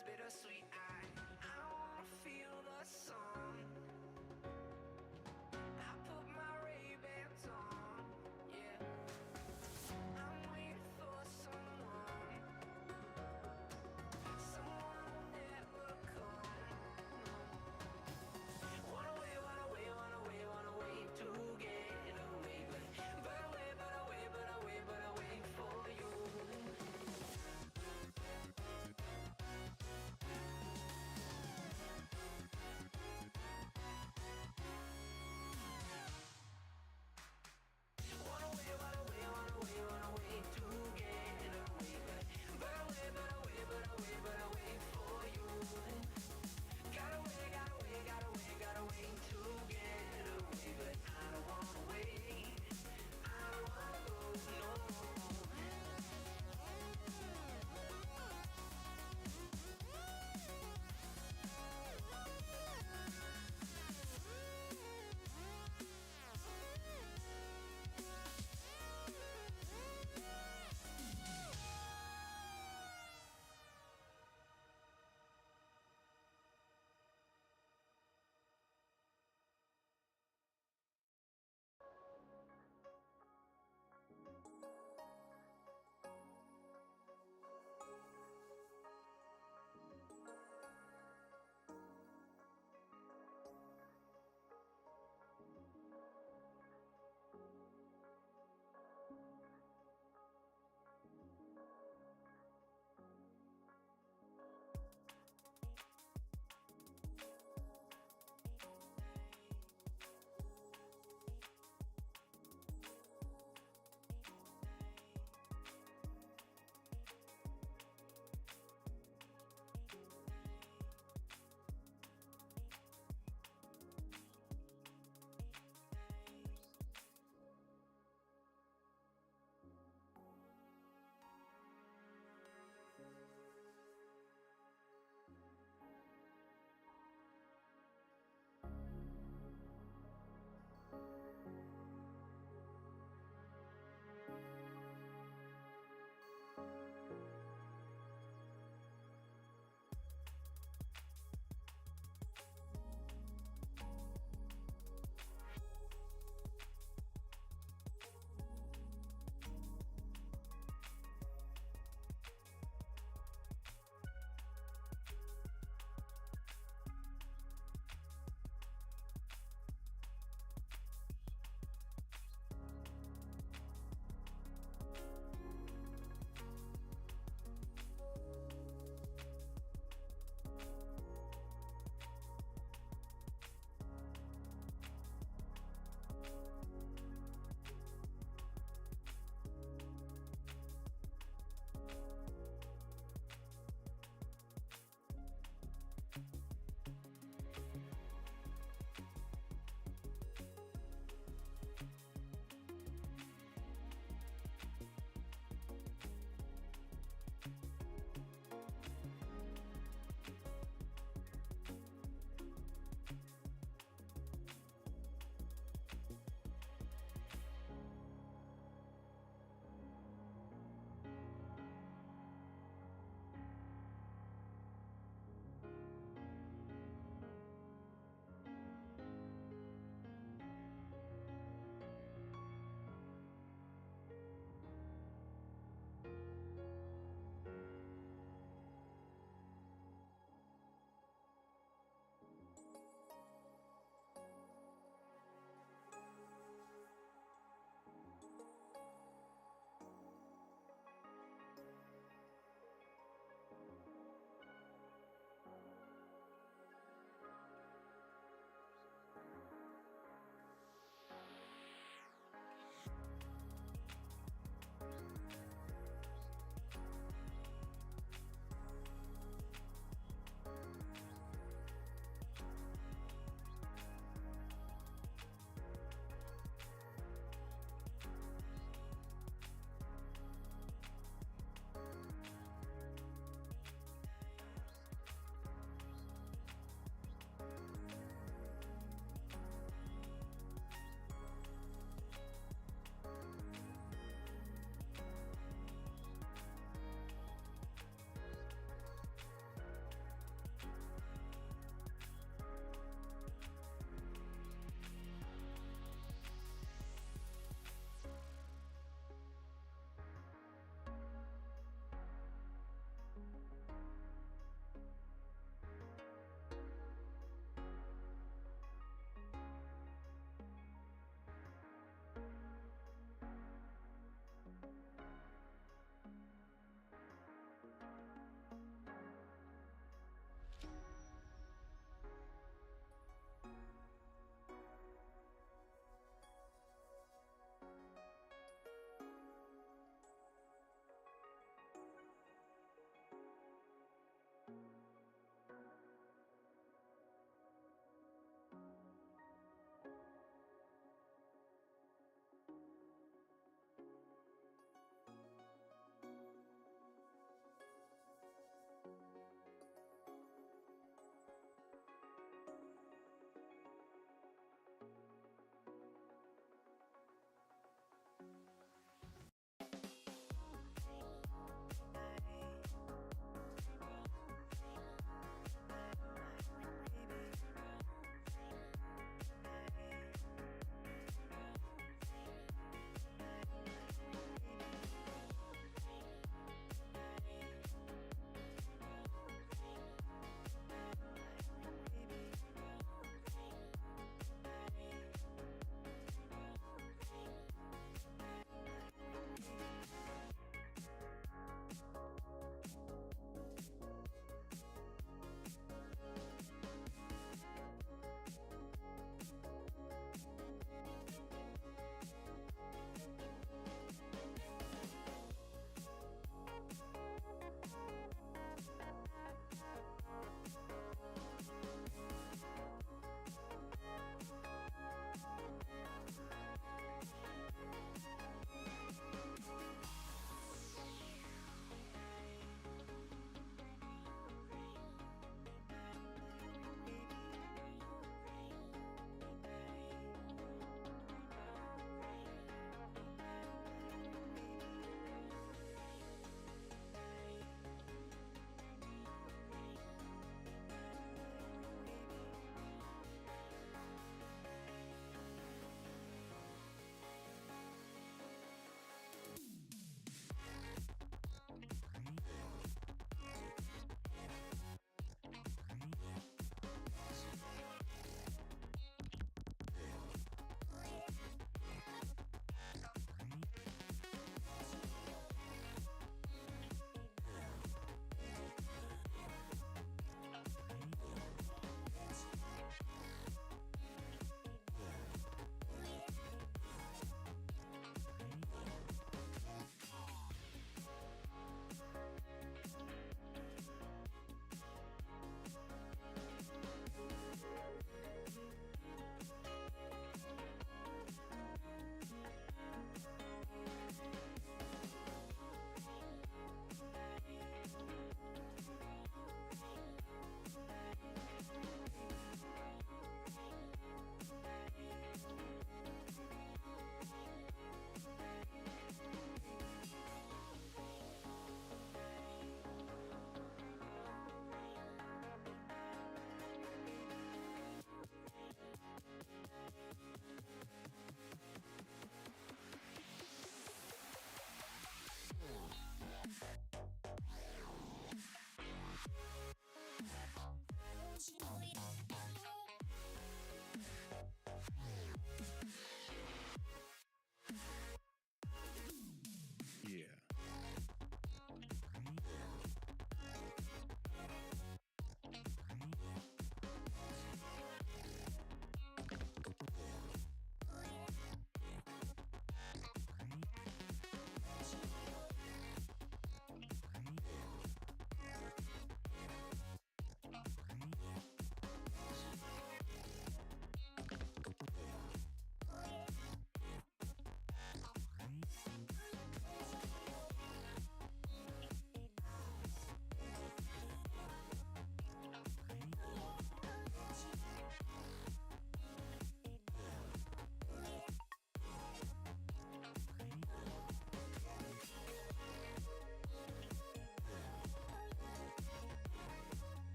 it's bittersweet. I wanna feel the sun. I put my Ray-Bans on, yeah. I'm waiting for someone. Someone will never come, no. Wanna wait, wanna wait, wanna wait, wanna wait to get away. But I wait, but I wait, but I wait, but I wait for you.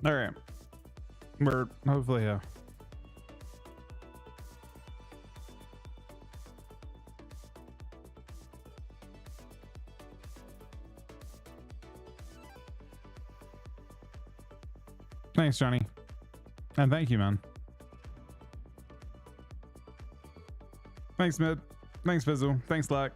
All right. We're hopefully, yeah. Thanks, Johnny. And thank you, man. Thanks, Mid. Thanks, Fizzle. Thanks, Lack.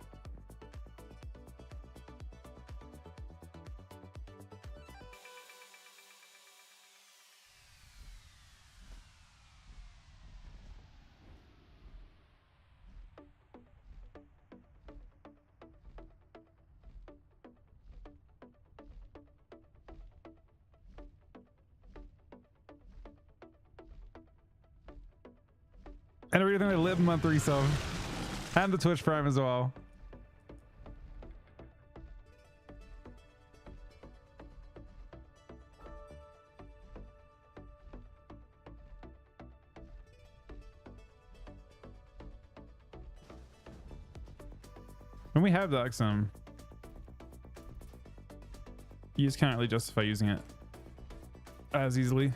And everything that live month resub. And the Twitch Prime as well. And we have the XM. You just can't really justify using it as easily.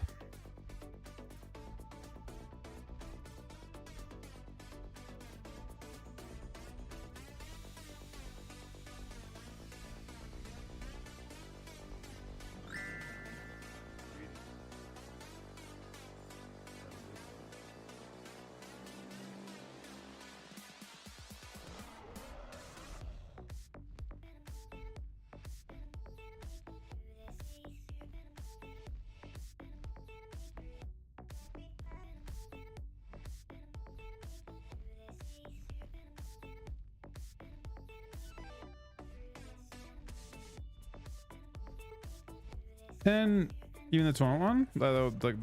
And even the tournament one, like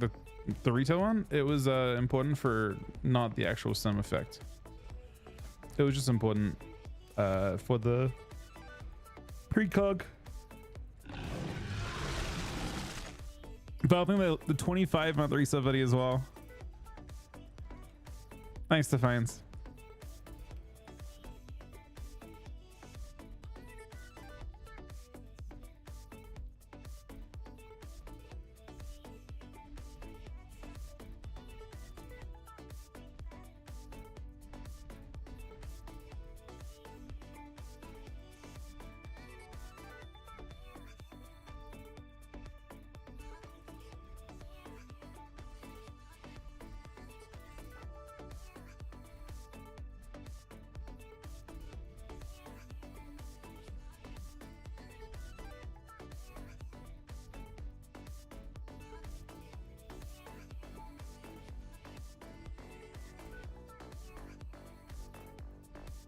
the retail one, it was important for not the actual sim effect. It was just important for the precog. But I think the 25-month resub video as well. Thanks, Defiance.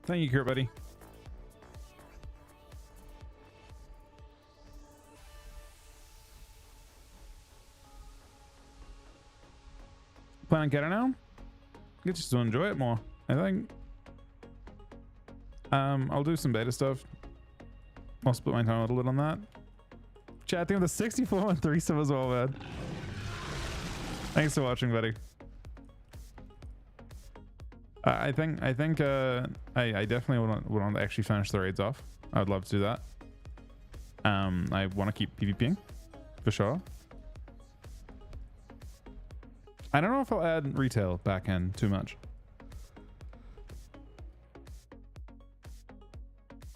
Thank you, Kurt, buddy. Plan on Cata now? Get just to enjoy it more, I think. I'll do some beta stuff. I'll split my time a little bit on that. Chat, I think with the 64-month resub as well, man. Thanks for watching, buddy. I think I definitely would want to actually finish the raids off. I would love to do that. I want to keep PvPing for sure. I don't know if I'll add retail back end too much,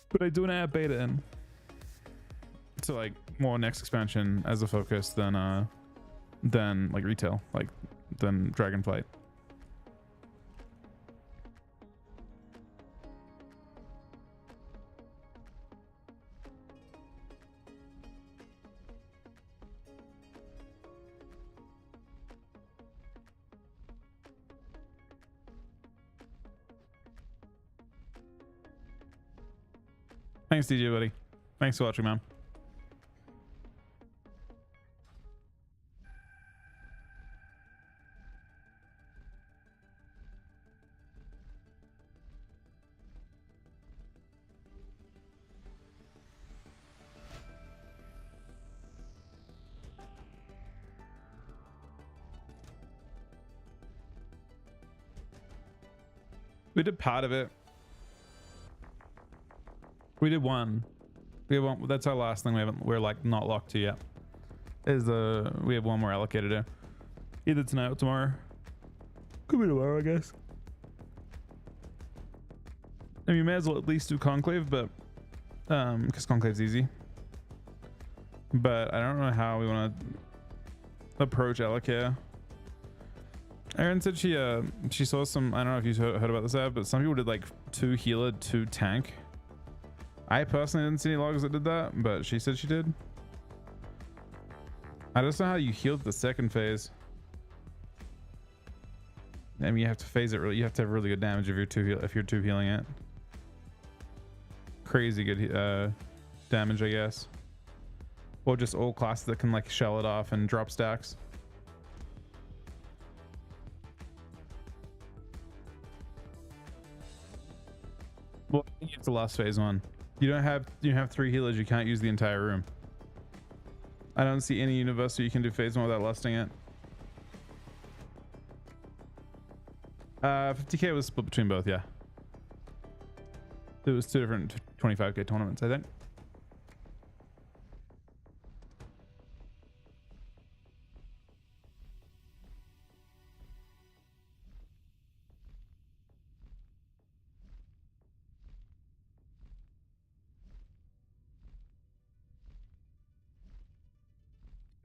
but I do want to add beta in. So like more next expansion as a focus than like retail, like than Dragonflight. Thanks, DJ, buddy. Thanks for watching, man. We did part of it. We did one. We have one. That's our last thing. We're like not locked to yet. is we have one more allocated to do. Either tonight or tomorrow. Could be tomorrow, I guess. I mean, you may as well at least do Conclave, but because Conclave's easy. But I don't know how we want to approach Alakir. Erin said she saw some, I don't know if you heard about this app, but some people did like 2 healer, 2 tank. I personally didn't see any logs that did that, but she said she did. I just know how you healed the second phase. I mean, you have to phase it really. You have to have really good damage if you're two healing it. Crazy good damage, I guess. Or just all classes that can like shell it off and drop stacks. Well, I think it's the last phase one. You have 3 healers. You can't use the entire room. I don't see any universe where you can do phase 1 without lusting it. 50k was split between both, yeah. It was 2 different 25k tournaments, I think.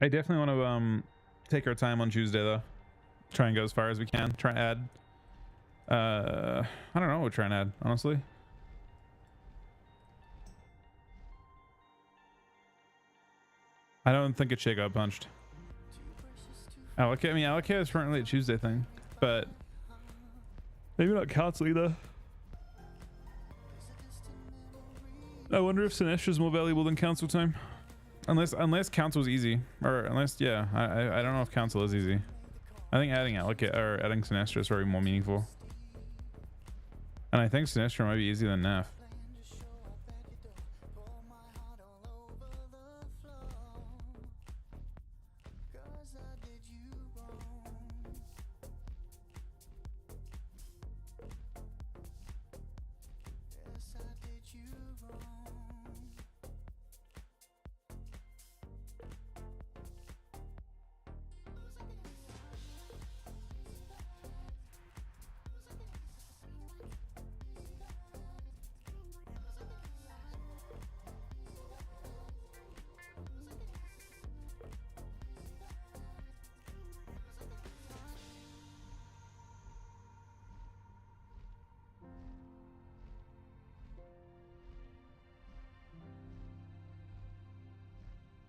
I definitely want to take our time on Tuesday though. Try and go as far as we can. Try and add. I don't know what we're trying to add, honestly. I don't think it should got punched. Alakir is currently a Tuesday thing, but maybe not Council either. I wonder if Sinestro is more valuable than Council time. Unless Council's easy, or unless, yeah, I don't know if Council is easy. I think adding Alakir or adding Sinestro is probably more meaningful. And I think Sinestro might be easier than Naf.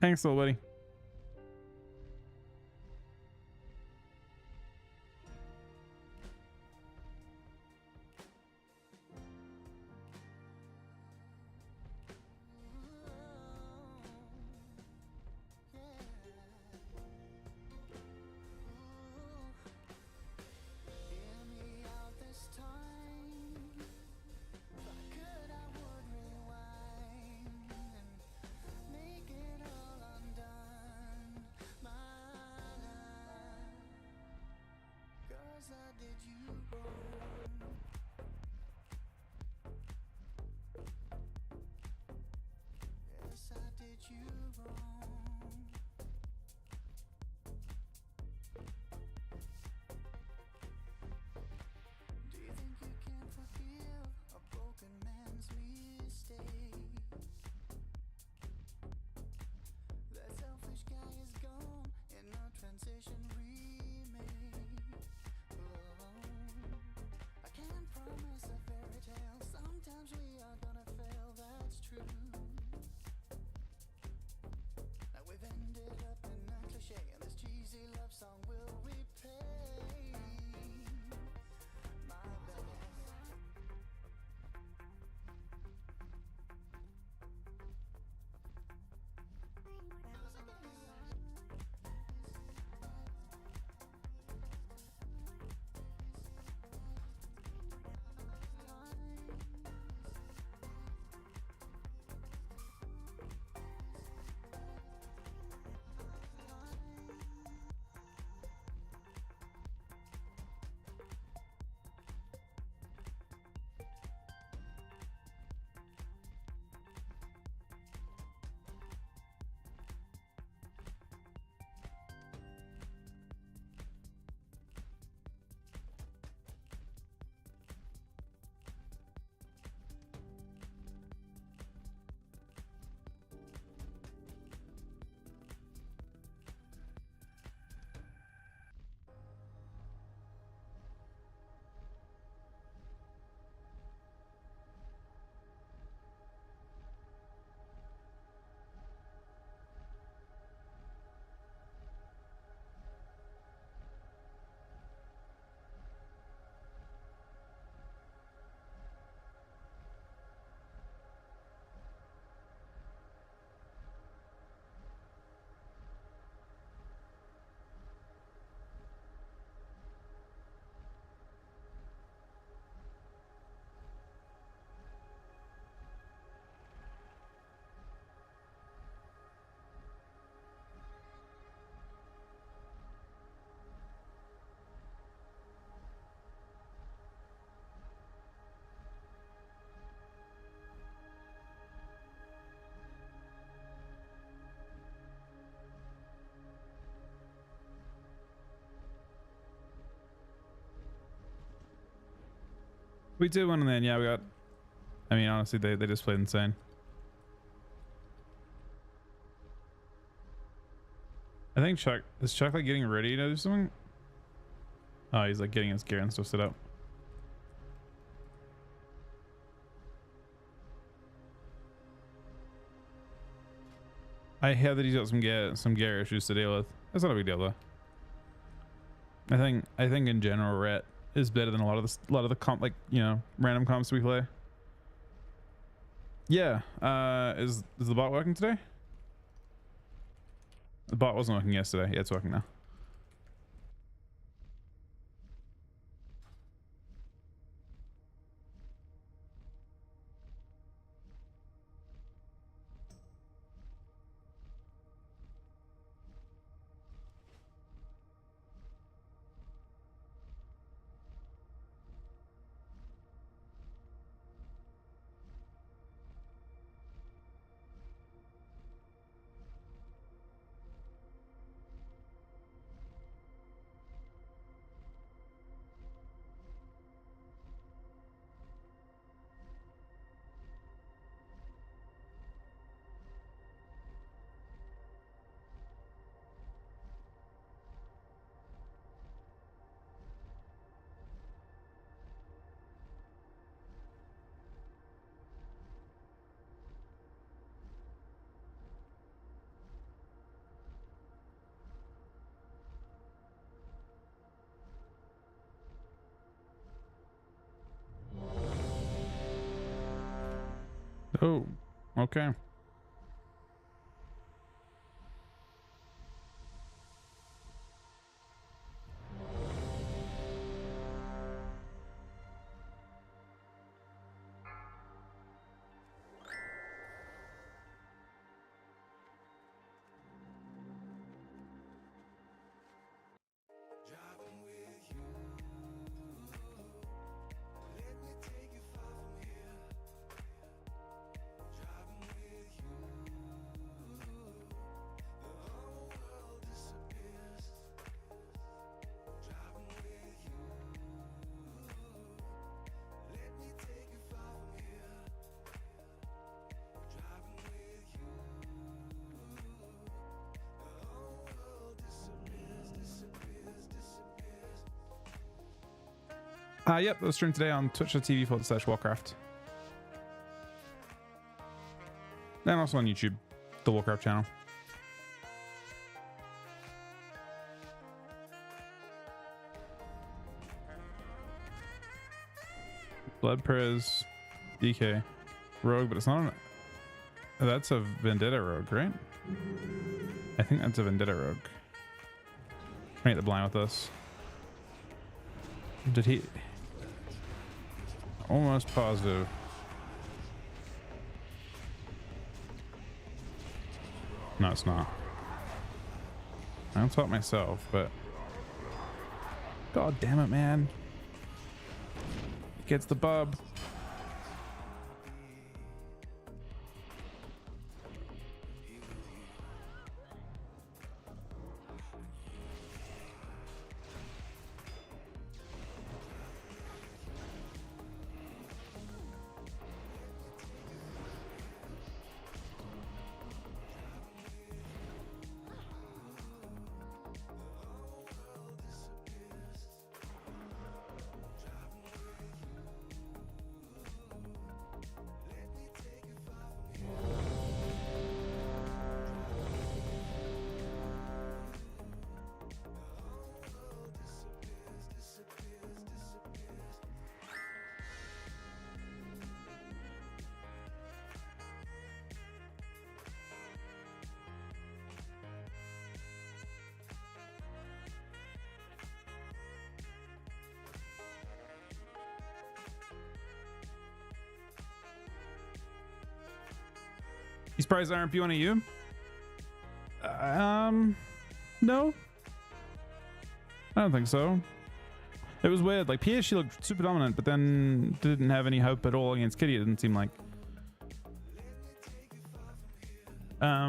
Thanks, little buddy. We did one in the end. Yeah, we got. I mean, honestly, they just played insane. I think Chuck is Chuck like getting ready to do something. Oh, he's like getting his gear and stuff set up. I hear that he's got some gear issues to deal with. That's not a big deal though. I think in general Ret is better than a lot of the comp, like, you know, random comps we play. Yeah. Is the bot working today? The bot wasn't working yesterday. Yeah, it's working now. Oh, okay. Yep, let's stream today on twitch.tv/Warcraft. And also on YouTube, the Warcraft channel. Blood Prez, DK, Rogue, but it's not an... That's a Vendetta Rogue, right? I think that's a Vendetta Rogue. Paint the blind with us. Did he... Almost positive. No, it's not. I don't talk myself, but... God damn it, man. Gets the bub. He's probably RMP on you. No, I don't think so. It was weird. Like PSG looked super dominant, but then didn't have any hope at all against Kitty. It didn't seem like. I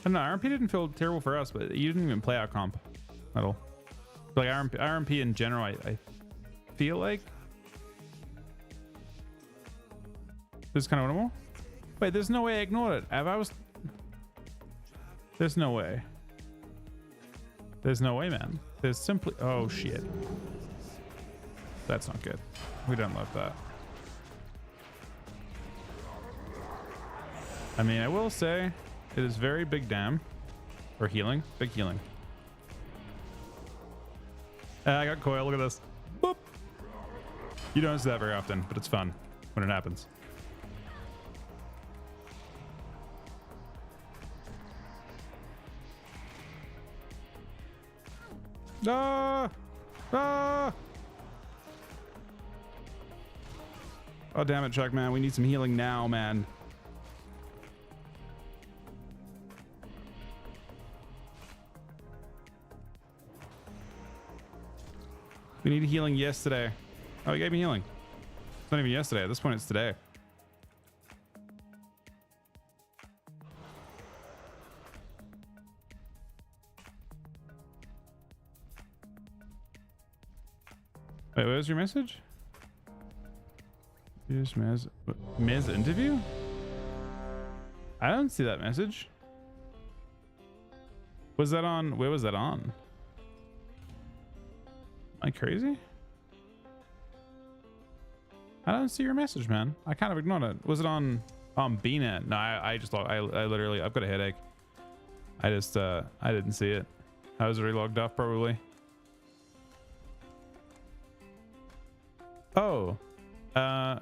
don't know. RMP didn't feel terrible for us, but you didn't even play our comp at all. Like RMP in general, I feel like This is kind of normal. Wait, there's no way I ignored it. There's no way. There's no way, man. There's simply... Oh, shit. That's not good. We don't love that. I mean, I will say it is very big damn. Or healing. Big healing. I got coil. Look at this. Boop. You don't see that very often, but it's fun when it happens. Ah! Ah! Oh, damn it, Chuck, man. We need some healing now, man. We need healing yesterday. Oh, he gave me healing. It's not even yesterday. At this point, it's today. Wait, what was your message? Here's Miz interview? I don't see that message. Was that on? Where was that on? Am I crazy? I don't see your message, man. I kind of ignored it. Was it on BNet? No, I just thought I literally I've got a headache. I just I didn't see it. I was already logged off probably. Oh. Well,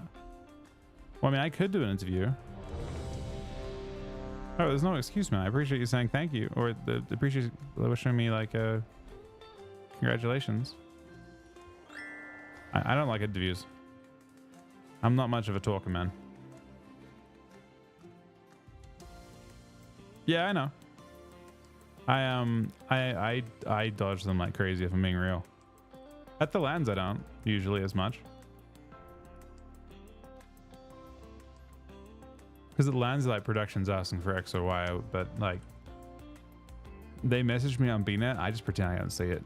I mean, I could do an interview. Oh, there's no excuse, man. I appreciate you saying thank you, or appreciate wishing me like congratulations. I don't like interviews. I'm not much of a talker, man. Yeah, I know. I dodge them like crazy if I'm being real. At the lands, I don't usually as much. Because it lands like production's asking for X or Y, but like they message me on BNet, I just pretend I don't see it.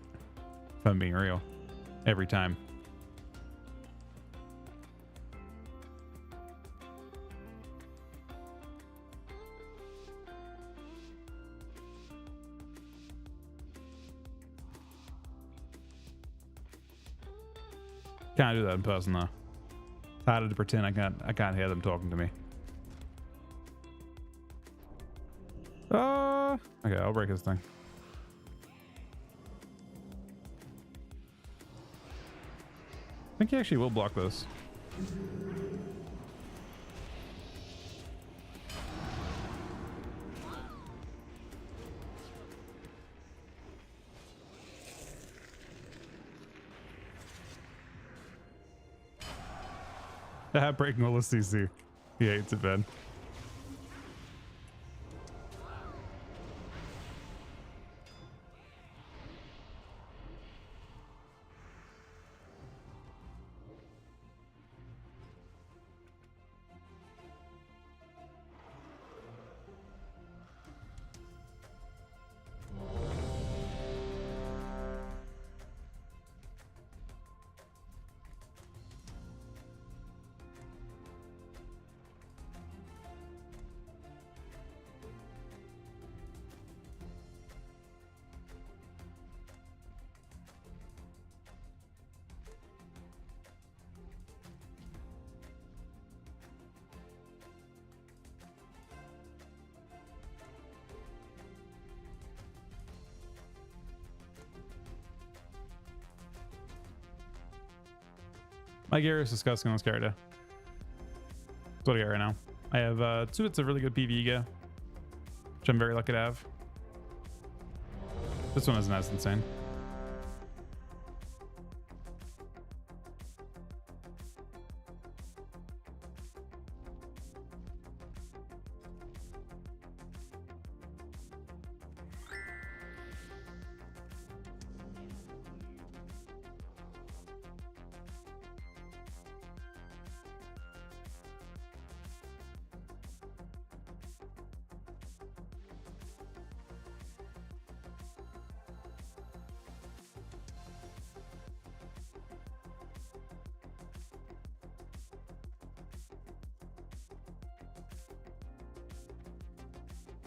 If I'm being real, every time. Can't do that in person though. It's harder to pretend I can't hear them talking to me. Okay, I'll break this thing. I think he actually will block this. Breaking all the CC. He hates it, Ben. My gear is disgusting on this character. That's what I got right now. I have 2 bits of really good PvE gear, which I'm very lucky to have. This one isn't as insane.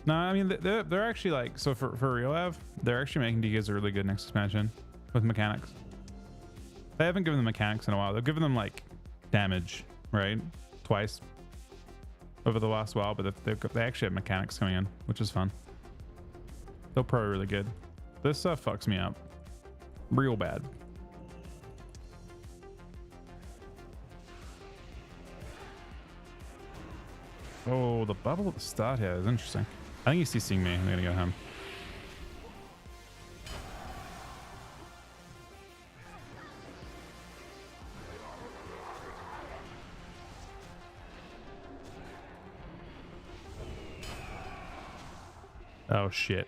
No, I mean they're actually like, so for real Av, they're actually making DKs a really good next expansion with mechanics. They haven't given them mechanics in a while. They've given them like damage, right? Twice over the last while, but they actually have mechanics coming in, which is fun. They're probably really good. This stuff fucks me up real bad. Oh, the bubble at the start here is interesting. I think he's CCing me. I'm gonna go home. Oh shit.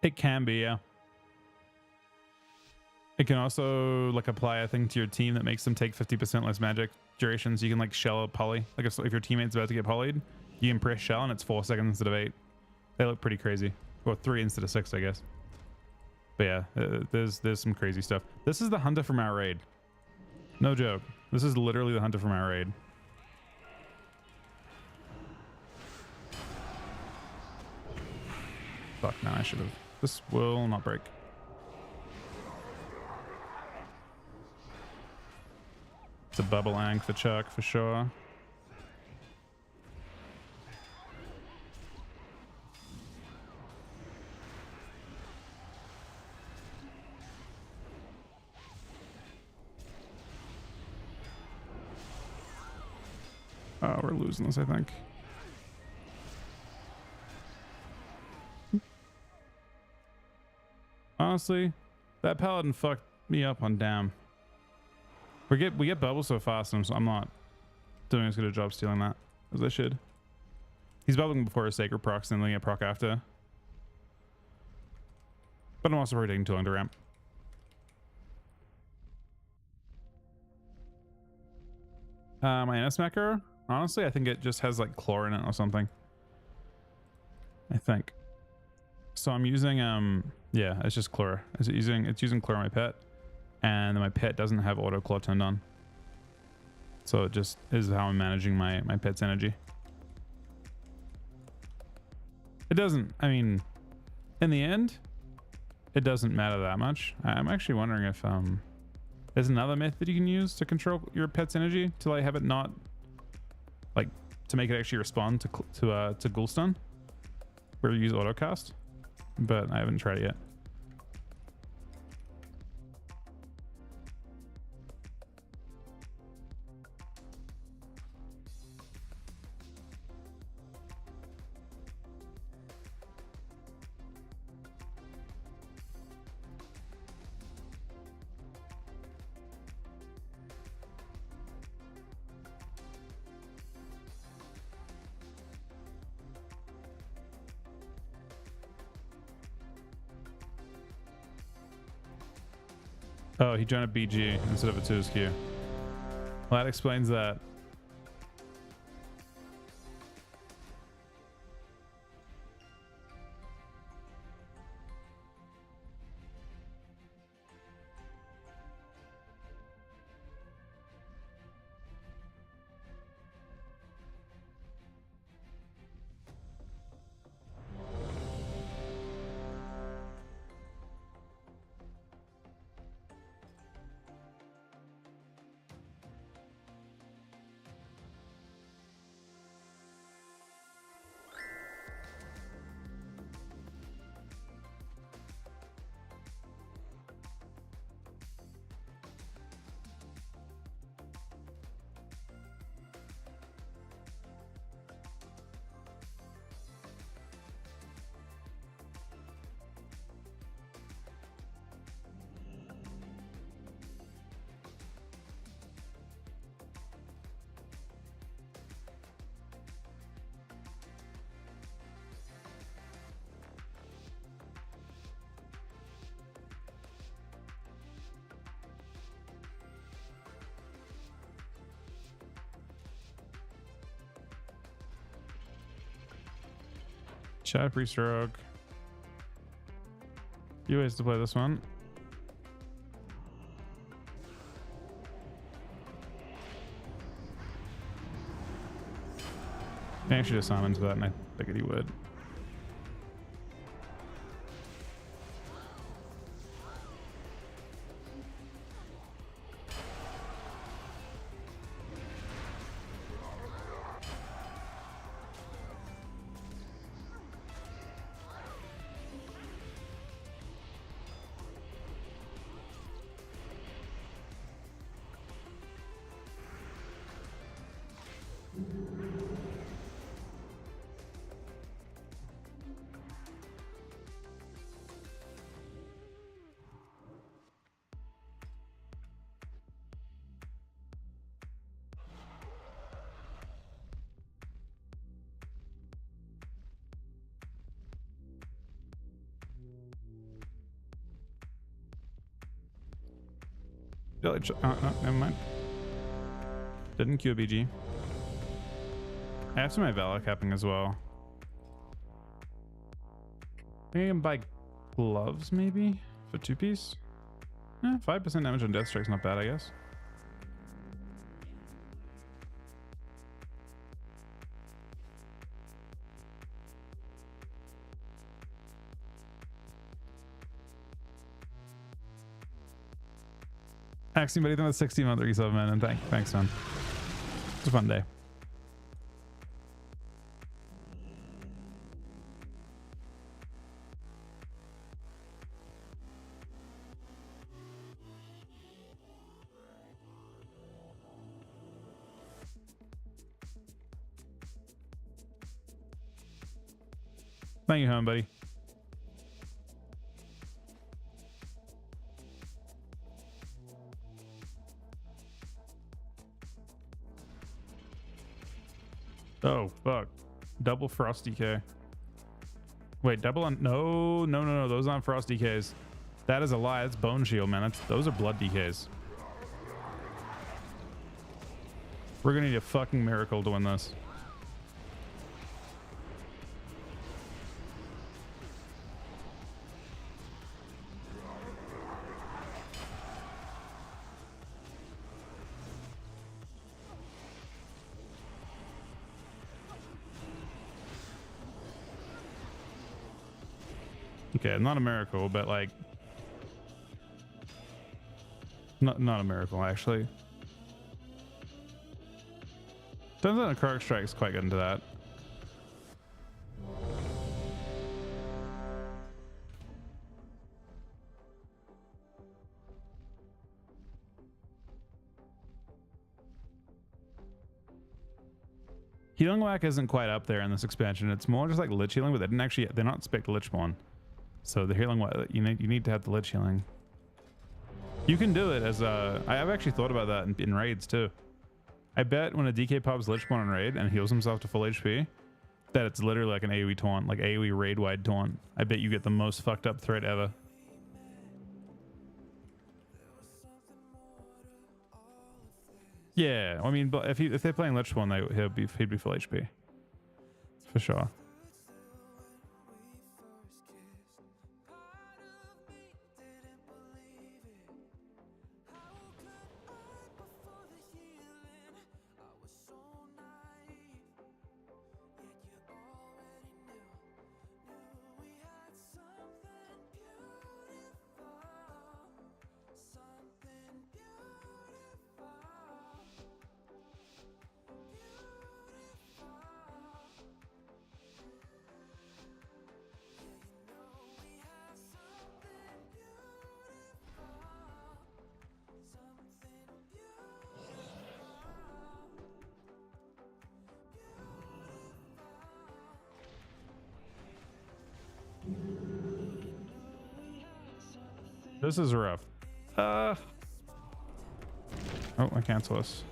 It can be, yeah. It can also like apply a thing to your team that makes them take 50% less magic duration. So you can like shell a poly. Like if your teammate's about to get polyed, you can press shell and it's 4 seconds instead of 8. They look pretty crazy. Or 3 instead of 6, I guess. But yeah, there's some crazy stuff. This is the hunter from our raid. No joke. This is literally the hunter from our raid. Fuck, no, I should have. This will not break. It's a bubble ank for Chuck for sure. Oh, we're losing this, I think. Honestly, that paladin fucked me up on damn. We get bubbles so fast, and I'm not doing as good a job stealing that as I should. He's bubbling before his sacred procs, and then get proc after. But I'm also probably taking too long to ramp. My NS macro, honestly, I think it just has like chlor in it or something. I think. So I'm using yeah, it's just chlor. It's using chlor on my pet, and my pet doesn't have auto claw turned on. So it just is how I'm managing my pet's energy. It doesn't, I mean, in the end, it doesn't matter that much. I'm actually wondering if there's another method you can use to control your pet's energy to like have it not like to make it actually respond to ghoul stun, where you use auto cast, but I haven't tried it yet. Oh, he joined a BG instead of a 2 SQ. Well, that explains that. Shadow Priest Rogue. Few ways to play this one. I actually just summon to that, and I figured he would. Village. Oh, never mind. Didn't QBG. I have some of my Valor capping as well. I think I can buy gloves maybe for 2-piece. Yeah, 5% damage on Death Strike's not bad, I guess. Axing buddy, with 60-month resub, man, and thanks, man. It's a fun day. Thank you, home buddy. Oh fuck! Double frost DK. Wait, double on? No. Those aren't frost DKs. That is a lie. That's bone shield, man. Those are blood DKs. We're gonna need a fucking miracle to win this. Okay, not a miracle, but like not a miracle actually. Turns out a Kark Strike's quite good into that. Healing Whack isn't quite up there in this expansion. It's more just like Lich Healing, but they're not spec Lich Spawn. So the healing, you need to have the Lich Healing. You can do it as I've actually thought about that in raids too. I bet when a DK pops Lich Spawn in raid and heals himself to full HP, that it's literally like an AoE taunt, like AoE raid wide taunt. I bet you get the most fucked up threat ever. Yeah, I mean, but if they're playing Lich Spawn, he'd be full HP for sure. This is rough. Oh, I cancel this.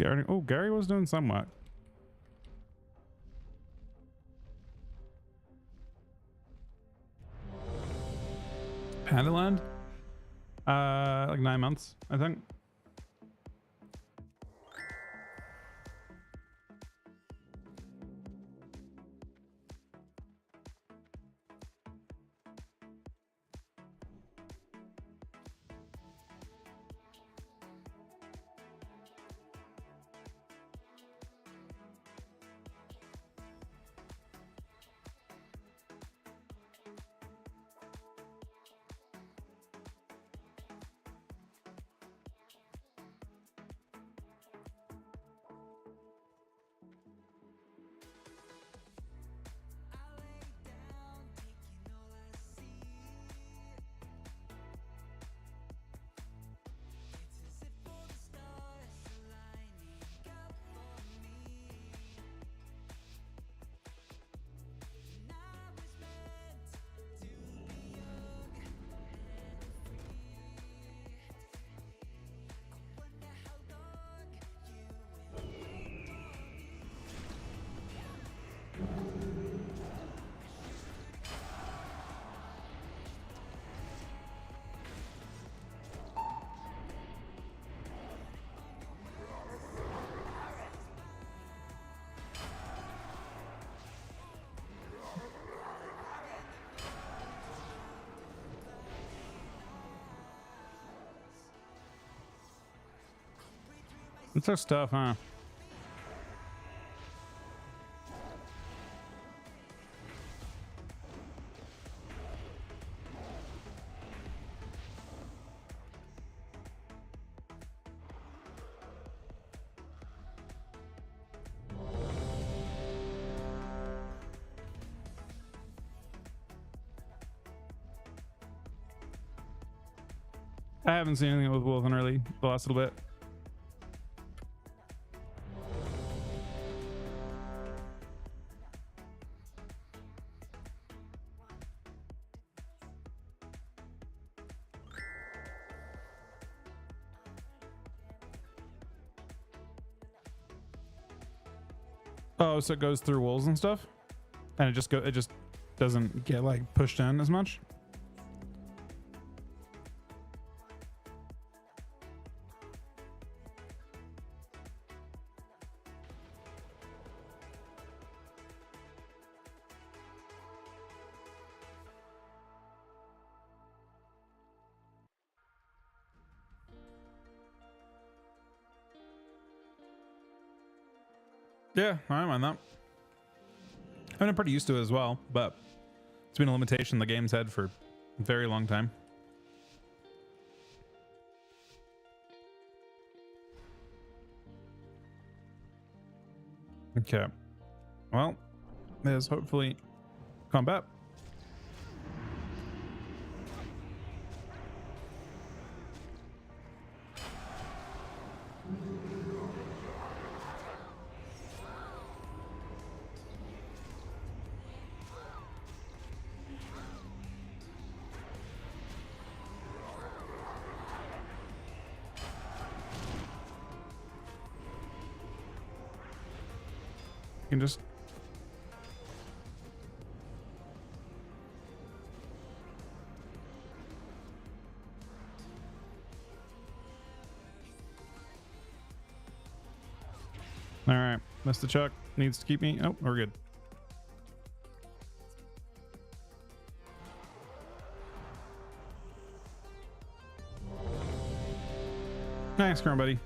Gary. Oh, Gary was doing some work. Pandaland? Like 9 months, I think. It's our stuff, huh? I haven't seen anything with Wolfen really the last little bit. Oh, so it goes through walls and stuff, and it just doesn't get like pushed in as much. Yeah, I don't mind that. I've been pretty used to it as well, but it's been a limitation the game's had for a very long time. Okay. Well, there's hopefully combat. You can just all right. Mr. Chuck needs to keep me. Oh, we're good. Nice, come on, buddy.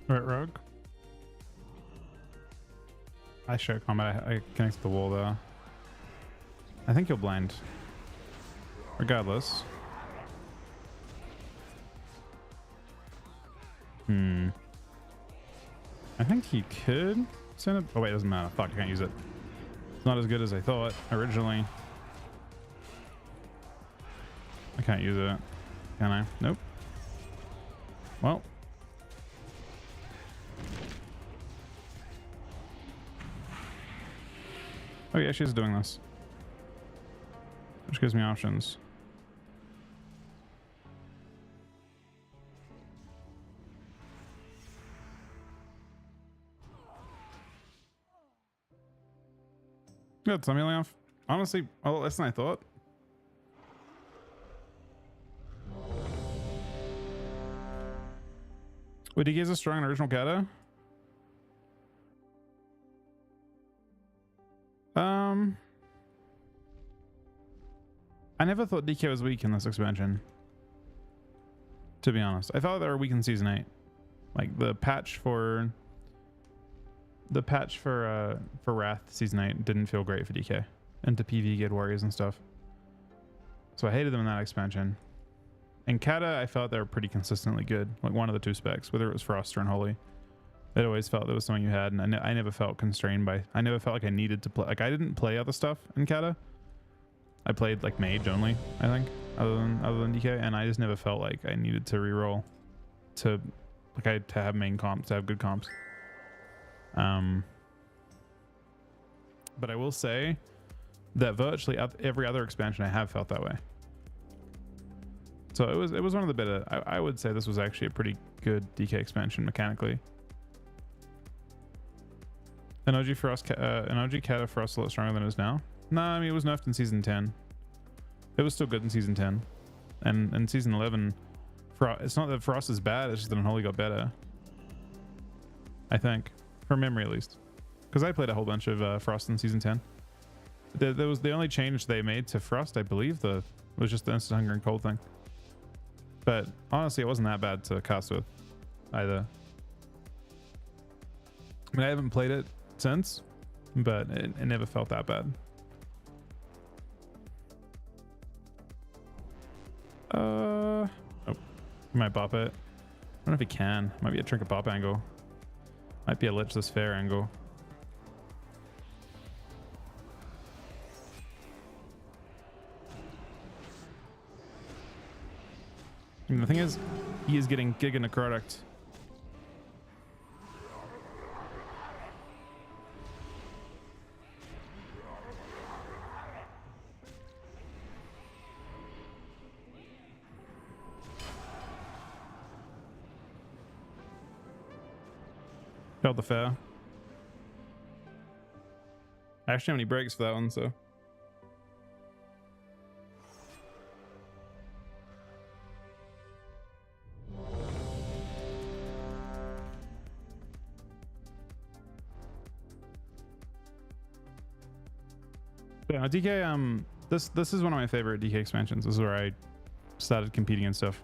Right, rogue. I show combat. I connected the wall there. I think he'll blind. Regardless. I think he could send it. Oh wait, it doesn't matter. Fuck, I can't use it. It's not as good as I thought originally. I can't use it. Can I? Nope. Well. Oh yeah, she's doing this. Which gives me options. Good, some healing off. Honestly, a lot less than I thought. Wait, DK is a strong original Cata? I never thought DK was weak in this expansion. To be honest, I thought they were weak in season 8. Like the patch for Wrath season 8 didn't feel great for DK into PV Guild Warriors and stuff. So I hated them in that expansion. In Cata, I felt they were pretty consistently good. Like one of the two specs, whether it was Frost or Unholy. It always felt there was something you had, and I never felt constrained by. I never felt like I needed to play. Like I didn't play other stuff in Cata. I played like Mage only, I think, other than DK, and I just never felt like I needed to reroll to have main comps, to have good comps. But I will say that virtually every other expansion I have felt that way. So it was one of the better. I would say this was actually a pretty good DK expansion mechanically. An OG Cata Frost a lot stronger than it is now. No, I mean it was nerfed in season 10. It was still good in season 10, and in season 11, it's not that Frost is bad. It's just that Unholy got better. I think, from memory at least, because I played a whole bunch of Frost in season 10. There was the only change they made to Frost, I believe, was just the instant hunger and cold thing. But honestly, it wasn't that bad to cast with either. I mean, I haven't played it since, but it never felt that bad. Oh, he might bop it. I don't know if he can. Might be a trinket bop angle. Might be a lich this fair angle. And the thing is, he is getting Giga Necrotic. Felt the fair. I actually have any breaks for that one, so. Yeah, DK, this is one of my favorite DK expansions. This is where I started competing and stuff.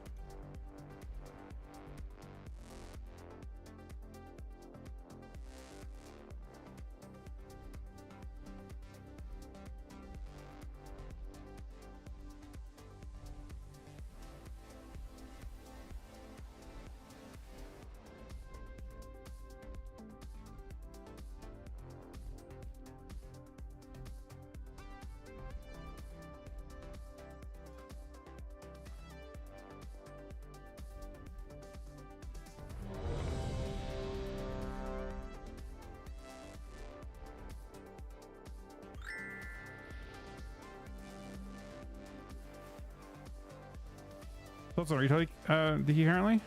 Thoughts on retake DK currently?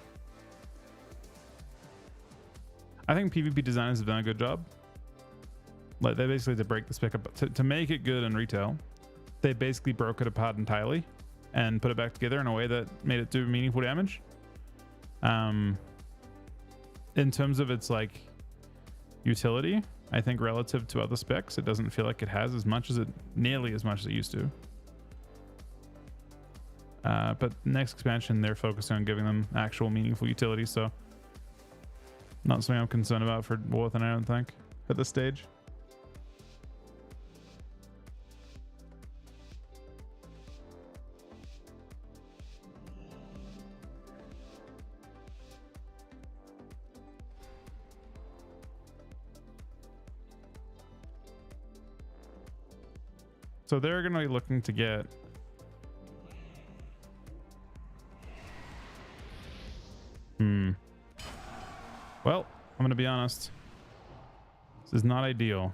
I think PvP designers have done a good job. Like they basically to break the spec up to make it good in retail, they basically broke it apart entirely and put it back together in a way that made it do meaningful damage. In terms of its like utility, I think relative to other specs, it doesn't feel like it has nearly as much as it used to. But next expansion, they're focused on giving them actual meaningful utility. So Not something I'm concerned about for Warthen, I don't think, at this stage. So they're going to be looking to get well, I'm going to be honest. This is not ideal.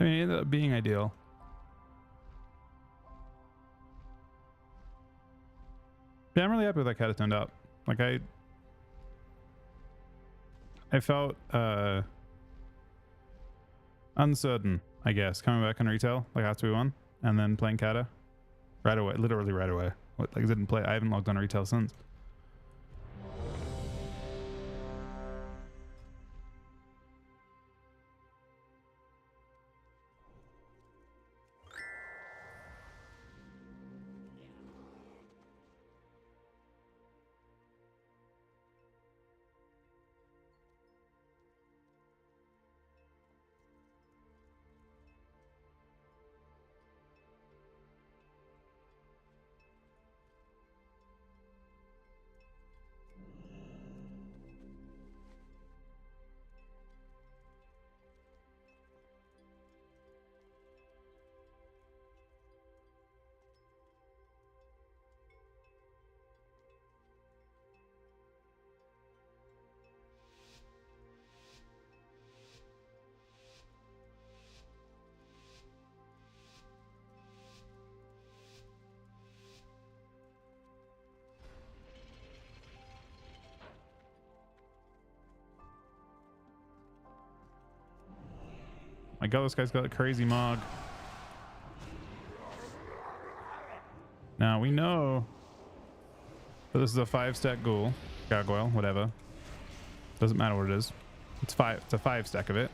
I mean, it ended up being ideal. Yeah, I'm really happy with how Cata turned out. Like I felt uncertain, I guess, coming back on retail like after we won, and then playing Cata right away, literally right away. Like didn't play. I haven't logged on retail since. My god, this guy's got a crazy mog. Now we know that this is a 5-stack ghoul, gargoyle, whatever. Doesn't matter what it is. It's a 5-stack of it.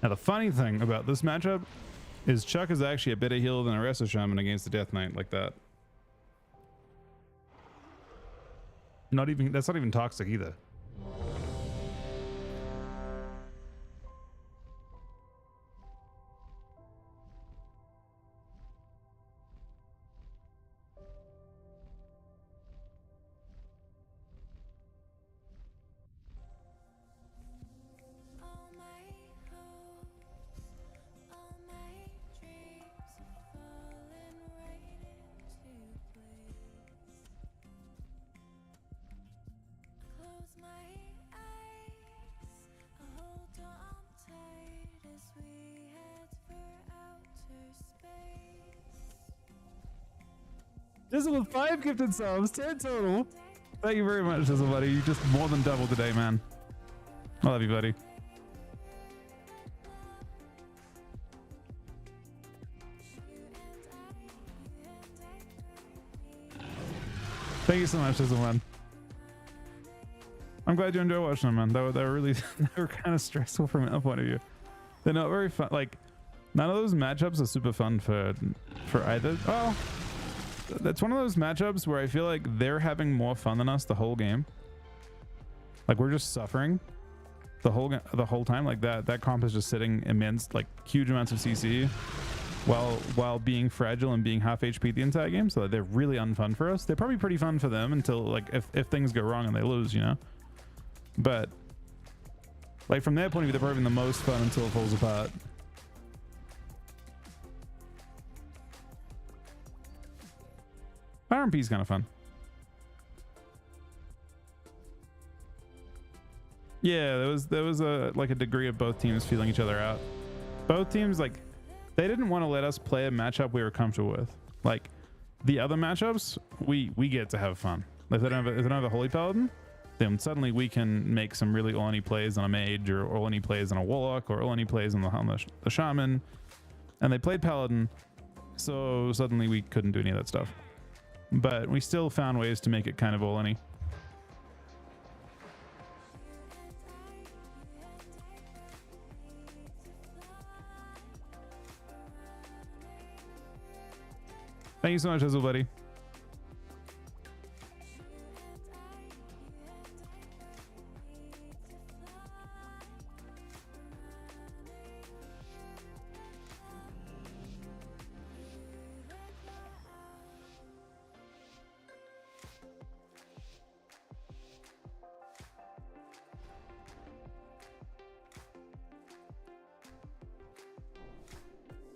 Now the funny thing about this matchup is Chuck is actually a better healer than a Resto Shaman against the Death Knight like that. That's not even toxic either. Dizzle with 5 gifted subs, 10 total. Thank you very much, Dizzle buddy. You just more than doubled today, man. I love you, buddy. Thank you so much, Dizzle man. I'm glad you enjoy watching them, man. They were really they were kind of stressful from a point of view. They're not very fun. Like, none of those matchups are super fun for either. Oh. That's one of those matchups where I feel like they're having more fun than us the whole game. Like we're just suffering the whole time. Like that comp is just sitting immense, like huge amounts of CC, while being fragile and being half HP the entire game. So they're really unfun for us. They're probably pretty fun for them until like if things go wrong and they lose, you know. But like from their point of view, they're probably the most fun until it falls apart. RMP is kind of fun. Yeah, there was a like a degree of both teams feeling each other out. Both teams, like, they didn't want to let us play a matchup we were comfortable with. Like the other matchups, we get to have fun. If they don't have a Holy Paladin, then suddenly we can make some really all-any plays on a mage, or all-any plays on a warlock, or all-any plays on the shaman. And they played Paladin, so suddenly we couldn't do any of that stuff. But we still found ways to make it kind of all-any. Thank you so much, Hazel buddy.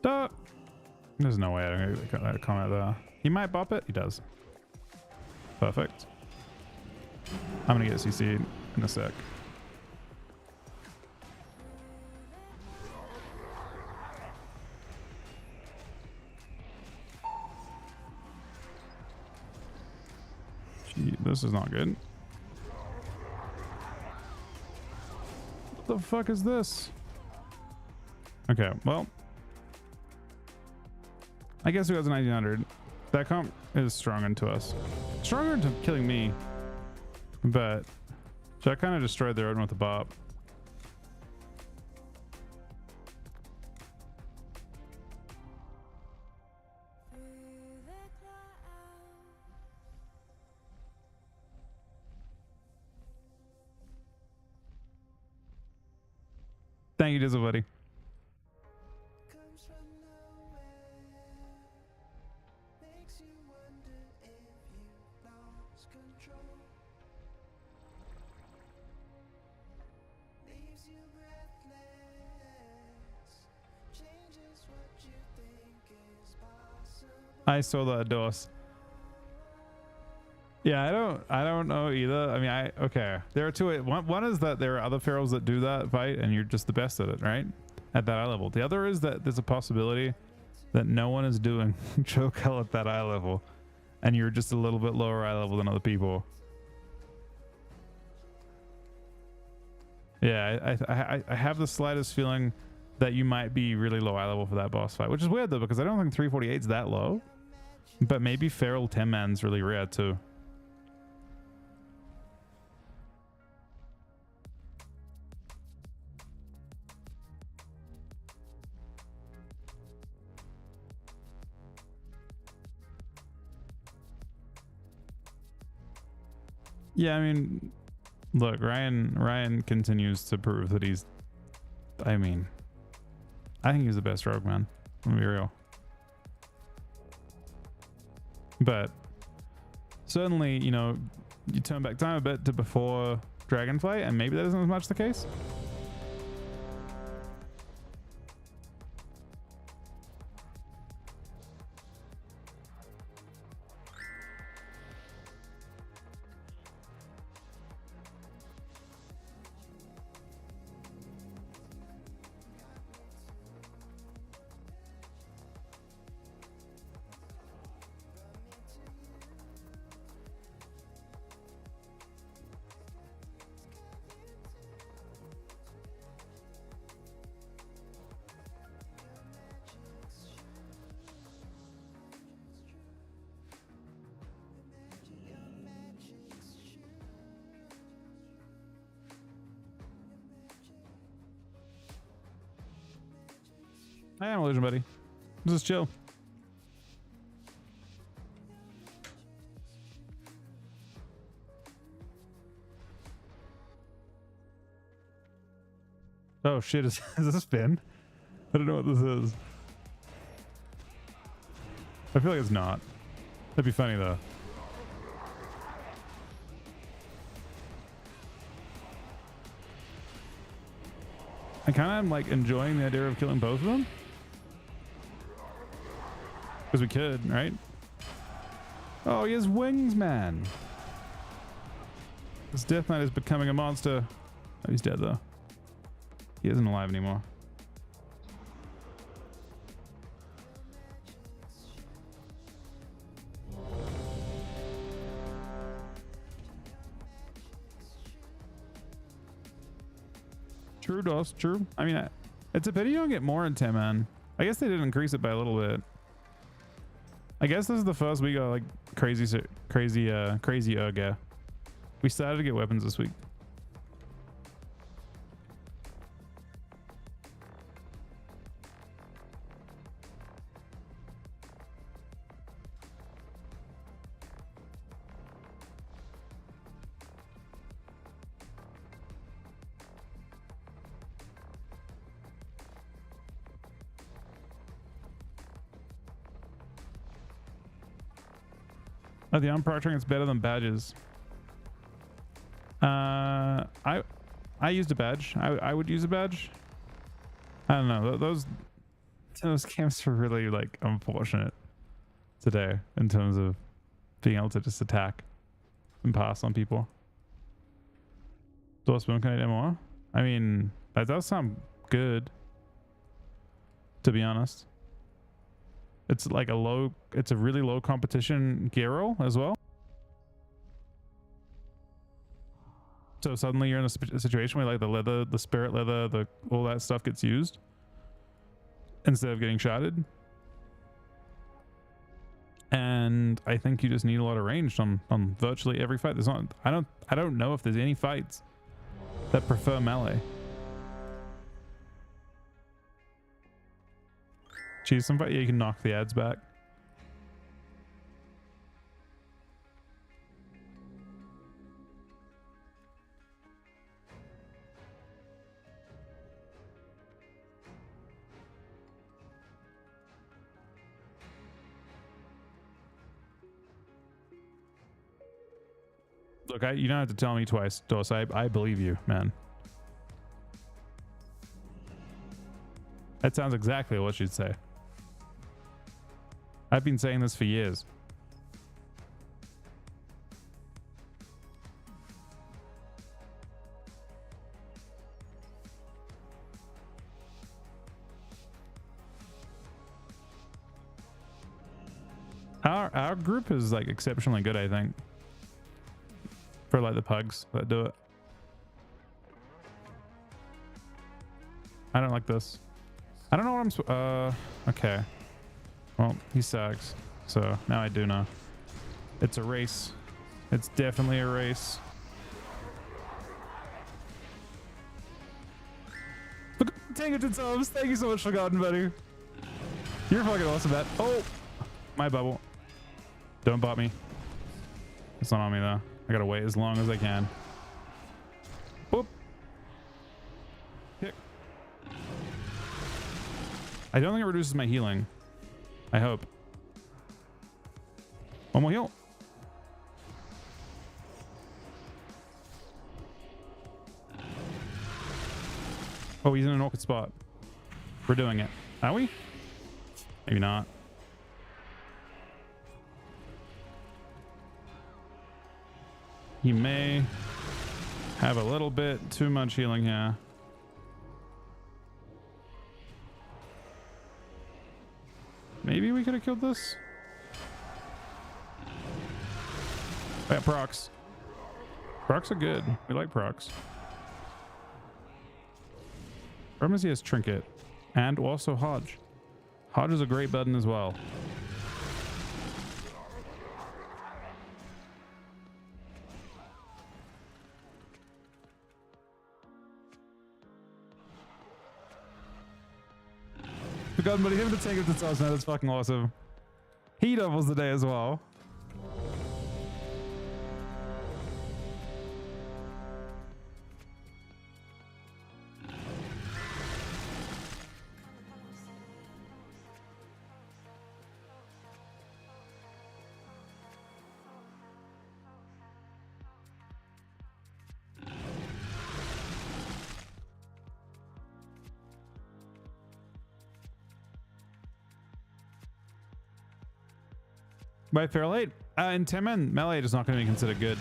Duh. There's no way I'm gonna comment there. He might bop it. He does. Perfect. I'm gonna get CC in a sec. Gee, this is not good. What the fuck is this? Okay, well, I guess we got to 1900. That comp is stronger to us. Stronger to killing me. But I kind of destroyed their own with the bop. Thank you, Dizzle buddy. I saw that DOS. Yeah, I don't know either. I mean, okay. There are two. One is that there are other pharaohs that do that fight, and you're just the best at it, right? At that eye level. The other is that there's a possibility that no one is doing choke hell at that eye level, and you're just a little bit lower eye level than other people. Yeah, I have the slightest feeling that you might be really low eye level for that boss fight, which is weird though, because I don't think 348 is that low. But maybe feral 10 man's really rare too. Yeah, I mean, look, Ryan continues to prove that he's, I mean, I think he's the best rogue, man. I'm gonna be real. But certainly, you know, you turn back time a bit to before Dragonflight, and maybe that isn't as much the case. I am illusion, buddy. Just chill. Oh shit, is this a spin? I don't know what this is. I feel like it's not. That'd be funny though. I kind of am like enjoying the idea of killing both of them. Because we could, right? Oh, he has wings, man. This Death Knight is becoming a monster. Oh, he's dead though. He isn't alive anymore. True, Dos. True. I mean, it's a pity you don't get more in 10 man. I guess they did increase it by a little bit. I guess this is the first week of like crazy Urga. We started to get weapons this week. Oh, the unproctoring is better than badges. I used a badge. I would use a badge. I don't know. Those camps were really like unfortunate today in terms of being able to just attack and pass on people. Do I spoon can I more? I mean, that does sound good, to be honest. It's like it's a really low competition gear roll as well. So suddenly you're in a situation where like the leather, the spirit leather, all that stuff gets used instead of getting shotted. And I think you just need a lot of range on virtually every fight. There's not, I don't know if there's any fights that prefer melee. Geez, some fight, yeah, you can knock the ads back. Look, you don't have to tell me twice, Dos. I believe you, man. That sounds exactly what you'd say. I've been saying this for years. Our group is like exceptionally good, I think. For like the pugs that do it. I don't like this. I don't know what I'm okay. Well, he sucks. So now I do know. It's a race. It's definitely a race. Take it to Tom's. Thank you so much, Forgotten Buddy. You're fucking awesome, Matt. Oh, my bubble. Don't bot me. It's not on me though. I gotta wait as long as I can. Boop. Kick. I don't think it reduces my healing. I hope. One more heal. Oh, he's in an awkward spot. We're doing it. Are we? Maybe not. He may have a little bit too much healing here. Maybe we could have killed this. Yeah, procs. Procs are good. We like procs. Problem is he has Trinket and also Hodge. Hodge is a great button as well. God, but him to take it to toss, man, that's fucking awesome. He doubles the day as well. Bye, Fairlight. In 10-man melee, it's not going to be considered good.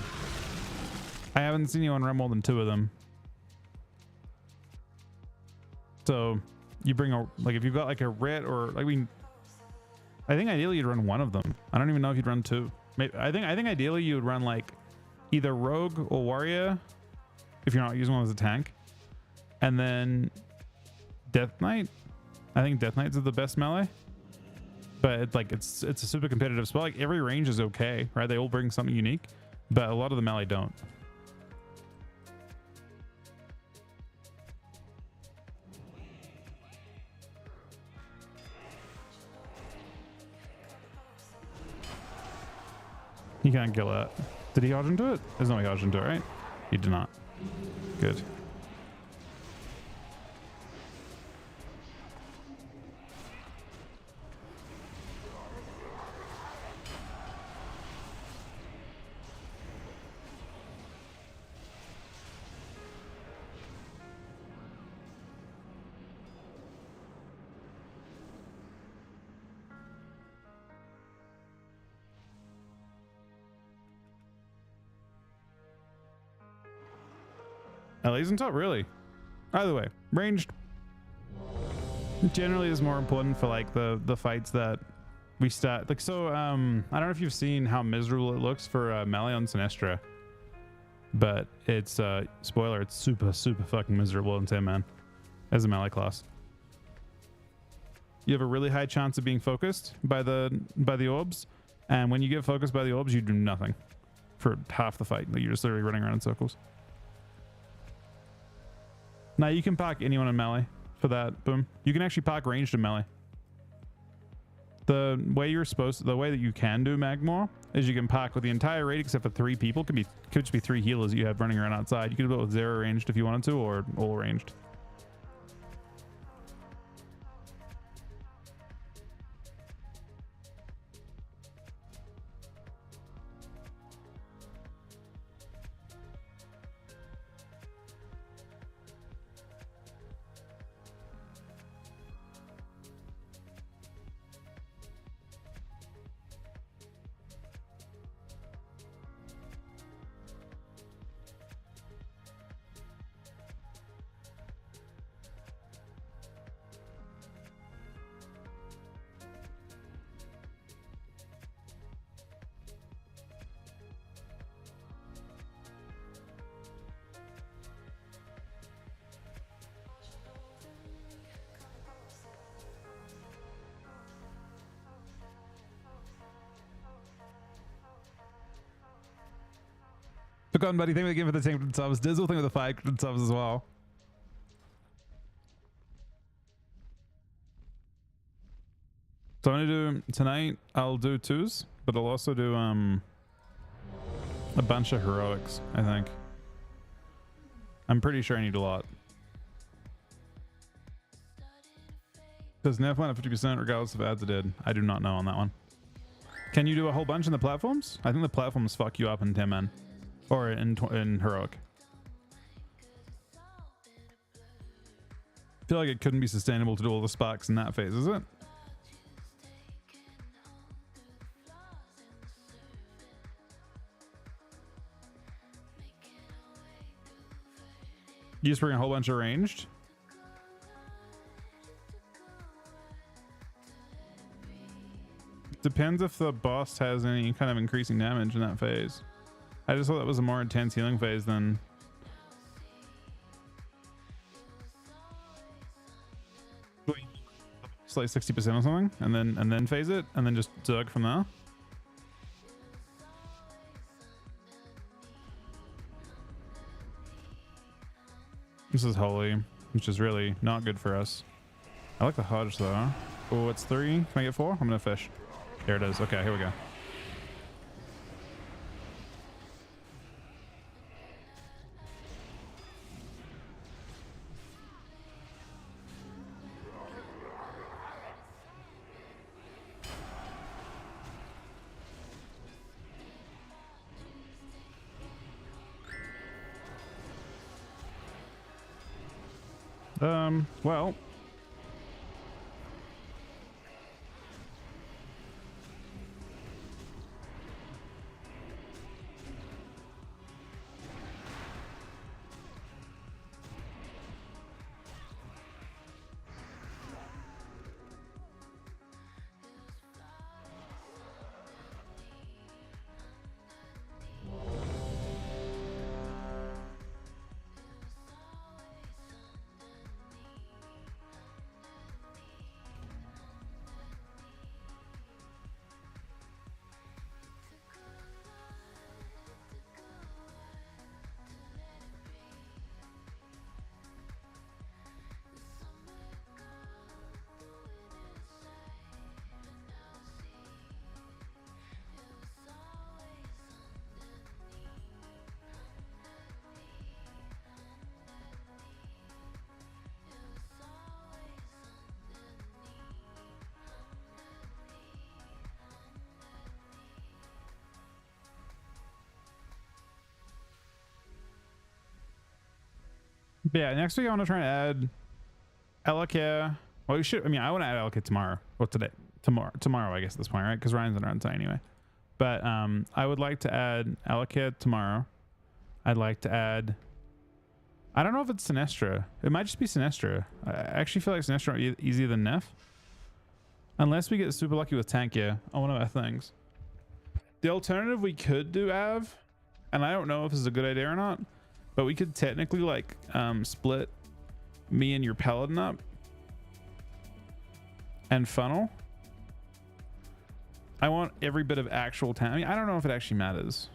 I haven't seen anyone run more than 2 of them. So you bring a, like, if you've got like a ret or like, I think ideally you'd run 1 of them. I don't even know if you'd run 2. Maybe, I think ideally you would run like either rogue or warrior if you're not using one as a tank, and then Death Knight. I think Death Knights are the best melee, but it's a super competitive spot. Like every range is okay, right? They all bring something unique, but a lot of the melee don't. You can't kill that. Did he dodge into it? There's no dodge into it, right? He did not. Good. LA's on top, really? Either way, ranged generally is more important for like the fights that we start. Like, so I don't know if you've seen how miserable it looks for melee on Sinestra, but it's spoiler, it's super fucking miserable in 10-man as a melee class. You have a really high chance of being focused by the orbs, and when you get focused by the orbs, you do nothing for half the fight. Like, you're just literally running around in circles. Now you can park anyone in melee for that. Boom. You can actually park ranged in melee. The way the way that you can do Magmore is you can park with the entire raid except for 3 people. Could just be 3 healers that you have running around outside. You could do it with 0 ranged if you wanted to, or all ranged. Look on, buddy. Thank you again for the 10 subs. Dizzle, thank you for the 5 subs as well. So I'm gonna do tonight. I'll do 2s, but I'll also do a bunch of heroics. I think. I'm pretty sure I need a lot. Does Nerf went at 50% regardless of ads it did? I do not know on that one. Can you do a whole bunch in the platforms? I think the platforms fuck you up in 10-man. Or in heroic. I feel like it couldn't be sustainable to do all the sparks in that phase, is it? You just bring a whole bunch of ranged. Depends if the boss has any kind of increasing damage in that phase. I just thought that was a more intense healing phase than... It's like 60% or something, and then phase it, and then just zerg from there. This is holy, which is really not good for us. I like the Hodge though. Oh, it's 3. Can I get 4? I'm gonna fish. There it is. Okay, here we go. Well, But yeah, next week I want to try and add Elacare. Well, we should. I mean, I want to add Elacare tomorrow or today. Tomorrow, I guess at this point, right? Because Ryan's in around today anyway. But I would like to add Elacare tomorrow. I'd like to add. I don't know if it's Sinestra. It might just be Sinestra. I actually feel like Sinestra easier than Neff. Unless we get super lucky with Tankia on one of our things. The alternative we could do Av, and I don't know if this is a good idea or not, but we could technically like split me and your Paladin up and funnel. I want every bit of actual tank. I mean, I don't know if it actually matters.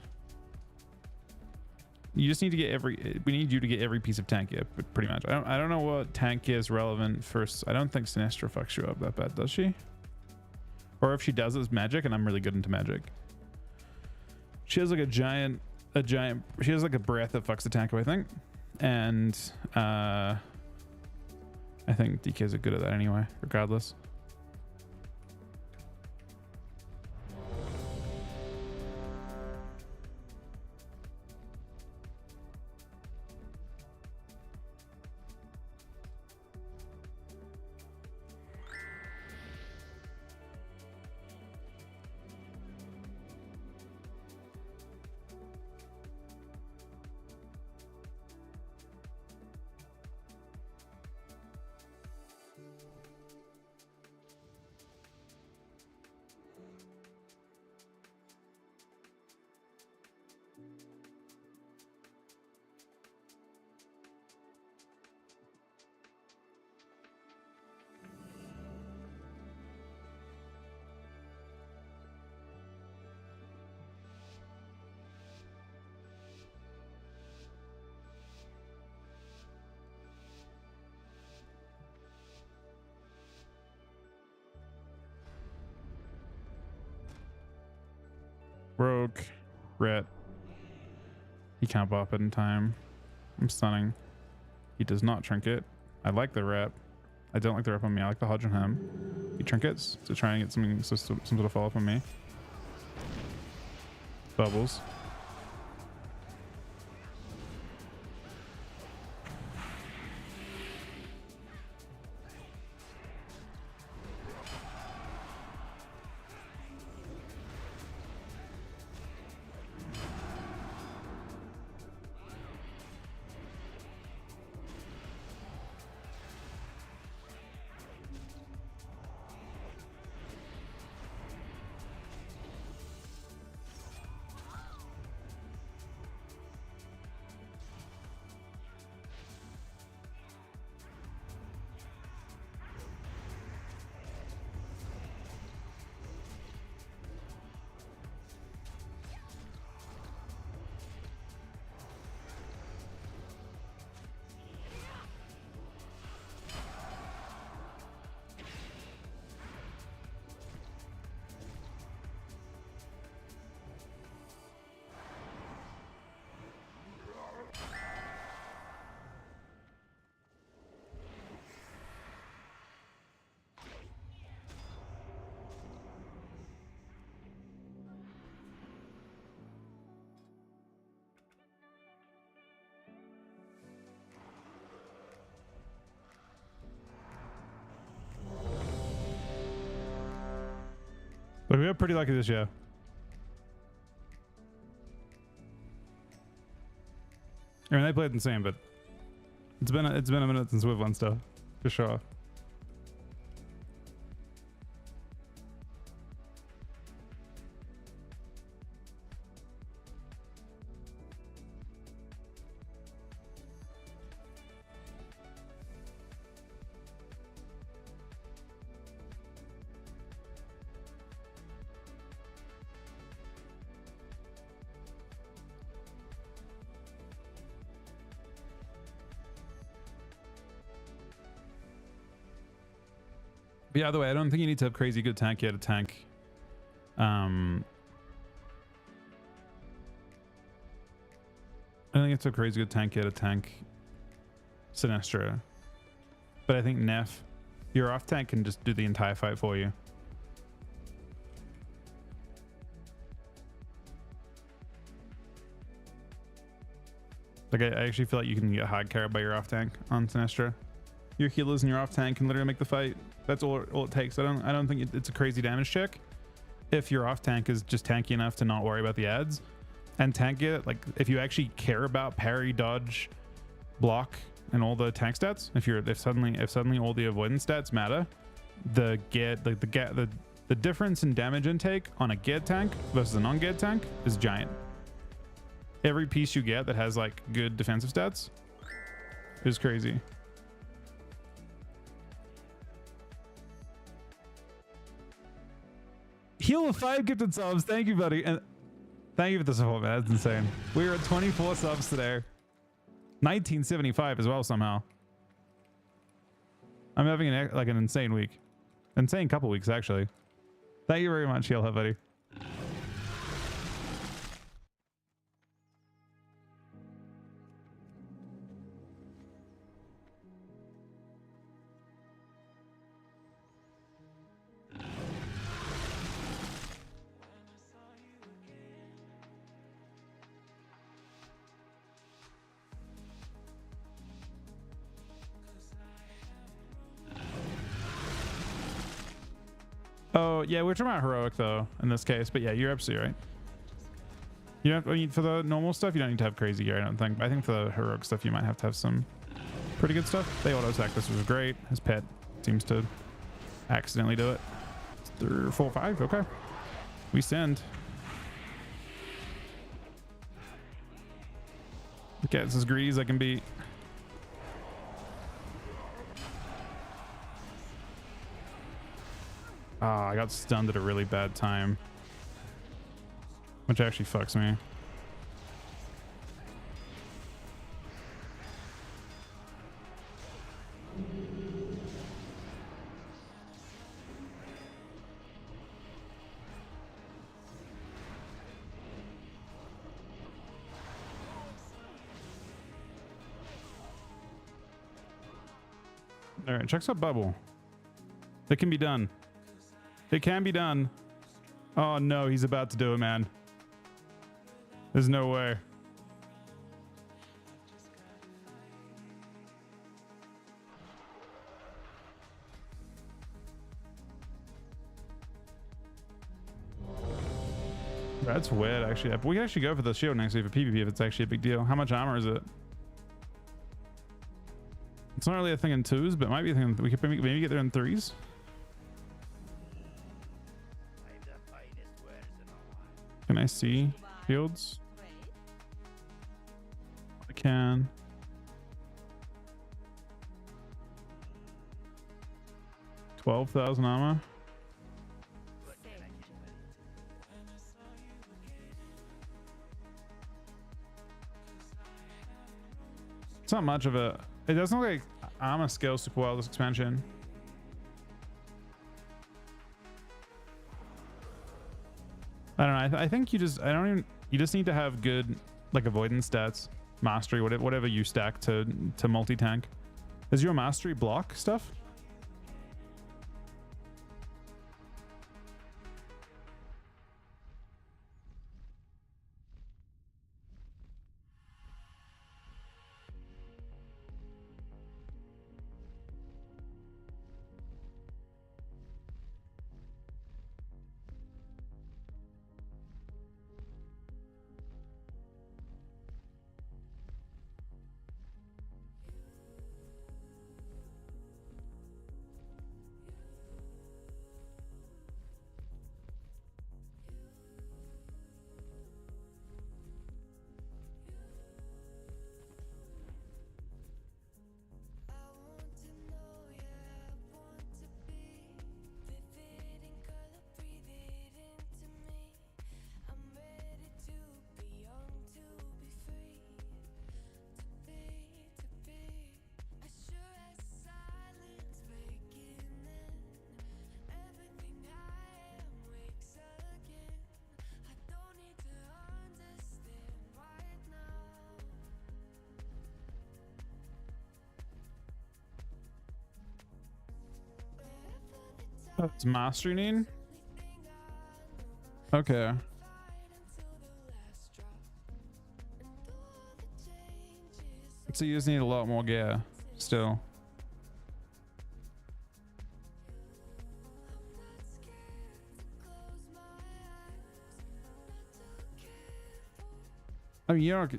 You just need to get we need you to get every piece of Tankia, pretty much. I don't know what Tankia is relevant first. I don't think Sinestra fucks you up that bad, does she? Or if she does, it's magic, and I'm really good into magic. She has like a giant, she has like a breath that fucks the tank up, I think. And I think DKs are good at that anyway, regardless. Rogue, Ret. He can't bop it in time. I'm stunning. He does not trinket. I like the rep. I don't like the rep on me. I like the hodge on him. He trinkets to try and get something, some sort of follow up on me. Bubbles. But we got pretty lucky this year. I mean, they played insane, but it's been a minute since we've won stuff, for sure. But yeah, either way, I don't think you need to have crazy good tank yet to tank. I don't think it's a crazy good tank yet to tank Sinestra. But I think Neff, your off tank can just do the entire fight for you. Like I actually feel like you can get hard carried by your off tank on Sinestro. Your healers and your off tank can literally make the fight. That's all it takes. I don't think it's a crazy damage check if your off tank is just tanky enough to not worry about the ads and tank it. Like if you actually care about parry, dodge, block, and all the tank stats, if suddenly all the avoidance stats matter, the difference in damage intake on a geared tank versus a non-geared tank is giant. Every piece you get that has like good defensive stats is crazy. Heal with 5 gifted subs. Thank you, buddy. And thank you for the support, man. That's insane. We are at 24 subs today. 1975 as well somehow. I'm having an insane week. Insane couple weeks, actually. Thank you very much, Healhead, buddy. Oh yeah, we're talking about heroic though in this case, but yeah, you're absolutely right. You don't. I mean, for the normal stuff, you don't need to have crazy gear. I don't think. I think for the heroic stuff, you might have to have some pretty good stuff. They auto attack. This was great. His pet seems to accidentally do it. 3, 4, 5. Okay, we send. Okay, it's as greedy as I can be. Ah, I got stunned at a really bad time, which actually fucks me. All right, checks out bubble. It can be done. It can be done. Oh no, he's about to do it, man. There's no way. That's weird, actually. We can actually go for the shield next week for PvP if it's actually a big deal. How much armor is it? It's not really a thing in 2s, but it might be a thing. We could maybe get there in 3s. Can I see fields? I can. $12,000 armor. It's not much of a. It doesn't look like armor scales super well this expansion. I don't know. I think you just. I don't even. You just need to have good like avoidance stats, mastery, whatever you stack to multi-tank. Is your mastery block stuff? It's mastery need. Okay. So you just need a lot more gear still. I mean, you're not,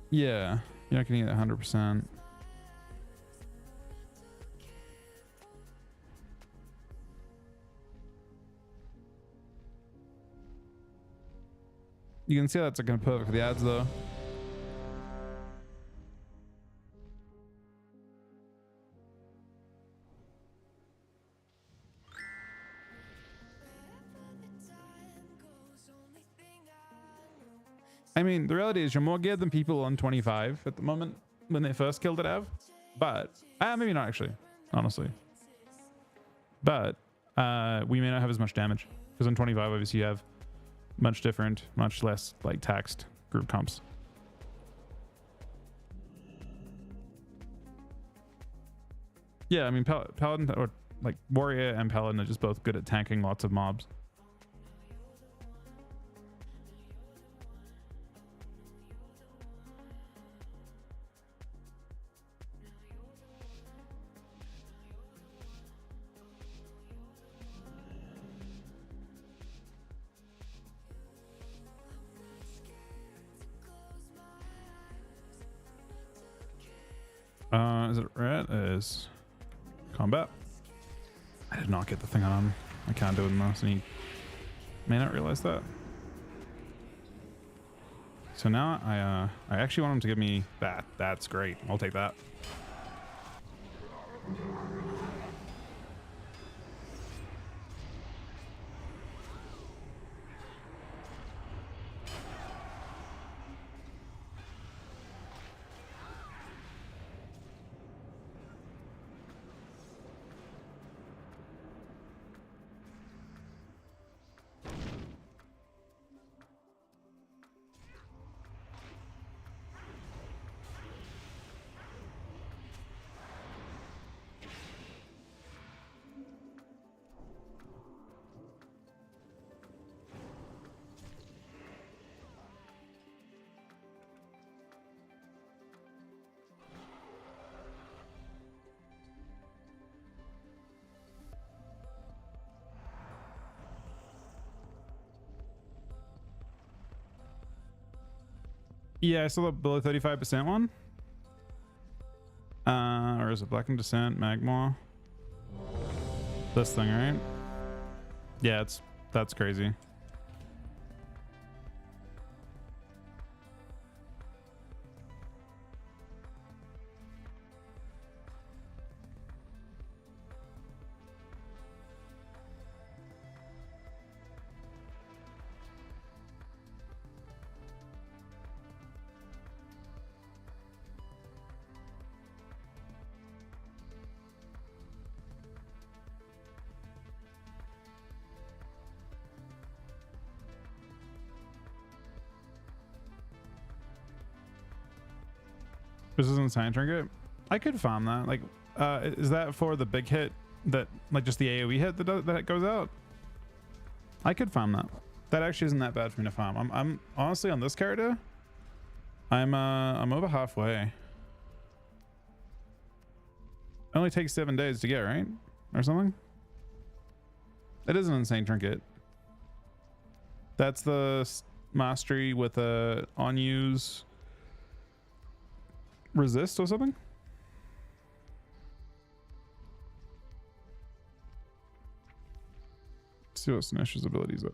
yeah, you're not gonna get 100%. You can see that's like perfect for the ads though. I mean, the reality is you're more geared than people on 25 at the moment when they first killed it Av, but maybe not actually, honestly. But we may not have as much damage because on 25 obviously you have much different, much less like taxed group comps. Yeah, I mean Paladin or like Warrior and Paladin are just both good at tanking lots of mobs. Is it red? It is combat. I did not get the thing on. I can't do it unless he may not realize that. So now I actually want him to give me that. That's great. I'll take that. Yeah, I saw the below 35% one. Or is it Black and Descent, Magmar? This thing, right? Yeah, that's crazy. This is insane trinket. I could farm that. Like, is that for the big hit that, like, just the AoE hit that goes out? I could farm that. That actually isn't that bad for me to farm. I'm honestly on this character. I'm over halfway. It only takes 7 days to get, right, or something. It is an insane trinket. That's the mastery with a on use resist or something. Let's see what Sinesh's abilities are.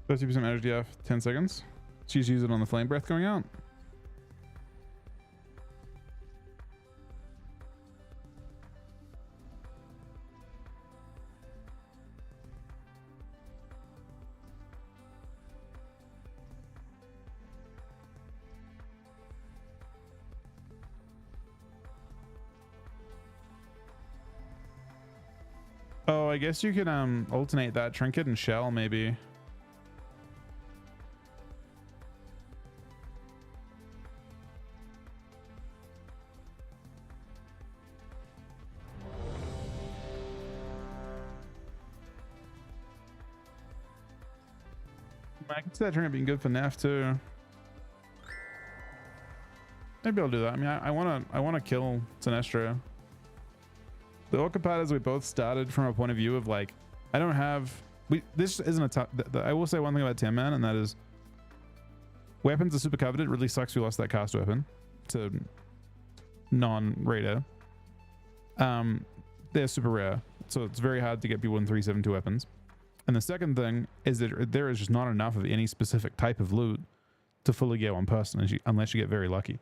%, energy off 10 seconds. She's used it on the flame breath going out. Oh, I guess you could alternate that trinket and shell maybe. I can see that turning out being good for Neff too. Maybe I'll do that. I mean, I wanna kill Sinestro. The Orcapatas, we both started from a point of view of like, I don't have. This isn't a tough. I will say one thing about Tin Man, and that is, weapons are super coveted. It really sucks we lost that cast weapon to non-raider. They're super rare, so it's very hard to get people in 372 weapons. And the second thing is that there is just not enough of any specific type of loot to fully get one person unless you get very lucky.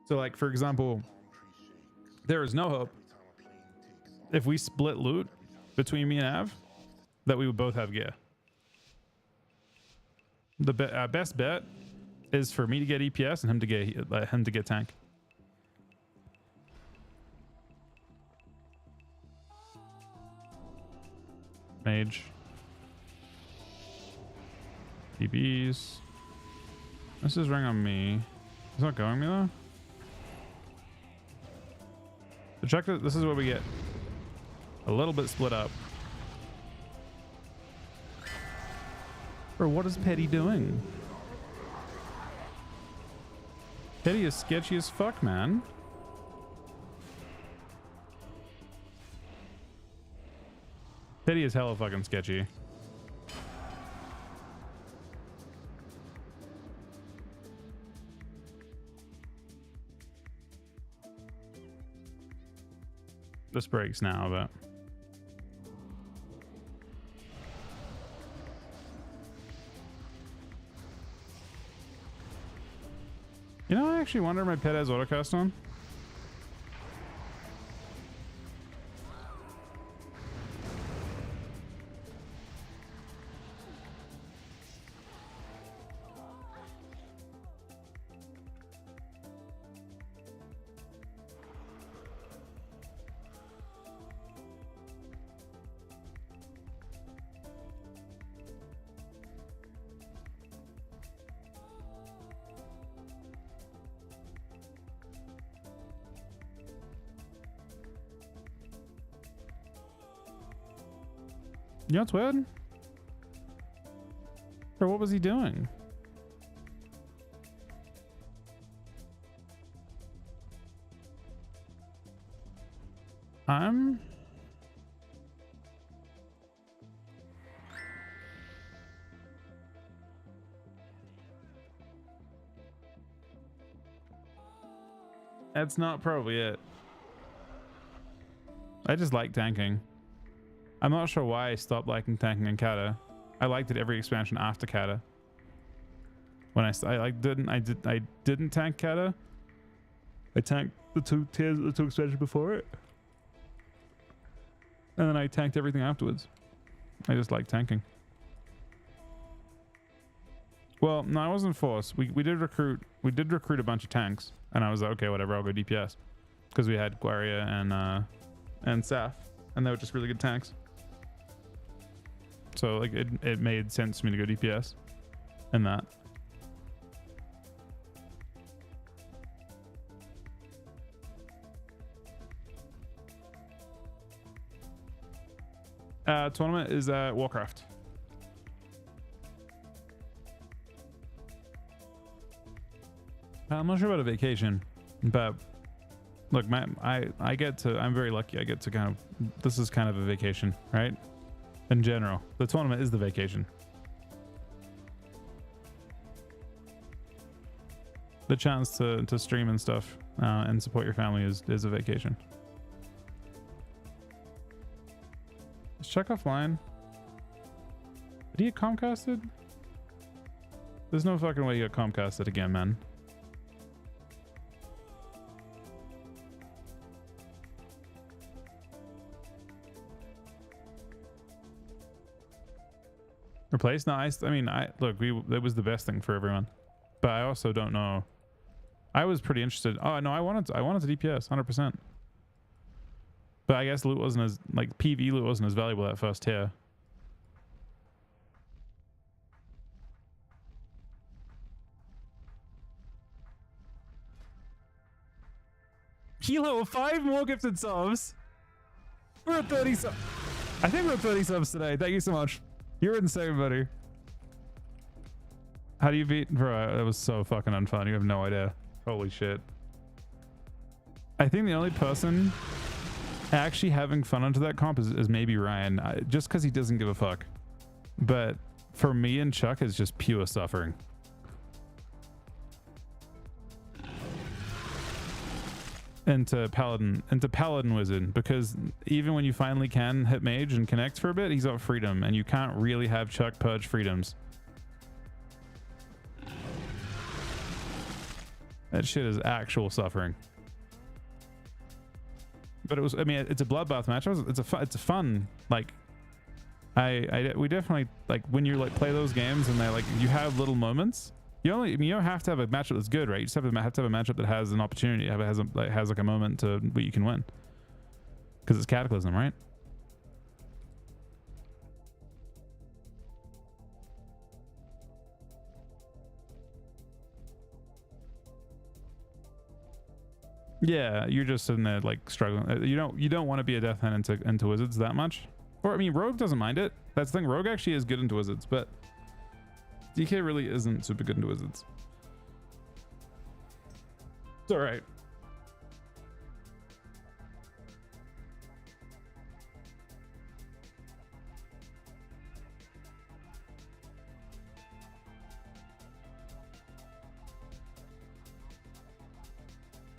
So like, for example, there is no hope if we split loot between me and Av that we would both have gear. The best bet is for me to get EPS and him to get tank. Mage. DBs. This is ring on me. It's not going me though. So check that. This is what we get. A little bit split up. Bro, what is Petty doing? Petty is sketchy as fuck, man. Petty is hella fucking sketchy. This breaks now, but you know, I actually wonder if my pet has autocast on. You know what's weird? Or what was he doing? That's not probably it. I just like tanking. I'm not sure why I stopped liking tanking in Cata. I liked it every expansion after Cata. When I didn't tank Cata. I tanked the two expansions before it. And then I tanked everything afterwards. I just like tanking. Well, no, I wasn't forced. We did recruit a bunch of tanks, and I was like, okay, whatever, I'll go DPS. Because we had Guaria and Saf, and they were just really good tanks. So like it made sense for me to go DPS and that. Tournament is Warcraft. I'm not sure about a vacation, but look, I'm very lucky. I get to kind of, this is kind of a vacation, right? In general, the tournament is the vacation. The chance to stream and stuff and support your family is a vacation. Is Chuck offline? Did he get Comcasted? There's no fucking way he got Comcasted again, man. Replace? No, I mean, it was the best thing for everyone, but I also don't know. I was pretty interested. Oh no, I wanted to DPS 100%. But I guess loot wasn't as, like, PV loot wasn't as valuable that first tier. Kilo, 5 more gifted subs. We're at 30 subs. I think we're at 30 subs today. Thank you so much. You're insane, buddy. How do you beat, bro? That was so fucking unfun. You have no idea. Holy shit. I think the only person actually having fun onto that comp is maybe Ryan, just because he doesn't give a fuck. But for me and Chuck, it's just pure suffering. Into Paladin Wizard, because even when you finally can hit Mage and connect for a bit, he's got freedom, and you can't really have Chuck purge freedoms. That shit is actual suffering. But it was, I mean, it's a bloodbath match. It's a fun, like, we definitely, like, when you like play those games and they like, you have little moments. You don't have to have a matchup that's good, right? You just have to have a matchup that has an opportunity, has like a moment to where you can win. Because it's Cataclysm, right? Yeah, you're just sitting there like struggling. You don't want to be a death hand into wizards that much. Or I mean, Rogue doesn't mind it. That's the thing. Rogue actually is good into wizards, but DK really isn't super good into wizards. It's all right.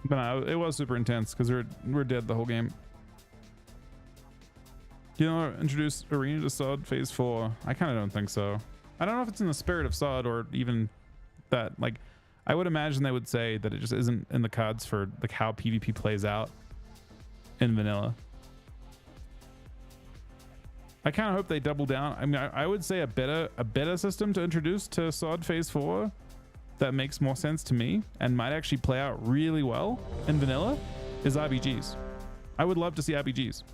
But no, it was super intense because we're dead the whole game. Do you know, introduce Arena to SOD Phase 4? I kind of don't think so. I don't know if it's in the spirit of SOD or even that. Like, I would imagine they would say that it just isn't in the cards for like how PvP plays out in vanilla. I kind of hope they double down. I mean, I would say a better system to introduce to SOD Phase 4 that makes more sense to me and might actually play out really well in vanilla is RBGs. I would love to see RBGs.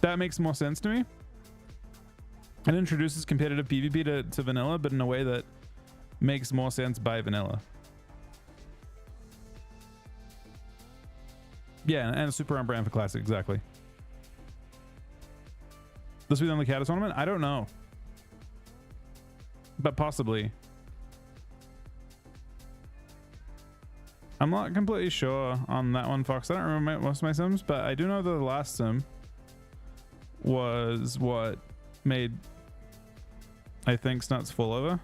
That makes more sense to me. It introduces competitive PvP to vanilla, but in a way that makes more sense by vanilla. Yeah, and super on brand for Classic, exactly. This will be on the Cata tournament? I don't know. But possibly. I'm not completely sure on that one, Fox. I don't remember most of my sims, but I do know that the last sim was what made, I think, Snuts fall over.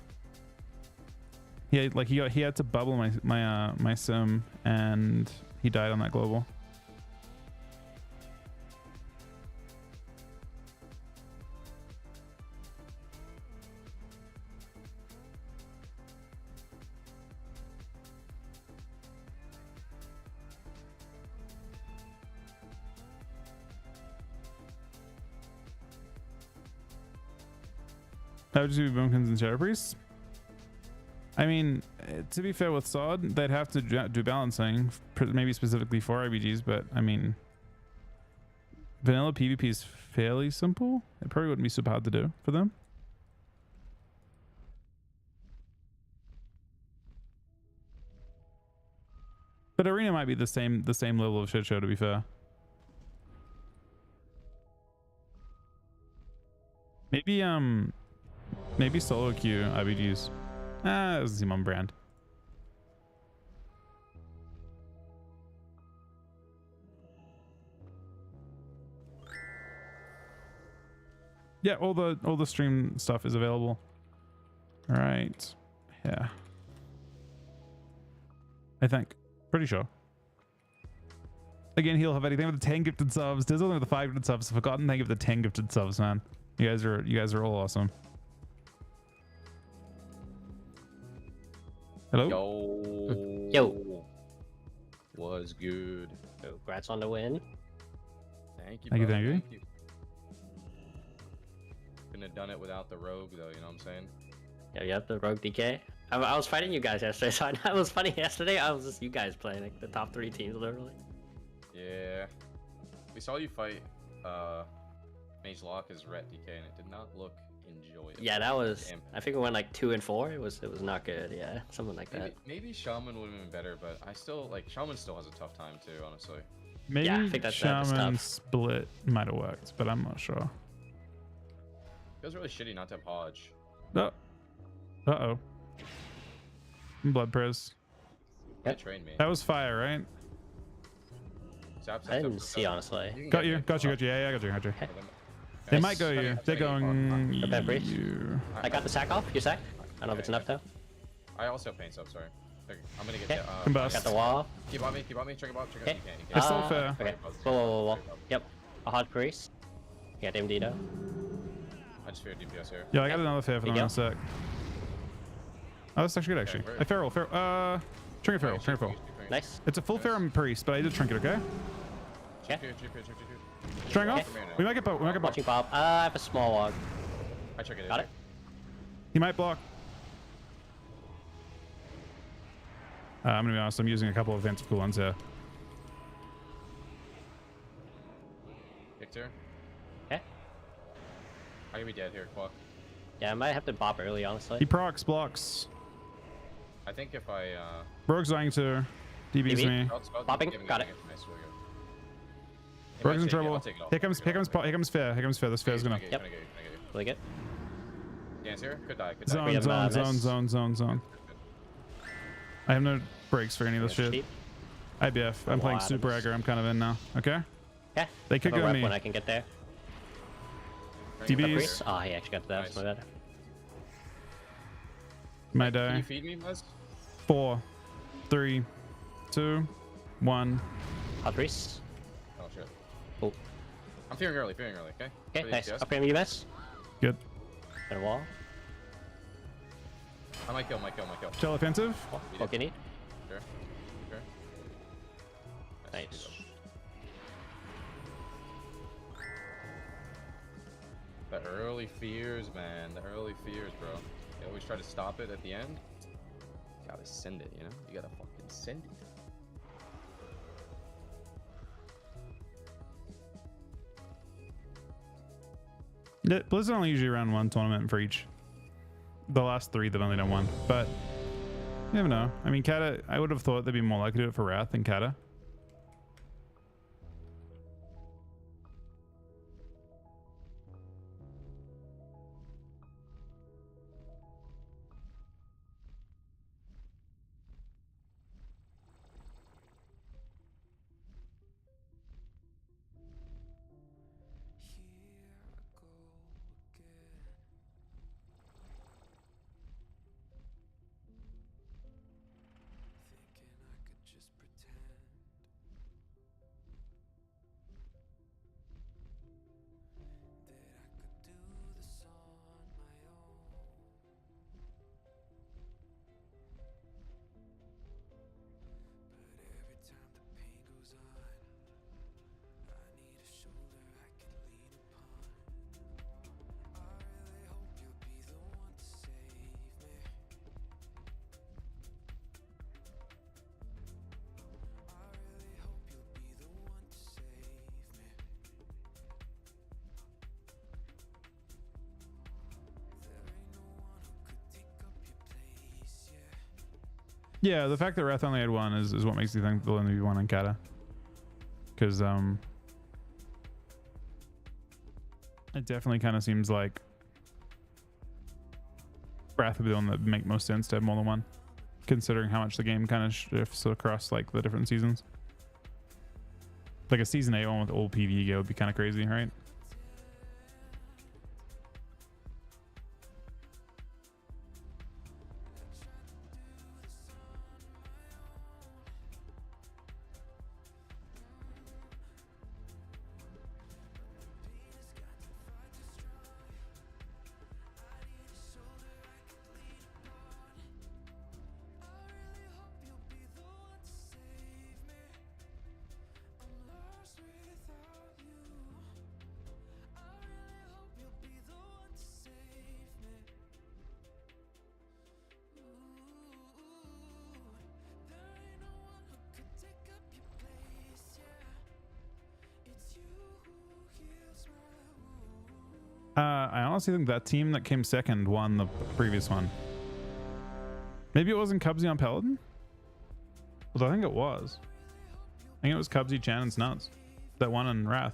He had to bubble my sim, and he died on that global. That would just be Boomkins and Shadow Priests. I mean, to be fair with SOD, they'd have to do balancing, maybe specifically for RBGs, but I mean, vanilla PvP is fairly simple. It probably wouldn't be super hard to do for them. But Arena might be the same level of shit show, to be fair. Maybe solo queue IBGs. That doesn't seem on brand. Yeah, all the stream stuff is available. All right. Yeah. I think. Pretty sure. Again, he'll have anything with the 10 gifted subs. Dizzle with the 5 gifted subs. I've forgotten. Thank you for the 10 gifted subs, man. You guys are all awesome. Hello? Yo. Was good. Congrats on the win. Thank you. Thank you, brother. thank you. Couldn't have done it without the rogue, though. You know what I'm saying? Yeah, you have the rogue DK. I was fighting you guys yesterday, so I know it was funny yesterday. I was just you guys playing like the top 3 teams, literally. Yeah. We saw you fight Mage Lock as Ret DK, and it did not look enjoyable. Yeah, that was. Damn. I think we went like 2 and 4. It was not good. Yeah, something like that. Maybe Shaman would have been better, but I still like Shaman still has a tough time too, honestly. Maybe Yeah, I think that's Shaman tough. split might have worked, but I'm not sure. Feels really shitty not to have Hodge. Oh. Uh-oh. Blood Priz. They trained me. That was fire, right? I didn't see, honestly. Got you. Got you. Yeah, I got you. Okay. They Nice. might go you. They're going Prepare priest. you. I got the sack off. Your sack. I don't know if it's enough though. I also have paint up, sorry. I'm gonna get Okay. Combust. Got the wall. Keep on me, trigger bob, trigger. Okay. You can't. It's still fair. Okay. Whoa. Yep. A hard priest. Yeah, damn Dito. I just feared DPS here. Yeah, I got another fair for them in a sec. Oh, that's actually good, actually. Okay, A feral. Trinket feral. Nice. It's a full feral priest, but I did trinket, okay? Okay. Strang off? We might get both. Watching Bob. I have a small log. I check it. Got it. He might block. I'm gonna be honest, I'm using a couple of offensive cooldowns here. Victor. Okay. I could be dead here, Quack. Yeah, I might have to bop early, honestly. He procs, blocks. I think if I Rogue's dying to DB's DB? me. Popping. Got it. Nice, really good. Rogue's in trouble. I'll take it all. Here comes fair. This fair's gonna. Yep. Really good. Dance here. Could die. Zone. I have no breaks for any of this shit. Cheap. IBF. I'm playing super aggro. I'm kind of in now. Okay. Yeah. They could Have a go rep me. when I can get there. DBs. Oh, he actually got that. Nice. My bad. My Can die. you feed me, Liz? 4, 3, 2, 1. Hard priest. Oh shit. Oh. I'm fearing early, okay? Okay, For the nice. DPS. Upgrade me UMS. Good. Got a wall. I might kill. Shell offensive. What can you need? Sure. Nice. The early fears, man. The early fears, bro. You always try to stop it at the end. You gotta send it, you know? You gotta fucking send it. Yeah, Blizzard only usually run one tournament for each. The last 3 they've only done one, but you never know. I mean, Cata, I would have thought they'd be more likely to do it for Wrath than Cata. Yeah, the fact that Wrath only had one is what makes you think there'll only be one on Cata. Because it definitely kind of seems like Wrath would be the one that would make most sense to have more than one, considering how much the game kind of shifts across like the different seasons. Like a season 8 one with old PvE gear would be kind of crazy, right? I honestly think that team that came second won the previous one. Maybe it wasn't Cubsy on Paladin? Well, I think it was. I think it was Cubsy, Chan, and Snuts that won in Wrath.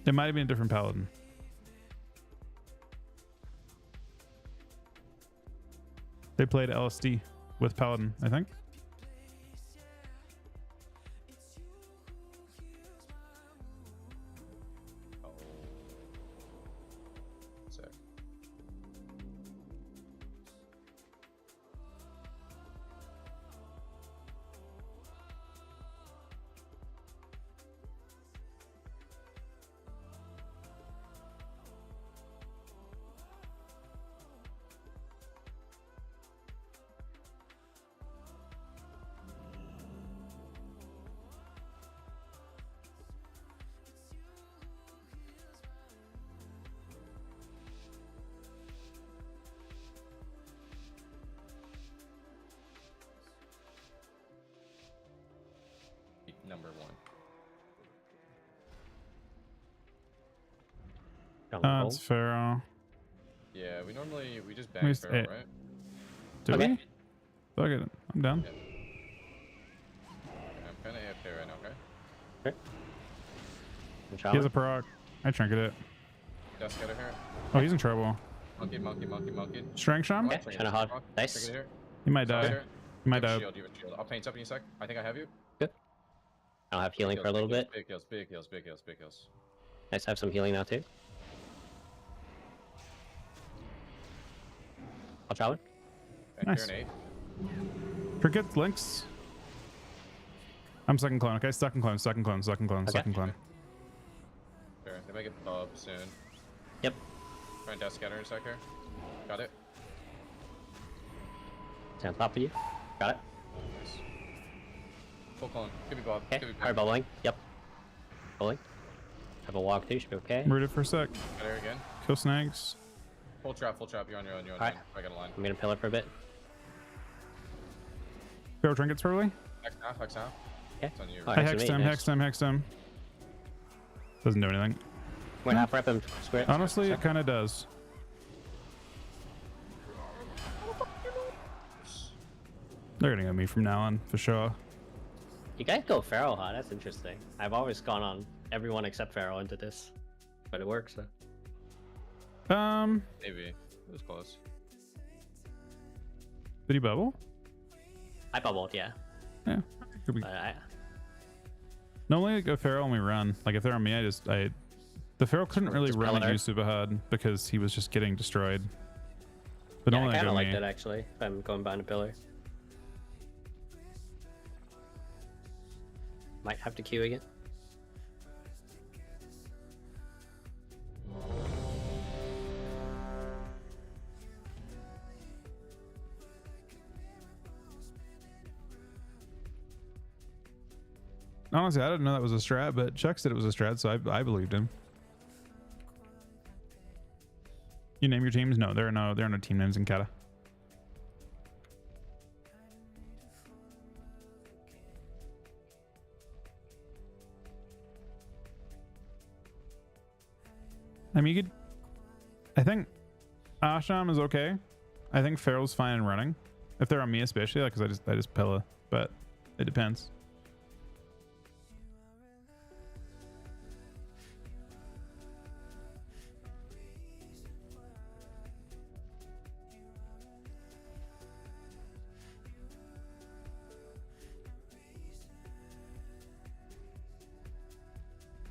It might have been a different paladin. They played LSD with paladin, I think. Oh. Sick. Number 1. It's Pharaoh. Yeah, we just We bang just- Pharaoh, right? Do Okay. we? Fuck it. I'm down. Yeah. I'm kind of AFK right now, okay? He has a proc. I trinket it. Dust get here. Oh, he's in trouble. Monkey. Strength shot? Okay, trying to hard. Nice. Here. He might die. Here. He might You have die. a shield. I'll paint up in a sec. I think I have you. I'll have healing for a little bit. Big kills. Nice to have some healing now too. I'll try one. And Nice. here an 8. Cricket links. I'm second clone. Okay, second clone. Okay. Here, they make it bub soon. Yep. Try and death scatter in a sec here. Got it. Stay on top of you. Got it. Nice. Full clone. Give me bob. Okay. Give me Alright, bob. bubbling. Yep. Bubbling. Have a walk too. Should be okay. Rooted for a sec. Got her again. Kill snakes. Full trap. You're on your own. Alright. I got a line. I'm gonna pillar for a bit. Pharaoh trinkets probably. Hex now. Okay. It's on you. Alright. I Nice to hexed meet him. you. Hexed him. Doesn't do anything. We're half rep him. Square. Honestly, it kind of does. They're gonna get me from now on for sure. You guys go Pharaoh, huh? That's interesting. I've always gone on everyone except Pharaoh into this, but it works. So. Maybe. It was close. Did he bubble? I bubbled, yeah. Yeah. Could be. But I, Normally I go Pharaoh when we run. Like if they're on me, the Pharaoh couldn't really Just run at pillar. you super hard because he was just getting destroyed. But yeah, I normally I kind go of like me. that actually. If I'm going behind a pillar, might have to queue again. Honestly, I didn't know that was a strat, but Chuck said it was a strat, so I believed him. You name your teams? No, there are no team names in Cata. I mean, you could. I think Asham is okay. I think Pharaoh's fine in running. If they're on me, especially, like, because I just pillar, but it depends.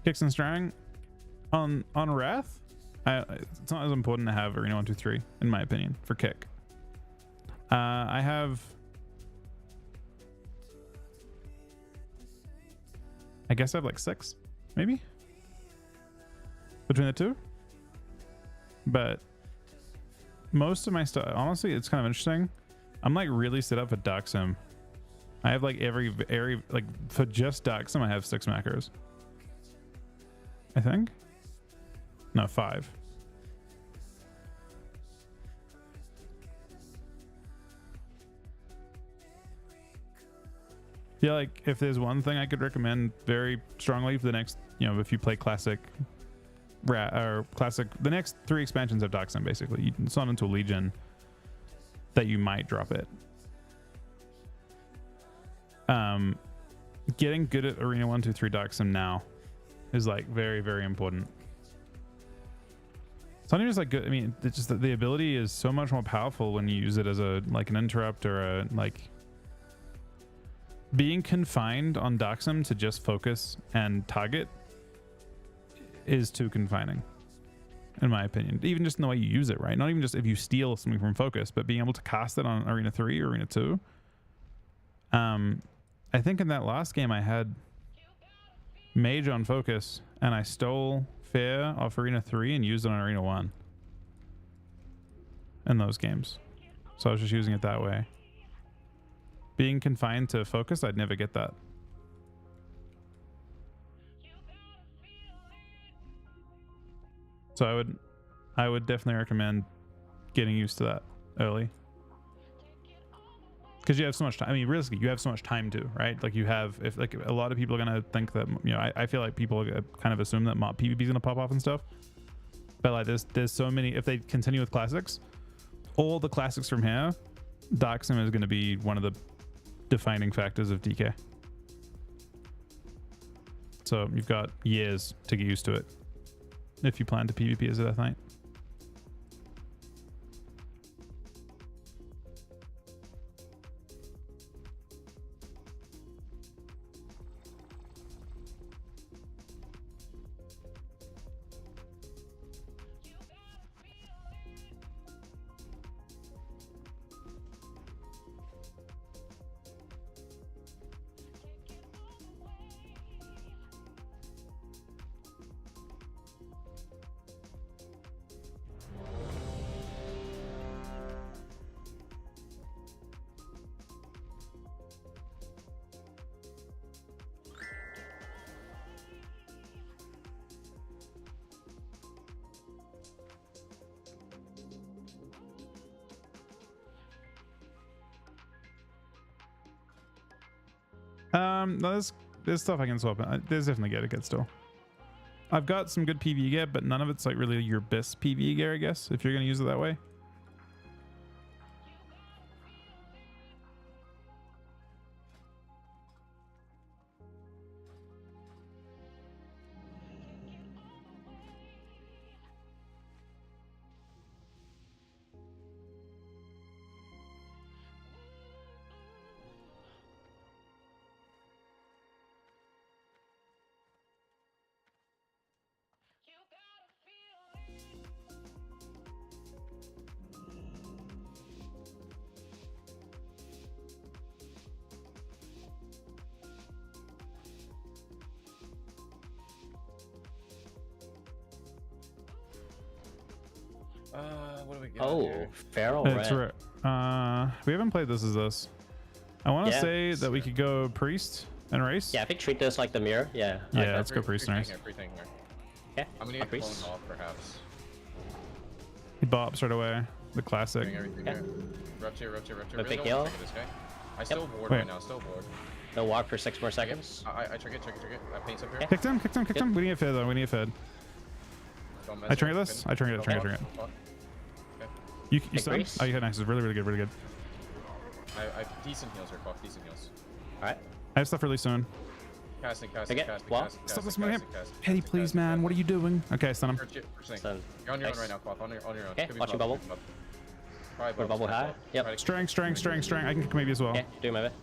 Kicks and strang on Wrath. It's not as important to have Arena 1, 2, 3 in my opinion for kick. I guess I have like 6 maybe between the two, but most of my stuff, honestly, it's kind of interesting. I'm like really set up for Dark Sim. I have like every like for just Dark Sim I have 6 macros. I think. No, 5. Yeah, like if there's one thing I could recommend very strongly for the next, if you play classic the next 3 expansions of Dark Sim, basically, it's not until Legion that you might drop it. Getting good at Arena 1, 2, 3 Dark Sim now is like very, very important. It's not even just like good. I mean, it's just that the ability is so much more powerful when you use it as a like an interrupt or a like. Being confined on Dark Sim to just focus and target is too confining, in my opinion. Even just in the way you use it, right? Not even just if you steal something from focus, but being able to cast it on Arena 3 or Arena 2. I think in that last game I had Mage on focus and I stole Fair off Arena 3 and used it on Arena 1 in those games. So I was just using it that way. Being confined to focus, I'd never get that. So I would definitely recommend getting used to that early. Because you have so much time. I mean, realistically, you have so much time to, right? Like you have, if like a lot of people are gonna think that, you know, I feel like people kind of assume that mob PvP is gonna pop off and stuff. But like there's so many, if they continue with classics, all the classics from here, Dark Sim is gonna be one of the defining factors of DK. So you've got years to get used to it if you plan to PvP as a Death Knight. No, there's stuff I can swap. There's definitely get still. I've got some good PvE gear, but none of it's like really your best PvE gear, I guess, if you're gonna use it that way. What do we got Oh, here? Feral It's Red. we haven't played this as this. I want to Yeah. say that we could go priest and race. Yeah, I think treat this like the mirror. Yeah. Yeah, Okay. let's go priest and race. Free thing here. Yeah. I'm gonna I'll get priest. clone off, perhaps. He bops right away. The classic. Doing everything Yeah. here. Rupture. With Really big don't heal. wanna trigger this guy. I still ward Wait. right now. Still ward. No walk for 6 more seconds. I trigger it. I paint up here. Yeah. Kicked him. We need a fed though. We need a fed. Don't I mess trigger with this. spin. I trigger it. Okay. Trigger it. Fuck. Okay. You Big stun? race. Oh, you hit nice. It's really good. Really good. I decent heals here, Fuck. Decent heals. Alright. I have stuff really soon. Casting. Okay, well, Stop this moving. Petty, please, man. What are you doing? Okay, stun him. Stun. You're on your own Nice. right now, Cloth. On your own. Okay, Could be watching bubble. bubble. Probably Put a bubble high. Yep. Try to- Strang. I can kick maybe as well. Okay, do my bit.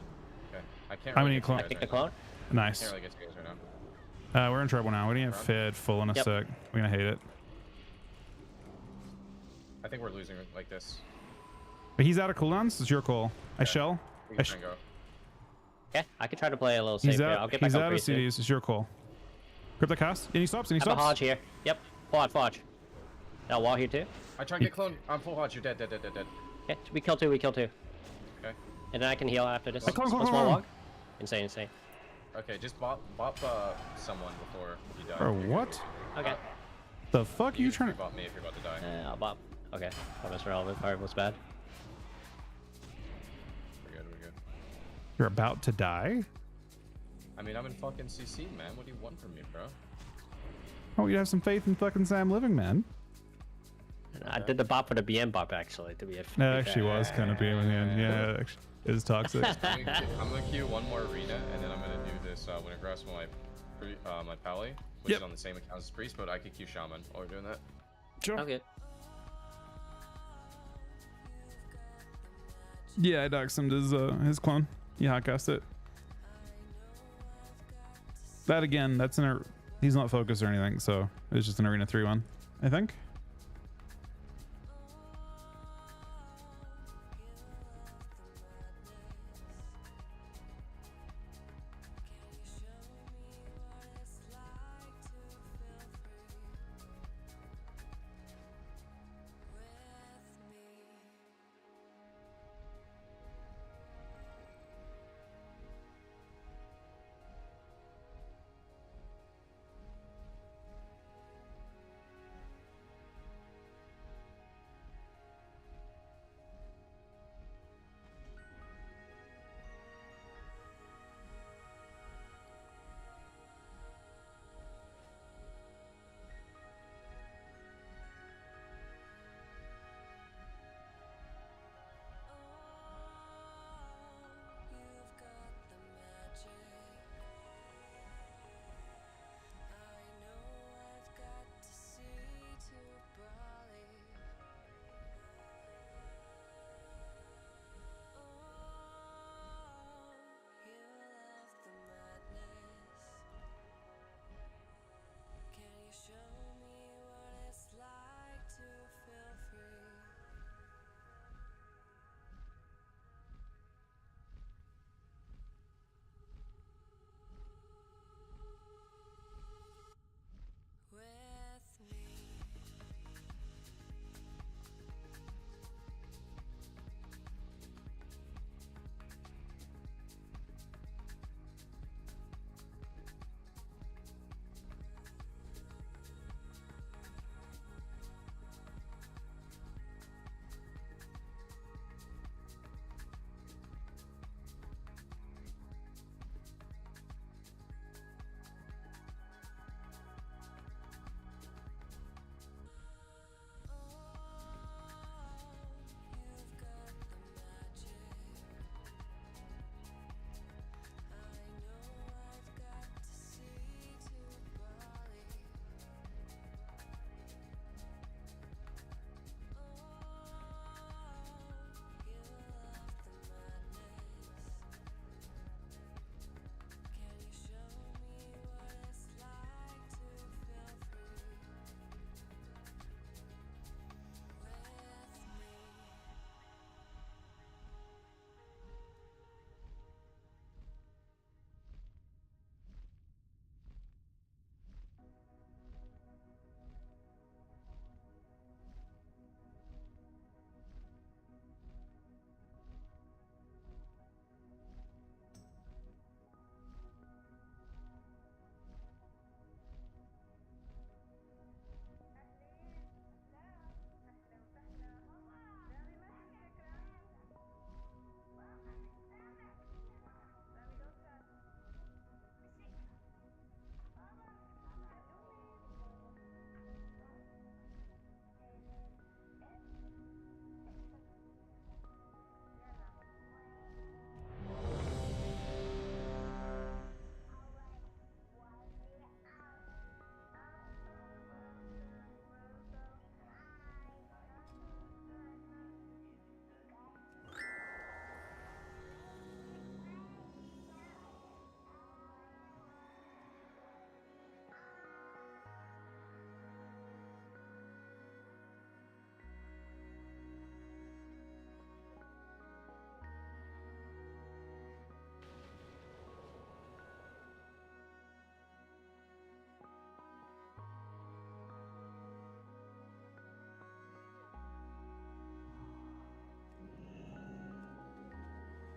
Okay. I can't I'm gonna really need get to clone. you guys Kick the right clone. now. Nice. Can't really get to you guys right now. We're in trouble now. We're gonna get fed full in a Yep. sec. We're gonna hate it. I think we're losing like this. But he's out of cooldowns. It's your call. I shell. We I can sh try and go. Okay, I can try to play a little safe he's here. I'll out. get back He's on out of priest soon. CDs. It's your call. Grip the cast. And he stops. I have a Hodge here. Yep. Hodge. Now wall here too. I try and get clone. I'm full Hodge. You're dead. Okay, we kill two. Okay. And then I can heal after this. Clone. One small walk. Insane. Okay, just bop someone before you die. Or You're good. what? Okay. The fuck you trying to? Bop me if you're about to die. I'll bop. Okay. That was relevant. Alright, was bad. We're good. You're about to die? I mean, I'm in fucking CC, man. What do you want from me, bro? Oh, you have some faith in fucking Sam Living, man. I did the bop for the BM bop actually. To be a That actually was kind of being in the end. Yeah, it actually is toxic. I'm gonna queue one more arena, and then I'm gonna do this winter grasp with my Pally, which Yep. is on the same account as Priest, but I could queue Shaman while we're doing that. Sure. Okay. Yeah, I doxed him to his clone. He hotcast it. That again, that's he's not focused or anything, so it's just an arena 3-1, I think.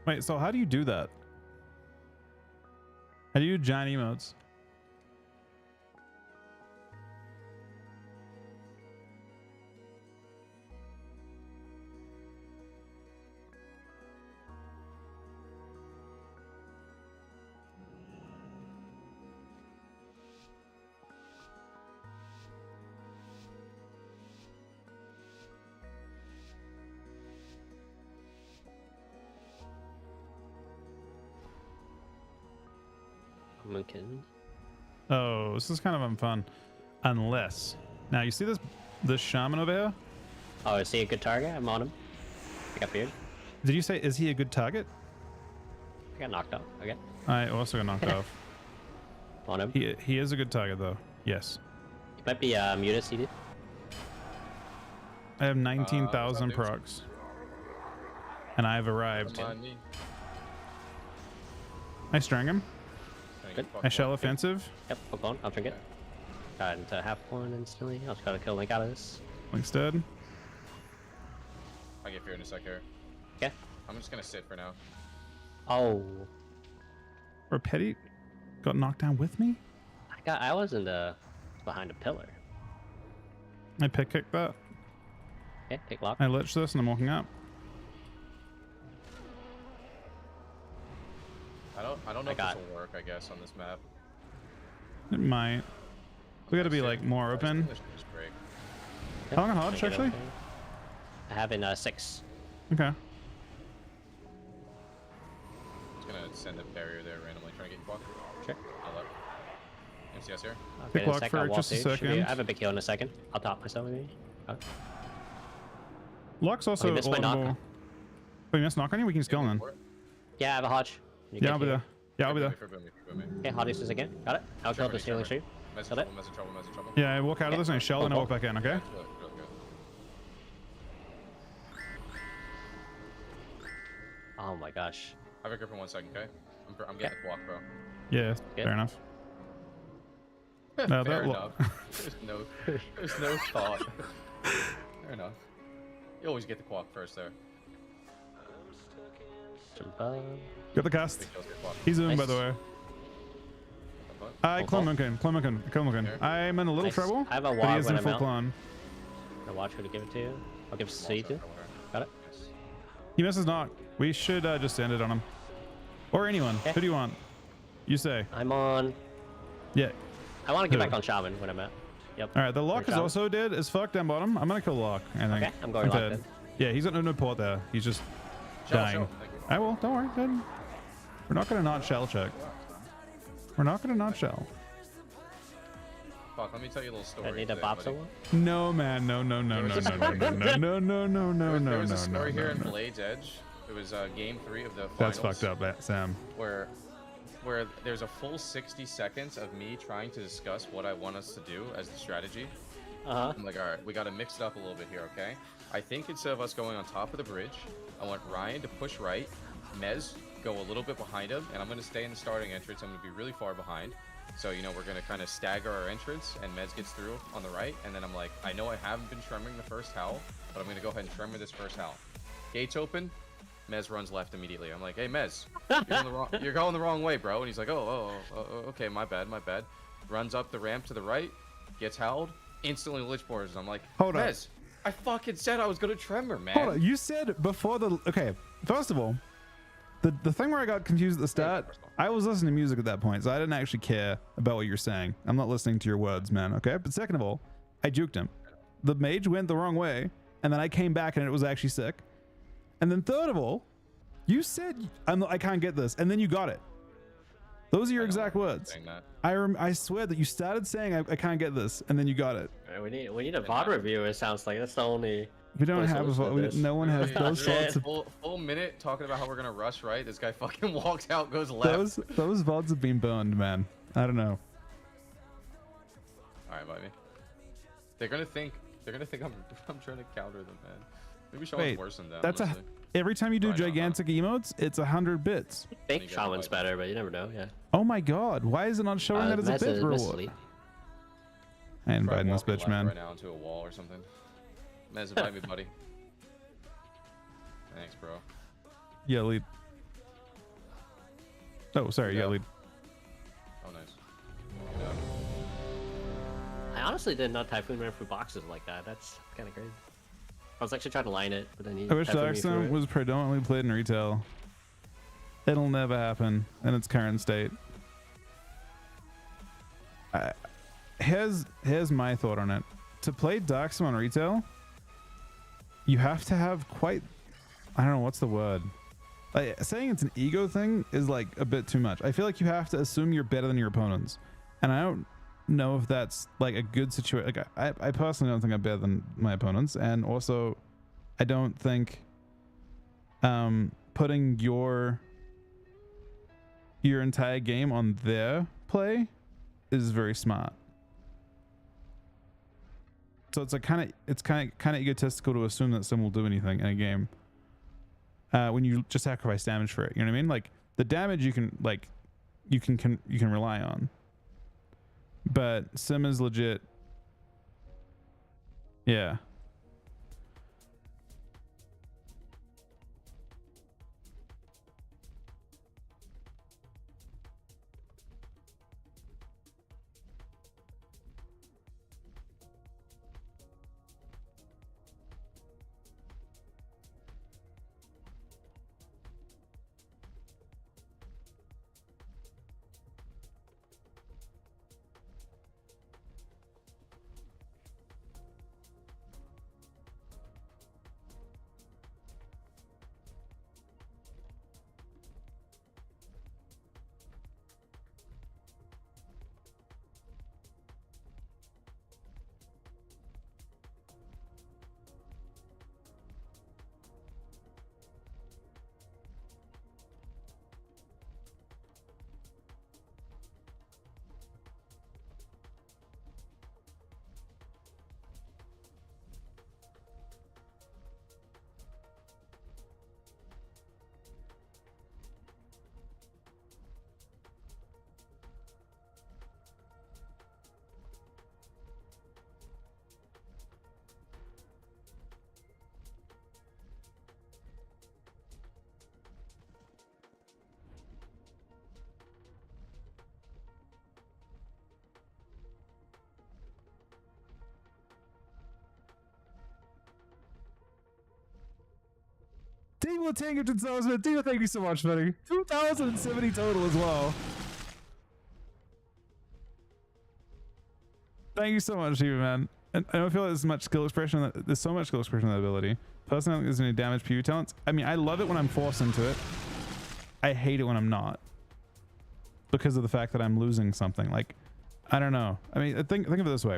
Wait, so how do you do that? How do you do giant emotes? Pumpkin. Oh, this is kind of unfun. Unless, now you see this The shaman over here. Oh, is he a good target? I'm on him. I got beard. Did you say is he a good target? I got knocked out. Okay. I also got knocked off. On him. He is a good target though. Yes. He might be muted seated. I have 19,000 dudes? procs. And I've arrived. Come on, me. I strang him. Good. I shell offensive. Yep, hook on. I'll drink it. Got into half one instantly. I just gotta kill Link out of this. Link's dead. I'll get fear in a sec here. Okay. I'm just gonna sit for now. Oh. Or Petty got knocked down with me. I was in the behind a pillar. I pick kicked that. Okay, take lock. I lich this and I'm walking up. I don't know I if got- this will work, I guess, on this map. It might. We gotta be like more open. This is great. How long on Hodge Take it actually? okay. I have in 6. Okay. It's gonna send a barrier there randomly, trying to get blocked. Sure. I'll let. MCS here. Okay, Pick in a lock sec, for I'll wall just a stage. Should be- second. I have a big heal in a second. I'll top myself maybe. Oh. Lock's also missed my knock. audible. Oh, you missed knock on you? We can just kill him then. Yeah, I have a Hodge. You Yeah, get I'll be here. there. Yeah, I'll be there. Okay, Hodge is again. Got it. I'll kill the stealing stream. Message Got it. trouble, message trouble, message trouble. Yeah, I walk out of Okay. this and I shell and I walk back in, okay? Really, really good. Oh my gosh. Have a grip in 1 second, okay? I'm getting the block, bro. Yeah, Good. fair enough. No, Fair that enough. There's no thought. Fair enough. You always get the quack first there. Jump up. Got the cast. Big kills get quack. He's in, by Nice. the way. What? I Full clone call. Munkin. Clone Munkin. Clone Munkin. Here. I'm in a little Nice. trouble. I have a But he wad is when in I'm full out. clone. I'll watch who to give it to. I'll give C to. Got it. Yes. He misses knock. We should just end it on him. Or anyone. Okay. Who do you want? You say. I'm on. Yeah. I want to get Who? back on Shaman when I'm at. Yep. All right. The lock is Shaman. also dead as fuck down bottom. I'm gonna kill lock. I think. Okay, I'm going lock dead. then. Yeah, he's got no port there. He's just Shell, dying. shell. Thank you. I will. Don't worry. Good. We're not gonna not shell check. We're not gonna not shell. Fuck, let me tell you a little story. I need to today, bop buddy. someone. No, man. No, no, no, no, no, no, no, no, no, no, no, no, There no, was no, a story no, here in no. Blade's Edge. It was game 3 of the finals. That's fucked up, Sam. Where there's a full 60 seconds of me trying to discuss what I want us to do as the strategy. I'm like, all right, we got to mix it up a little bit here, okay? I think instead of us going on top of the bridge, I want Ryan to push right, Mez go a little bit behind him, and I'm going to stay in the starting entrance. I'm going to be really far behind. So, you know, we're going to kind of stagger our entrance, and Mez gets through on the right, and then I'm like, I know I haven't been tremoring the first howl, but I'm going to go ahead and tremor this first howl. Gates open, Mez runs left immediately. I'm like, hey, Mez, you're going the wrong way, bro. And he's like, oh, okay, my bad. Runs up the ramp to the right, gets howled, instantly lich borders. I'm like, Hold up. Mez, I fucking said I was going to tremor, man. Hold on. You said before the. Okay. First of all, the thing where I got confused at the start, I was listening to music at that point, so I didn't actually care about what you're saying. I'm not listening to your words, man. Okay. But second of all, I juked him. The mage went the wrong way, and then I came back and it was actually sick. And then third of all, you said I can't get this, and then you got it. Those are your exact words. Saying that. I swear that you started saying I can't get this, and then you got it. We need a VOD review. It sounds like that's the only. We don't Place to have a listen to vote. this. No one has those Yeah, sorts of. full minute talking about how we're gonna rush right. This guy fucking walks out, goes left. Those VODs have been burned, man. I don't know. All right, buddy. They're gonna think I'm trying to counter them, man. Maybe Sean's Wait, worse than them. that's honestly. every time you do Probably not, gigantic emotes, it's 100 bits. I think You get Shaman's the better, but you never know. Yeah. Oh my god, why is it not showing that as a bit rule? I ain't Probably inviting this walking bitch, left man. Right now into a wall or something. Mez, invite me, buddy. Thanks, bro. Yeah, lead. Oh, sorry, yeah, Yeah. lead. Oh, nice. I honestly did not Typhoon run through boxes like that. That's kind of crazy. I was actually trying to line it, but then he. I wish Typhooned me through Darkstone it. was predominantly played in retail. It'll never happen in its current state. Here's my thought on it. To play Darkstone on retail, you have to have quite, I don't know what's the word. Like, saying it's an ego thing is like a bit too much. I feel like you have to assume you're better than your opponents, and I don't know if that's like a good situation. Like I personally don't think I'm better than my opponents, and also I don't think putting your entire game on their play is very smart. So it's like kind of egotistical to assume that Sim will do anything in a game when you just sacrifice damage for it. You know what I mean? Like the damage you can rely on, but Sim is legit. Yeah. Timo Tangerton Salzman, Timo, thank you so much, buddy. 2,070 total as well. Thank you so much, Timo, man. And I don't feel like there's much skill expression. There's so much skill expression in that ability. Personally, I don't think there's any damage PvP talents. I mean, I love it when I'm forced into it. I hate it when I'm not, because of the fact that I'm losing something. Like, I don't know. I mean, think of it this way.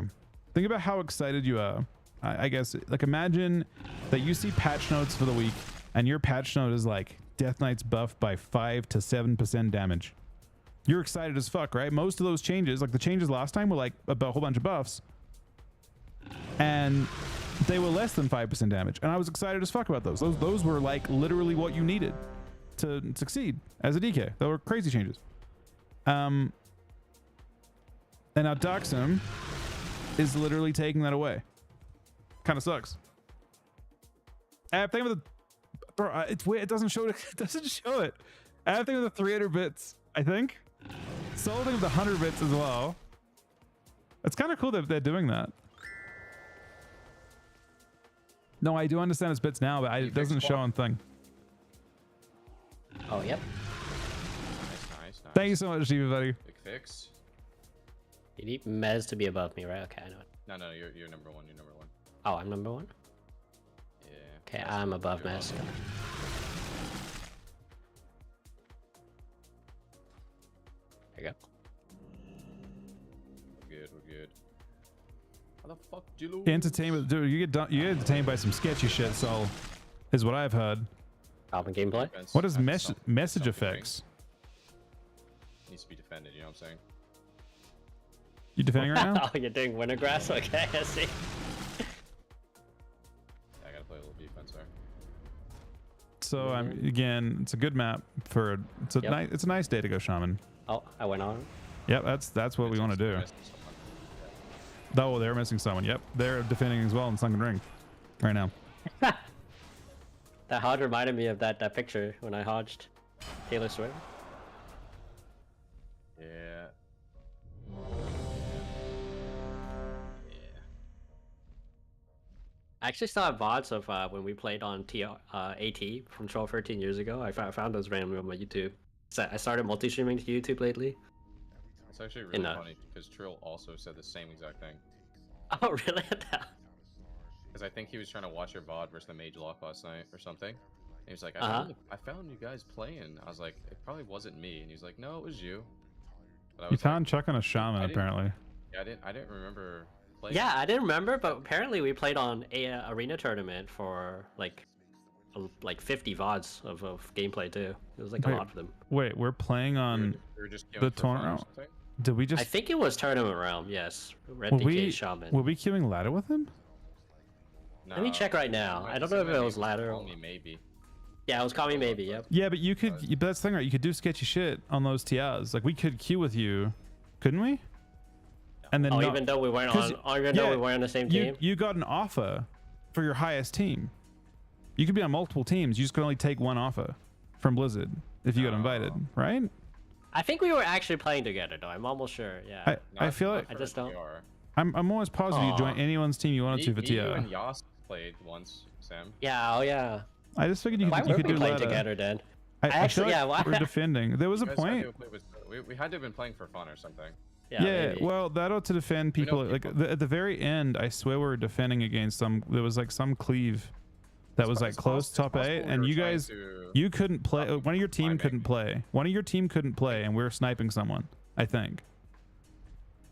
Think about how excited you are. I guess, like, imagine that you see patch notes for the week, and your patch note is like Death Knight's buffed by 5 to 7% damage. You're excited as fuck, right? Most of those changes, like the changes last time, were like a whole bunch of buffs, and they were less than 5% damage, and I was excited as fuck about those. Those were like literally what you needed to succeed as a DK. They were crazy changes. And now Darksim is literally taking that away. Kind of sucks. Think of the, bro, it's weird. It doesn't show it. It doesn't show it. I think of the 300 bits. I think. So think of the 100 bits as well. It's kind of cool that they're doing that. No, I do understand it's bits now, but it doesn't show on thing. Oh, yep. Nice. Thank you so much, Shiva, buddy. Big fix. You need Mez to be above me, right? Okay, I know it. No, you're number one. You're number one. Oh, I'm number one? Yeah. Okay, I'm above Mez. There you go. We're good. How the fuck did you lose? Entertainment, dude. You get entertained by some sketchy shit. So, is what I've heard. Album gameplay. What is message effects? Needs to be defended. You know what I'm saying? You defending right now? Oh, you're doing winter grass? Okay, I see. I gotta play a little defense there. So again, it's a good map for it's a nice day to go shaman. Oh, I went on. Yep, that's what we want to do. Oh, they're missing someone. Yep, they're defending as well in Sunken Ring right now. That Hodge reminded me of that picture when I hodged Taylor Swift. Yeah. I actually saw VODs of when we played on AT from 12, 13 years ago. I found those randomly on my YouTube. So I started multi-streaming to YouTube lately. It's actually really funny because Trill also said the same exact thing. Oh, really? Because I think he was trying to watch your VOD versus the Mage Lock last night or something. And he was like, I found you guys playing. I was like, it probably wasn't me. And he was like, no, it was you. You found Chuck on a shaman, apparently. Yeah, I didn't remember playing. Yeah, I didn't remember, but apparently we played on a arena tournament for like 50 VODs of gameplay too. It was like a Wait. lot of them. Wait, we're playing on We were just the queuing for fun or tournament. something? Did we I just? think it was Tournament Realm, yes. Red Were DK we? Shaman. Were we queuing ladder with him? Let me check right now. Might I don't say know if it maybe was ladder. Call Me maybe. Yeah, it was Call Me Maybe, yep. Yeah, but you could. But that's the thing, right? You could do sketchy shit on those TRs. Like we could queue with you, couldn't we? And then Oh, not- even though we weren't 'cause- on, even though we weren't on the same team? You got an offer for your highest team. You could be on multiple teams. You just could only take one offer from Blizzard if you got invited, right? I think we were actually playing together though. I'm almost sure, yeah. I feel like I just don't- I'm almost positive you Aw. join anyone's team you wanted to for Me, you TR. and Yas played once, Sam. Yeah, oh yeah. I just figured you Why could, you were could we do playing ladder. together then? I feel actually- like yeah, why- we're defending. There was a You guys had point. to play we had to have been playing for fun or something. Yeah, Yeah, maybe. well, that ought to defend We know people. Like people. at the very end, I swear we were defending against some. There was like some cleave that was like It's close possible- top it's eight, possible we and were you trying guys, to you couldn't play. stop One of your team climbing. couldn't play. One of your team couldn't play, and we were sniping someone. I think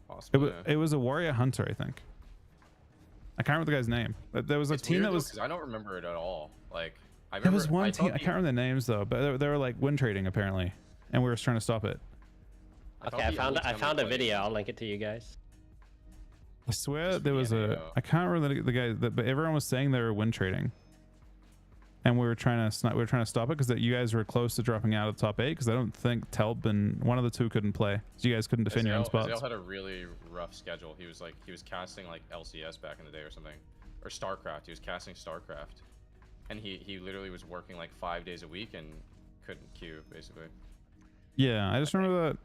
Possibly, it was a warrior hunter. I think. I can't remember the guy's name. But there was a team that was. because I don't remember it at all. Like I There remember was one team. thought I can't remember the names though, but they were like win trading apparently, and we were trying to stop it. Okay, I found a video. I'll link it to you guys. I swear Just there was a. video. I can't remember the guy, but everyone was saying they were win trading, and we were trying to stop it because you guys were close to dropping out of the top eight. Because I don't think Telb and one of the two couldn't play, so you guys couldn't defend your own spots. Azrael had a really rough schedule. He was casting like LCS back in the day or something, or StarCraft. He was casting StarCraft, and he literally was working like 5 days a week and couldn't queue basically. Yeah, I just remember that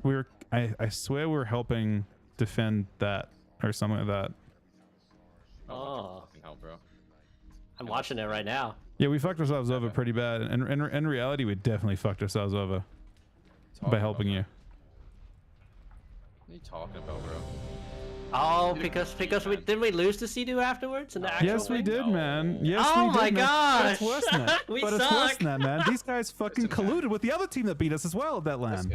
we were. I swear we were helping defend that or something like that. Oh. Fucking hell, bro. I'm watching it right now. Yeah, we fucked ourselves over pretty bad, and in reality, we definitely fucked ourselves over by helping you. What are you talking about, bro? Oh, because didn't we lose to Sea-Doo afterwards in the actual Yes, we thing? did, No. man. Yes, Oh we did, my man. But it's gosh. worse than that. We but it's worse suck. than that, man. These guys fucking Listen, man. colluded with the other team that beat us as well at that land.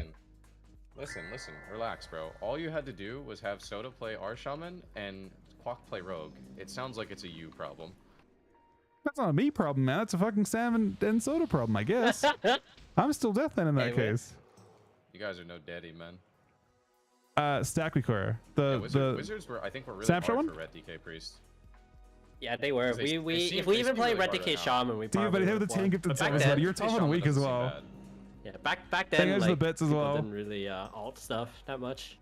Listen, relax, bro. All you had to do was have Soda play our shaman and Quack play rogue. It sounds like it's a you problem. That's not a me problem, man. That's a fucking Sam and Soda problem, I guess. I'm still deathland in that Anyway. case. You guys are no daddy, man. Stack Recore. Yeah, The Wizards were, I think, were really Snapshot hard one? for Red DK Priest. Yeah, they were. They seem- If we they even seem play really Red hard DK right now. Shaman, we dude, but probably they have the would've won. 10 gifted But back subs, then, buddy. You're Priest tough on the Shaman week as doesn't seem well. bad. Yeah, back Thank then, you for the like, bits as people well. didn't really alt stuff that much.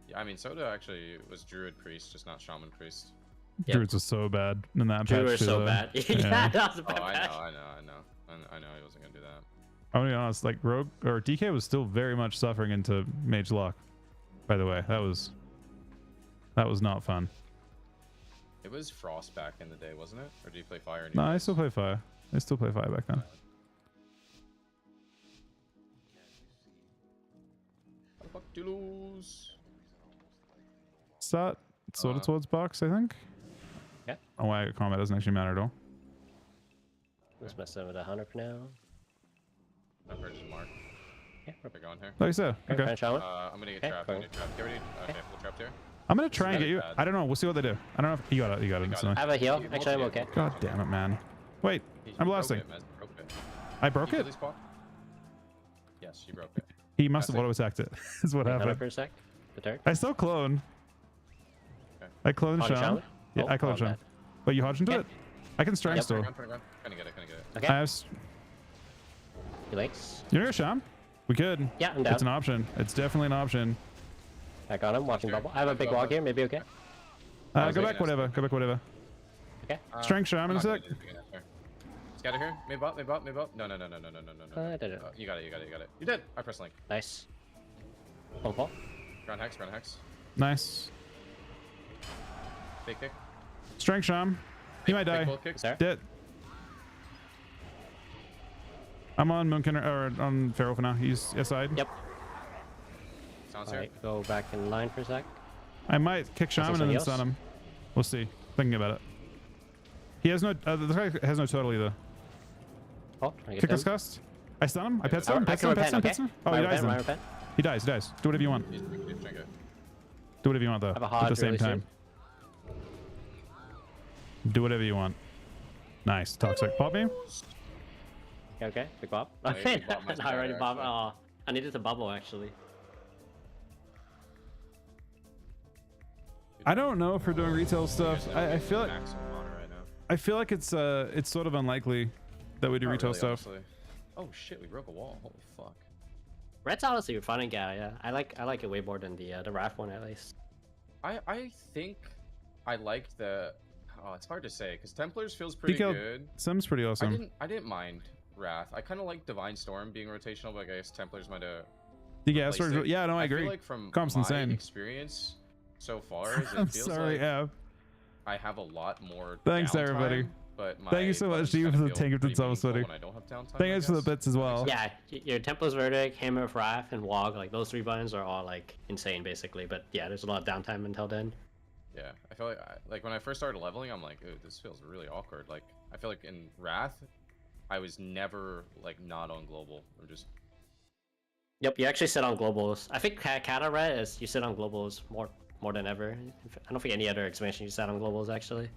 Yeah, I mean, Soda actually was Druid Priest, just not Shaman Priest. Yep. Druids was so bad in that Drew patch was too, so though. bad. yeah, Yeah. that was a Oh, bad I patch. know he wasn't gonna do that. I'm gonna be honest, like Rogue or DK was still very much suffering into Mage Lock. By the way, that was not fun. It was Frost back in the day, wasn't it? Or do you play Fire? No, I still play Fire. I still play Fire back then. How the fuck do you lose? Start sort of towards box, I think. Yeah. Oh, wow, combat doesn't actually matter at all. Let's mess over the hunter for now. I'm ready to mark. Yeah, We're going here. Like I said, okay. French Shaman. I'm gonna get Okay, trapped. cool. I'm gonna get trapped. Get ready. Okay, full trapped here. I'm gonna try and This get is you. bad. I don't know. We'll see what they do. I don't know if you got it. You got it. got Instantly. I have a heal. You Actually, I'm broke okay. it. God damn it, man. Wait, You I'm broke blasting. it, man. Broke it. I broke Can you it. kill these Quack? Yes, you broke it. He must have That's it. auto attacked it. Is what Wait, hunter happened. for a sec. The turn. I still clone. Okay. I cloned Hunter Sean. Shaman? Yeah, Oh, I cloned on Sean. that. But you hodged into Okay. it. I can strength Yep. still. Gonna get it. Okay. I have. S- He likes. You know your Sham? We could. Yeah, I'm down. It's an option. It's definitely an option. Back on him, watching Okay. bubble. I have a big Go wall ahead. here. Maybe okay. was Go thinking back, whatever. Go back, whatever. Okay. Strength Sham in a I'm not sec. gonna do anything after. Scatter here. Maybe up. No. I did it. You got it. You did. I press link. Nice. Phone call. Ground hex. Nice. Big kick. Strength Sham. He might Big die. full kick. Is there? Dead. I'm on Moonkin or on Pharaoh for now. He's aside. Yep. Sounds All here. right. Go back in line for a sec. I might kick Shaman and somebody then else? stun him. We'll see. Thinking about it. He has no. This guy has no turtle either. Oh, I get Kick this them. cast. I stun him. I pet Oh, stun him. I Pet can stun him. Pet repent, stun him. okay? Oh, My he dies repent, my then. repent. He dies. Do whatever you want. He's drink it. Do whatever you want though. I have a At Hodge the same really time. Do whatever you want. Nice. Toxic. Pop me. Okay, big bop. Oh, yeah, Okay, big bop, much I already better, bopped. actually. Oh, I needed to bubble actually. I don't know if we're doing retail stuff. I feel like maximum honor right now. I feel like it's sort of unlikely that we do Not retail really, stuff. honestly. Oh shit, we broke a wall. Holy fuck. Red's honestly fun in Cata, yeah. I like it way more than the Wrath one at least. I think I liked the. Oh, it's hard to say because Templars feels pretty DK good. Sim's pretty awesome. I didn't mind Wrath. I kind of like Divine Storm being rotational, but I guess Templars might have. Yeah, replaced it. yeah, no, I agree. feel like from Comp's my insane. experience so far, is I'm it feels sorry, like yeah. I have a lot more. Thanks, downtime, everybody. But my Thank you so much, buttons Steve, kinda for the feel tank of pretty the meaningful sweaty. when I don't have downtime, Thank I you for the guess. bits as well. Yeah, your Templar's Verdict, Hammer of Wrath, and Wog, like those 3 buttons are all like insane basically. But yeah, there's a lot of downtime until then. Yeah, I feel like when I first started leveling, I'm like, ooh, this feels really awkward. Like I feel like in Wrath, I was never like not on global or just. Yep, you actually sit on globals. I think Cata Red is you sit on globals more than ever. I don't think any other expansion you sat on globals actually.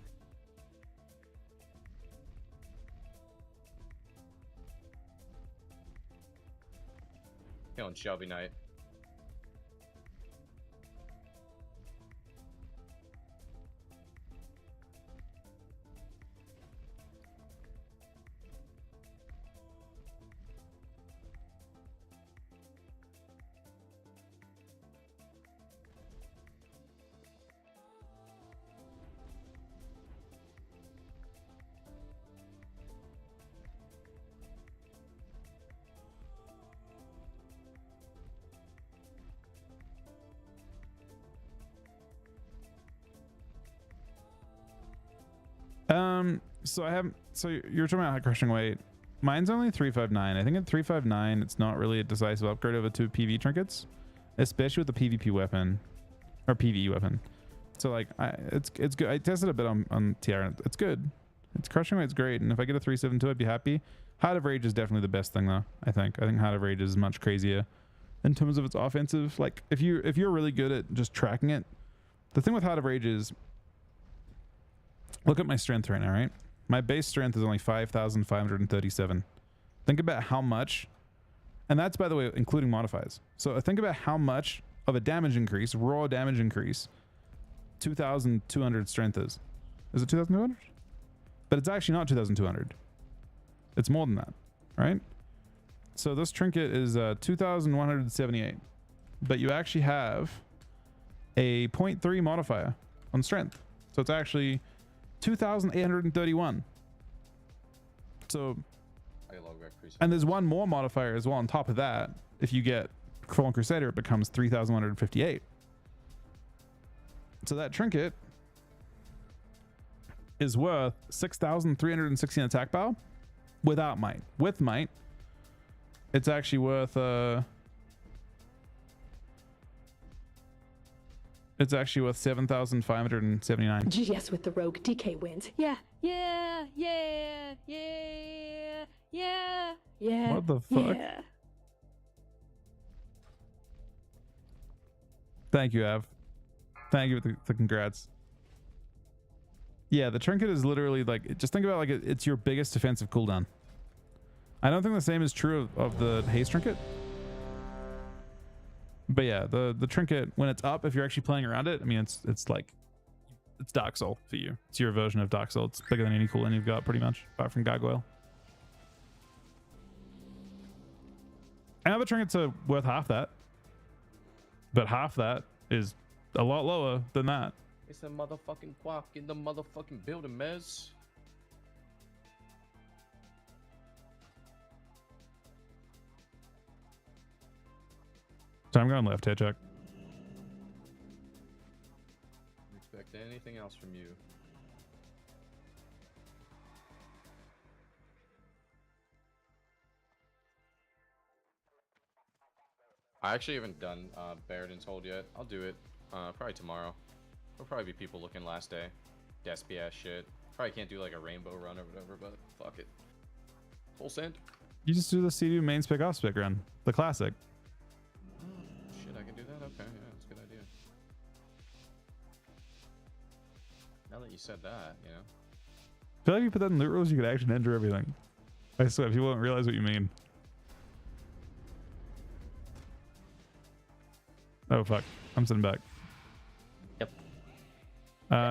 Killing Shelby Knight. So you're talking about crushing weight. Mine's only 359. I think at 359 it's not really a decisive upgrade over 2 PV trinkets, especially with the PvP weapon or PvE weapon. So like it's good. I tested a bit on TR. It's good. It's crushing weight's great, and if I get a 372 I'd be happy. Heart of Rage is definitely the best thing though. I think Heart of Rage is much crazier in terms of its offensive. Like if you're really good at just tracking it, the thing with Heart of Rage is, look at my strength right now, right? My base strength is only 5,537. Think about how much, and that's by the way including modifiers. So think about how much of a damage increase, raw damage increase, 2,200 strength is. Is it 2,200? But it's actually not 2,200. It's more than that, right? So this trinket is 2,178, but you actually have a 0.3 modifier on strength. So it's actually 2,831. So, and there's one more modifier as well on top of that. If you get Fallen Crusader, it becomes 3,158. So that trinket is worth 6,316 attack power without might. With might, it's actually worth it's actually worth 7,579. GS with the rogue. DK wins. Yeah. Yeah. Yeah. Yeah. Yeah. Yeah. What the fuck? Yeah. Thank you, Av. Thank you for the congrats. Yeah, the trinket is literally like, just think about like it's your biggest defensive cooldown. I don't think the same is true of the haste trinket. But yeah, the trinket, when it's up, if you're actually playing around it, I mean, it's like, it's Dark Soul for you. It's your version of Dark Soul. It's bigger than any cooldown you've got, pretty much, apart from Gargoyle. And other trinkets are worth half that. But half that is a lot lower than that. It's a motherfucking quack in the motherfucking building, Mez. So I'm going left here, Chuck. Expect anything else from you? I actually haven't done Baradin's Hold yet. I'll do it probably tomorrow. There'll probably be people looking last day. Despy ass shit. Probably can't do like a rainbow run or whatever, but fuck it. Full send. You just do the CD main spec off spec run. The classic. Shit, I can do that? Okay, yeah, that's a good idea. said that, you know. I feel like if you put that in loot rules, you could actually enter everything. I swear, people don't realize what you mean. Oh fuck! I'm sitting back. Yep.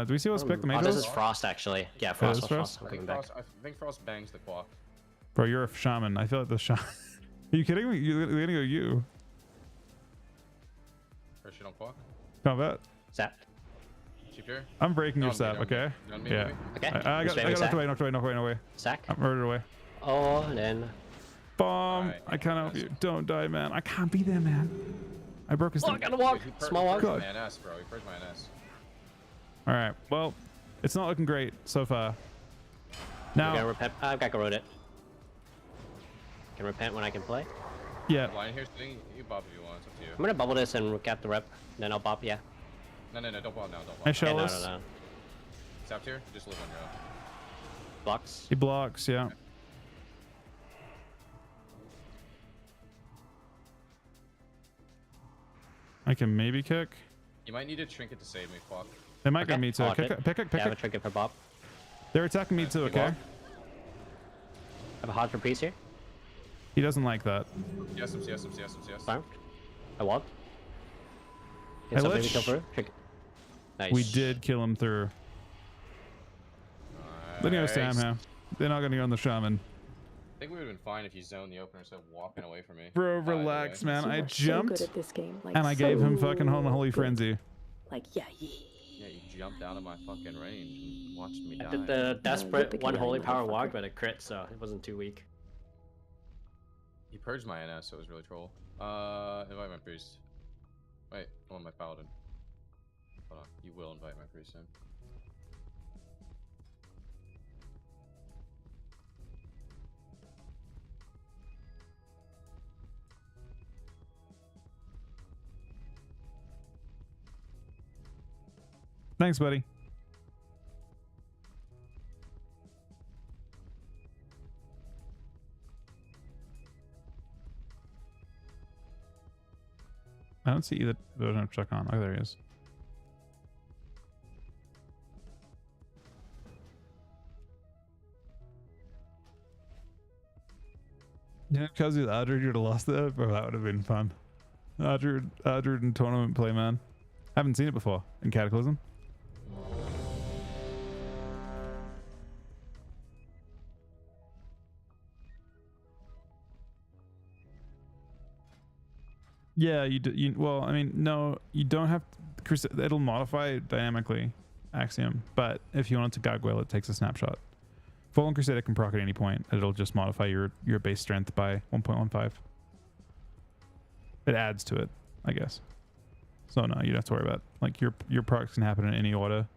Do we see what's picked the Oh, main this house? is Frost actually. Yeah, it Frost. is Frost? I'm I coming think back. Frost, I think Frost bangs the quack. Bro, you're a shaman. I feel like the shaman. Are you kidding me? You're gonna go you. First shit on quack. Combat. Zap. Cheap here. I'm breaking your On me, sap, on me. okay? On me, Yeah. on me. Okay. I got knocked away, knocked away, knocked away, no way. Sack. I'm murdered away. Oh, and then Bomb. Alright, I can't help nice. you. Don't die, man. I can't be there, man. I broke his oh, I thing. gotta walk. He Small walk. purged my NS, bro. He purged my NS. All right. Well, it's not looking great so far. I'm gonna Now, repent. I've got corroded. Can repent when I can play. yeah. Line here sitting. You bop if you want. It's up to you. I'm gonna bubble this and get the rep. Then I'll bop. Yeah. No, don't bop now. Don't I bop. Okay, shell no, this. no. Zapped here. Just live on your own. Blocks. He blocks, yeah. I can maybe kick. You might need a trinket to save me, quack. They might Okay. go me too. I'll Kick, hit. pick, Yeah, I have a pick. trinket for bop. They're attacking me too, You okay? block? I have a hard for priest here. He doesn't like that. Yes. Farmed. I walked. Hey, Can somebody let's- kill through? Trinket. Nice. We did kill him through. Then go Sam here. They're not gonna go on the shaman. I think we would have been fine if you zoned the opener instead of walking away from me. Bro, By the relax, way. man. You I are so good jumped at this game. Like, and I gave him fucking so holy good. frenzy. Like, yeah. Yeah, you jumped out of my fucking range and watched me I die. did the desperate yippee-ki-yay, one holy power motherfucker. walk, but it crit, so it wasn't too weak. He purged my NS, so it was really troll. Invite my priest. Wait, I want my paladin. Hold on, you will invite my priest in. Thanks, buddy. I don't see either version of Chuck on. Oh, there he is. Yeah, because with Adrid, you'd have lost that, bro. That would have been fun. Adrid in tournament play, man. Haven't seen it before in Cataclysm. Yeah, you do. Well, I mean, no, you don't have. It'll modify it dynamically, Axiom. But if you want it to gargoyle, it takes a snapshot. Fallen Crusader can proc at any point. It'll just modify your base strength by 1.15. It adds to it, I guess. So no, you don't have to worry about it. Like your procs can happen in any order.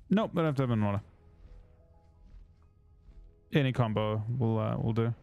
Nope, don't have to have an order. Any combo will do.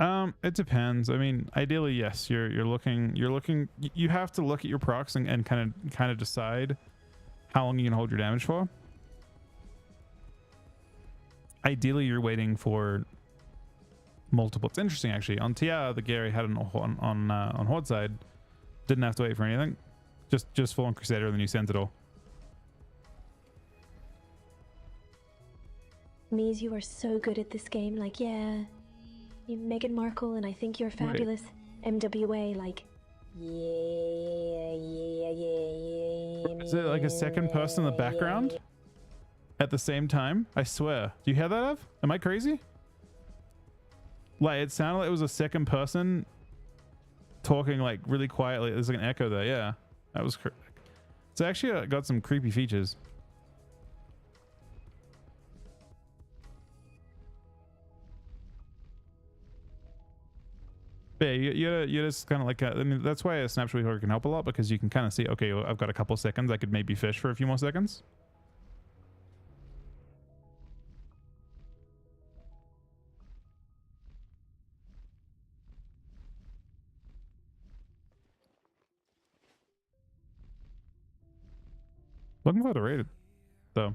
It depends. I mean, ideally, yes. You're looking. You have to look at your procs and kind of decide how long you can hold your damage for. Ideally, you're waiting for multiple. It's interesting actually. On Tia, the Gary had on Horde side, didn't have to wait for anything. Just full on Crusader and then you sent it all. Means you are so good at this game. Like, yeah, you Meghan Markle, and I think you're fabulous. MWA, like, yeah. Is it like a second person in the background at the same time? I swear. Do you hear that, Ev? Am I crazy? Like, it sounded like it was a second person talking like really quietly. There's like an echo there. Yeah, that was. It's It's actually got some creepy features. Yeah, you just kind of like, I mean, that's why a snapshot recorder can help a lot, because you can kind of see, okay, well, I've got a couple seconds. I could maybe fish for a few more seconds. Looking for the rated, though.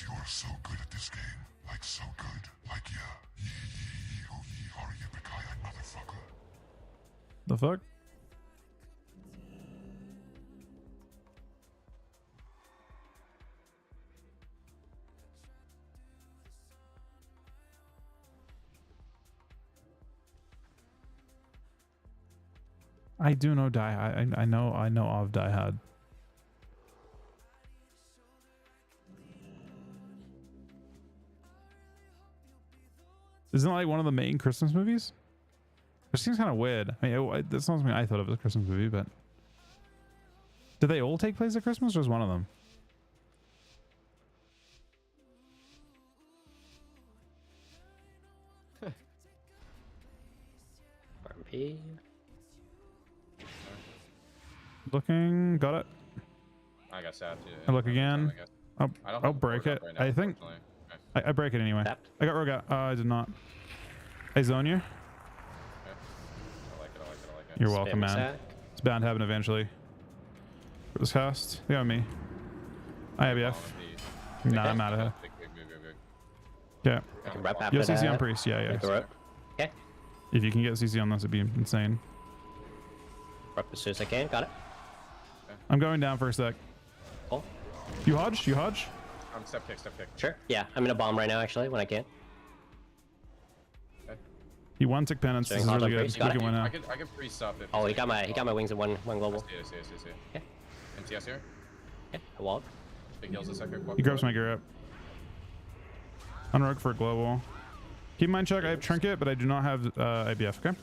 You are so good at this game. Like, so good. Like, yeah. Yee, yee, yee, oh, yee, are you motherfucker? The fuck? I do know I know of Die Hard. Isn't it like one of the main Christmas movies? It seems kind of weird. I mean, that's not something I thought of as a Christmas movie, but do they all take place at Christmas, or is one of them? RP. Looking, got it. I got sapped. I look again. I'll break it. Right now, I think I break it anyway. Tapped. I got rogue out. I did not. I zone you. Okay. I like it. I like it. I like it. You're welcome, Spam man. attack. It's bound to happen eventually. For this cast, they got me. I have Follow Nah, the- I'm out of here. Big, big, big, big, big. Yeah. I can rep after You'll CC on that. priest. Yeah, Make a yeah. rope. Okay. If you can get CC on this, it'd be insane. Rep as soon as I can. Got it. I'm going down for a sec. Cool. You hodge? You hodge? I'm step kick, step kick. Sure. Yeah, I'm in a bomb right now, actually, when I can. Okay. He one tick penance. Doing This is hard really on good. priest. We Got can it. win now. I can pre-sub it. Oh, he got my wings in one global. See. Okay. MTS here. Okay. I walled. Big heals a second. He grabs my gear up. On rogue for a global. Keep in mind, Chuck, I have trinket, but I do not have IBF, okay?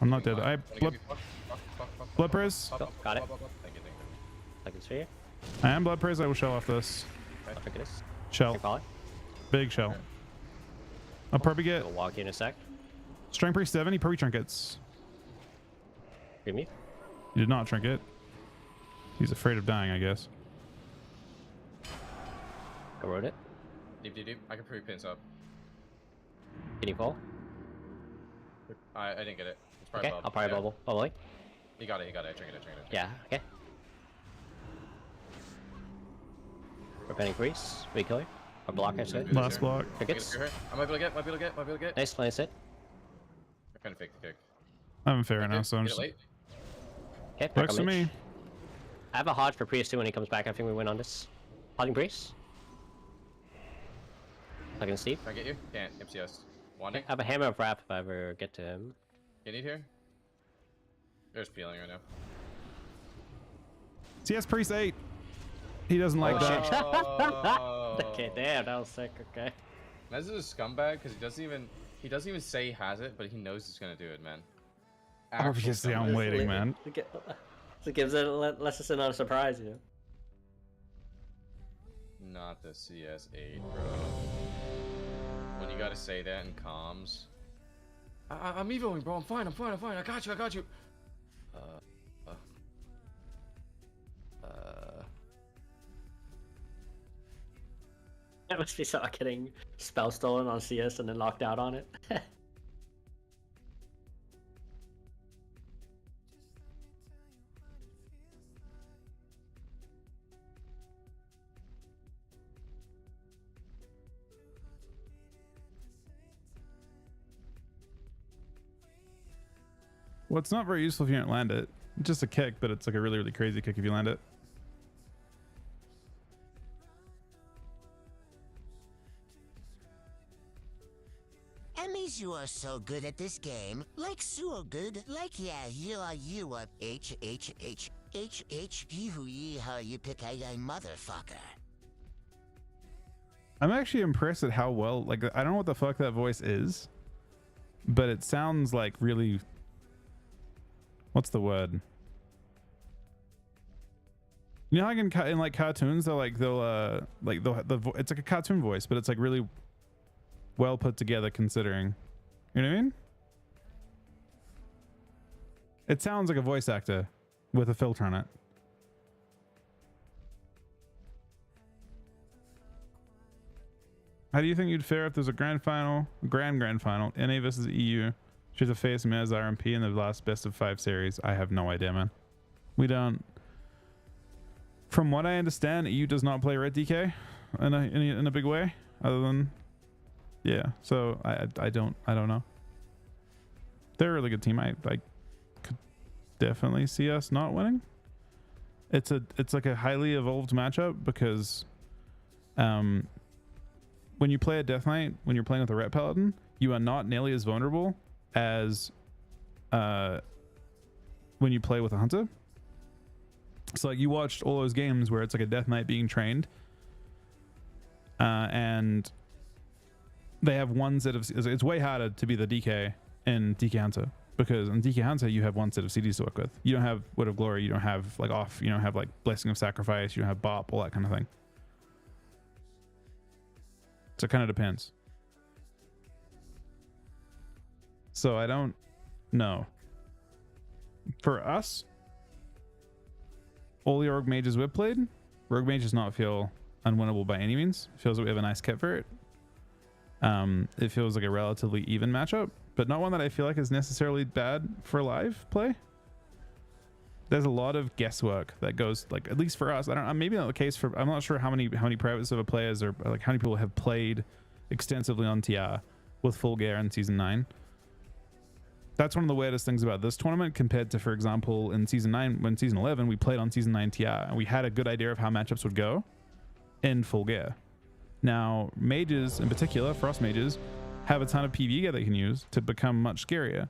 I'm not dead. I have blood praise. Got it. Thank you. Second sphere. I am blood praise. I will shell off this. I'll pick this. Shell. Can call it. Big shell. I'll probably get I'll walk you in a sec. strength priest 7. He probably trinkets. Give me. He did not trinket. He's afraid of dying, I guess. I wrote it. Deep. I can pre-pins up. Can you fall? I didn't get it. It's probably Okay. bubble. I'll probably bubble. Bubbly. He got it. Drink it. Yeah. Okay. Repenting priest. Recoil. Or block, I said. Last block. Tickets. I might be able to get. Nice. Nice hit. I kind of faked the kick. I'm fair right now, so I'm Get it just... late. Okay. Back Works on for mage. me. I have a hodge for priest too when he comes back. I think we win on this. Holding priest. Plugging Steve. Can I get you? Can't. MCS. Wanting. I have a hammer of wrap if I ever get to him. Can you here? There's peeling right now. CS priest 8. He doesn't like that. Oh. Okay, damn, that was sick. Okay. Mez is a scumbag because he doesn't even say he has it, but he knows he's gonna do it, man. Actual Obviously, I'm scumbag. waiting, man. So it gives it lets us in on a surprise, you know. Not the CS8, bro. When you gotta say that in comms. I'm evoing, bro. I'm fine. I got you. That must be so getting spell stolen on CS and then locked out on it. Well, it's not very useful if you don't land it. It's just a kick, but it's like a really, really crazy kick if you land it. Emmys, you are so good at this game. Like so good. Like yeah, you are H you how you pick a motherfucker. I'm actually impressed at how well, like, I don't know what the fuck that voice is, but it sounds like really, what's the word? You know, like in like cartoons, they'll it's like a cartoon voice, but it's like really well put together considering, you know what I mean? It sounds like a voice actor with a filter on it. How do you think you'd fare if there's a grand final, grand final, NA versus EU? Choose a face as RMP in the last best of 5 series. I have no idea, man. We don't. From what I understand, EU does not play red DK in a big way, other than, yeah. So I don't know. They're a really good team. I could definitely see us not winning. It's like a highly evolved matchup because, when you play a Death Knight, when you're playing with a Ret Paladin, you are not nearly as vulnerable as when you play with a Hunter. So like you watched all those games where it's like a Death Knight being trained, and they have one set of, it's way harder to be the DK in DK Hunter, because in DK Hunter you have one set of CDs to work with. You don't have Word of Glory, you don't have like off, you don't have like Blessing of Sacrifice, you don't have Bop, all that kind of thing. So it kind of depends. So I don't know. For us, all the Rogue Mages we've played, Rogue Mage does not feel unwinnable by any means. It feels like we have a nice kit for it. It feels like a relatively even matchup, but not one that I feel like is necessarily bad for live play. There's a lot of guesswork that goes, like, at least for us. I don't, maybe not the case for, I'm not sure how many private server players or like how many people have played extensively on TR with full gear in season 9. That's one of the weirdest things about this tournament compared to, for example, in season 9, when season 11 we played on season 9 TR and we had a good idea of how matchups would go in full gear. Now mages in particular, frost mages, have a ton of PV gear they can use to become much scarier,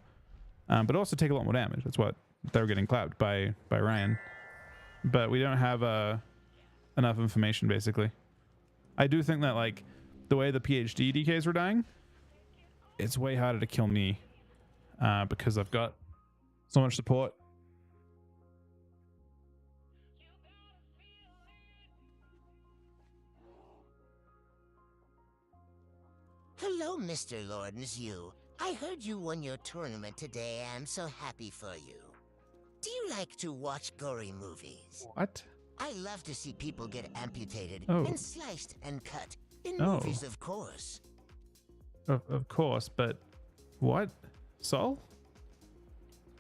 but also take a lot more damage. That's what they were getting clapped by Ryan, but we don't have enough information. Basically, I do think that like the way the PhD DKs were dying, it's way harder to kill me because I've got so much support. Hello, Mr. Lawrence, you. I heard you won your tournament today. I'm so happy for you. Do you like to watch gory movies? What? I love to see people get amputated Oh. and sliced and cut. In Oh. movies, of course. Of course, but what? Sol?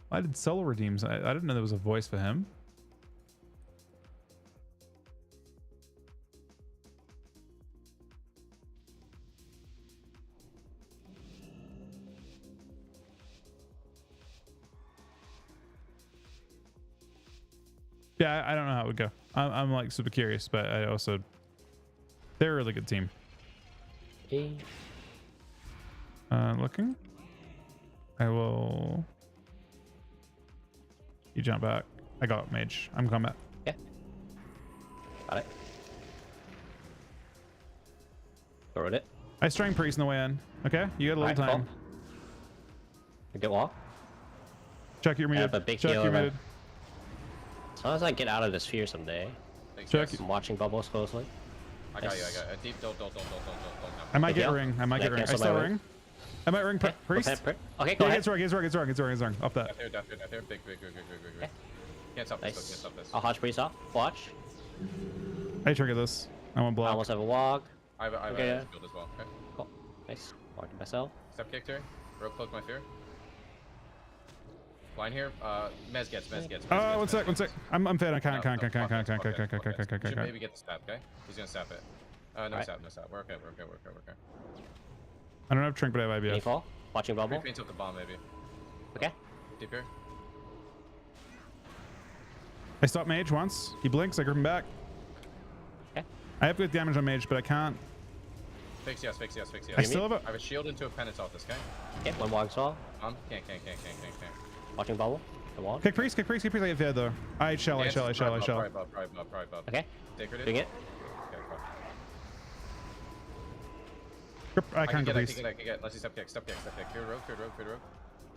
Why did Sol redeem? I didn't know there was a voice for him. Yeah, I don't know how it would go. I'm like super curious, but I also, they're a really good team. Hey. Looking. I will. You jump back. I got mage. I'm combat. Yeah. Got it. Throw it. I strang priest on the way in. Okay, you got a little time. Cool. I get wall. Check your I muted. have a big Check heal your in muted. As long as I get out of this sphere someday. Thanks, Check. guys. I'm watching bubbles closely. I got you. Deep. Don't. I might Big get heal. ring. I might get Can I ring. I cancel still my ring. I might ring priest. Okay, go Yeah, ahead. it's wrong. Up that. Death here. Big. Okay. Can't stop this. Nice. Can't stop this. I'll Hodge priest off. Watch. I trigger this. I want I block. almost have a walk. I have Okay, a shield as well. Okay. Cool. Nice. Walked myself. Step kicked here. Rope cloak my fear. Line here. Mez gets. One sec. I'm fed. I can't. You should maybe get the stab, okay? He's gonna stab it. No Alright. stab. We're okay. I don't have Trink, but I have Any IBF. fall? Watching bubble. Repaint up the bomb, maybe. Okay. Deep here. I stop mage once. He blinks. I grip him back. Okay. I have good damage on mage, but I can't. Fix yes. I still have a. I have a shield into a penance off this guy. Okay. One walk as well. Can't. Watching bubble. The wall. Kick priest. I get fed though. I shall. Probably above. Okay. Sacred Doing it. Okay, cool. I can't go I priest. can get. Let's see step kick. Clear rogue.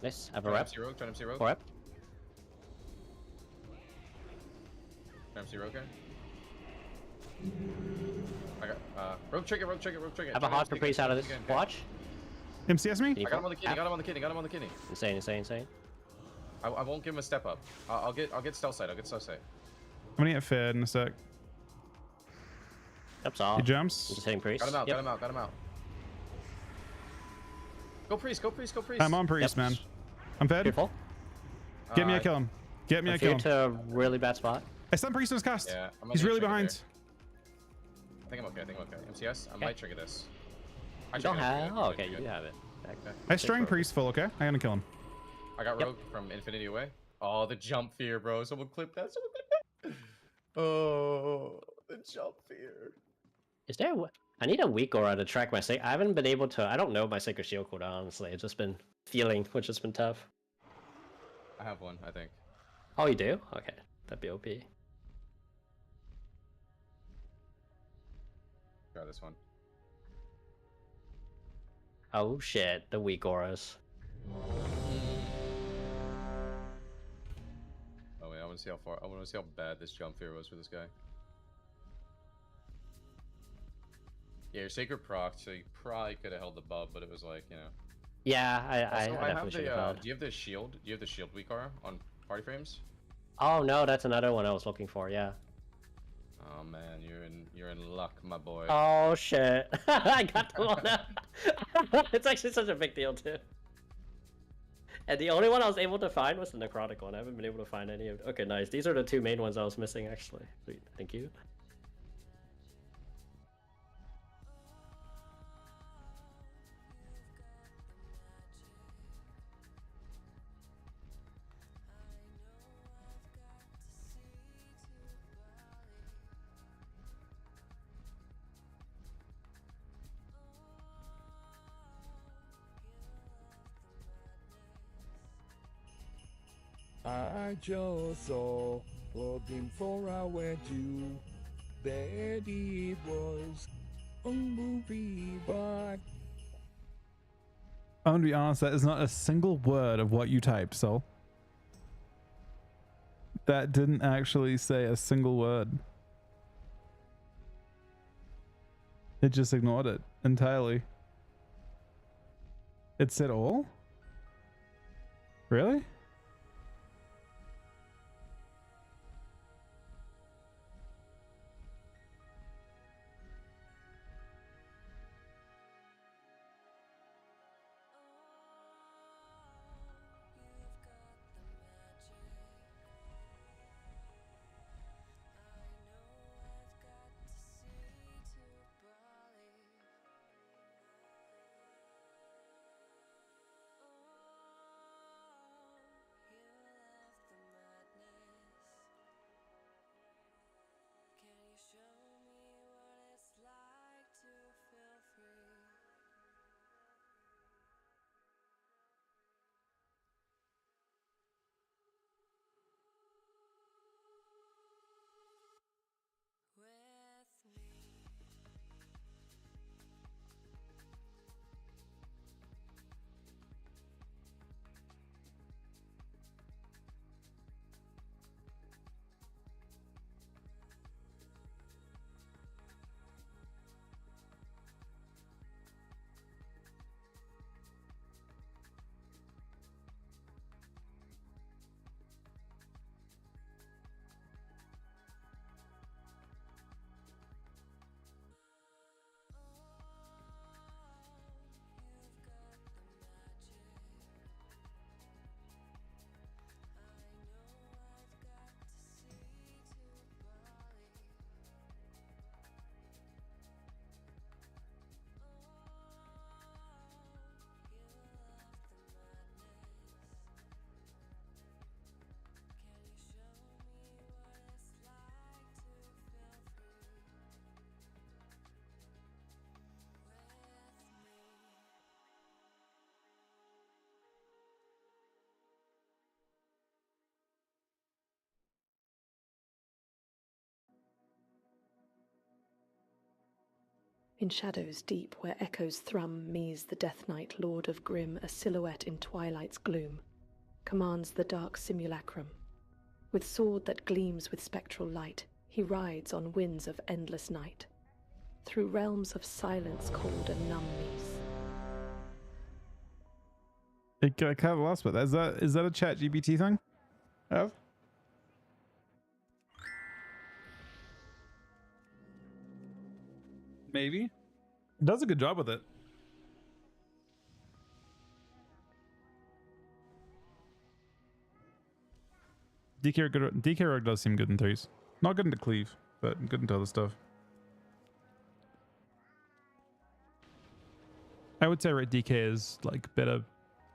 Nice. I have a rep. Turn MC rogue. 4 rep. Turn MC rogue. I got rogue trigger. I have a Hodge for priest out of this. Watch. MCS me? Can you I got him on the fall? kidney. Got him on the kidney. Insane. I won't give him a step up. I'll get stealth sight. I'm gonna get fed in a sec. Steps off. He jumps. I'm just hitting priest. Got him out. Yep. Got him out. Go priest. I'm on priest, man. I'm fed. Careful. Get me, I kill him. I fear to a really bad spot. I stun priest in his cast. Yeah, I'm He's gonna really trigger behind. there. I think I'm okay. MCS. I Okay. might trigger this. You don't have. Oh, okay. You do have it. I strang priest full, okay? I'm gonna kill him. I got rogue from infinity away. Oh, the jump fear, bro. Someone clip that. Oh, the jump fear. Is there? I need a weak aura to track my I haven't been able to. I don't know my sacred shield cooldown. Honestly, it's just been feeling, which has been tough. I have one, I think. Oh, you do? Okay, that'd be OP. Try this one. Oh shit, the weak auras. Oh wait, I want to see how far. I want to see how bad this jump fear was for this guy. Yeah, your sacred proc, so you probably could have held the bub, but it was like, you know. Yeah, I Also, definitely have should the, have held. do you have the shield? Do you have the shield weak aura on party frames? Oh no, that's another one I was looking for. Yeah. Oh man, you're in luck, my boy. Oh shit, I got them all now. It's actually such a big deal too. And the only one I was able to find was the necrotic one. I haven't been able to find any of. Okay, nice. These are the two main ones I was missing actually. Sweet, thank you. I just saw looking for a way to bet it was a movie, but I'm gonna be honest, that is not a single word of what you typed, so. That didn't actually say a single word. It just ignored it entirely. It said all? Really? In shadows deep where echoes thrum, Mies, the Death Knight, Lord of Grim, a silhouette in twilight's gloom, commands the dark simulacrum. With sword that gleams with spectral light, he rides on winds of endless night, through realms of silence cold and numb, Mies. I kind of lost with that. Is that a chat GPT thing? Have? Maybe. It does a good job with it. DK Rogue does seem good in threes. Not good into cleave, but good into other stuff. I would say right DK is like better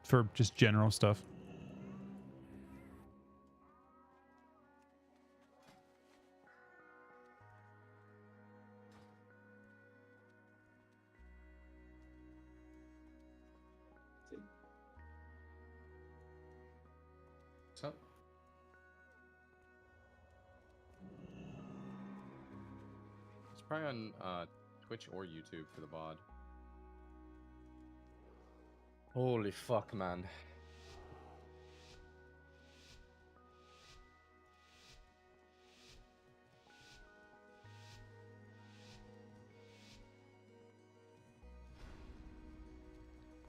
for just general stuff. What's up? It's probably on Twitch or YouTube for the VOD. Holy fuck, man.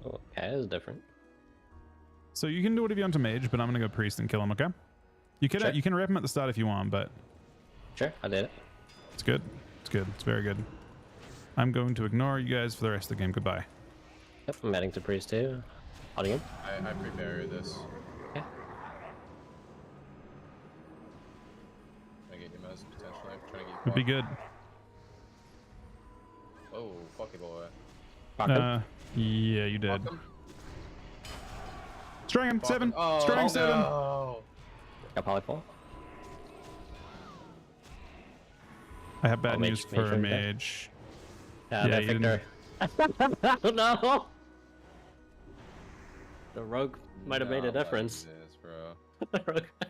Oh, Cata is different. So you can do whatever you want to mage, but I'm gonna go priest and kill him. Okay? You can Sure. you can rep him at the start if you want, but Sure, I did it. it's good. It's good. It's very good. I'm going to ignore you guys for the rest of the game. Goodbye. Yep, I'm heading to priest too. Holding him. I pre-barrier this. Okay. I get you Mez potentially. I'm trying to get you. Would be good. Oh, fucky boy. Fuck him. Yeah, you did. Fuck him. String him. Fuck 7. him. Oh, String 7. no. Got polyfall. I have bad Oh, mage- news mage for right there. mage. Yeah, Yeah, that you Victor. Oh no! The rogue might have made a Not like difference. this, bro. The rogue-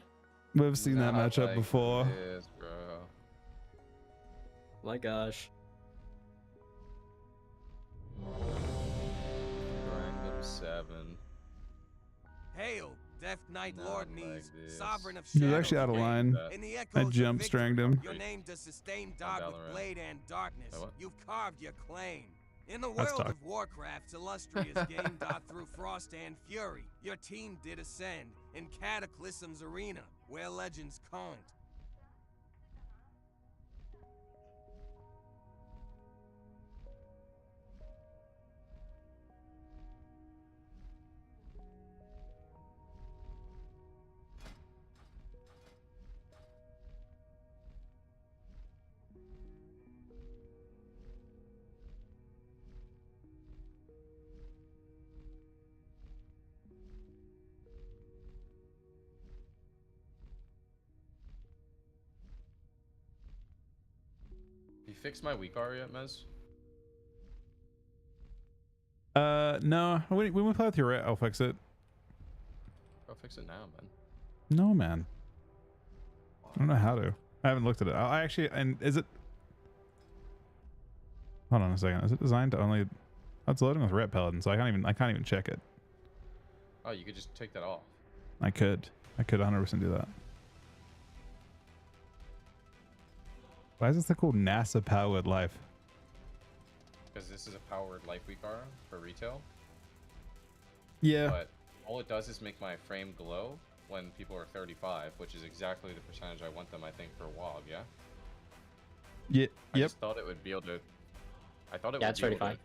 We've seen that Not matchup like before. this, bro. My gosh. Random 7. Hail, Death Knight Not Lord like Mies, this. sovereign of He shadows. was actually out of line. In the I echoes of jump victory, stranged him. your name does sustain On dog with Valorant. blade and darkness. Oh, what? You've carved your claim. In the That's world dark. of Warcraft's illustrious game dot through frost and fury, your team did ascend in Cataclysm's arena, where legends can't. You fixed my weak aura yet, Mez? No. When we play with your ret, I'll fix it. Go fix it now, man. No, man. I don't know how to. I haven't looked at it. I actually, and is it? Hold on a second. Is it designed to only? That's loading with ret paladin, so I can't even check it. Oh, you could just take that off. I could 100% do that. Why is this called NASA powered life? Because this is a powered life weak aura for retail. Yeah. But all it does is make my frame glow when people are 35, which is exactly the percentage I want them, I think, for WoG, yeah? Yeah. I Yep. just thought it would be able to... I thought it Yeah, would it's be able 35.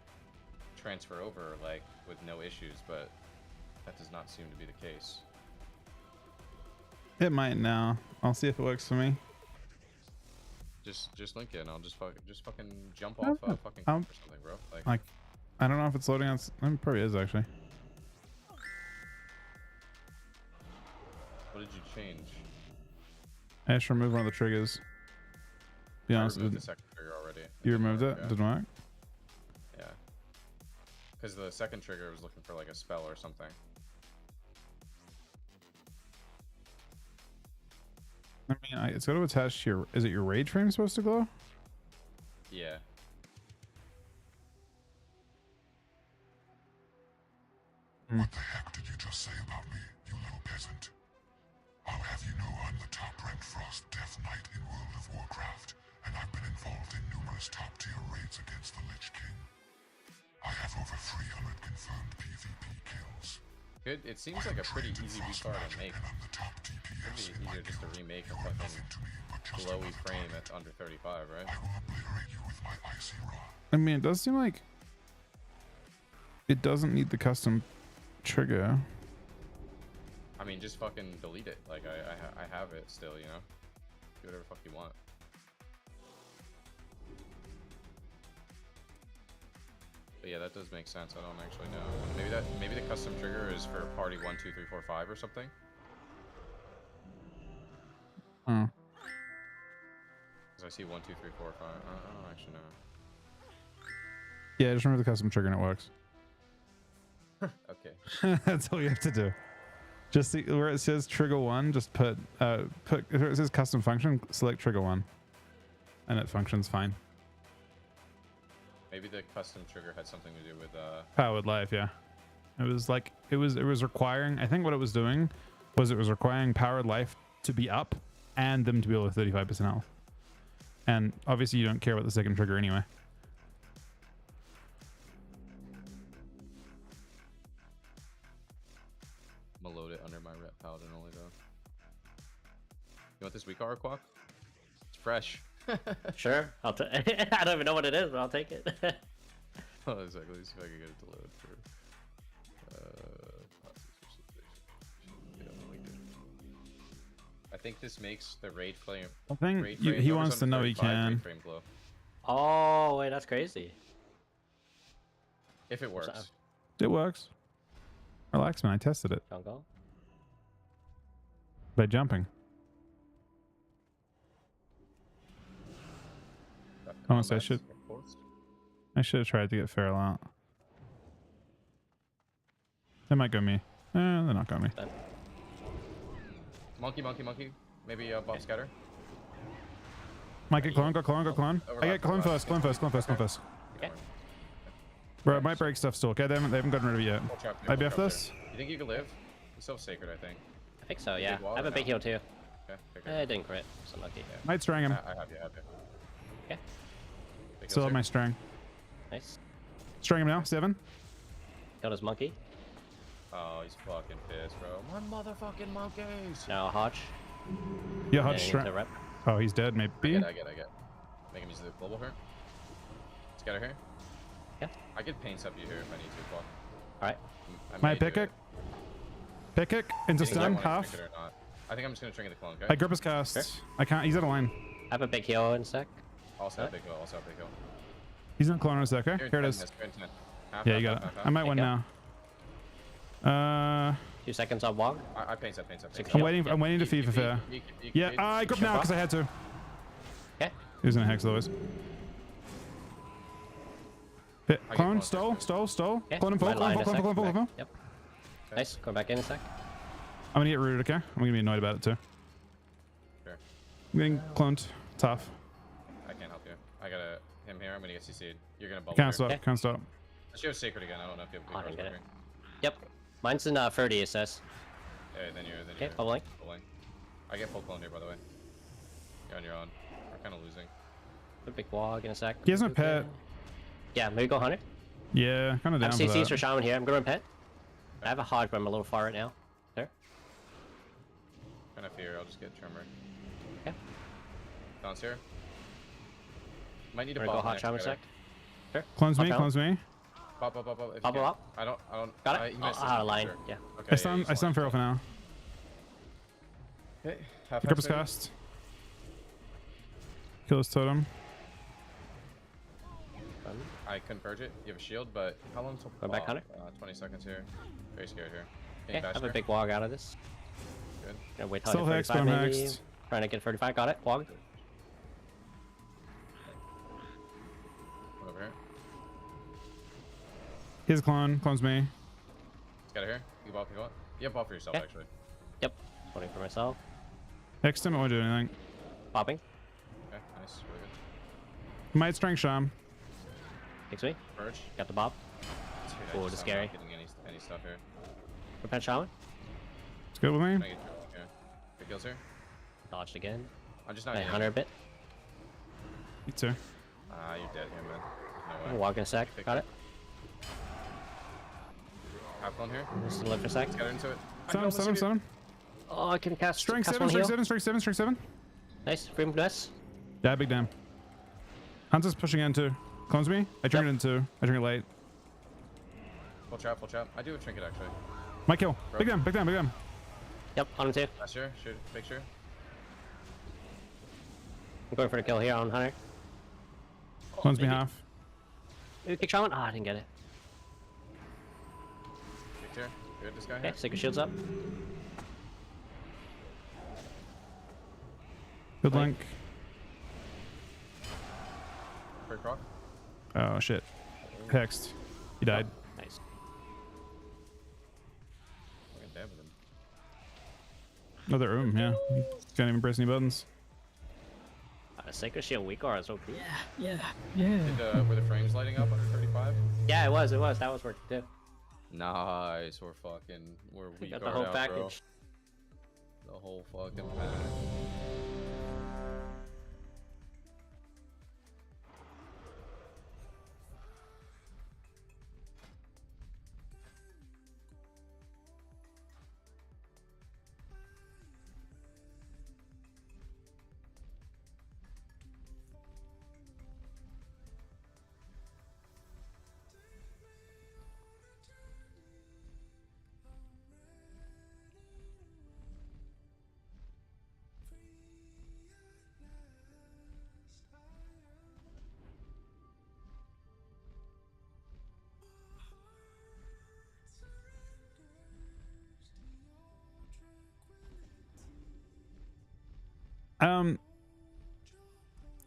to transfer over, like, with no issues, but that does not seem to be the case. It might now. I'll see if it works for me. Just link it and I'll just fucking jump off a fucking I'll- cliff or something, bro. Like, Like, I don't know if it's loading on. It probably is actually. what did you change? I just removed one of the triggers. Be I honest, removed the second trigger already. you removed it? Yeah. Didn't work? Yeah. Because the second trigger was looking for like a spell or something. I mean, it's got to attach to your. Is it your rage frame supposed to glow? Yeah. What the heck did you just say about me, you little peasant? I'll have you know I'm the top-ranked Frost Death Knight in World of Warcraft, and I've been involved in numerous top-tier raids against the Lich King. I have over 300 confirmed PvP kills. Good. It seems like a pretty easy restart to make. It'd be easier just to remake a fucking glowy frame at under 35, right? I mean, it does seem like it doesn't need the custom trigger. I mean, just fucking delete it. Like, I have it still, you know? Do whatever the fuck you want. But yeah, that does make sense. I don't actually know. Maybe the custom trigger is for party 1, 2, 3, 4, 5 or something. Hmm. Because I see 1, 2, 3, 4, 5. I don't actually know. Yeah, just remember the custom trigger and it works. Okay. That's all you have to do. Just see where it says trigger 1, just put where it says custom function, select trigger 1. And it functions fine. Maybe the custom trigger had something to do with Powered life, yeah. It was like it was requiring, I think what it was doing was it was requiring powered life to be up and them to be able to 35% health. And obviously you don't care about the second trigger anyway. I'm gonna load it under my rep paladin only though. You want this weak aura quack? It's fresh. Sure, I don't even know what it is, but I'll take it. Oh, exactly. Let's see if I can get it to load for. I think this makes the raid flame. I think he wants to know he can. Frame glow. Oh wait, that's crazy. If it works. It works. Relax, man. I tested it Jungle. by jumping. Honestly, I should have tried to get Feral out. They might go me. They're not going me. Monkey. Maybe Bob Scatter. Might get clone, got clone. I get clone first. Okay. Bro, it might break stuff still. Okay, they haven't gotten rid of it yet. I BF this? You think you can live? He's so sacred, I think. I think so, yeah. I have a big heal too. Okay. I didn't crit, so lucky. Yeah. Might strang him. I have you. Okay. Still have my strang. Nice. Strang him now, 7. Killed his monkey. Oh, he's fucking pissed, bro. My motherfucking monkeys. Now Hodge. Yeah, Hodge strang. Oh, he's dead, maybe. I get. Make him use the global here. Scatter here. Yeah. I could paint up you here if I need to, Paul. Alright. My pick it. Pick it into stun, half. I think I'm just gonna trinket the clone, okay? I grip his cast. Sure. I can't, he's out of line. I have a big heal in sec. Also have big heal, He's in the clone in a sec, okay? Here it is. Yeah, you got it. I might win now. 2 seconds on walk. I paint up. I'm waiting to feed for fair. Yeah, I grip now because I had to. Okay. He was in a hex always. Clone, stole. Okay. Clone him full. Yep. Nice, going back in a sec. I'm gonna get rooted, okay? I'm gonna be annoyed about it too. Sure. I'm getting cloned. Tough. I can't help you. I got him here. I'm gonna get CC'd. You're gonna bubble. Can't stop. Can't stop. Let's go sacred again. I don't know if you have big get it. Yep. Mine's in 30, it says. Yeah, then you're bubbling. I get full clone here, by the way. You're on your own. We're kind of losing. A big wog in a sec. He has no pet. Yeah, maybe go hunter. Yeah, kind of down I'm for that. CC's for Shaman here. I'm going to pet. I have a Hodge, but I'm a little far right now. There. Kind of fear. I'll just get Tremor. Okay. Bounce here. Might need to go hot Shaman sec. Sure. Clones me. Pop. Pop up. I don't. Got it? Out of line. Sure. Yeah. Okay. I stun Feral for now. Okay. Grip his cast. Kill his totem. I converge it. You have a shield, but how long till go back on it? 20 seconds here. Very scared here. Okay, I have a big wog out of this. Good. Gonna wait till I get 35 maybe. Trying to get 35. Got it. Wog. Over here. Here's a clone. Clones me. Got it here. You ball. You have ball for yourself, actually. Yep. Voting for myself. Next time I won't do anything. Popping. Okay, nice. Really good. Might strength Sham. Takes me. Purge. Got the bob. Dude, Oh, it's scary. Not getting any stuff here. Repent Shaman. It's good with me. Trying to get here. Good kills here. Dodged again. I'm just not Hey, getting Hunter a bit. Me too. Ah, you're dead here, man. No I'm way. walking a sec. Got it. Half clone here. Just live for a sec. Let's get into it. Stun him, stun him. Oh, I can cast. Strength cast 7, one strength heal. 7, strength 7, strength 7. Nice. Free from nest. Yeah, big damn. Hunter's pushing in too. Clones me. I drink it in too. I drink it late. Full trap, full trap. I do a trinket actually. My kill. Big damn, big damn, big damn. Yep, on him too. Last year, shoot, make sure. I'm going for the kill here on Hunter. Clones me maybe. half. Maybe kick Shaman. Ah, I didn't get it. Victor, good this guy Okay, here. Sacred Shield's up. Good link. Quick rock. Oh shit. Hexed. He died. Nice. Fucking dead with him. Another room, yeah. Can't even press any buttons. Sacred Shield weak or is OP? Yeah. Were the frames lighting up under 35? Yeah, it was. It was. That was working too. Nice. We're We weak got the whole out, package. bro. The whole fucking pack.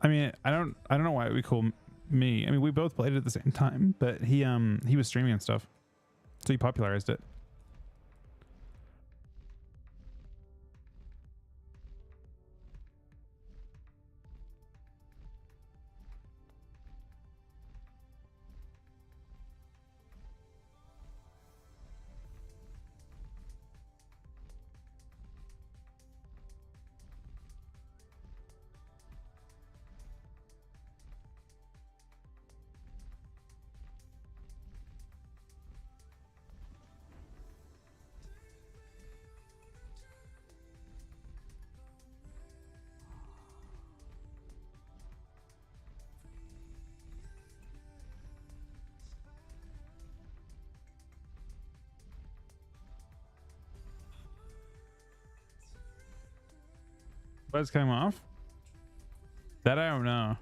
I mean, I don't know why we call me. I mean, we both played it at the same time, but he was streaming and stuff, so he popularized it. Buzz came off. That I don't know.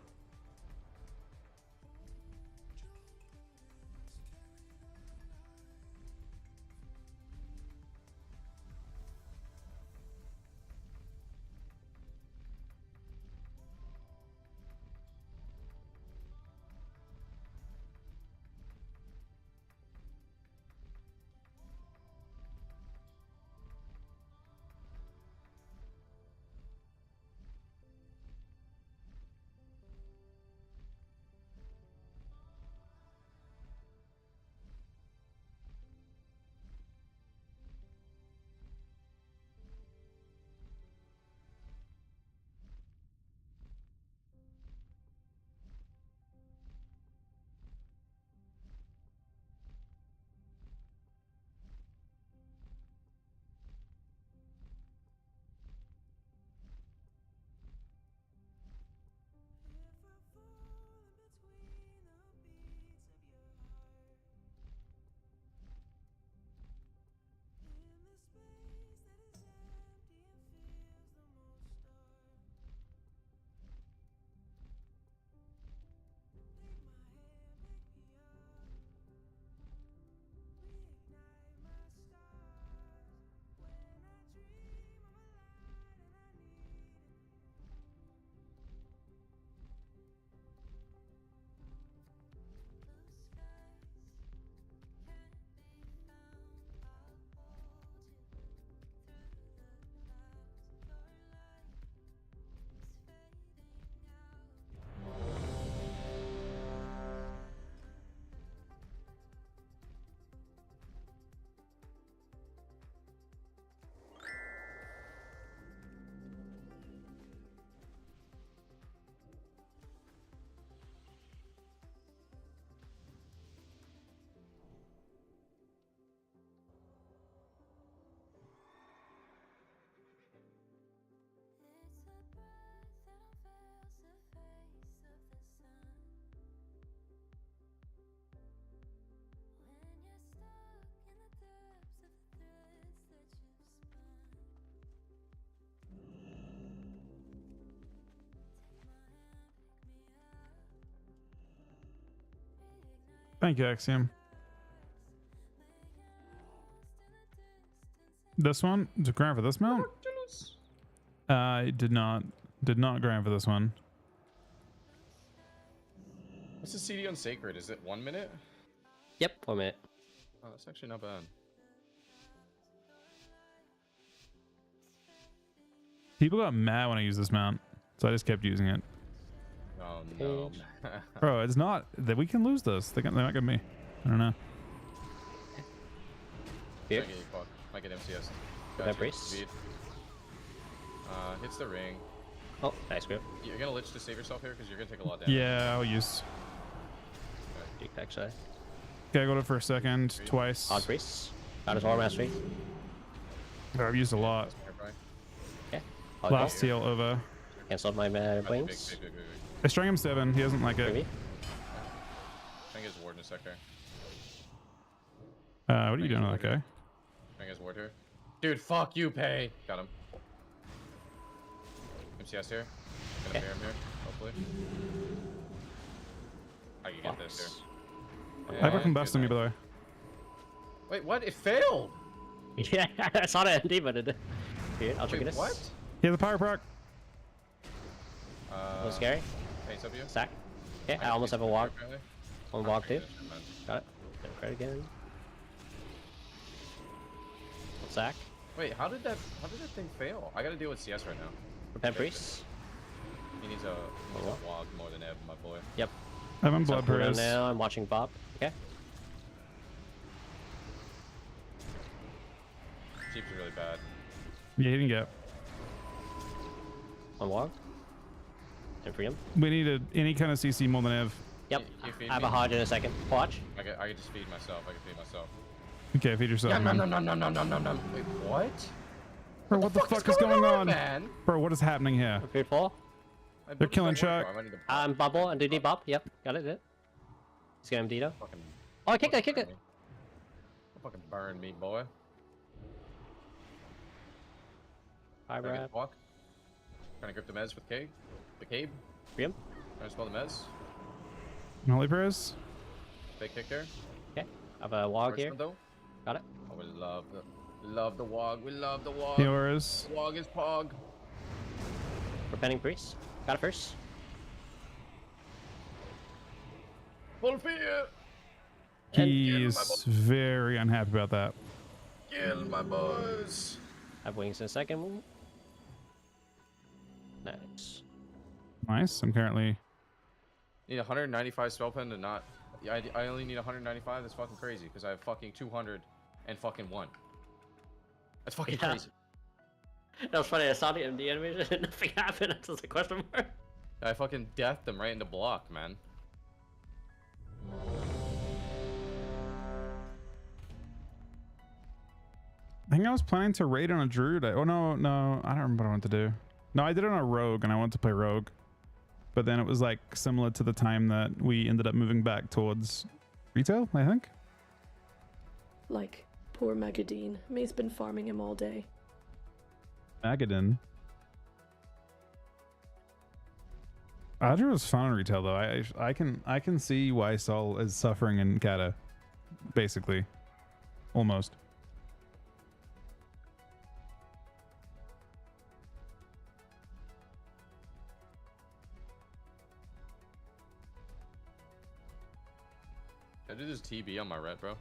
Thank you, Axiom. This one? Did you grind for this mount? I did not grind for this one. What's the CD on Sacred? Is it 1 minute? Yep, 1 minute. Oh, that's actually not bad. People got mad when I used this mount, so I just kept using it. Oh no. Bro, it's not that we can lose this. They might get me. I don't know. Here. Might get MCS. That brace. Hits the ring. Oh, nice grip. You're gonna lich to save yourself here because you're gonna take a lot of damage. Yeah, I'll use. Deep actually. Okay, I got it for a second, twice. Odd brace. Got his armor mastery. Oh, I've used a lot. Okay. Last heal over. Cancelled my wings. I strung him 7. He doesn't like it. Maybe. I think his ward in a sec here. What are you doing with that guy? I think his ward here. Dude, fuck you, Pay. Got him. MCS here. Gonna bear him here, hopefully. I can get this here. I have a combust on me, by the way. Wait, what? It failed! Yeah, I saw that MD, but it did. Here, I'll trigger this. What? He has a power proc. A little scary. Face up you. Stack. Okay, I almost have a walk. Apparently. One walk too. Got it. Credit again. Sack. Wait, how did that thing fail? I gotta deal with CS right now. Repent priest. He needs a walk more than ever, my boy. Yep. I'm on So blood cooldown prayers. now. I'm watching Bob. Okay. Jeep's really bad. Yeah, he didn't get. One walk. And free him. We needed any kind of CC more than Ev. Yep. Can you feed I have me? a Hodge in a second. Watch. I can just feed myself. I can feed myself. Okay, feed yourself, man. No. Wait, what? Bro, what the fuck is going on? man? Bro, what is happening here? Feed full. They're killing Chuck. Bubble and do need Bob. Yep. Got it. He's gonna MD though. Oh, I kicked it. Don't fucking burn me, boy. Hi, Can I get Brad. the walk? Trying to grip the mez with Cade. The Cade. Free him. Trying to spell the mez. Holy prayers. Big kick there. Okay. I have a wog here. Though. Got it. Oh, we love the wog. We love the wog. Healers. Wog is pog. Repenting priest. Got it first. Full fear. He's very unhappy about that. Kill my boys. I have wings in a second. Nice. Nice. I'm currently. Need 195 spell pen to not. Yeah, I only need 195. That's fucking crazy because I have fucking 200 and fucking 1. That's fucking crazy. That was funny. I saw the MD animation and nothing happened until the question mark. I fucking deathed them right into block, man. I think I was planning to raid on a druid. Oh no, I don't remember what I wanted to do. No, I did it on a rogue and I wanted to play rogue. But then it was like similar to the time that we ended up moving back towards retail, I think. Like, poor Magadine. May's been farming him all day. Magadin. Adra was fun in retail though. I can see why Sol is suffering in Cata. Basically. Almost. I did this TB on my ret, bro.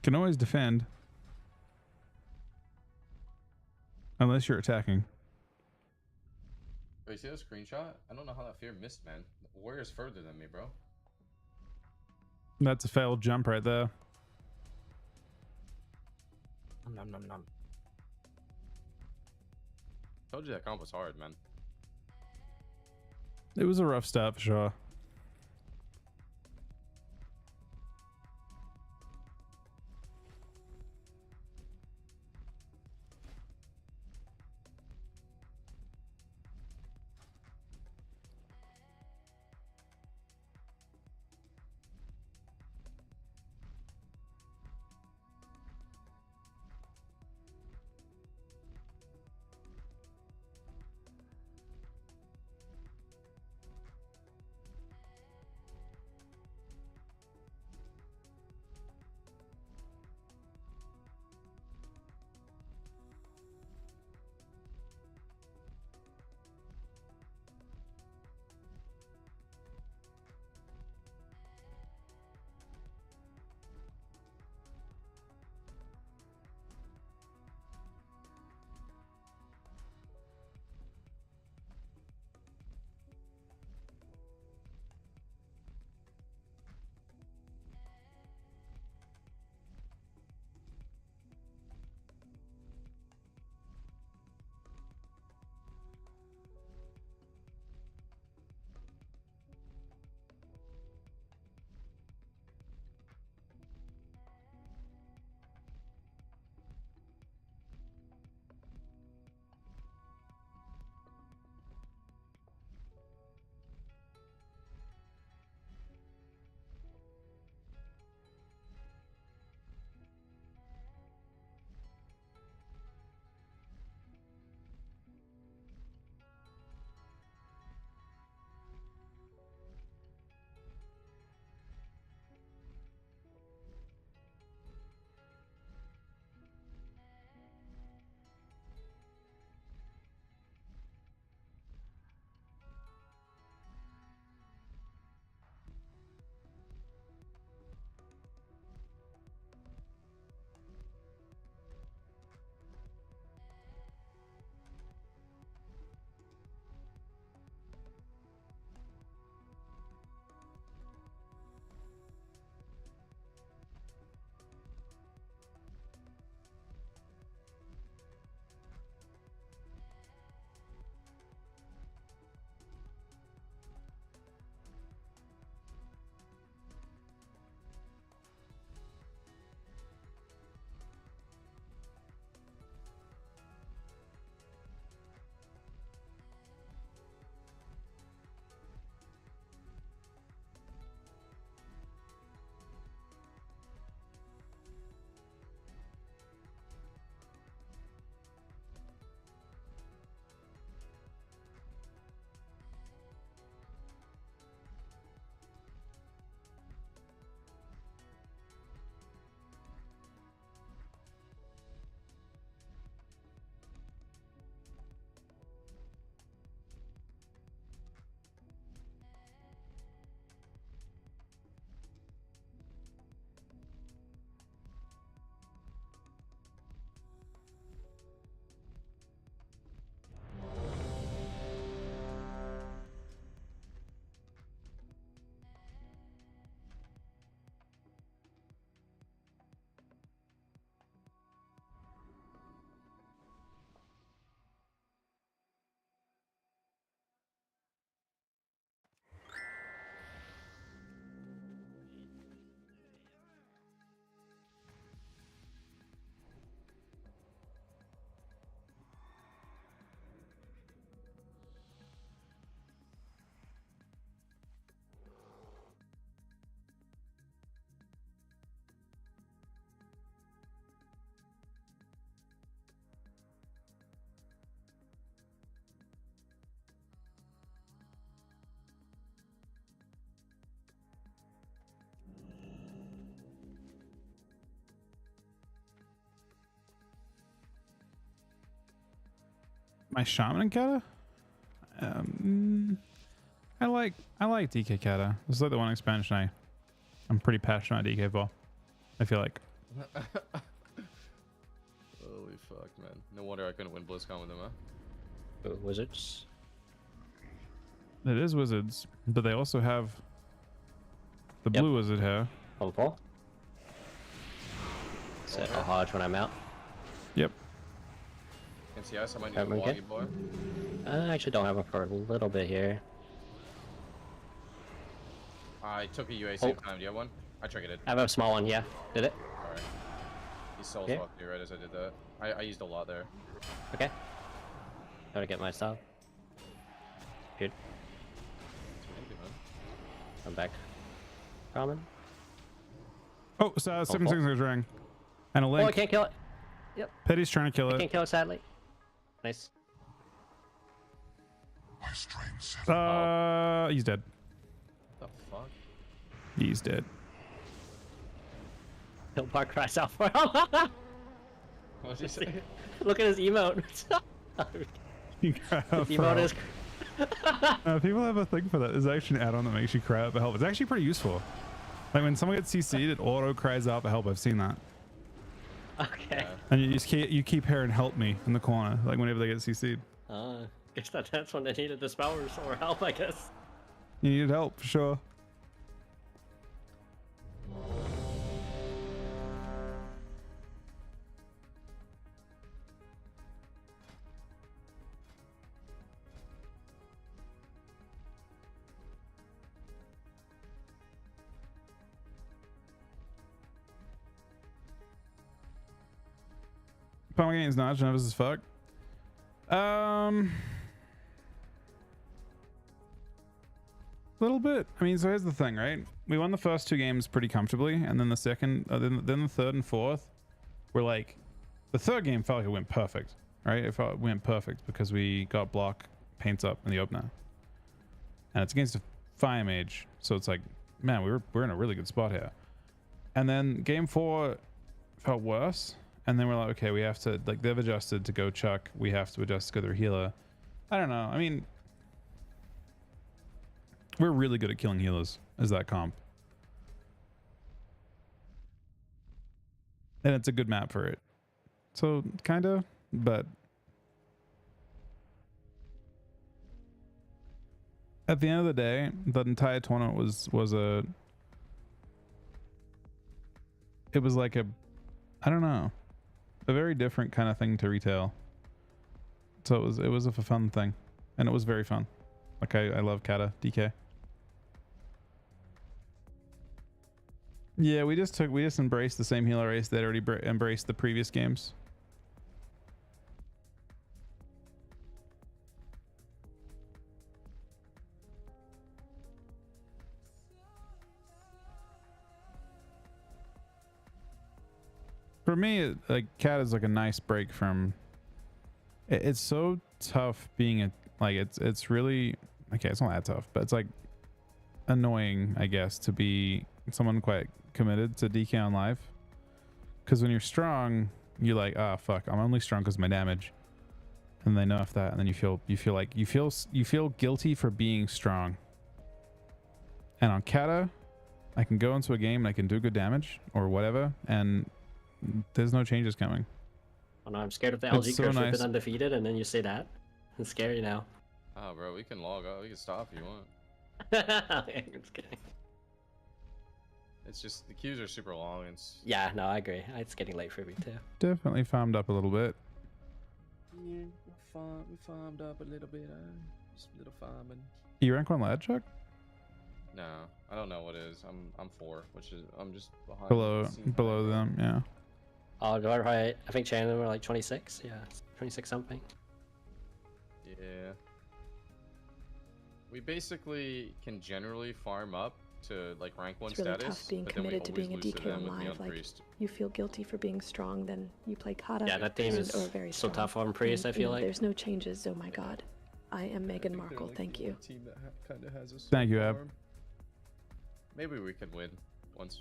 Can always defend. Unless you're attacking. Wait, you see that screenshot? I don't know how that fear missed, man. The warrior's further than me, bro. That's a failed jump right there. Nom. Told you that comp was hard, man. It was a rough start for sure. My shaman and Cata? I like DK Cata. This is like the one expansion I'm pretty passionate about DK for. I feel like. Holy fuck, man. No wonder I couldn't win BlizzCon with him, huh? Wizards. It is Wizards, but they also have the blue wizard here. On 4. So I'll hodge when I'm out. Yep. NCS, I might need a Woggy boy. I actually don't have one for a little bit here. I took a UA same time. Do you have one? I triggered it. I have a small one, yeah. Did it? Alright. He soul Here. swapped me right as I did that. I used a lot there. Okay. Gotta get my stuff. Good. I'm back. Common. Oh, so 7 seconds ring. And a link. Oh, I can't kill it. Yep. Petty's trying to kill I it. can't kill it, sadly. Nice. He's dead. The fuck? He's dead. Hillpark cries out for him. What did he say? Look at his emote. You cry out His for emote help. is... People have a thing for that. There's actually an add-on that makes you cry out for help. It's actually pretty useful. Like when someone gets CC'd, it auto cries out for help. I've seen that. Okay. And you keep hearing "help me" in the corner, like whenever they get CC'd. Guess that's when they needed the spellers or help, I guess. You needed help, for sure. Pomegranate's not nervous as fuck. Little bit. I mean, so here's the thing, right? We won the first 2 games pretty comfortably, and then the second, then the third and fourth were like, the third game felt like it went perfect, right? It felt it went perfect because we got block paints up in the opener, and it's against a fire mage, so it's like, man, we're in a really good spot here. And then game 4 felt worse. And then we're like, okay, we have to, like, they've adjusted to go Chuck. We have to adjust to go their healer. I don't know. I mean, we're really good at killing healers as that comp. And it's a good map for it. So, kind of, but at the end of the day, the entire tournament was like a, I don't know, a very different kind of thing to retail. So it was a fun thing, and it was very fun. Like I love Cata DK. Yeah, we just embraced the same healer race that already embraced the previous games. For me, like Cat is like a nice break from. It's so tough being a it's really okay. It's not that tough, but it's like annoying, I guess, to be someone quite committed to DK on live. Because when you're strong, you're like, ah, fuck, I'm only strong because of my damage, and they nerf that, and then you feel guilty for being strong. And on Cata, I can go into a game and I can do good damage or whatever, and there's no changes coming. Oh no, I'm scared of the LG so curse. We've nice. been undefeated, and then you say that. It's scary now. Oh, bro, we can log out. We can stop if you want. I'm just kidding. It's just the queues are super long. It's Yeah, no, I agree. It's getting late for me too. Definitely farmed up a little bit. yeah, we farmed up a little bit. Just a little farming. You rank 1 lad, Chuck? No, I don't know what it is. I'm 4, which is I'm just behind. Below them, yeah. Oh, do I think Chandler were like 26. Yeah, 26 something. Yeah. We basically can generally farm up to like rank 1 It's really status, tough being but then we committed to always being a lose to DK them on with me live. on Like, priest. you feel guilty for being strong, then you play Cata. Yeah, that team is or very so strong. tough on priest. I And, feel like. there's no changes. Oh my god, I am Meghan Markle. Thank you. Team that kind of has a Thank you, Ab. Maybe we can win once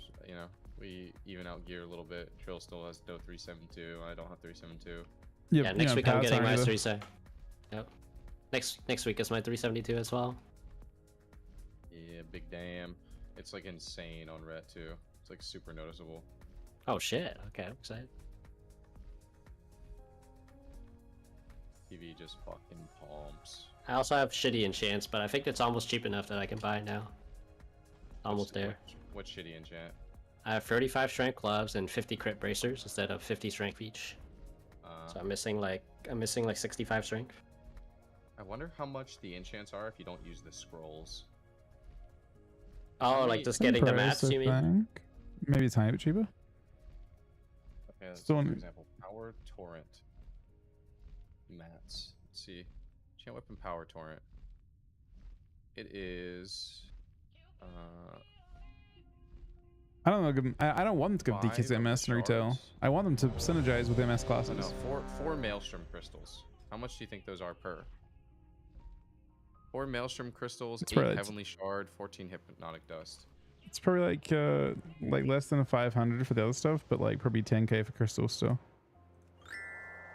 we even out gear a little bit. Trill still has no 372. I don't have 372. Yep, Yeah, next week I'm getting my 3 set. Yep. Next week is my 372 as well. Yeah, big damn. It's like insane on Ret too. It's like super noticeable. Oh shit. Okay, I'm excited. TV just fucking palms. I also have shitty enchants, but I think it's almost cheap enough that I can buy it now. Almost there. What shitty enchant? I have 35 strength gloves and 50 crit bracers instead of 50 strength each. So I'm missing like 65 strength. I wonder how much the enchants are if you don't use the scrolls. Oh, like just getting the mats, you mean? Maybe a tiny bit cheaper. Okay, Still for on- example, power torrent mats. Let's see. Enchant weapon power torrent. It is I don't know. I don't want them to give DKs to MS in retail. I want them to synergize with MS classes. no, four maelstrom crystals. How much do you think those are per? 4 maelstrom crystals, It's 8 probably- heavenly shard, 14 hypnotic dust. It's probably like less than 500 for the other stuff, but like probably 10k for crystals still.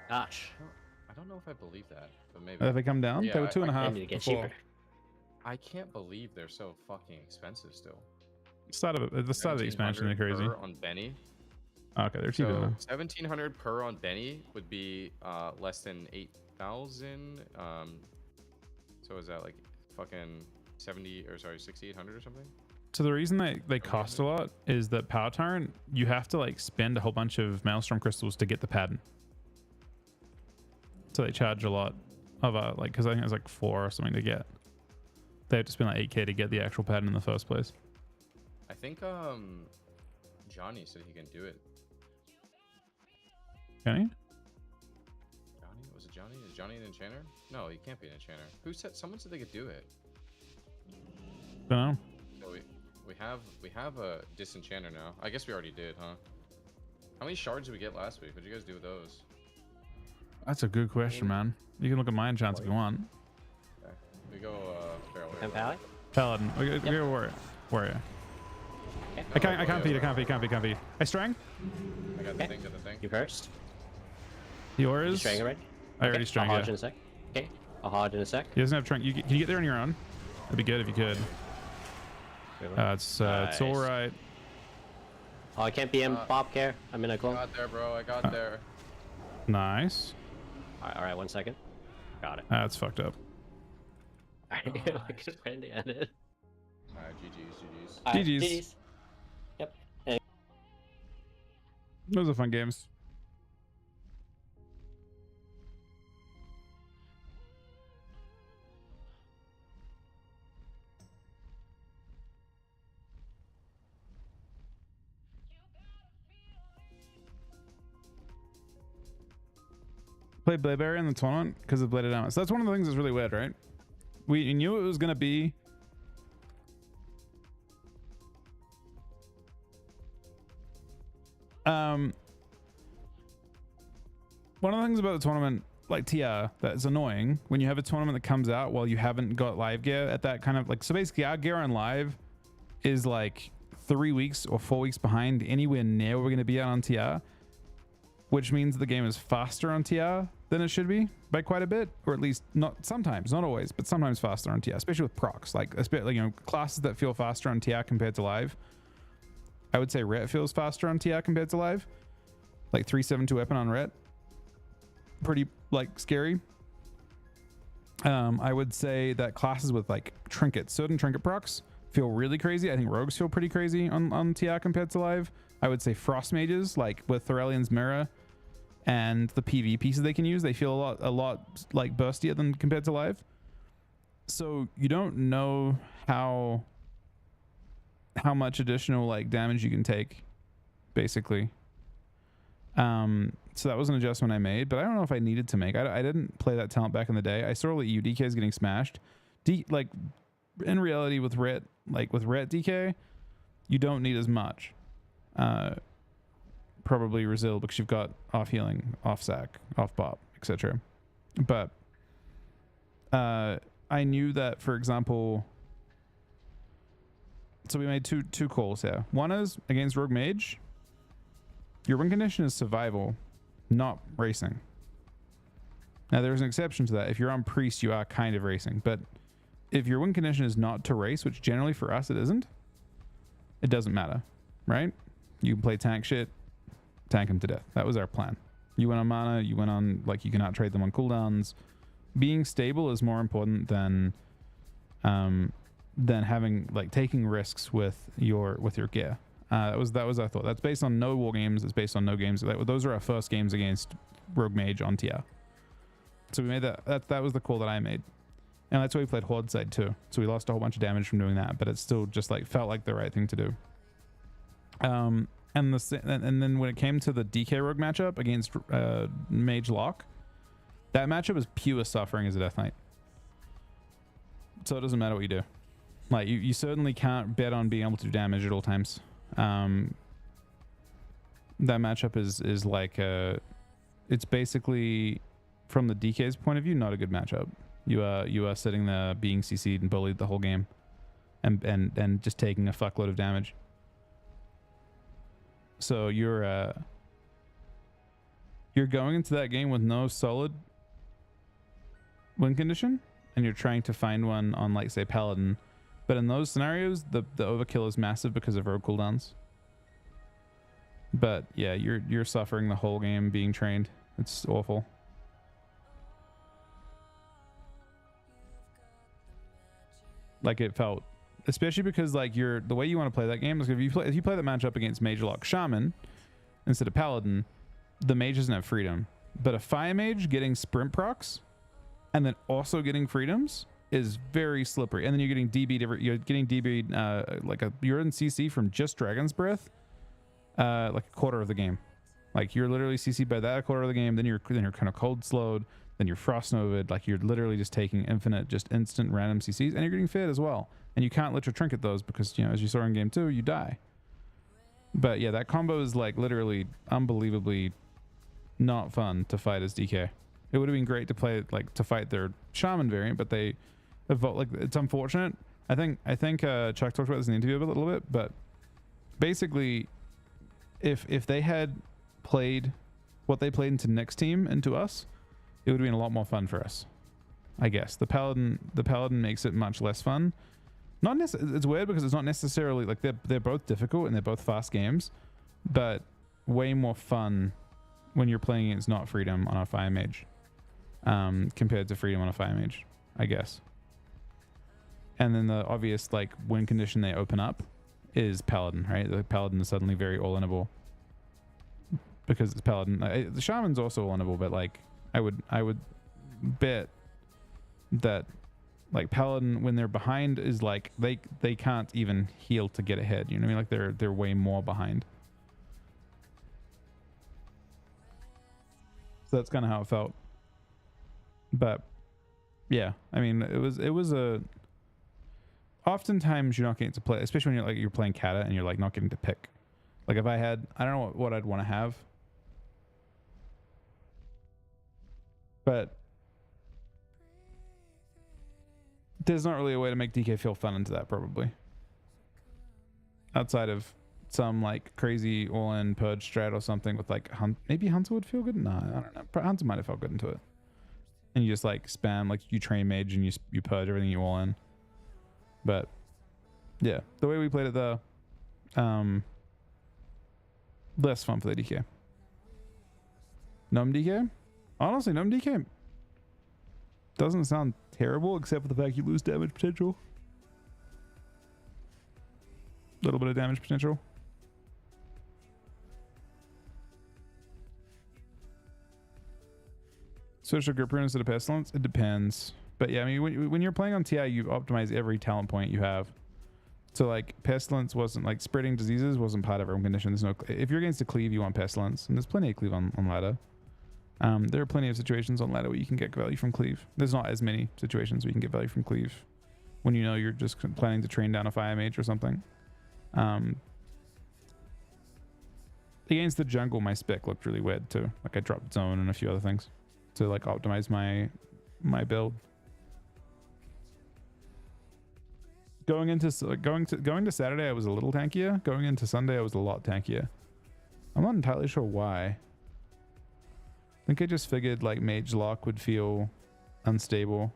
Gosh. I don't know if I believe that, but maybe. If they come down, Yeah, they were I 2.5 need to get before. cheaper. I can't believe they're so fucking expensive still. At the start of the expansion, they're 1700 crazy. per on Benny. Okay, they're cheaper So now. 1700 per on Benny would be less than 8,000. So is that like fucking 6,800 or something? So the reason they cost a lot is that Power Tyrant, you have to like spend a whole bunch of Maelstrom crystals to get the pattern. So they charge a lot of like, because I think it's like 4 or something to get. They have to spend like 8k to get the actual pattern in the first place. I think Johnny said he can do it. Can he? Johnny? Was it Johnny? Is Johnny an enchanter? No, he can't be an enchanter. Who said? Someone said they could do it. Don't know. So we have a disenchanter now. I guess we already did, huh? How many shards did we get last week? What did you guys do with those? That's a good question, man. You can look at my enchants if you want. Okay. We go Feral And Hero. Pally? Paladin. We go warrior. I can't feed. I strang. I got the thing, got the thing. You first. Yours. You strang already? I already strang, I'll yeah. hodge in a sec. Okay. I'll hodge in a sec. He doesn't have trunk. Can you get there on your own? That'd be good if you could. It's all right. Oh, I can't be in Bob Care. I'm in a I clone. got there, bro. I got there. Nice. Alright, 1 second. Got it. That's fucked up. Alright, like it's ready to end it. Alright, GG's. Alright, GG's. GG's. Yep. And Those are fun games. Played Bladeberry in the tournament because of Bladed Armor. So that's one of the things that's really weird, right? We knew it was going to be one of the things about the tournament, like TR, that's annoying when you have a tournament that comes out while you haven't got live gear at that kind of like, so basically our gear on live is like 3 weeks or 4 weeks behind anywhere near where we're going to be at on TR, which means the game is faster on TR than it should be by quite a bit, or at least not sometimes, not always, but sometimes faster on TR, especially with procs, like classes that feel faster on TR compared to live. I would say Ret feels faster on TR compared to live, like 372 weapon on Ret. Pretty like scary. I would say that classes with like trinkets, certain trinket procs feel really crazy. I think rogues feel pretty crazy on TR compared to live. I would say frost mages, like with Thorelian's mirror and the PV pieces they can use, they feel a lot like burstier than compared to live. So you don't know how much additional like damage you can take, basically. So that was an adjustment I made, but I don't know if I needed to make. I didn't play that talent back in the day. I saw all the EU DKs getting smashed. Like in reality with Ret, like with Ret DK, you don't need as much. Probably Resil because you've got off healing, off sack, off bop, etc. But I knew that, for example, so we made two calls here. One is against Rogue Mage. Your win condition is survival, not racing. Now there's an exception to that. If you're on priest, you are kind of racing, but if your win condition is not to race, which generally for us it isn't, it doesn't matter, right? You can play tank shit, tank him to death. That was our plan. You went on mana, you went on, like, you can out trade them on cooldowns. Being stable is more important than having, like, taking risks with your gear. That was our thought. That's based on no war games. It's based on no games. Those are our first games against Rogue Mage on TR. So we made that was the call that I made. And that's why we played Horde side too. So we lost a whole bunch of damage from doing that, but it still just like felt like the right thing to do. And then when it came to the DK Rogue matchup against Mage Lock, that matchup is pure suffering as a Death Knight. So it doesn't matter what you do. Like you certainly can't bet on being able to do damage at all times. That matchup is like it's basically, from the DK's point of view, not a good matchup. You are sitting there being CC'd and bullied the whole game, and just taking a fuckload of damage. So you're going into that game with no solid win condition, and you're trying to find one on, like, say, Paladin. But in those scenarios, the overkill is massive because of rogue cooldowns. But yeah, you're suffering the whole game being trained. It's awful. Like, it felt, especially because, like, the way you want to play that game is if you play that matchup against Mage Lock Shaman instead of Paladin, the mage doesn't have freedom. But a Fire Mage getting sprint procs and then also getting freedoms is very slippery. And then you're getting DB'd you're in CC from just Dragon's Breath like a quarter of the game. Like, you're literally CC'd by that a quarter of the game, then you're kind of cold slowed, then you're frost novid. Like, you're literally just taking infinite, just instant random CCs, and you're getting fed as well. And you can't let your trinket those because, you know, as you saw in game 2, you die. But yeah, that combo is, like, literally unbelievably not fun to fight as DK. It would have been great to play, like, to fight their Shaman variant, but they evolved, like, it's unfortunate. I think Chuck talked about this in the interview a little bit, but basically, if they had played what they played into next team into us, it would have been a lot more fun for us, I guess. The Paladin makes it much less fun. It's weird because it's not necessarily, like, they're both difficult and they're both fast games, but way more fun when you're playing against not Freedom on a Fire Mage compared to Freedom on a Fire Mage, I guess. And then the obvious, like, win condition they open up is Paladin, right? The Paladin is suddenly very all-inable because it's Paladin. The Shaman's also all-inable, but, like, I would bet that, like, Paladin, when they're behind, is like they can't even heal to get ahead. You know what I mean? Like, they're way more behind. So that's kind of how it felt. But yeah, I mean, it was a. Oftentimes you're not getting to play, especially when you're playing Cata and you're, like, not getting to pick. Like, if I don't know what I'd want to have. But there's not really a way to make DK feel fun into that, probably. Outside of some, like, crazy all-in purge strat or something with, like, maybe Hunter would feel good? Nah, I don't know. Hunter might have felt good into it. And you just, like, spam, like, you train mage and you purge everything you all in. But yeah, the way we played it though, less fun for the DK. Gnome DK? Honestly, Gnome DK doesn't sound terrible, except for the fact you lose damage potential. A little bit of damage potential. Switch to grip rune instead of pestilence? It depends. But yeah, I mean, when you're playing on TI, you optimize every talent point you have. So, like, pestilence wasn't, like, spreading diseases wasn't part of our condition. There's no, if you're against a cleave, you want pestilence, and there's plenty of cleave on ladder. There are plenty of situations on ladder where you can get value from cleave. There's not as many situations where you can get value from cleave when you know you're just planning to train down a fire mage or something. Against the jungle, my spec looked really weird too. Like, I dropped zone and a few other things to, like, optimize my build. Going to Saturday, I was a little tankier. Going into Sunday, I was a lot tankier. I'm not entirely sure why. think I just figured like Mage Lock would feel unstable.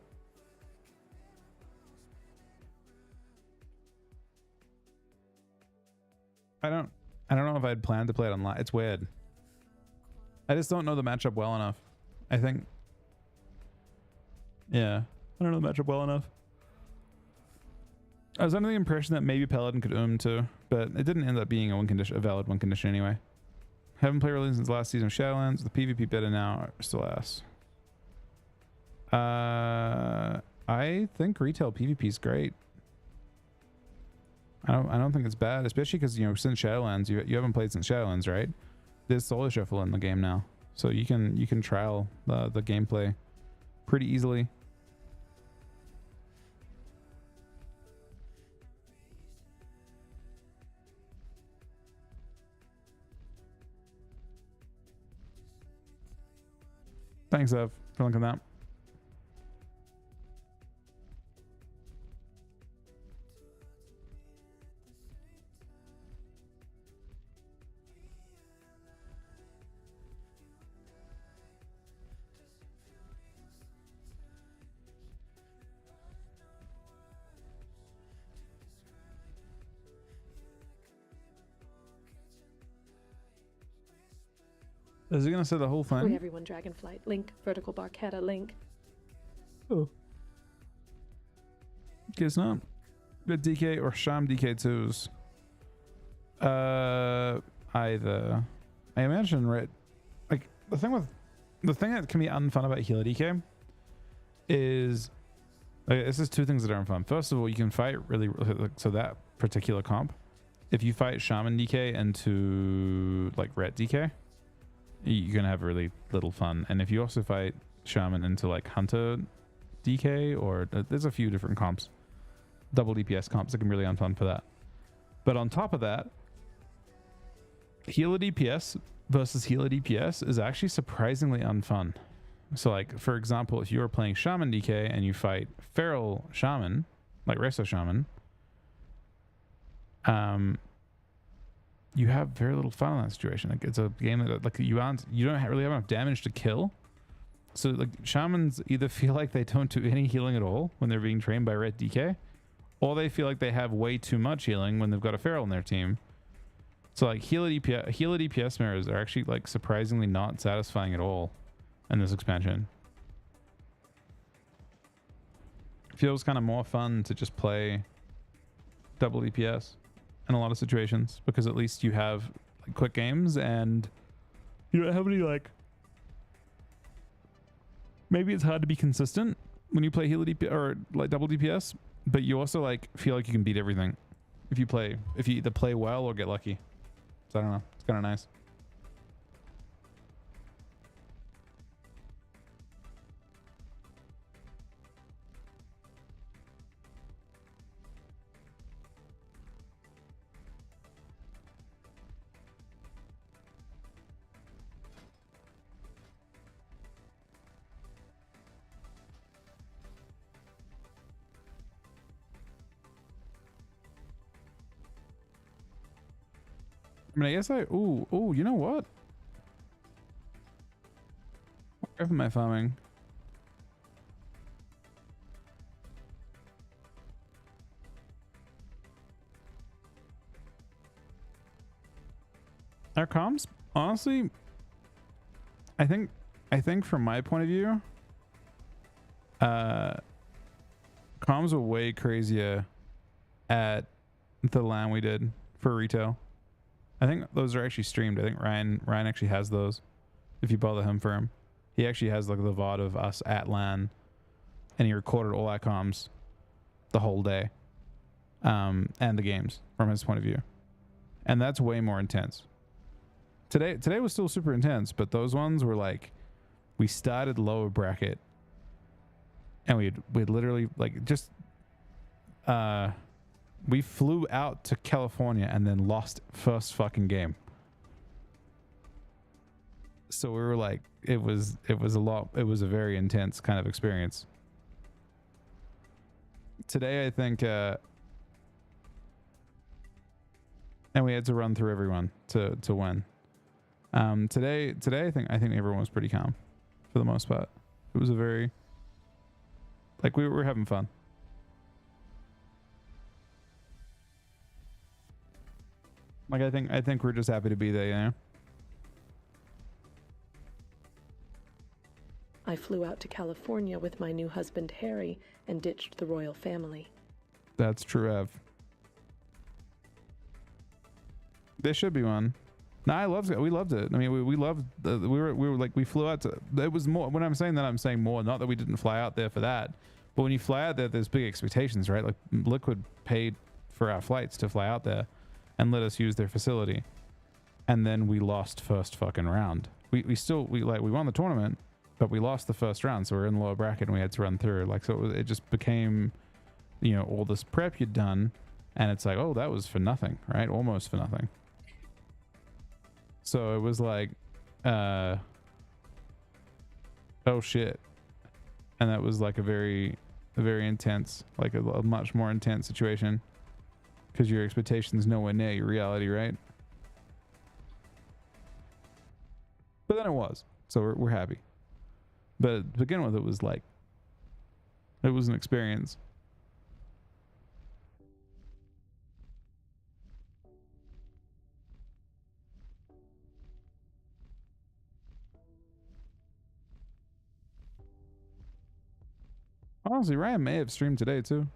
I don't know if I'd planned to play it online. It's weird. I just don't know the matchup well enough. I think. Yeah, I don't know the matchup well enough. I was under the impression that maybe Paladin could too, but it didn't end up being a valid win condition anyway. Haven't played really since last season of Shadowlands. The PvP beta now are still ass. I think retail PvP is great. I don't think it's bad, especially because since Shadowlands, you haven't played since Shadowlands, right? There's solo shuffle in the game now, so you can trial the gameplay pretty easily. Thanks, Ev, for linking that. Is he gonna say the whole thing? Free everyone, Dragonflight. Link, vertical Barchetta, link. Oh. Guess not. Good DK or Sham DK2s. Either. I imagine, right? Like the thing that can be unfun about healer DK is this is two things that are unfun. First of all, you can fight really so that particular comp. If you fight Shaman DK into like Ret DK, you're gonna have really little fun. And if you also fight Shaman into like Hunter DK, or there's a few different comps, double DPS comps that can be really unfun for that. But on top of that, healer DPS versus healer DPS is actually surprisingly unfun. So like, for example, if you are playing Shaman DK and you fight Feral Shaman, like Resto Shaman, you have very little fun in that situation. Like, it's a game that like you don't really have enough damage to kill. So like Shamans either feel like they don't do any healing at all when they're being trained by Ret DK, or they feel like they have way too much healing when they've got a Feral in their team. So like healer DPS mirrors are actually like surprisingly not satisfying at all in this expansion. It feels kind of more fun to just play double DPS in a lot of situations, because at least you have like quick games and you don't have any like, maybe it's hard to be consistent when you play healer DPS or like double DPS, but you also like feel like you can beat everything if you either play well or get lucky. So I don't know, it's kind of nice. I mean, I guess ooh, you know what? Where am I farming? Our comms, honestly, I think from my point of view, comms were way crazier at the LAN we did for retail. I think those are actually streamed. I think Ryan actually has those. If you bother him for him, he actually has like the VOD of us at LAN, and he recorded all our comms the whole day, and the games from his point of view, and that's way more intense. Today was still super intense, but those ones were like, we started lower bracket, and we'd literally like just we flew out to California and then lost first fucking game. So we were like, it was a very intense kind of experience. Today, I think, and we had to run through everyone to win. Today I think everyone was pretty calm for the most part. It was a very, like, we were having fun. Like, I think we're just happy to be there, you know? I flew out to California with my new husband Harry and ditched the royal family. That's true, Ev. There should be one. No, I loved it. We loved it. I mean, we loved. We were like, we flew out to. It was more. When I'm saying that, I'm saying more. Not that we didn't fly out there for that, but when you fly out there, there's big expectations, right? Like Liquid paid for our flights to fly out there, and let us use their facility, and then we lost first fucking round. We won the tournament, but we lost the first round, so we're in the lower bracket and we had to run through. Like, so it just became, you know, all this prep you'd done, and it's like, oh, that was for nothing, right? Almost for nothing. So it was like, oh shit. And that was like a very intense, like a much more intense situation, because your expectations nowhere near your reality, right? But then it was, so we're happy. But to begin with, it was like, it was an experience. Honestly, Ryan may have streamed today too.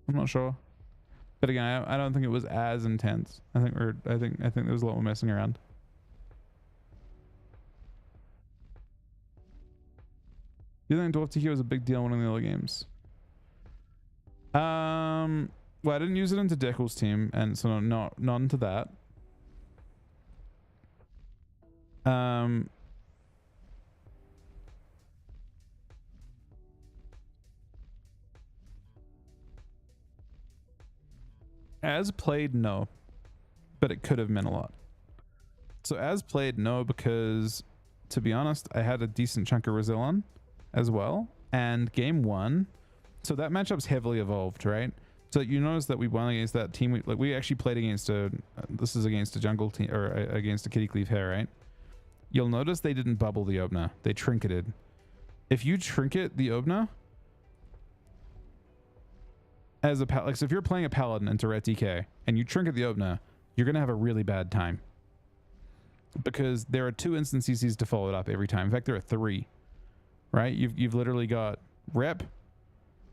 I'm not sure, but again, I don't think it was as intense. I think there was a lot more messing around. You think Dwarf TQ was a big deal winning the other games? Well, I didn't use it into Deckel's team, and so not into that. As played, no, but it could have meant a lot. So as played, no, because to be honest, I had a decent chunk of Brazil on as well, and game one, so that matchup's heavily evolved, right? So you notice that we won against that team. We actually played against this is against a jungle team, or against a Kitty Cleave Hair, right? You'll notice they didn't bubble the opener, they trinketed. If you trinket the opener as a like, so if you're playing a paladin into Ret DK and you trinket the opener, you're gonna have a really bad time, because there are 2 instant CCs to follow it up every time. In fact, there are 3, right? You've literally got rep,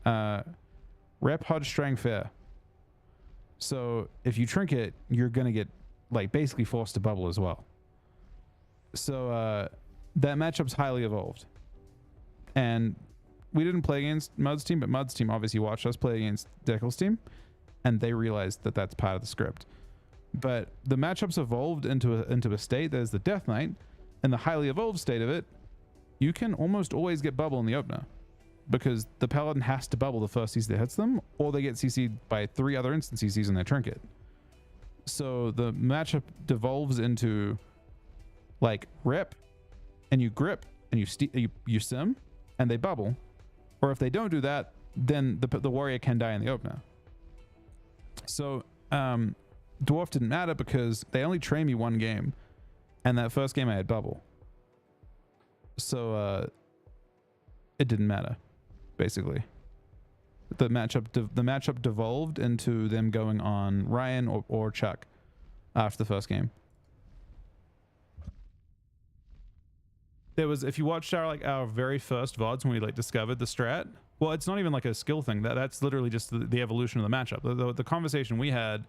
Hodge, Strang, Fair. So if you trinket, you're gonna get like basically forced to bubble as well. So that matchup's highly evolved, and we didn't play against Mud's team, but Mud's team obviously watched us play against Deckel's team, and they realized that that's part of the script. But the matchups evolved into a state that is the Death Knight, and the highly evolved state of it, you can almost always get bubble in the opener, because the Paladin has to bubble the first CC that hits them, or they get CC'd by 3 other instant CCs in their trinket. So the matchup devolves into like rep, and you grip, and you sim, and they bubble. Or if they don't do that, then the warrior can die in the opener. So Dwarf didn't matter because they only trained me 1 game, and that first game I had bubble. So it didn't matter, basically. The matchup devolved into them going on Ryan or Chuck after the first game. There was, if you watched our very first VODs when we like discovered the strat, well, it's not even like a skill thing. That's literally just the evolution of the matchup. The conversation we had,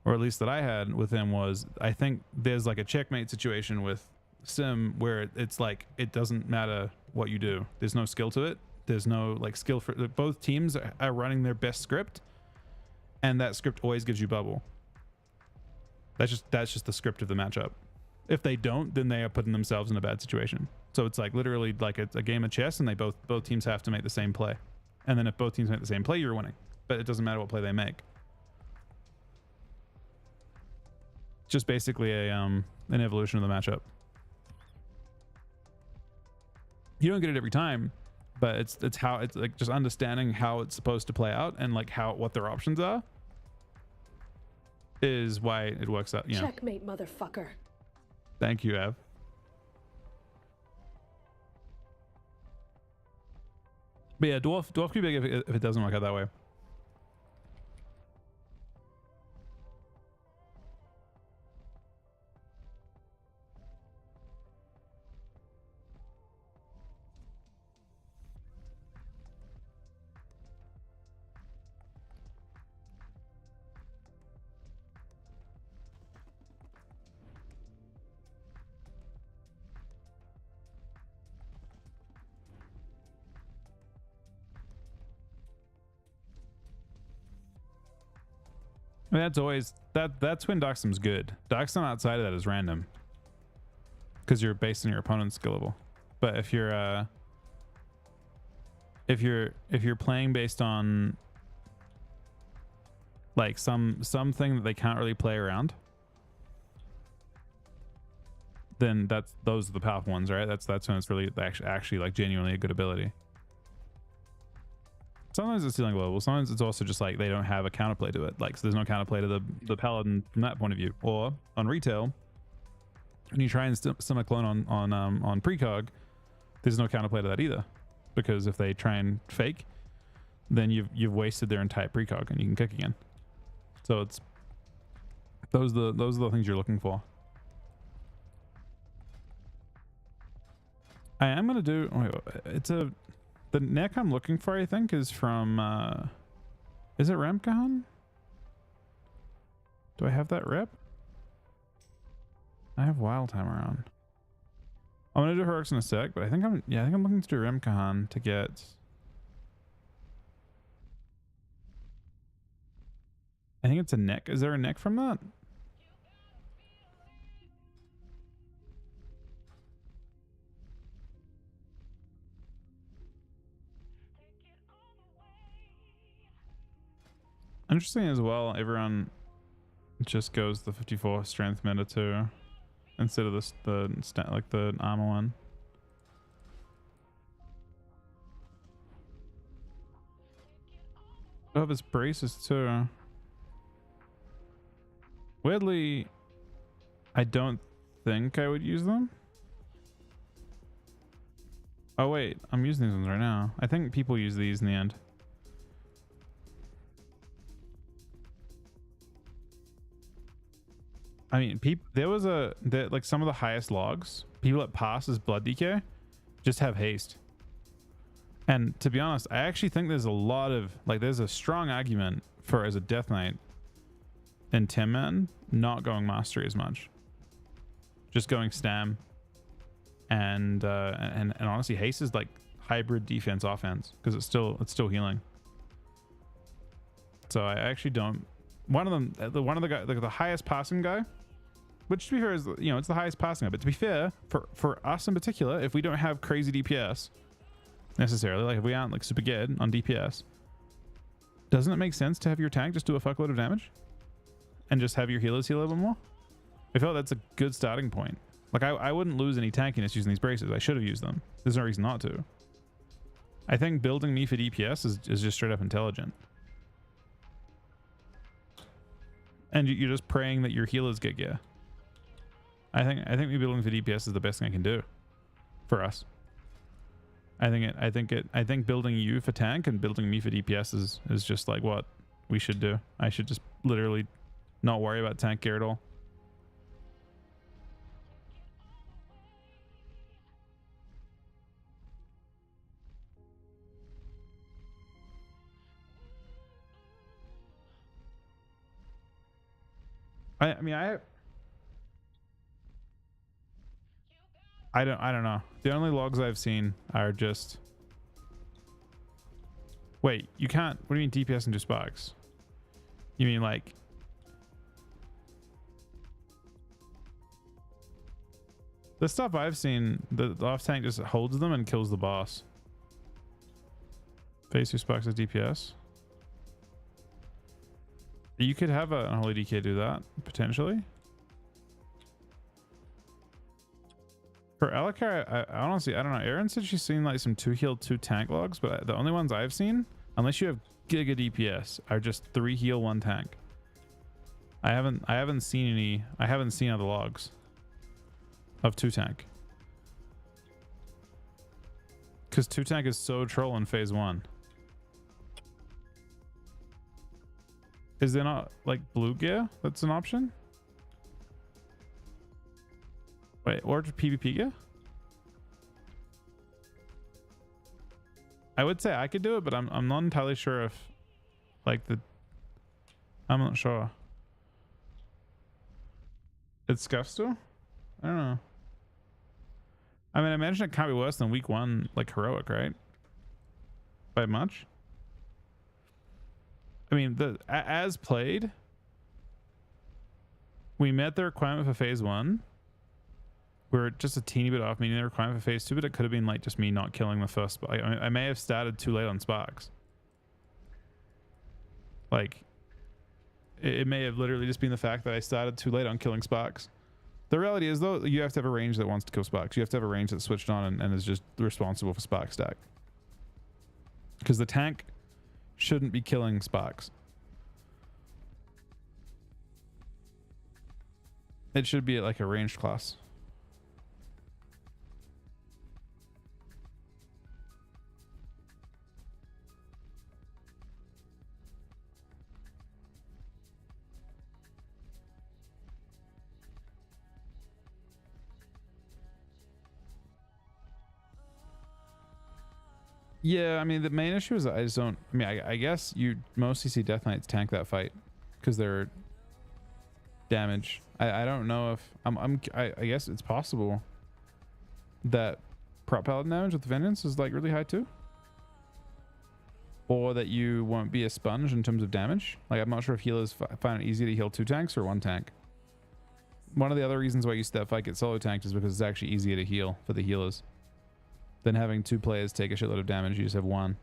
or at least that I had with him, was I think there's like a checkmate situation with Sim where it's like it doesn't matter what you do. There's no skill to it. There's no like skill for both teams are running their best script, and that script always gives you bubble. That's just the script of the matchup. If they don't, then they are putting themselves in a bad situation. So it's like literally like it's a game of chess, and they both teams have to make the same play. And then if both teams make the same play, you're winning. But it doesn't matter what play they make. Just basically an evolution of the matchup. You don't get it every time, but it's how it's like just understanding how it's supposed to play out, and like what their options are is why it works out. You know. Checkmate, motherfucker. Thank you, Ev. But yeah, dwarf could be big if it doesn't work out that way. I mean, that's always that twin Darkstom's good. Darkstom outside of that is random because you're based on your opponent's skill level. But if you're playing based on like something that they can't really play around, then those are the powerful ones, right? That's when it's really actually like genuinely a good ability. Sometimes it's stealing global. Sometimes it's also just like they don't have a counterplay to it. Like, so there's no counterplay to the paladin from that point of view. Or on retail, when you try and stomach clone on precog, there's no counterplay to that either. Because if they try and fake, then you've wasted their entire precog and you can kick again. So it's those are the things you're looking for. I am gonna do. Wait, the neck I'm looking for, I think, is from, is it Ramkahan? Do I have that rep? I have Wild Time around. I'm gonna do Heroics in a sec, but I think I'm looking to do Ramkahan to get. I think it's a neck. Is there a neck from that? Interesting as well, everyone just goes the 54 strength meta too, instead of the armor one. Oh, there's braces too. Weirdly, I don't think I would use them. Oh wait, I'm using these ones right now. I think people use these in the end. I mean, there was like some of the highest logs, people that pass as blood DK just have haste. And to be honest, I actually think there's a lot of, like, there's a strong argument for, as a Death Knight in 10 man, not going mastery as much. Just going stam. And honestly, haste is like hybrid defense offense because it's still healing. So I actually don't. One of the guy, like the highest passing guy, which to be fair is, you know, it's the highest passing guy. But to be fair, for us in particular, if we don't have crazy DPS necessarily, like if we aren't like super good on DPS, doesn't it make sense to have your tank just do a fuckload of damage and just have your healers heal a little bit more? I feel like that's a good starting point. Like I wouldn't lose any tankiness using these braces. I should have used them. There's no reason not to. I think building me for DPS is just straight up intelligent. And you're just praying that your healers get gear. I think me building for DPS is the best thing I can do for us. I think building you for tank and building me for DPS is just like what we should do. I should just literally not worry about tank gear at all. I don't know. The only logs I've seen are just. Wait, you can't. What do you mean DPS and just sparks? You mean like? The stuff I've seen, the off tank just holds them and kills the boss. Phase 2 sparks as DPS. You could have an Holy DK do that, potentially. For Alikar, I honestly, I don't know. Erin said she's seen like some 2 heal, 2 tank logs, but the only ones I've seen, unless you have Giga DPS, are just 3 heal, 1 tank. I haven't seen any, I haven't seen other logs. of 2-tank. Because 2-tank is so troll in phase 1. Is there not like blue gear that's an option? Wait, or PvP gear? I would say I could do it, but I'm not entirely sure if like I'm not sure. It's scuff still? I don't know. I mean, I imagine it can't be worse than week 1, like heroic, right? By much? I mean, as played, we met the requirement for phase 1. We're just a teeny bit off meeting the requirement for phase 2, but it could have been like just me not killing the first. I may have started too late on sparks. Like, it may have literally just been the fact that I started too late on killing sparks. The reality is, though, you have to have a range that wants to kill sparks. You have to have a range that's switched on and is just responsible for spark stack. Because the tank shouldn't be killing sparks. It should be like a ranged class. Yeah, I mean, the main issue is I just don't. I mean, I guess you mostly see Death Knights tank that fight because they're damage. I don't know if I guess it's possible that prop paladin damage with Vengeance is like really high too, or that you won't be a sponge in terms of damage. Like, I'm not sure if healers find it easier to heal 2 tanks or 1 tank. One of the other reasons why you see that fight get solo tanked is because it's actually easier to heal for the healers than having 2 players take a shitload of damage. You just have 1.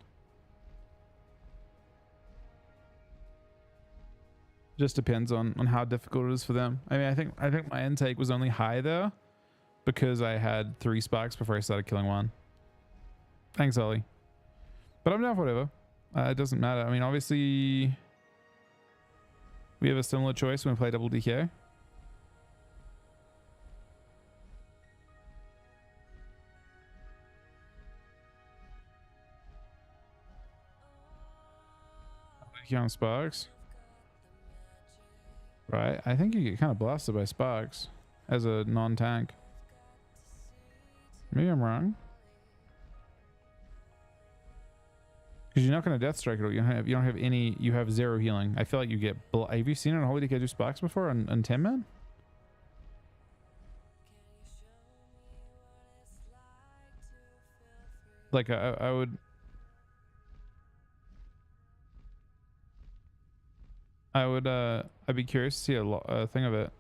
Just depends on how difficult it is for them. I mean, I think my intake was only high there because I had 3 sparks before I started killing 1. Thanks, Ollie. But I'm down for whatever. It doesn't matter. I mean, obviously we have a similar choice when we play double DK. On sparks, right? I think you get kind of blasted by sparks as a non-tank. Maybe I'm wrong, because you're not going to death strike at all. You don't have any. You have 0 healing. I feel like you get. Have you seen it on Holy DK do sparks before on 10 man? Like I would. I'd be curious to see a thing of it.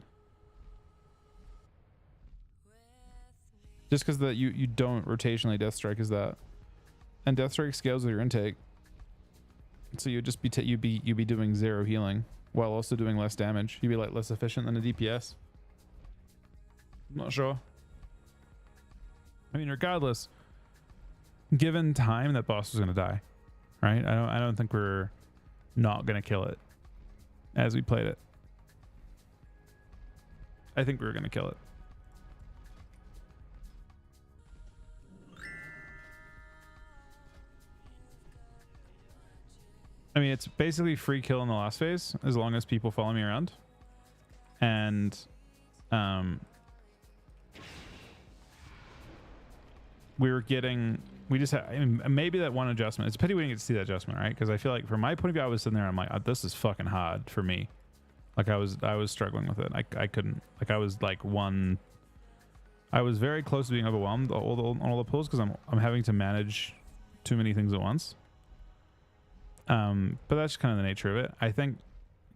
Just because you don't rotationally death strike is that, and death strike scales with your intake. So you'd just be you'd be doing 0 healing while also doing less damage. You'd be like less efficient than a DPS. I'm not sure. I mean, regardless, given time, that boss was gonna die, right? I don't think we're not gonna kill it. As we played it, I think we were going to kill it. I mean, it's basically free kill in the last phase as long as people follow me around. And we just had, I mean, maybe that one adjustment. It's a pity we didn't get to see that adjustment, right? Because I feel like from my point of view, I was sitting there, I'm like, this is fucking hard for me. Like I was struggling with it. I couldn't, like I was like I was very close to being overwhelmed on all the pulls because I'm having to manage too many things at once. But that's just kind of the nature of it. I think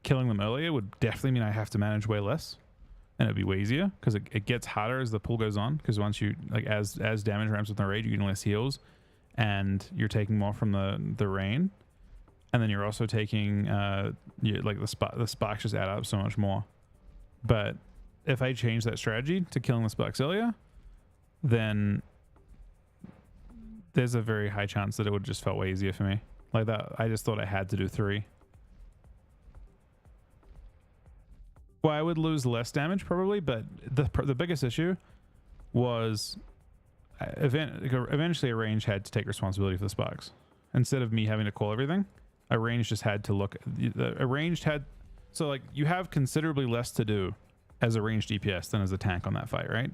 killing them earlier would definitely mean I have to manage way less, and it'd be way easier because it gets harder as the pull goes on. Because once you like as damage ramps with the raid, you're getting less heals, and you're taking more from the rain, and then you're also taking like the sparks just add up so much more. But if I change that strategy to killing the sparks earlier, then there's a very high chance that it would just felt way easier for me. Like that, I just thought I had to do 3. Well, I would lose less damage probably, but the biggest issue was eventually a range had to take responsibility for the sparks. Instead of me having to call everything, a range just had to look. A ranged had, so like you have considerably less to do as a ranged DPS than as a tank on that fight, right?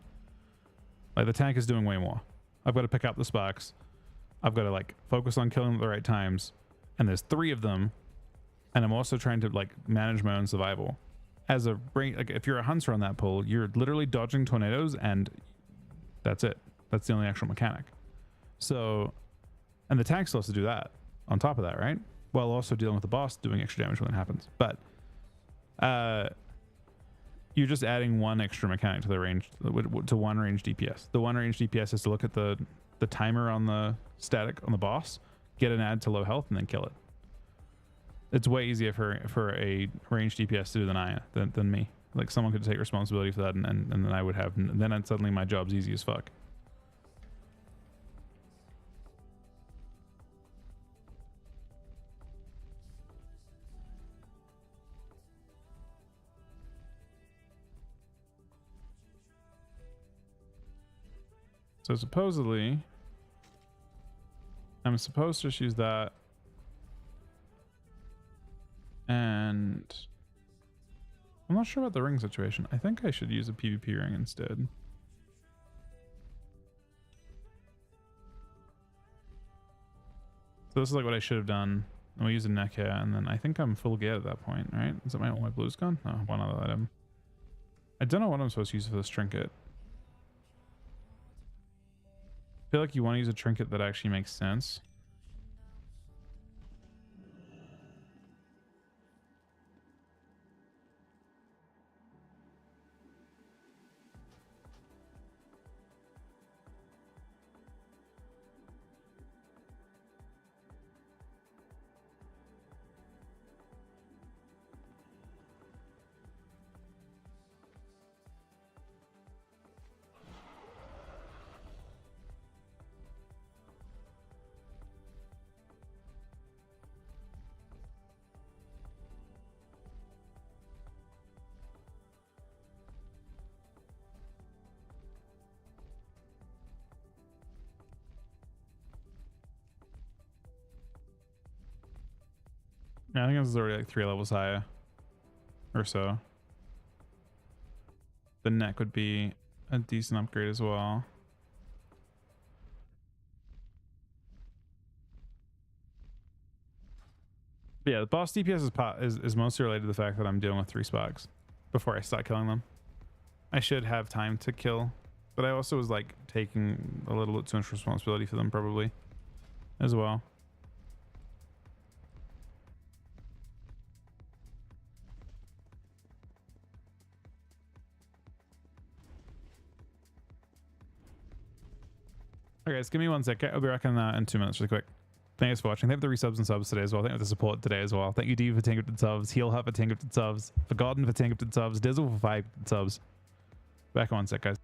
Like the tank is doing way more. I've got to pick up the sparks. I've got to like focus on killing them at the right times, and there's 3 of them, and I'm also trying to like manage my own survival. As a like if you're a hunter on that pull, you're literally dodging tornadoes, and that's it. That's the only actual mechanic. So, and the tank still has to do that on top of that, right? While also dealing with the boss doing extra damage when it happens. But you're just adding one extra mechanic to the range, to one range DPS. The one range DPS is to look at the timer on the static on the boss, get an add to low health, and then kill it. It's way easier for a range DPS to do than me. Like someone could take responsibility for that, and then I would have. Then suddenly my job's easy as fuck. So supposedly, I'm supposed to just use that, and I'm not sure about the ring situation. I think I should use a PvP ring instead. So this is like what I should have done. And we use a neck here, and then I think I'm full gear at that point, right? Is that my blues gone? No, one other item. I don't know what I'm supposed to use for this trinket. I feel like you want to use a trinket that actually makes sense. Yeah, I think this is already like 3 levels higher or so. The neck would be a decent upgrade as well. But yeah, the boss DPS is mostly related to the fact that I'm dealing with 3 sparks before I start killing them. I should have time to kill, but I also was like taking a little bit too much responsibility for them probably as well. Okay, guys, give me 1 sec. I'll be back in 2 minutes really quick. Thanks for watching. Thank you for the resubs and subs today as well. Thank you for the support today as well. Thank you, Dee, for 10 gifted subs. Heel Hut for 10 gifted subs. Forgotten for 10 gifted subs. Dizzle for 5 gifted subs. Back in 1 sec, guys.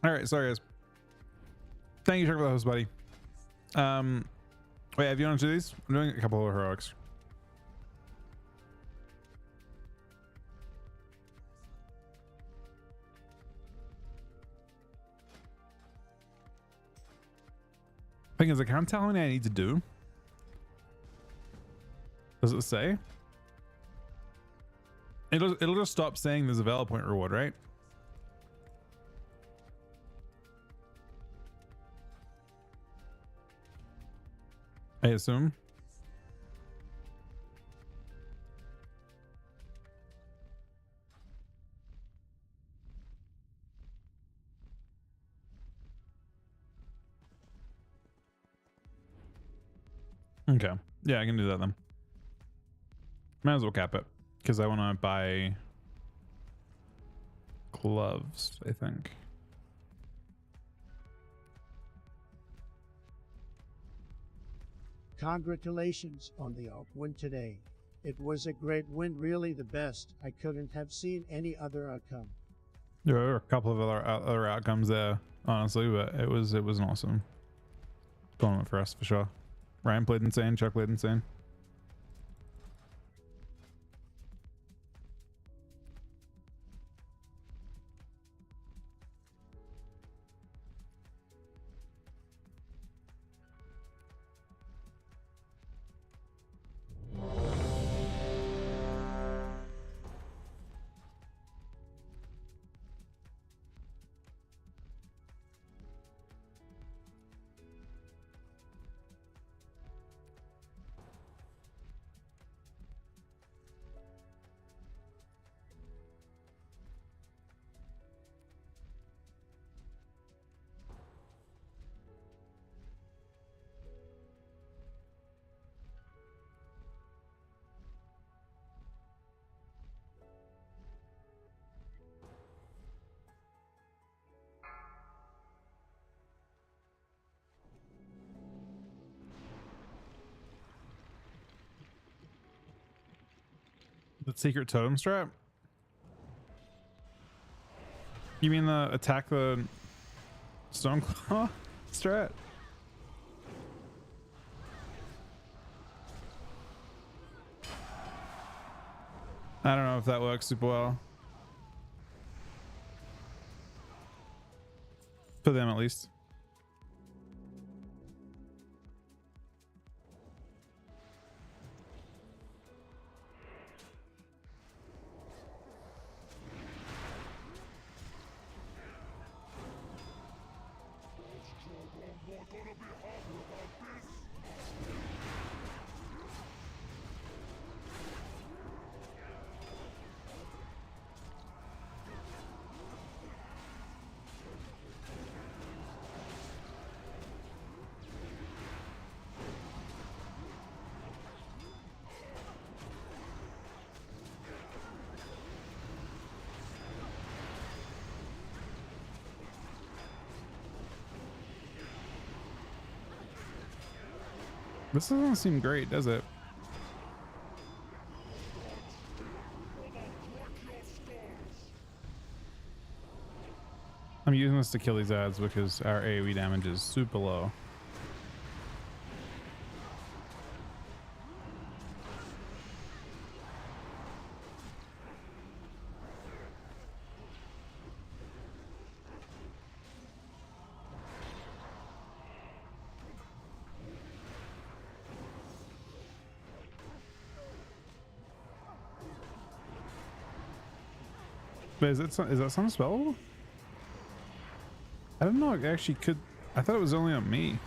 All right, sorry guys. Thank you, Chuck, for the host, buddy. Wait, have you want to do these? I'm doing a couple of heroics. Thing is, I can't tell how many I need to do. Does it say? It'll just stop saying there's a valor point reward, right? I assume. Okay. Yeah, I can do that then. Might as well cap it because I want to buy gloves, I think. Congratulations on the ARP win today. It was a great win, really the best. I couldn't have seen any other outcome. There were a couple of other outcomes there, honestly, but it was an awesome tournament for us for sure. Ryan played insane, Chuck played insane. The secret totem strat? You mean the attack the Stoneclaw strat? I don't know if that works super well. For them at least. This doesn't seem great, does it? I'm using this to kill these ads because our AoE damage is super low. But is that something spellable? I don't know. It actually could. I thought it was only on me.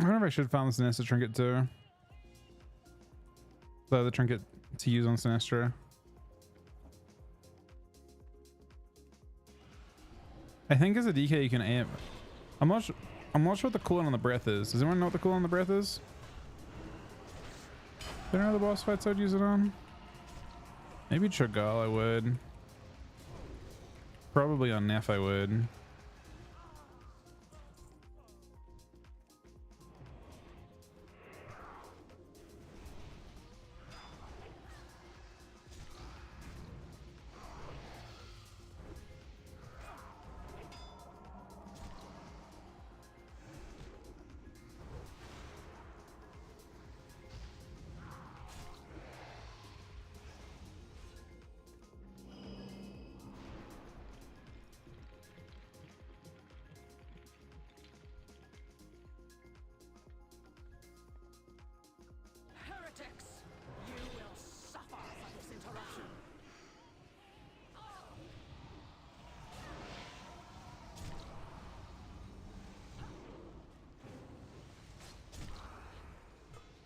I wonder if I should find the Sinestro trinket too. The trinket to use on Sinestro. I think as a DK you can aim. I'm not sure what the cooldown on the breath is. Does anyone know what the cooldown on the breath is? There are other boss fights I'd use it on. Maybe Chagall I would. Probably on Neff I would.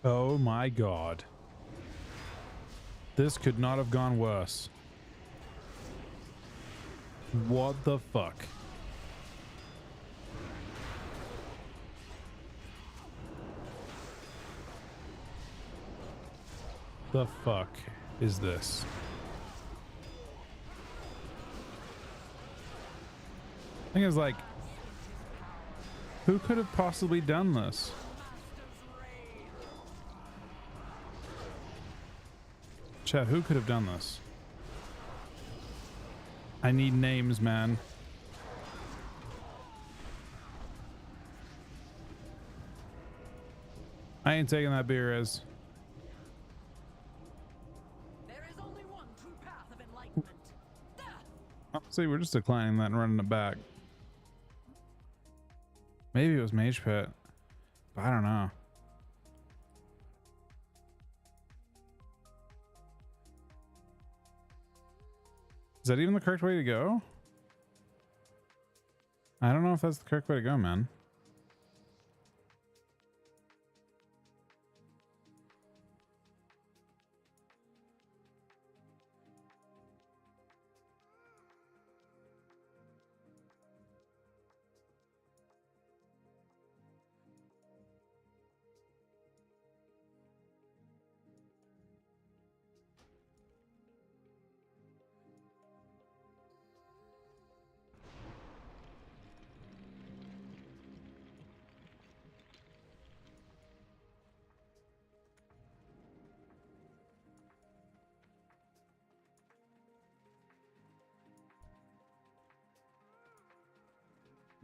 Oh my god. This could not have gone worse. What the fuck? The fuck is this? Thing is, like, who could have possibly done this? Chat, who could have done this? I need names, man. I ain't taking that beer as. There is only one true path of enlightenment. See, we're just declining that and running it back. Maybe it was Mage Pit, but I don't know. Is that even the correct way to go? I don't know if that's the correct way to go, man.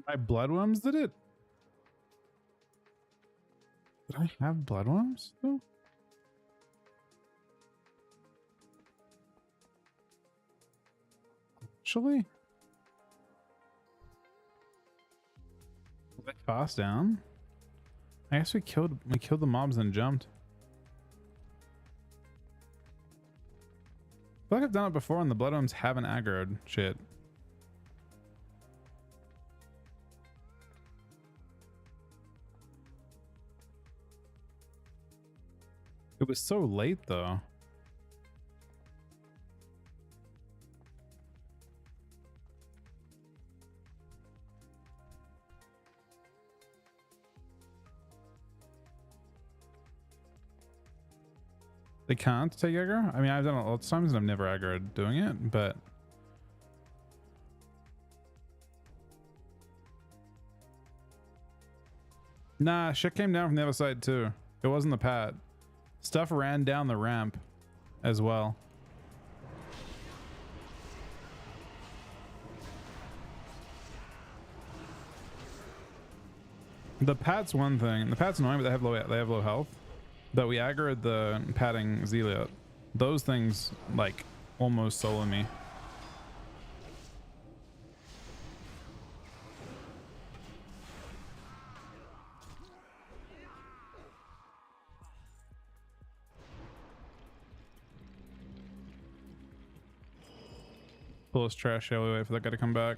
My bloodworms did it? Did I have bloodworms though? Actually? Was I fast down? I guess we killed the mobs and jumped. I feel like I've done it before and the bloodworms haven't aggroed shit. It was so late though. They can't take aggro? I mean, I've done it lots of times and I've never aggroed doing it, but nah, shit came down from the other side too. It wasn't the pad. Stuff ran down the ramp as well. The pad's one thing. The pad's annoying, but they have low health. But we aggroed the padding Zealot. Those things like almost solo me. Pull his trash, shall we wait for that guy to come back?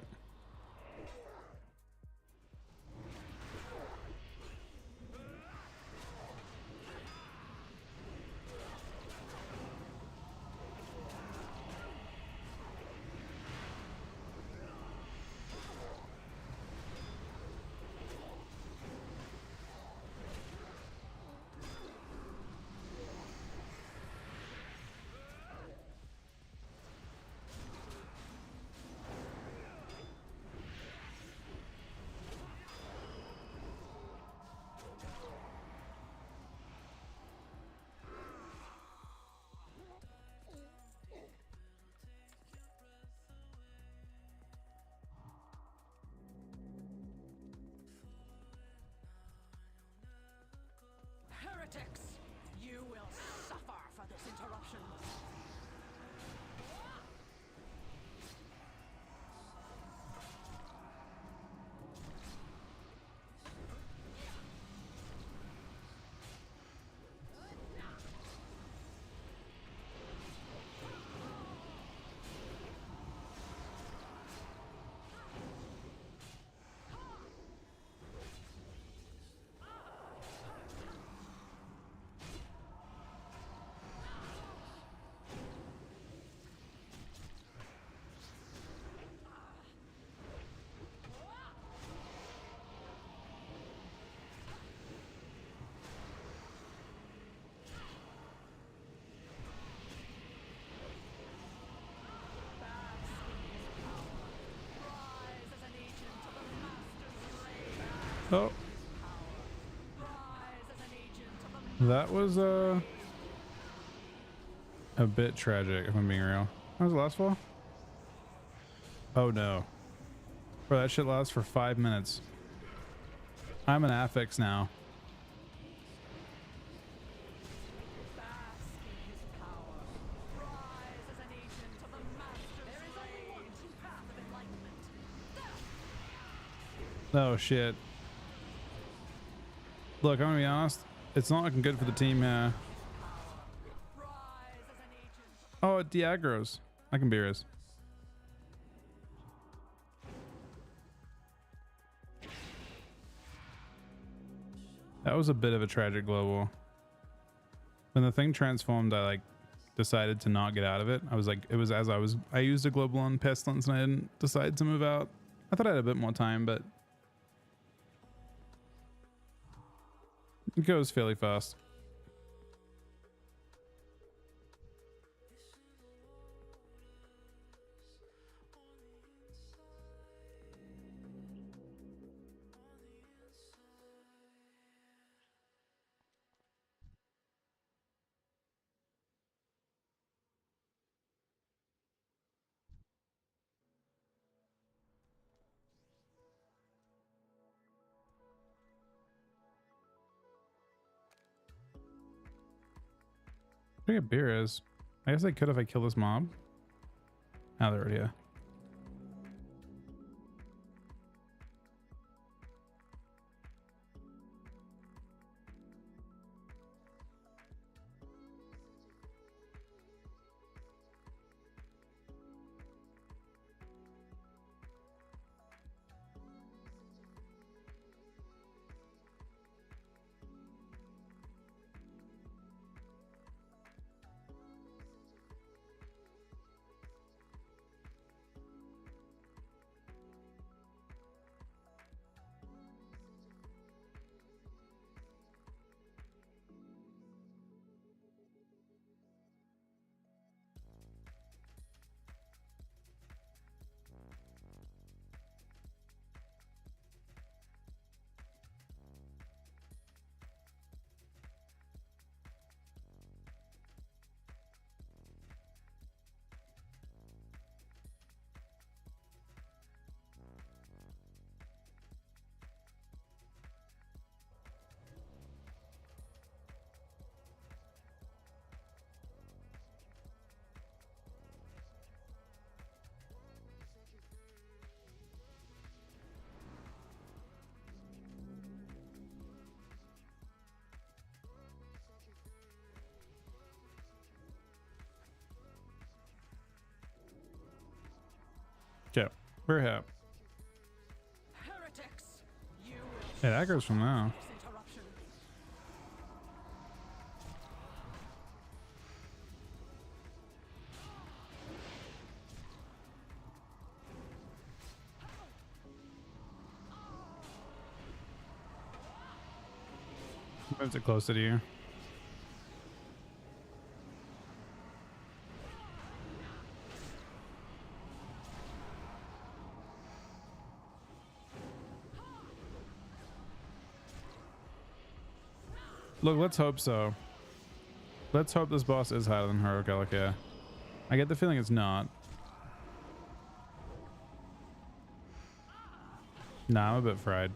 Oh. That was a bit tragic, if I'm being real. What was the last fall? Oh no. Bro, that shit lasts for 5 minutes. I'm an affix now. Oh shit. Look, I'm gonna be honest. It's not looking good for the team here. Oh, it de-aggros. I can be Riz. That was a bit of a tragic global. When the thing transformed, I like decided to not get out of it. I was like, it was as I used a global on Pestilence and I didn't decide to move out. I thought I had a bit more time, but it goes fairly fast. I think a beer is. I guess I could if I kill this mob. Now they're already here. Okay, we're here. It aggro's from now. Moves it closer to you. Look, let's hope so. Let's hope this boss is harder than Heroic Elika. I get the feeling it's not. Nah, I'm a bit fried.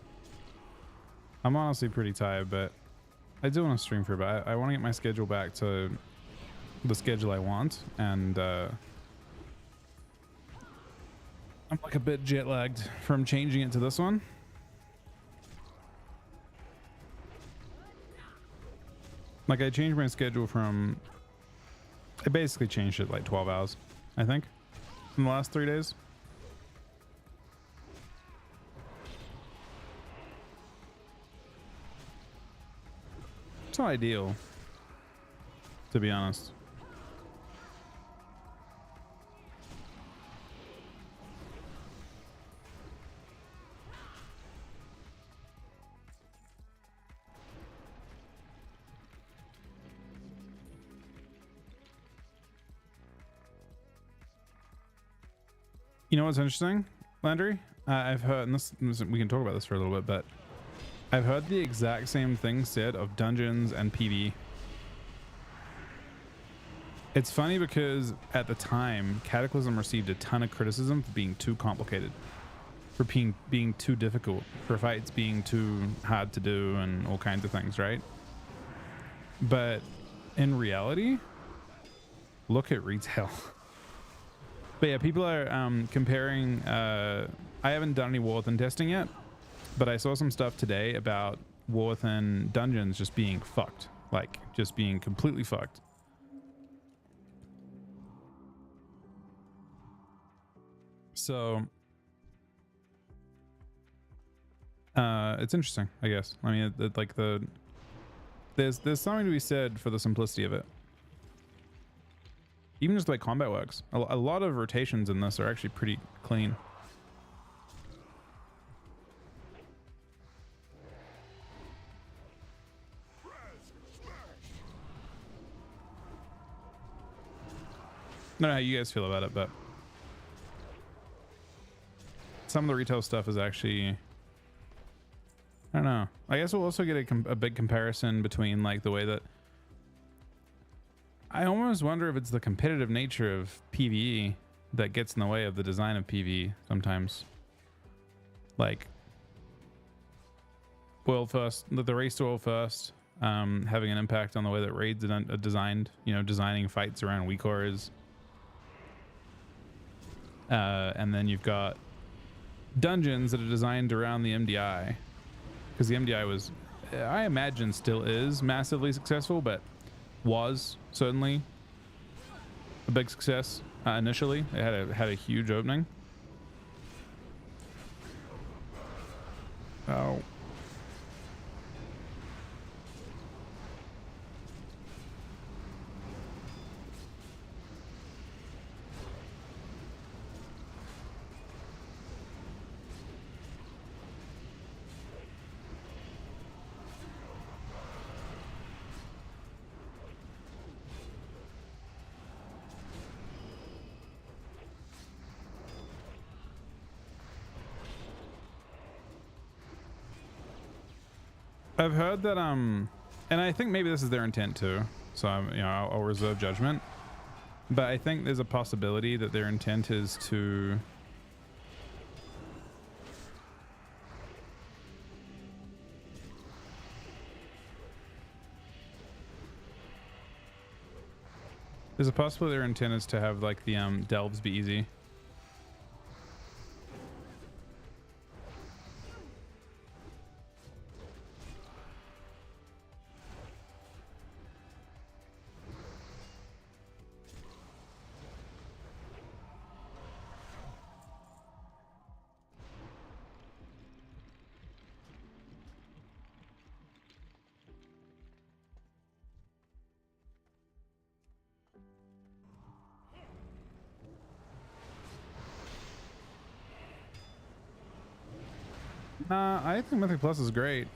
I'm honestly pretty tired, but I do want to stream for a bit. I want to get my schedule back to the schedule I want, and I'm like a bit jet lagged from changing it to this one. Like I changed my schedule from, I basically changed it like 12 hours, I think, in the last 3 days. It's not ideal, to be honest. You know what's interesting, Landry? I've heard, and this we can talk about this for a little bit, but I've heard the exact same thing said of dungeons and PvE. It's funny because at the time, Cataclysm received a ton of criticism for being too complicated, for being too difficult, for fights being too hard to do, and all kinds of things, right? But in reality, look at retail. But yeah, people are comparing. I haven't done any War Within testing yet, but I saw some stuff today about War Within dungeons just being fucked, like just being completely fucked. So it's interesting, I guess. I mean, like there's something to be said for the simplicity of it. Even just the way combat works. A lot of rotations in this are actually pretty clean. I don't know how you guys feel about it, but some of the retail stuff is actually, I don't know. I guess we'll also get a big comparison between like the way that I almost wonder if it's the competitive nature of PvE that gets in the way of the design of PvE sometimes. Like world first, the race to world first, having an impact on the way that raids are designed, you know, designing fights around weak cores. And then you've got dungeons that are designed around the MDI, because the MDI was, I imagine still is massively successful, but was certainly a big success initially. It had a huge opening. Oh. I've heard that and I think maybe this is their intent too, so I'll reserve judgment, but I think there's a possibility that their intent is to have like the delves be easy. I think Mythic Plus is great,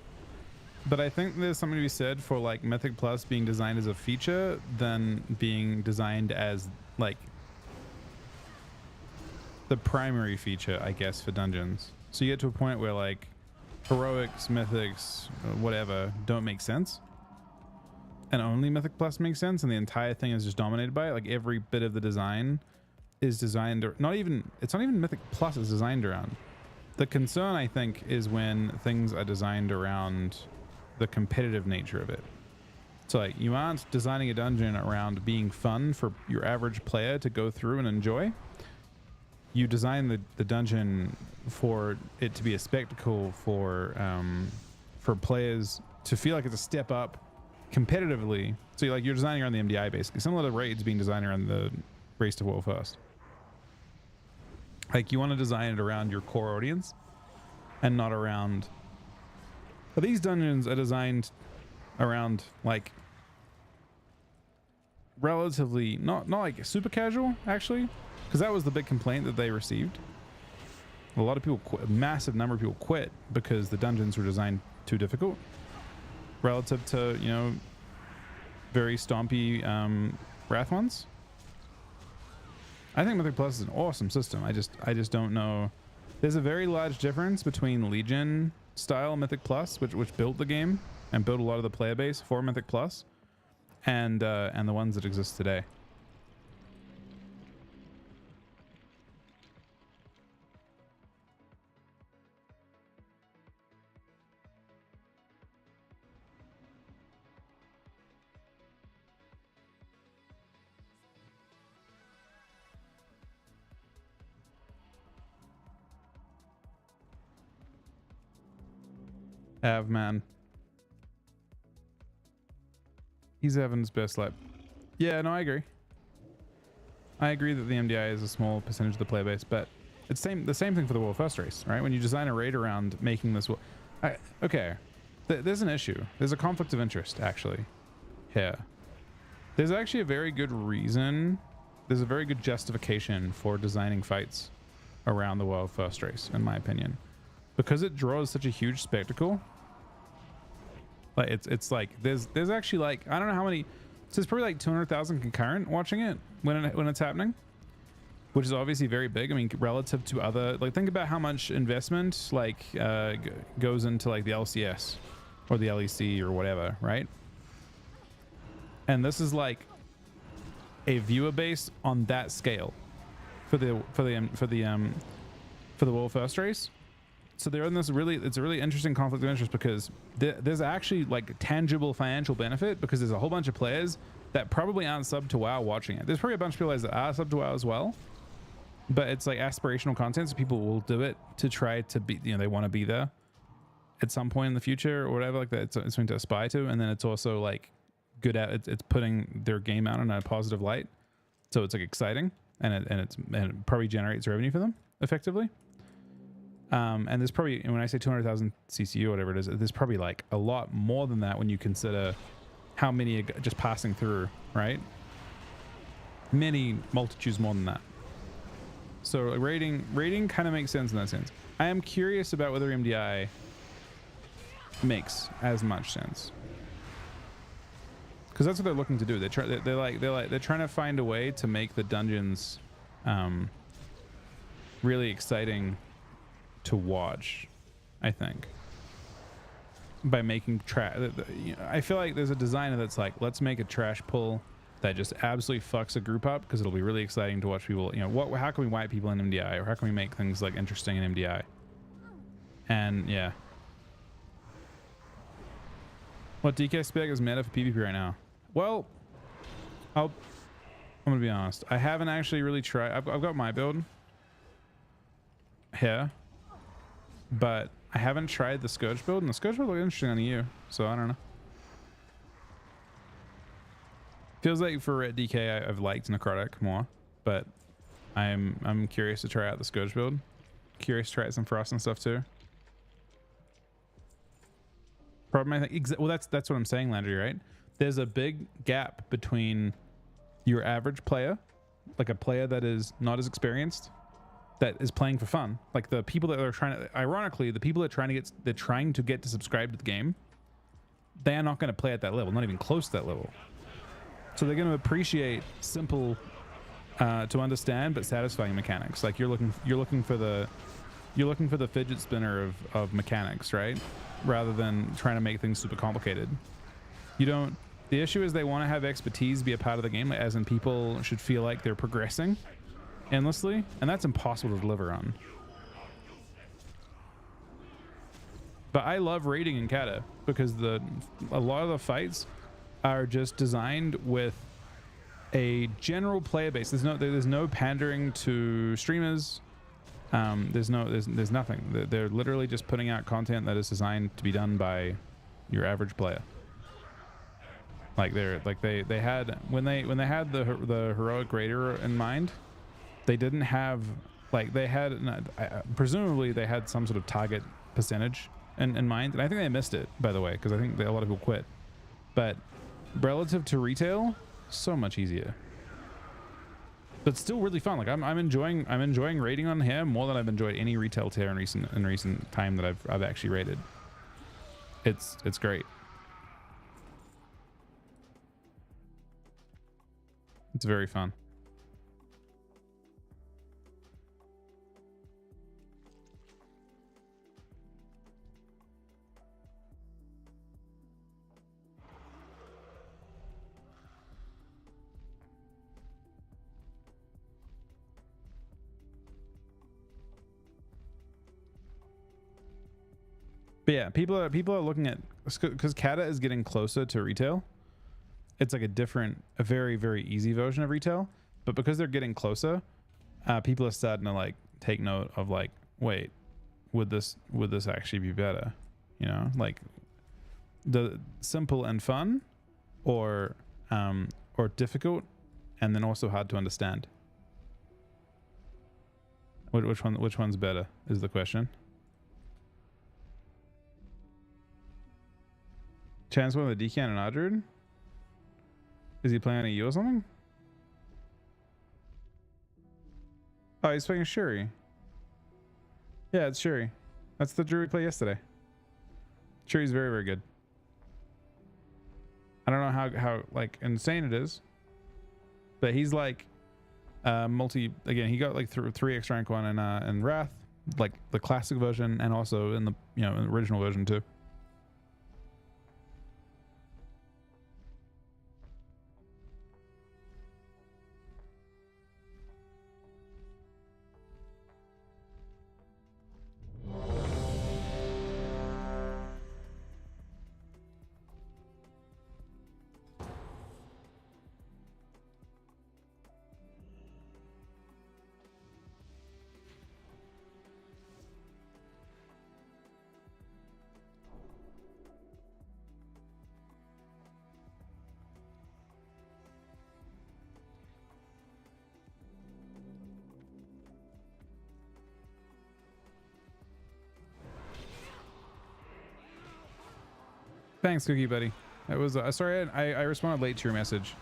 but I think there's something to be said for like Mythic Plus being designed as a feature than being designed as like the primary feature, I guess, for dungeons. So you get to a point where like heroics, mythics, whatever don't make sense, and only Mythic Plus makes sense, and the entire thing is just dominated by it. Like every bit of the design is designed, or it's not even Mythic Plus is designed around. The concern, I think, is when things are designed around the competitive nature of it. So like you aren't designing a dungeon around being fun for your average player to go through and enjoy. You design the dungeon for it to be a spectacle for players to feel like it's a step up competitively. So you're designing around the MDI basically. Similar to raids being designed around the race to world first. Like you want to design it around your core audience and not around, but these dungeons are designed around like relatively not like super casual actually, because that was the big complaint that they received. A lot of people quit, a massive number of people quit because the dungeons were designed too difficult relative to, you know, very stompy Wrath ones. I think Mythic Plus is an awesome system. I just don't know. There's a very large difference between Legion style Mythic Plus, which built the game and built a lot of the player base for Mythic Plus, and the ones that exist today. Man. He's having his best life. Yeah, no, I agree. I agree that the MDI is a small percentage of the player base, but it's the same thing for the world first race, right? When you design a raid around making this, okay, there's an issue. There's a conflict of interest actually here. There's actually a very good reason. There's a very good justification for designing fights around the world first race, in my opinion, because it draws such a huge spectacle. Like it's like there's actually like, I don't know how many, so there's probably like 200,000 concurrent watching it when it's happening, which is obviously very big. I mean, relative to other, like, think about how much investment like goes into like the LCS or the LEC or whatever, right? And this is like a viewer base on that scale for the world first race. So they're in this it's a really interesting conflict of interest, because there's actually like tangible financial benefit, because there's a whole bunch of players that probably aren't subbed to WoW watching it. There's probably a bunch of players that are subbed to WoW as well, but it's like aspirational content, so people will do it to try to be, you know, they want to be there at some point in the future or whatever like that. It's something to aspire to, and then it's also like good at it's putting their game out in a positive light, so it's like exciting, and it probably generates revenue for them effectively. And there's probably, when I say 200,000 CCU or whatever it is, there's probably like a lot more than that when you consider how many are just passing through, right? Many multitudes more than that. So rating kind of makes sense in that sense. I am curious about whether MDI makes as much sense, because that's what they're looking to do. They're trying to find a way to make the dungeons really exciting to watch, I think, by making I feel like there's a designer that's like, let's make a trash pull that just absolutely fucks a group up, because it'll be really exciting to watch people, you know, how can we wipe people in MDI, or how can we make things like interesting in MDI? And yeah, what DK spec is meta for PvP right now? Well, I'm gonna be honest, I haven't actually really tried. I've got my build here, but I haven't tried the Scourge build, and the Scourge build looks interesting on you, so I don't know. Feels like for Red DK I've liked Necrotic more, but I'm curious to try out the Scourge build. Curious to try out some Frost and stuff too. Problem, I think, well, that's what I'm saying, Landry, right? There's a big gap between your average player, like a player that is not as experienced, that is playing for fun, like the people that are trying to, ironically, the people that they're trying to get to subscribe to the game, they are not going to play at that level, not even close to that level. So they're going to appreciate simple to understand but satisfying mechanics. Like you're looking for the fidget spinner of mechanics, right? Rather than trying to make things super complicated. The issue is they want to have expertise be a part of the game, as in people should feel like they're progressing endlessly, and that's impossible to deliver on. But I love raiding in Cata, because a lot of the fights are just designed with a general player base. There's no pandering to streamers. There's nothing. They're literally just putting out content that is designed to be done by your average player. Like they had when they had the heroic raider in mind, they didn't have, like, they had presumably they had some sort of target percentage in mind, and I think they missed it, by the way, because I think a lot of people quit. But relative to retail, so much easier, but still really fun. Like I'm enjoying raiding on here more than I've enjoyed any retail tier in recent time that I've actually raided. It's great. It's very fun. But yeah, people are looking at, because Cata is getting closer to retail. It's like a very, very easy version of retail. But because they're getting closer, people are starting to like take note of like, wait, would this actually be better? You know, like the simple and fun, or difficult and then also hard to understand. Which one's better is the question. Chance one with a Decan and Adrid? Is he playing on a U or something? Oh, he's playing Shuri. Yeah, it's Shuri. That's the druid we played yesterday. Shuri's very, very good. I don't know how like insane it is, but he's like again, he got like 3 extra rank 1 in Wrath, like the classic version, and also in the in the original version too. Thanks, Cookie Buddy. It was sorry I responded late to your message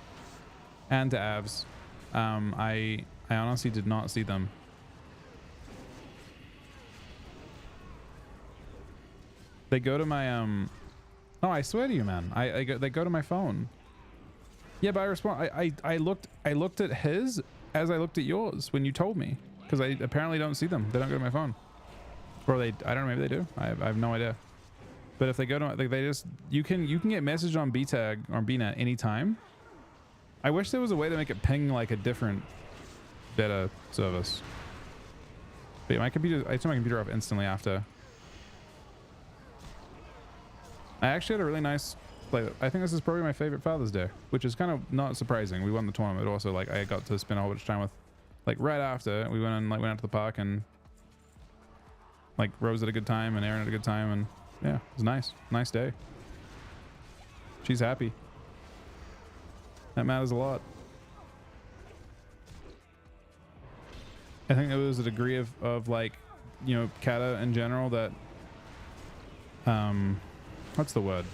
and to Avs. I honestly did not see them. They go to my no, I swear to you, man. They go to my phone. Yeah, but I respond. I looked at his as I looked at yours when you told me, because I apparently don't see them. They don't go to my phone, or I don't know. Maybe they do. I have no idea. But if they go to, like, they just, you can get message on BTAG or BNet anytime. I wish there was a way to make it ping like a different data service. But yeah, I turned my computer off instantly after. I actually had a really nice, like, I think this is probably my favorite Father's Day, which is kind of not surprising. We won the tournament, but also like I got to spend a whole bunch of time with, like, right after we went out to the park, and like Rose had a good time and Aaron had a good time, and yeah, it was nice day. She's happy. That matters a lot. I think there was a degree of like, Cata in general that, what's the word?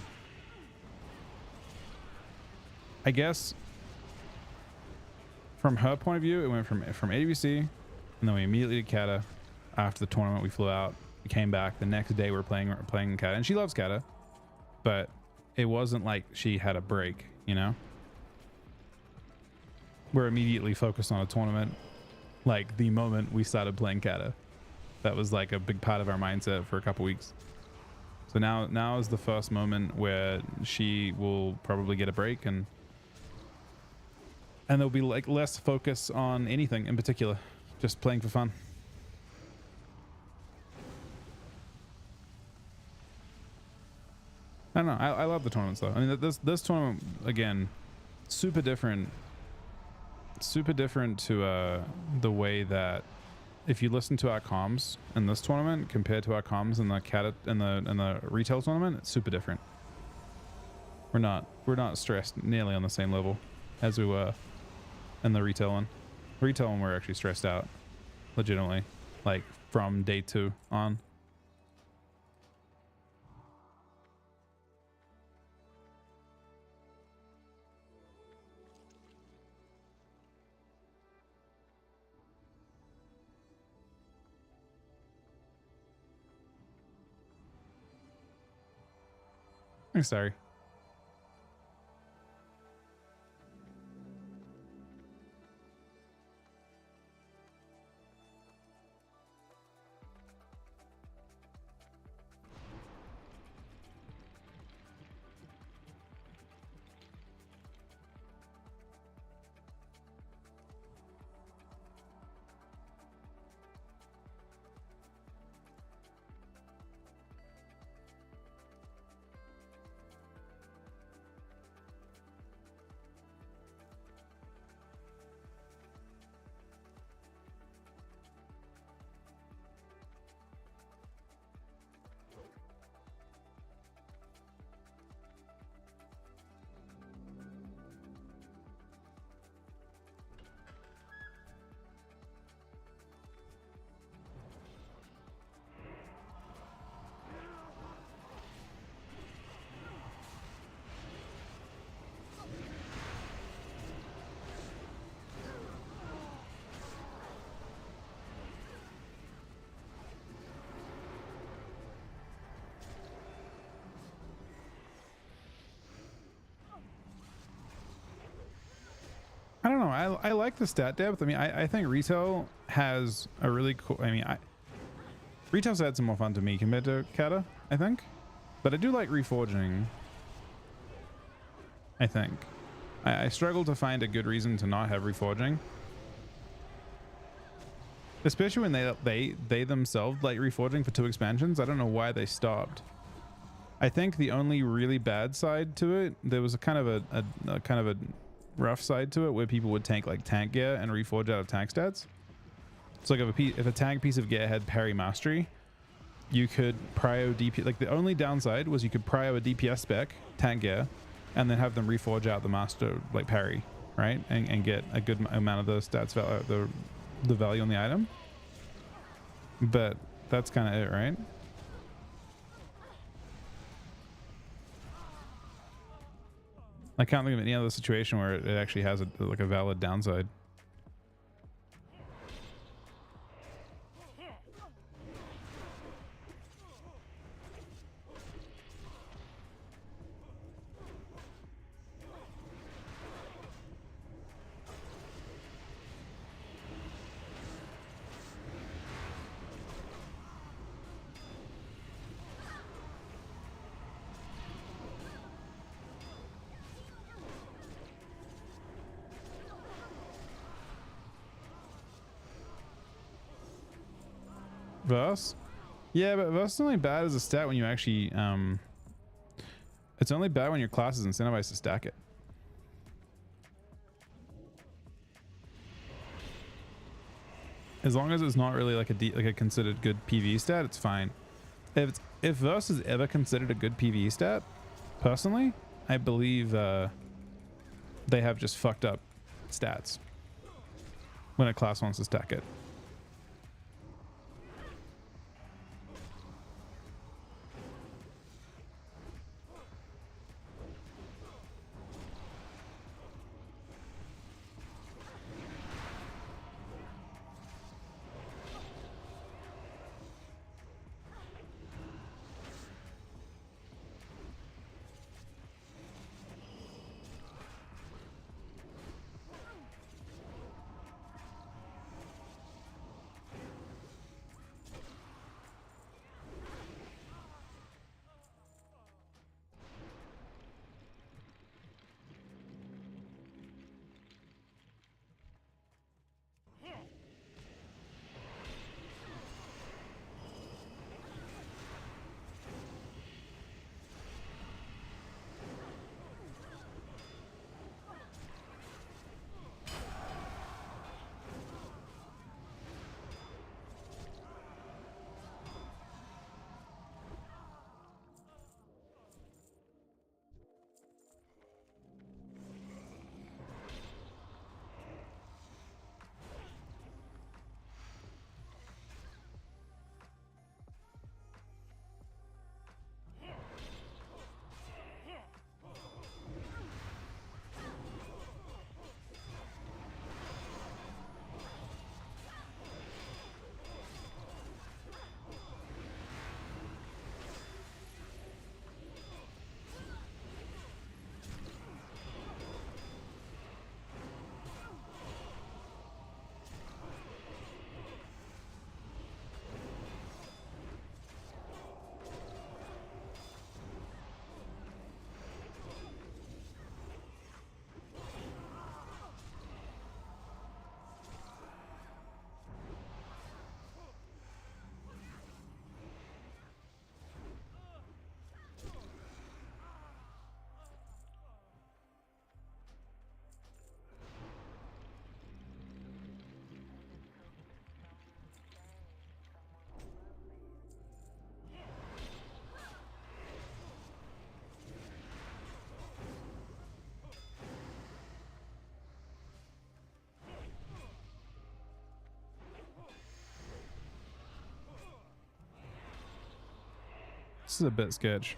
I guess from her point of view, it went from AWC, and then we immediately did Cata. After the tournament, we flew out. We came back the next day. We're playing Cata, and she loves Cata, but it wasn't like she had a break. We're immediately focused on a tournament. Like the moment we started playing Cata, that was like a big part of our mindset for a couple weeks. So now is the first moment where she will probably get a break, and there'll be like less focus on anything in particular, just playing for fun. I don't know. I love the tournaments though. I mean, this tournament, again, super different to the way that, if you listen to our comms in this tournament compared to our comms in the Cata in the retail tournament, it's super different. We're not stressed nearly on the same level as we were in the retail one. Retail one, we're actually stressed out, legitimately, like from day 2 on. I'm sorry. I like the stat depth. I mean, I think retail has a really cool. I mean, retail stats are more fun to me compared to Cata, I think, but I do like reforging. I think I struggle to find a good reason to not have reforging, especially when they themselves like reforging for 2 expansions. I don't know why they stopped. I think the only really bad side to it, there was a kind of a rough side to it where people would tank like tank gear and reforge out of tank stats. So like if a tank piece of gear had parry mastery, you could prio DP. Like the only downside was you could prio a DPS spec tank gear, and then have them reforge out the master like parry, right, and get a good amount of the stats value, the value on the item. But that's kind of it, right? I can't think of any other situation where it actually has like a valid downside. Verse? Yeah, but Verse is only bad as a stat when you actually it's only bad when your class is incentivized to stack it. As long as it's not really like a considered good PvE stat, it's fine. If Verse is ever considered a good PvE stat, personally, I believe they have just fucked up stats when a class wants to stack it. This is a bit sketch.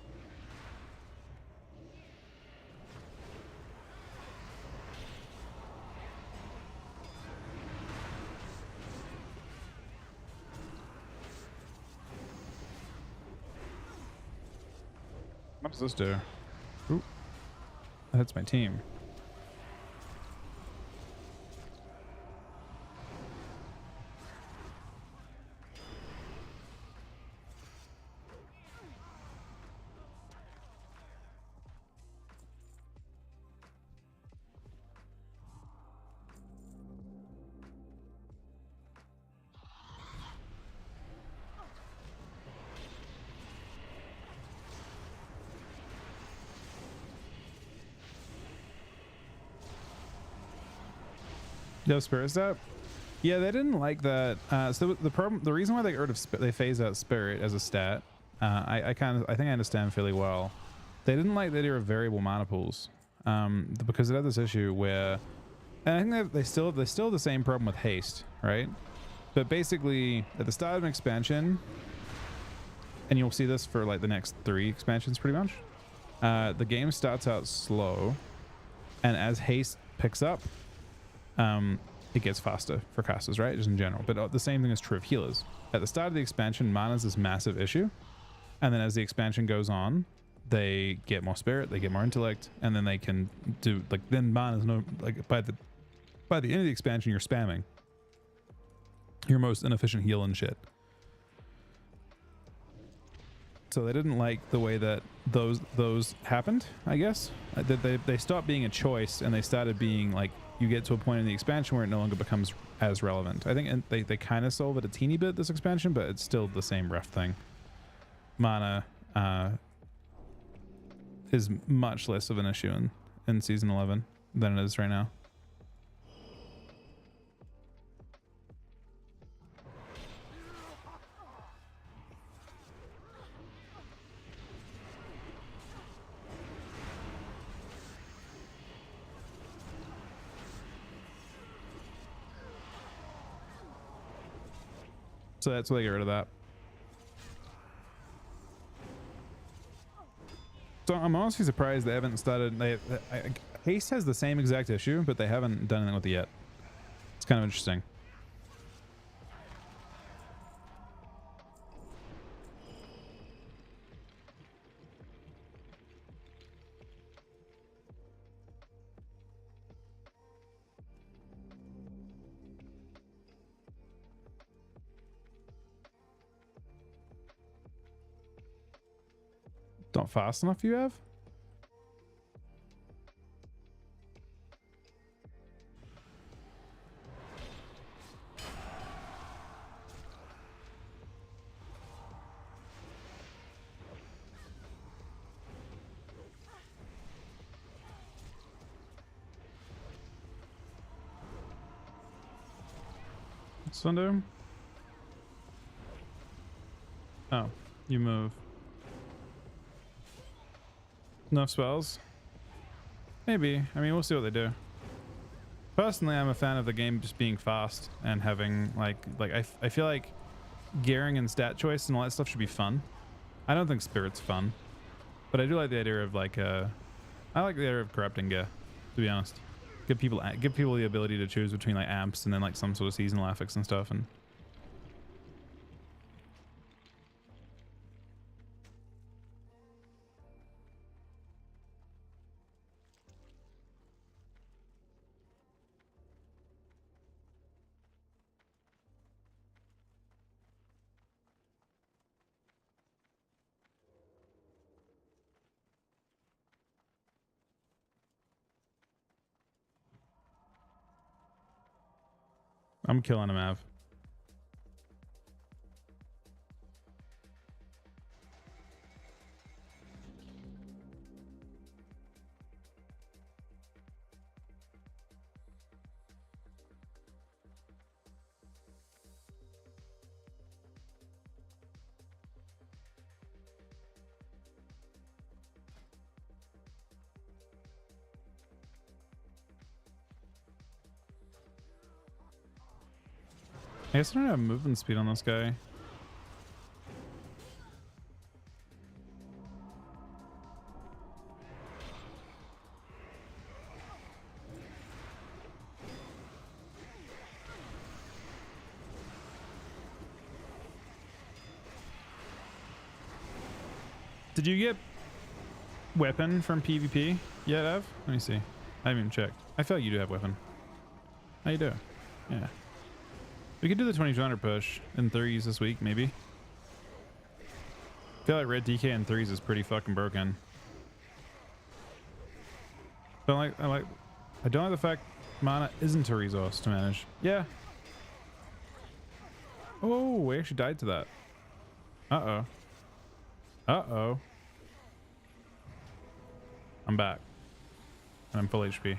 What does this do? Ooh. That hits my team. No Spirit Step. Yeah, they didn't like that. So the reason why they got rid of they phased out Spirit as a stat, I think I understand fairly well. They didn't like the idea of variable mana pools, because it had this issue where, and I think that they still have the same problem with haste, right? But basically, at the start of an expansion, and you'll see this for like the next 3 expansions, pretty much, the game starts out slow, and as haste picks up, it gets faster for casters, right? Just in general. But the same thing is true of healers. At the start of the expansion, mana is this massive issue, and then as the expansion goes on, they get more spirit, they get more intellect, and then they can do like, then mana is no, like by the end of the expansion, you're spamming your most inefficient heal and shit. So they didn't like the way that those happened, I guess. They stopped being a choice and they started being like, you get to a point in the expansion where it no longer becomes as relevant. I think they kind of solve it a teeny bit this expansion, but it's still the same ref thing. Mana is much less of an issue in season 11 than it is right now. So that's why they get rid of that. So I'm honestly surprised they haven't started. Haste has the same exact issue, but they haven't done anything with it yet. It's kind of interesting. Not fast enough, you have? What's one do? Oh, you move. Enough spells? Maybe. I mean, we'll see what they do. Personally, I'm a fan of the game just being fast and having I feel like gearing and stat choice and all that stuff should be fun. I don't think Spirit's fun, but I do like the idea of I like the idea of corrupting gear, to be honest. Give people the ability to choose between like amps and then like some sort of seasonal affix and stuff. And I'm killing him, Av. I guess I don't have movement speed on this guy. Did you get weapon from PvP yet, Ev? Let me see. I haven't even checked. I feel like you do have weapon. How you doing? Yeah. We could do the 2200 push in 3s this week, maybe. I feel like red DK in 3s is pretty fucking broken. I don't like the fact mana isn't a resource to manage. Yeah. Oh, we actually died to that. Uh-oh. Uh-oh. I'm back. And I'm full HP.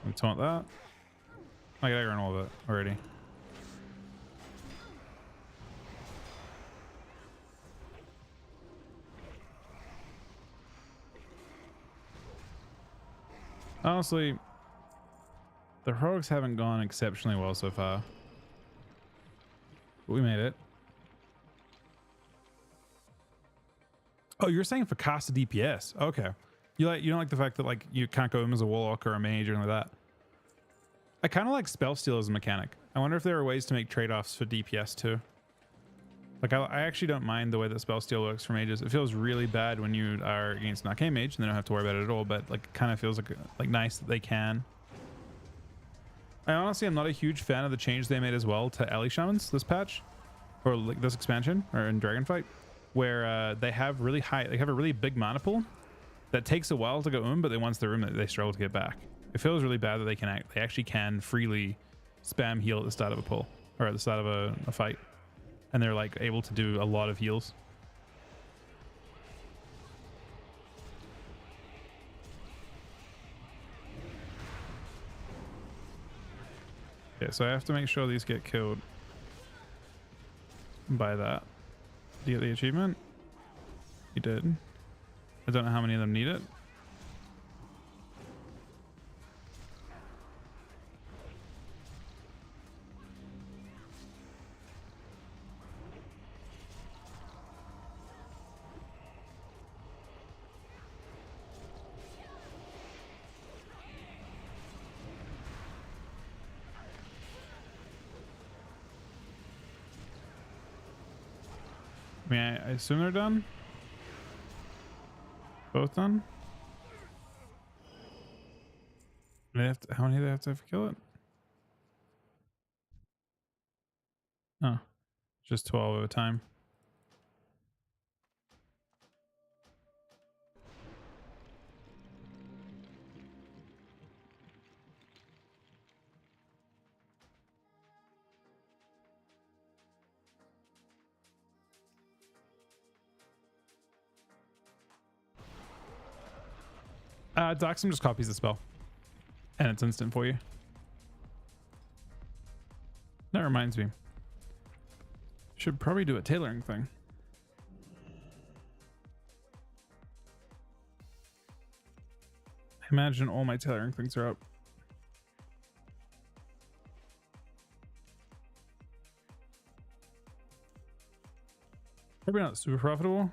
I'm taunt that. I gotta run all of it already. Honestly, the heroics haven't gone exceptionally well so far. But we made it. Oh, you're saying for cast DPS? Okay. You don't like the fact that like you can't go in as a warlock or a mage or anything like that. I kind of like spell steal as a mechanic. I wonder if there are ways to make trade-offs for DPS too. Like I actually don't mind the way that spell steal works for mages. It feels really bad when you are against an arcane mage and they don't have to worry about it at all. But like, kind of feels like nice that they can. I honestly am not a huge fan of the change they made as well to Ellie Shamans this patch, or like this expansion, or in Dragonfight, where they have a really big mana pool that takes a while to go but then once they're in, they struggle to get back. It feels really bad that they actually can freely spam heal at the start of a pull or at the start of a fight, and they're like able to do a lot of heals. Okay, so I have to make sure these get killed by that. Do you get the achievement? You did. I don't know how many of them need it. I mean, I assume they're done. Both done. How many do they have to kill it? Oh, just 12 at a time. Doxim just copies the spell and it's instant for you. That reminds me, should probably do a tailoring thing. I imagine all my tailoring things are up. Probably not super profitable.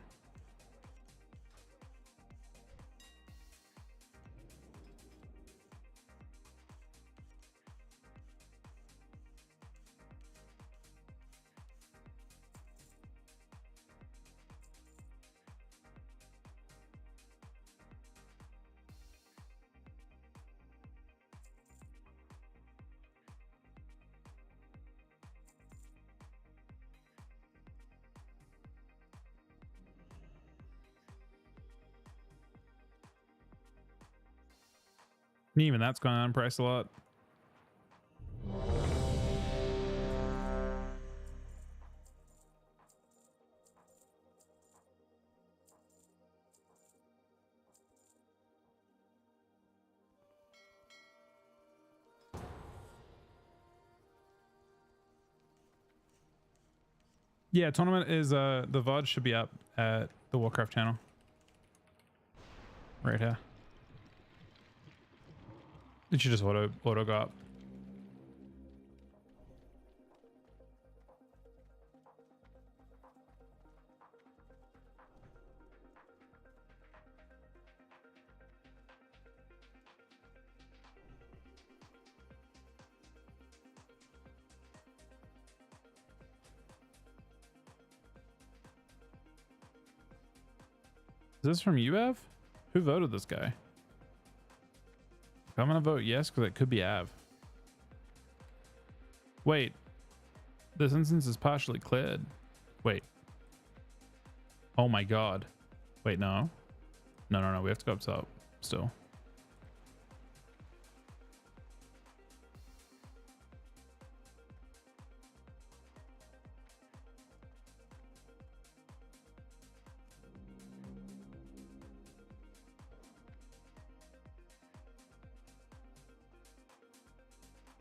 Even that's gone on price a lot. Yeah, tournament is the VOD should be up at the Warcraft channel. Right here. It should just auto go up. Is this from you, Av? Who voted this guy? I'm gonna vote yes because it could be Av. Wait, this instance is partially cleared. Wait. Oh my god. Wait, no. No. We have to go up top still.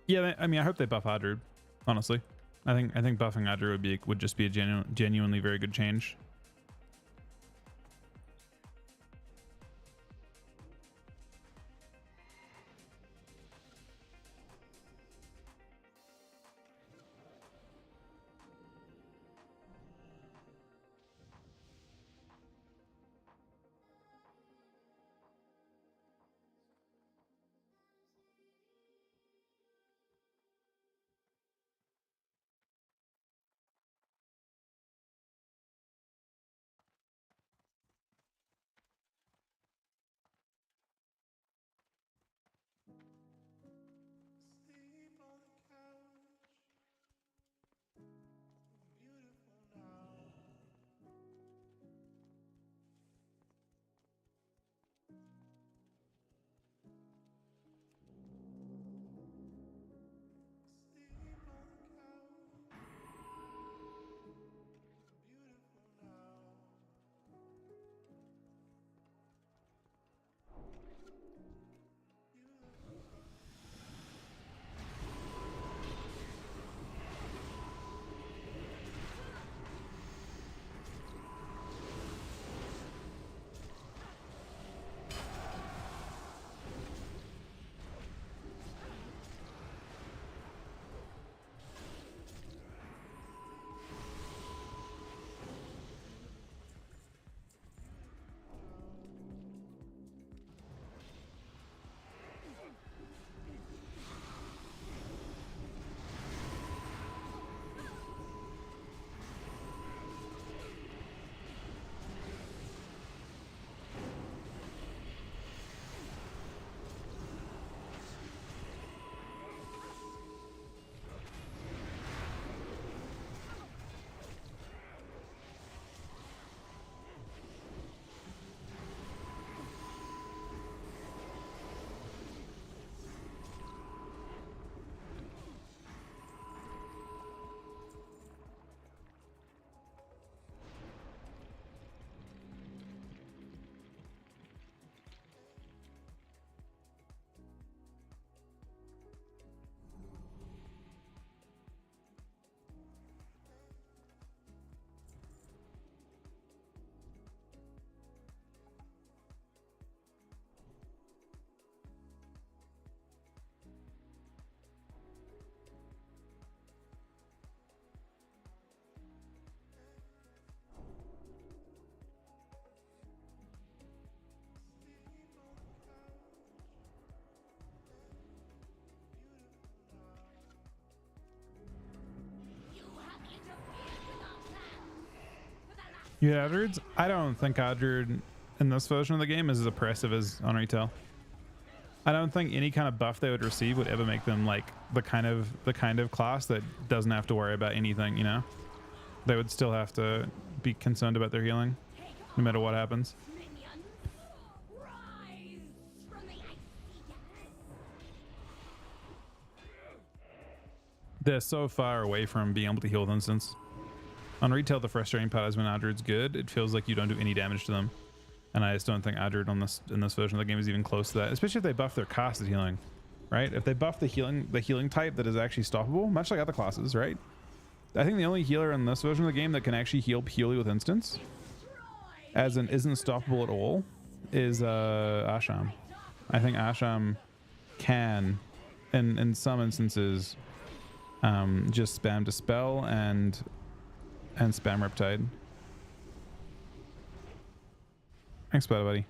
Yeah, I mean, I hope they buff Adru. Honestly, I think buffing Adru would just be a genuinely very good change. Yeah, Adruds. I don't think Adrud in this version of the game is as oppressive as on retail. I don't think any kind of buff they would receive would ever make them like the kind of class that doesn't have to worry about anything, you know? They would still have to be concerned about their healing no matter what happens. They're so far away from being able to heal with instants. On retail, the frustrating part is when Adrud's good, it feels like you don't do any damage to them. And I just don't think Adrud in this version of the game is even close to that, especially if they buff their casted healing, right? If they buff the healing type that is actually stoppable, much like other classes, right? I think the only healer in this version of the game that can actually heal purely with instants, as in isn't stoppable at all, is Asham. I think Asham can, in some instances, just spam Dispel and spam Riptide. Thanks, buddy.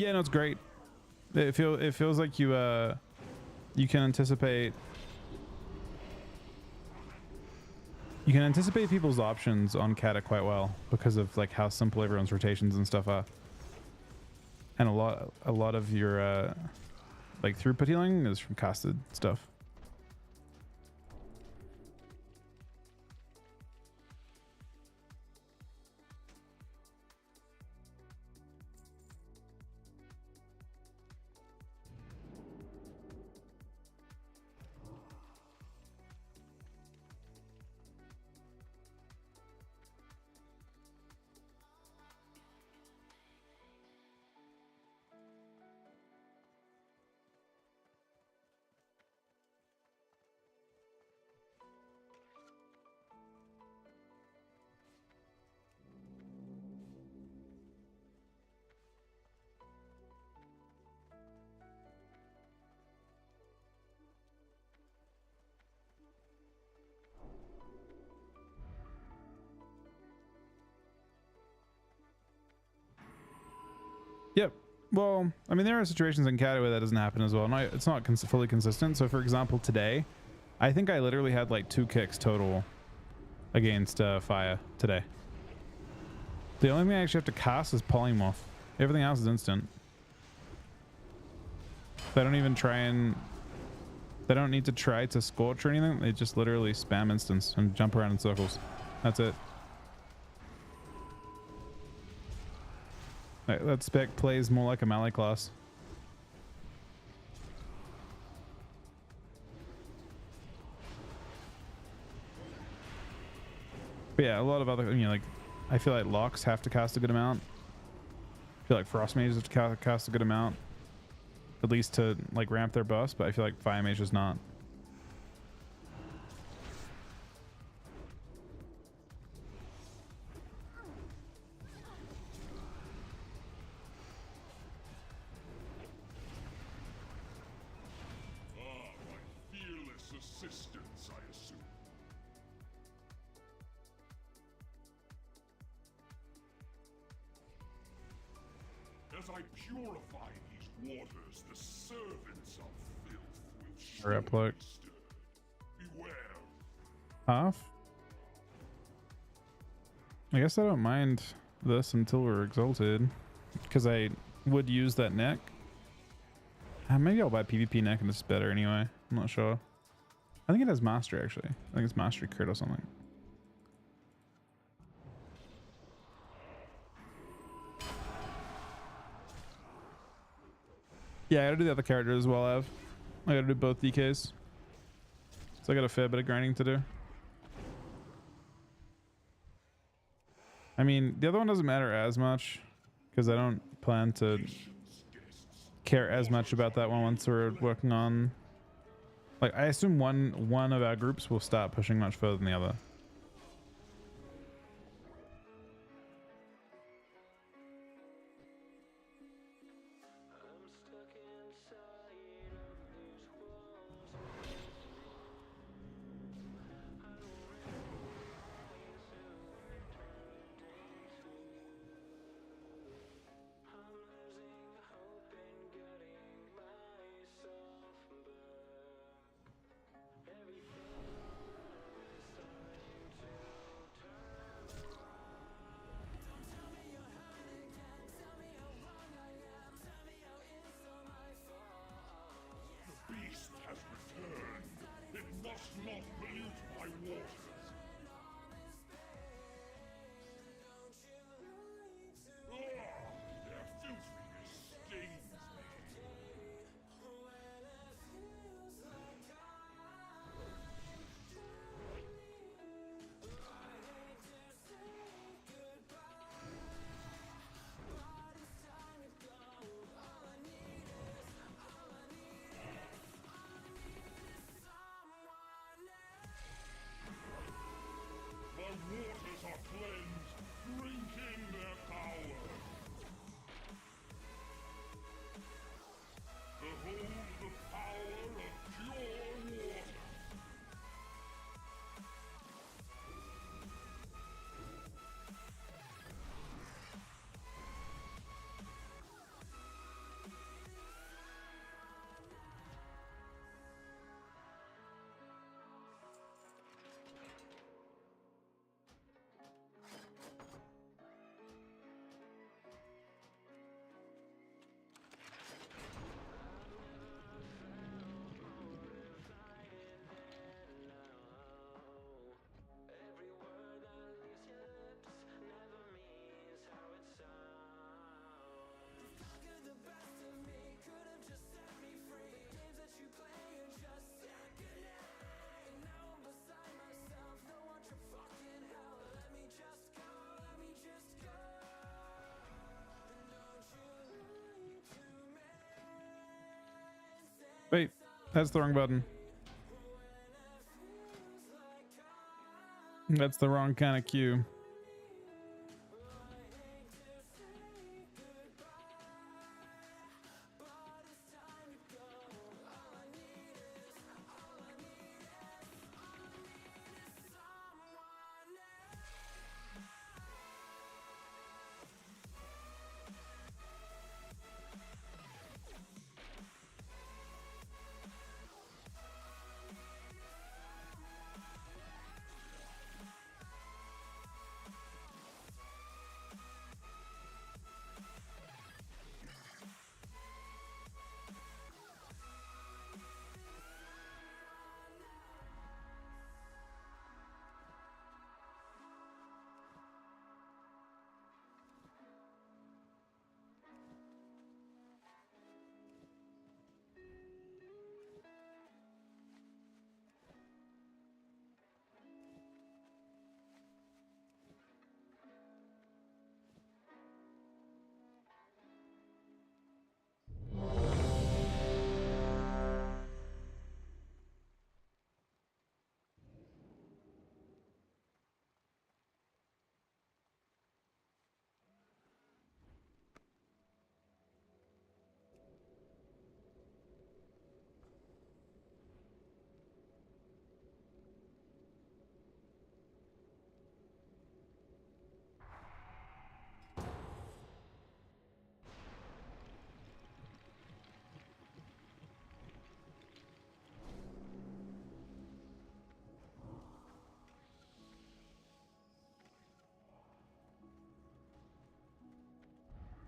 Yeah, no, it's great. It feels like you you can anticipate people's options on Cata quite well because of like how simple everyone's rotations and stuff are. And a lot of your like throughput healing is from casted stuff. Yep. Well, I mean, there are situations in Cata where that doesn't happen as well. No, it's not fully consistent. So, for example, today, I think I literally had like 2 kicks total against fire today. The only thing I actually have to cast is polymorph. Everything else is instant. They don't even try and... They don't need to try to scorch or anything. They just literally spam instants and jump around in circles. That's it. That spec plays more like a melee class. But yeah, a lot of other, you know, like, I feel like locks have to cast a good amount. I feel like frost mages have to cast a good amount. At least to, like, ramp their buffs, but I feel like fire mage is not. As I purify these waters, the servants of filth will Replic. beware. Off? I guess I don't mind this until we're exalted, because I would use that neck. Maybe I'll buy PvP neck and it's better anyway. I'm not sure. I think it has mastery actually. I think it's mastery crit or something. Yeah, I gotta do the other character as well, Av. I gotta do both DKs. So I got a fair bit of grinding to do. I mean, the other one doesn't matter as much because I don't plan to care as much about that one once we're working on... Like, I assume one of our groups will start pushing much further than the other. That's the wrong button. That's the wrong kind of cue.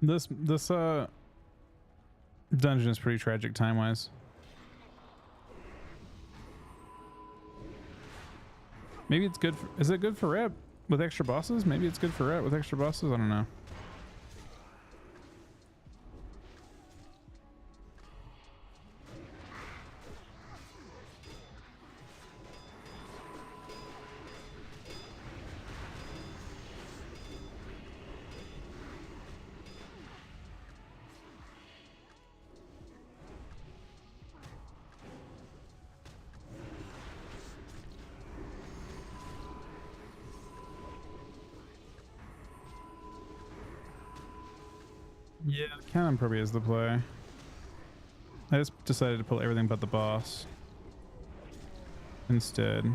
This dungeon is pretty tragic time-wise. Maybe it's good for, is it good for rep with extra bosses? Maybe it's good for rep with extra bosses. I don't know. Yeah, cannon probably is the play. I just decided to pull everything but the boss instead.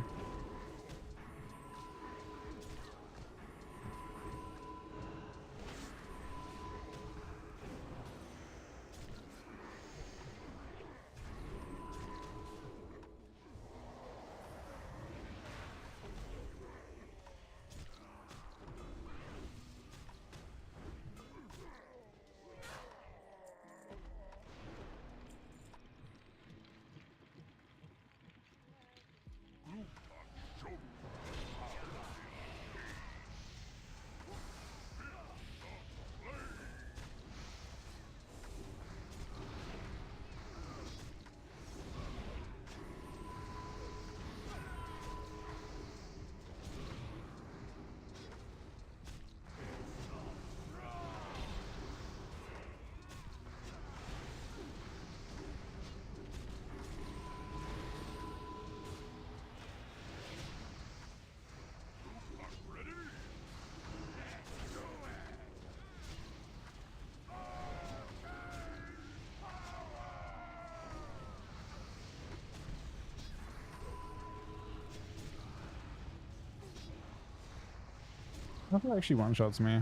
I thought it actually one-shots me.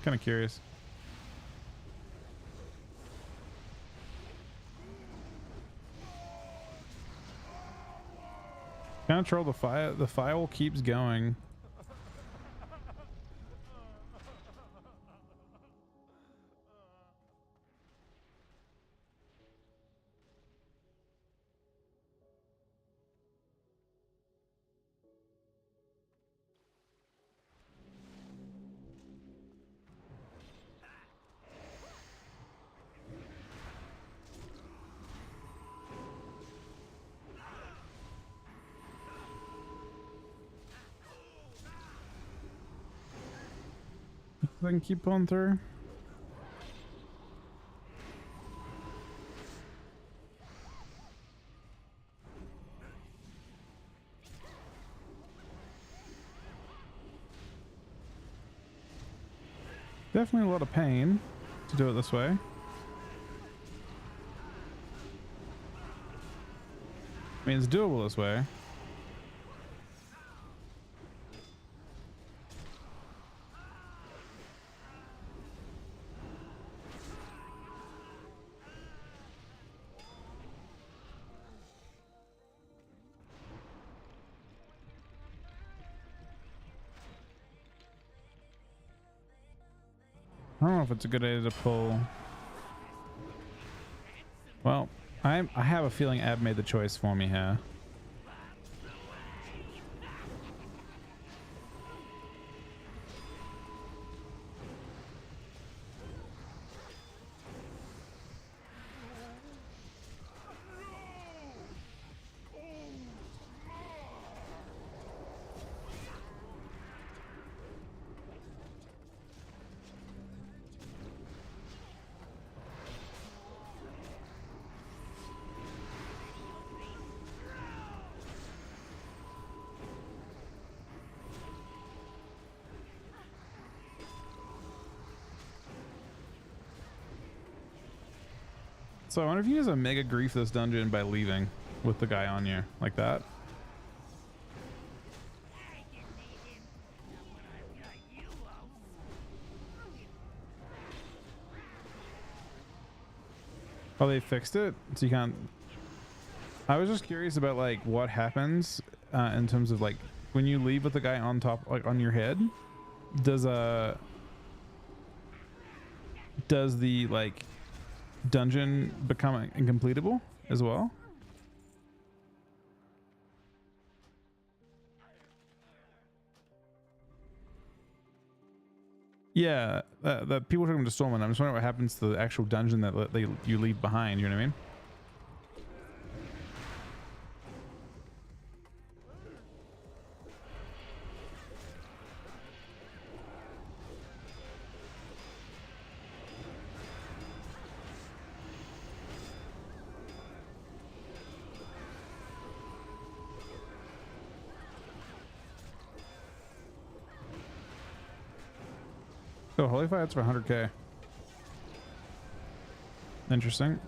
Kind of curious. Control the fire. The file keeps going. I can keep pulling through. Definitely a lot of pain to do it this way. I mean, it's doable this way. I don't know if it's a good idea to pull. Well, I have a feeling Ab made the choice for me here. So I wonder if you guys a mega grief this dungeon by leaving with the guy on you like that. Oh, they fixed it, so you can't. I was just curious about like what happens in terms of like when you leave with the guy on top, like on your head. Does the like dungeon become incompletable as well? Yeah, the people took them to Stormwind. I'm just wondering what happens to the actual dungeon that you leave behind. You know what I mean? Oh, Holy Fight's for 100k. Interesting.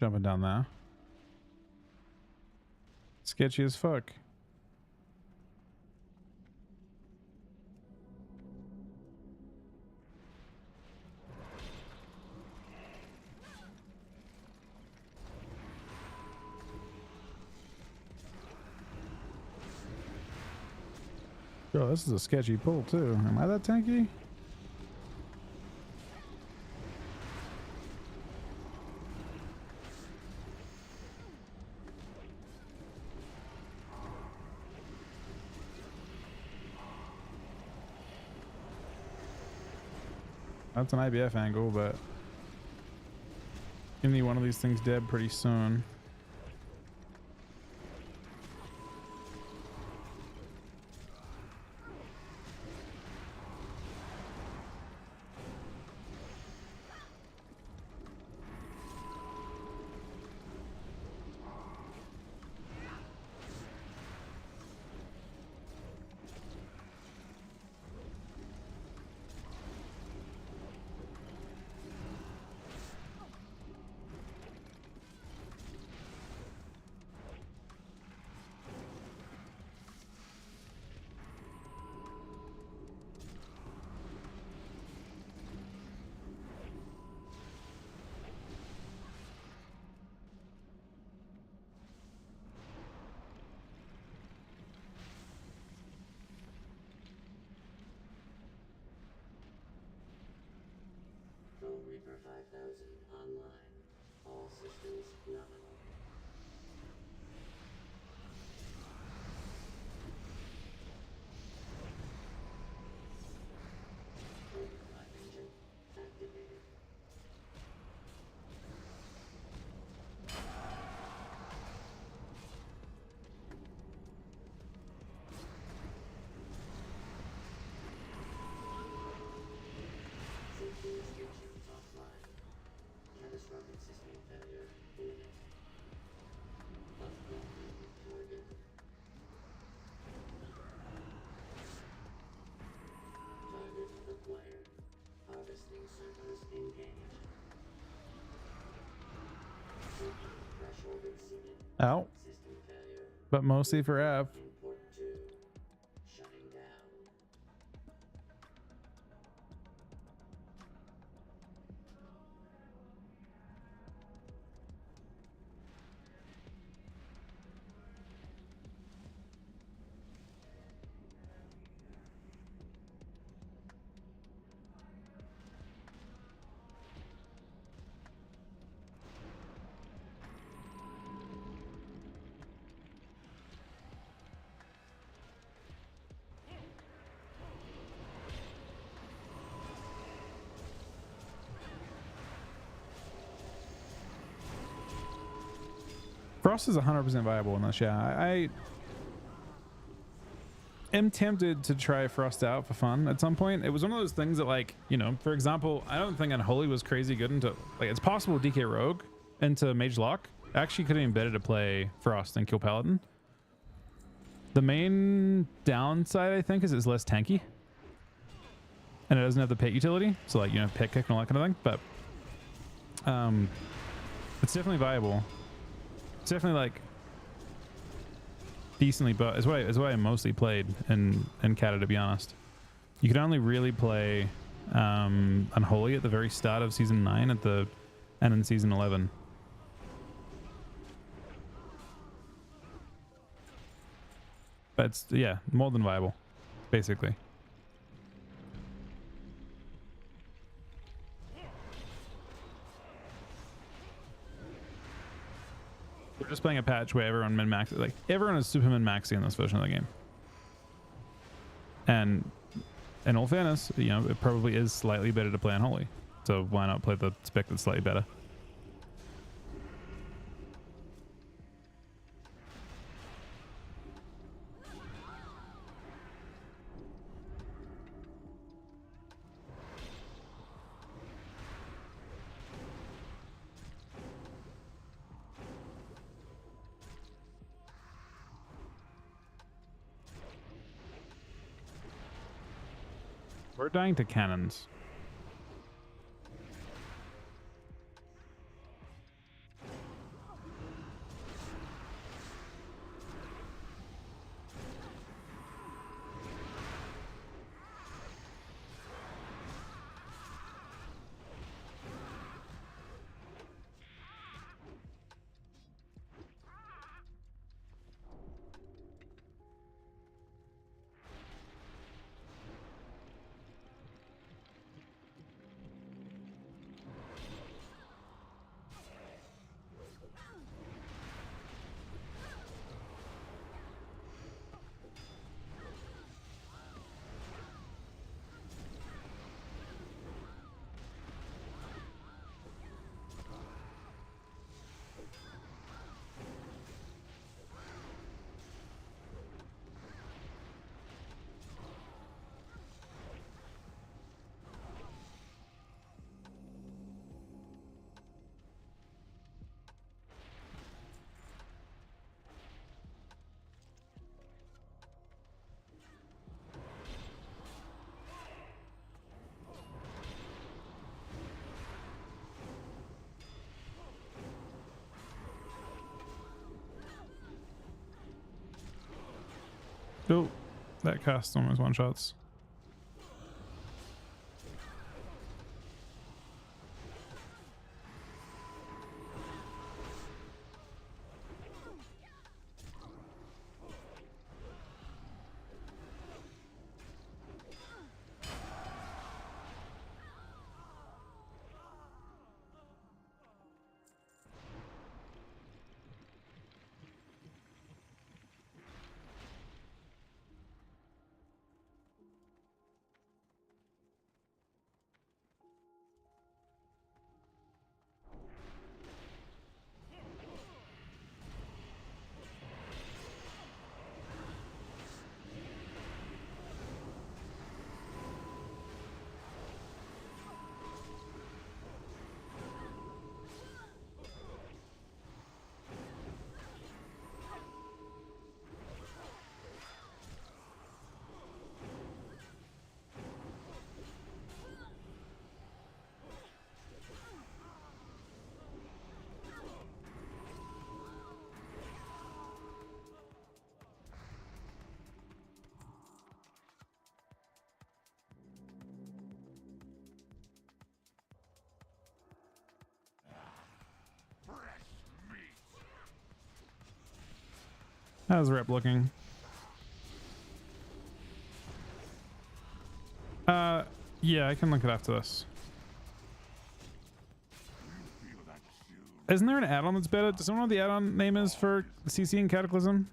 Jumping down there. Sketchy as fuck. Oh, this is a sketchy pull too. Am I that tanky? That's an IBF angle, but give me one of these things dead pretty soon. Out. But mostly for F. Frost is 100% viable in this. Yeah, I am tempted to try Frost out for fun at some point. It was one of those things that, like, you know, for example, I don't think Unholy was crazy good into, like, it's possible DK Rogue into Mage Lock. Actually could have been better to play Frost and kill Paladin. The main downside, I think, is it's less tanky. And it doesn't have the pet utility. So, like, you know, pet kick and all that kind of thing. But it's definitely viable. It's definitely, like, decently, but it's what I mostly played in Cata, to be honest. You could only really play Unholy at the very start of season 9 and in season 11. But it's, yeah, more than viable, basically. We're just playing a patch where everyone min-max, like, everyone is super min-maxing in this version of the game. And in all fairness, you know, it probably is slightly better to play Unholy. So why not play the spec that's slightly better? We're dying to cannons. Oh, that cast almost one shots. How's rep looking? Yeah, I can look it after this. Isn't there an add-on that's better? Does someone know what the add-on name is for CC and Cataclysm?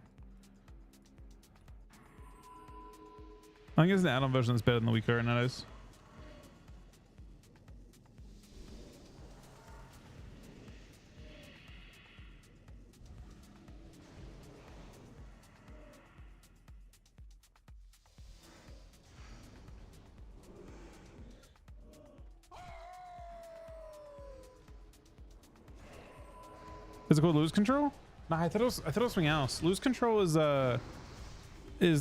I think it's an add-on version that's better than the weaker Nuttos. Is it called Lose Control? Nah, I thought it was something else. Lose Control is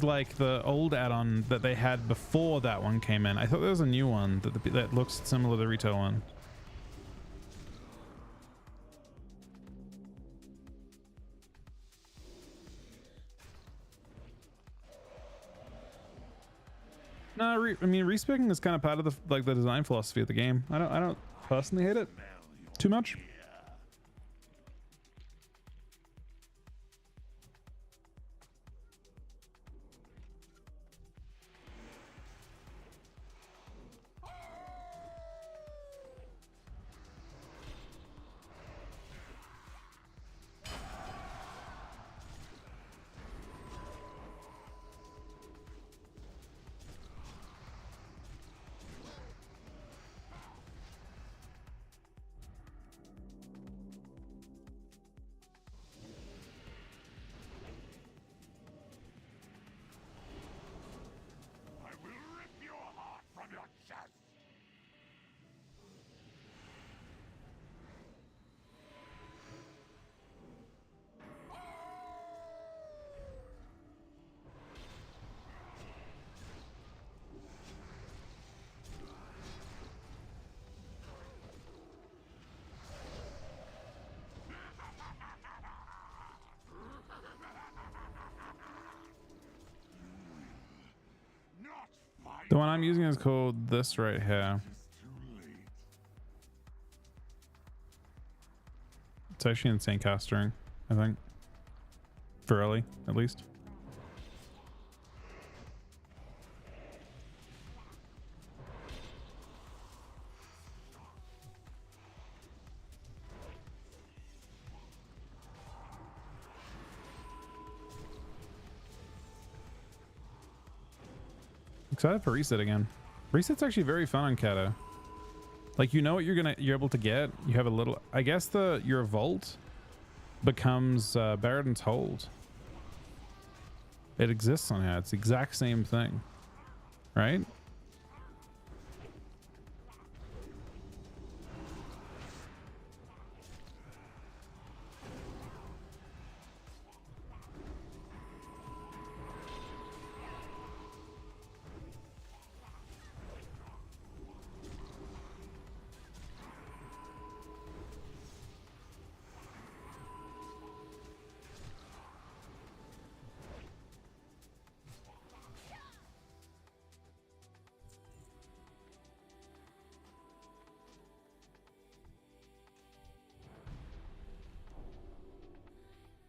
like the old add-on that they had before that one came in. I thought there was a new one that looks similar to the retail one. No, I mean, respecing is kind of part of the the design philosophy of the game. I don't personally hate it too much. The one I'm using is called this right here. It's actually insane castering, I think. For early, at least. Excited for reset again. Reset's actually very fun on Cata. Like, you know what you're able to get. You have a little, I guess your vault becomes Barradin's Hold. It exists on here. It's the exact same thing, right?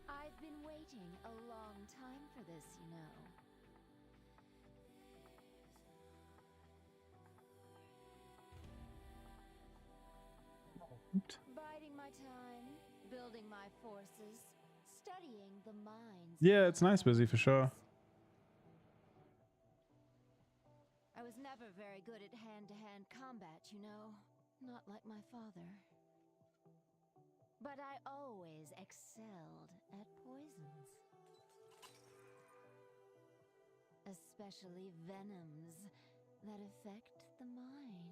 I've been waiting a long time for this, you know. Biding my time, building my forces, studying the minds. Yeah, it's nice, Busy, for sure. I was never very good at hand-to-hand combat, you know. Not like my father. But I always excelled at poisons. Especially venoms that affect the mind.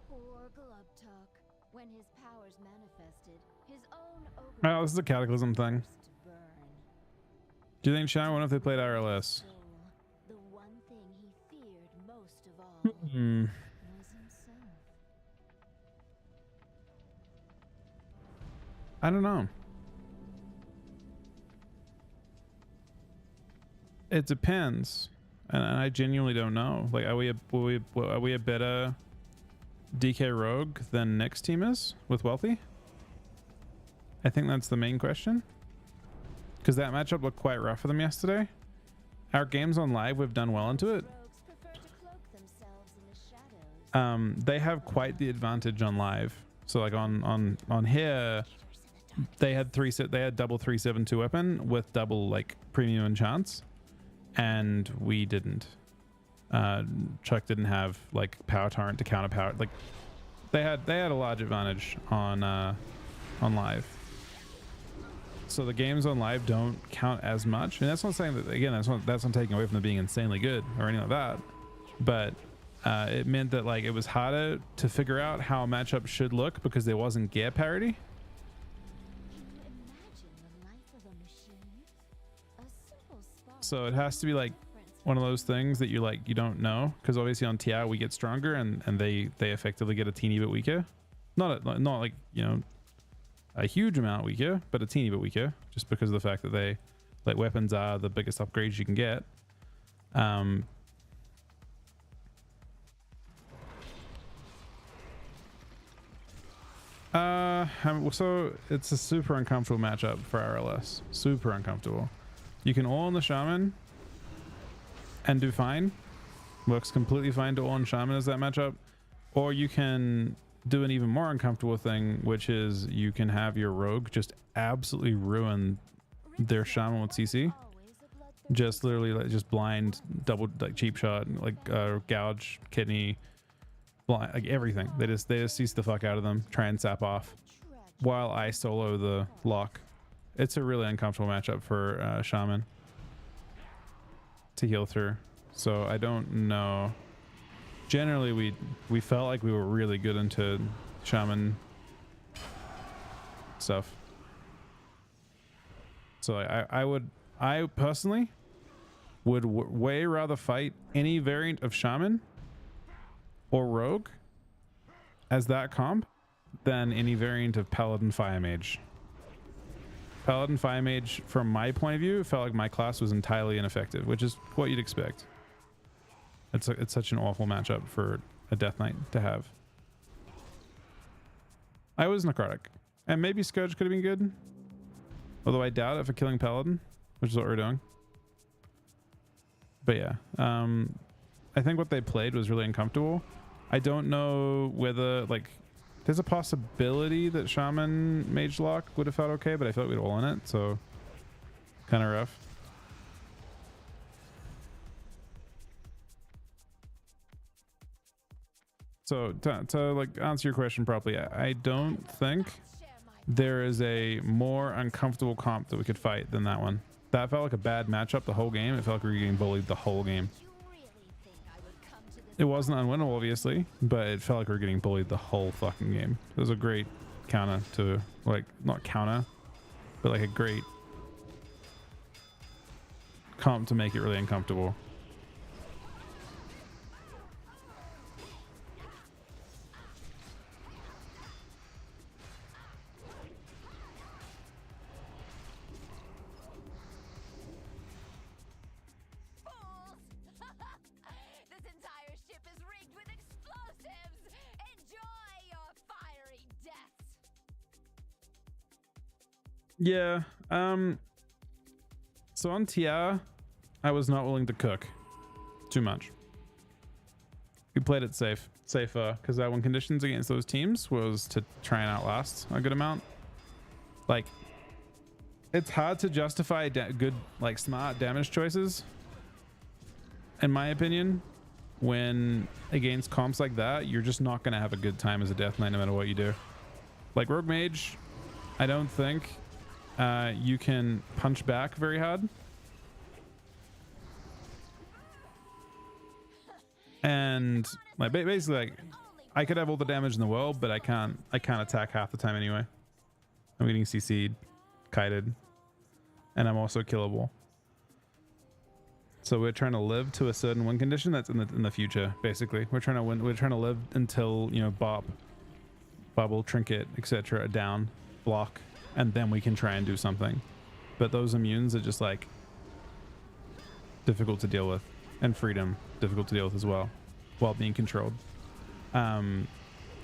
Poor Glubtalk. When his powers manifested, his own ogre. Oh, this is a Cataclysm thing. Do you think Shine? What if they played RLS? The one thing he feared most of all was himself. I don't know. It depends, and I genuinely don't know. Like, are we a better DK Rogue than Nick's team is with Wealthy? I think that's the main question, because that matchup looked quite rough for them yesterday. Our games on live, we've done well into it. They have quite the advantage on live. So like on here, they had double 372 weapon with double like premium enchants, and we didn't. Chuck didn't have like power torrent to counter power. Like they had a large advantage on live. So the games on live don't count as much, and that's not saying that, again, that's not taking away from them being insanely good or anything like that, but it meant that like it was harder to figure out how a matchup should look because there wasn't gear parity. So it has to be like one of those things that you don't know, because obviously on TR we get stronger and they effectively get a teeny bit weaker, not like, you know, a huge amount weaker, but a teeny bit weaker, just because of the fact that they, like, weapons are the biggest upgrades you can get. So it's a super uncomfortable matchup for RLS. Super uncomfortable. You can all on the Shaman and do fine. Works completely fine to all on Shaman as that matchup. Or you can do an even more uncomfortable thing, which is you can have your Rogue just absolutely ruin their Shaman with CC. Just literally like just blind, double, like cheap shot, like gouge, kidney, blind, like everything. They just cease the fuck out of them, try and sap off while I solo the lock. It's a really uncomfortable matchup for Shaman to heal through. So I don't know. Generally, we felt like we were really good into Shaman stuff. So I personally would way rather fight any variant of Shaman or Rogue as that comp than any variant of Paladin Fire Mage. Paladin Fire Mage, from my point of view, felt like my class was entirely ineffective, which is what you'd expect. It's such an awful matchup for a Death Knight to have. I was Necrotic, and maybe Scourge could have been good, although I doubt it for killing Paladin, which is what we're doing. But yeah, I think what they played was really uncomfortable. I don't know whether, like, there's a possibility that Shaman Mage Lock would have felt okay, but I feel like we'd all in it, so kind of rough. So to like answer your question properly, I don't think there is a more uncomfortable comp that we could fight than that one. That felt like a bad matchup the whole game. It felt like we were getting bullied the whole game. It wasn't unwinnable, obviously, but it felt like we were getting bullied the whole fucking game. It was a great counter to, like, not counter, but like a great comp to make it really uncomfortable. Yeah, so on TR, I was not willing to cook too much. We played it safer, because that one conditions against those teams was to try and outlast a good amount. Like, it's hard to justify good, like, smart damage choices, in my opinion, when against comps like that, you're just not going to have a good time as a Death Knight no matter what you do. Like, Rogue Mage, I don't think you can punch back very hard, and like basically, like, I could have all the damage in the world, but I can't attack half the time anyway. I'm getting CC'd, kited, and I'm also killable. So we're trying to live to a certain win condition that's in the future. Basically, we're trying to win. We're trying to live until, you know, Bop, Bubble, Trinket, etc. are down, block, and then we can try and do something. But those immunes are just like, difficult to deal with, and freedom difficult to deal with as well, while being controlled. And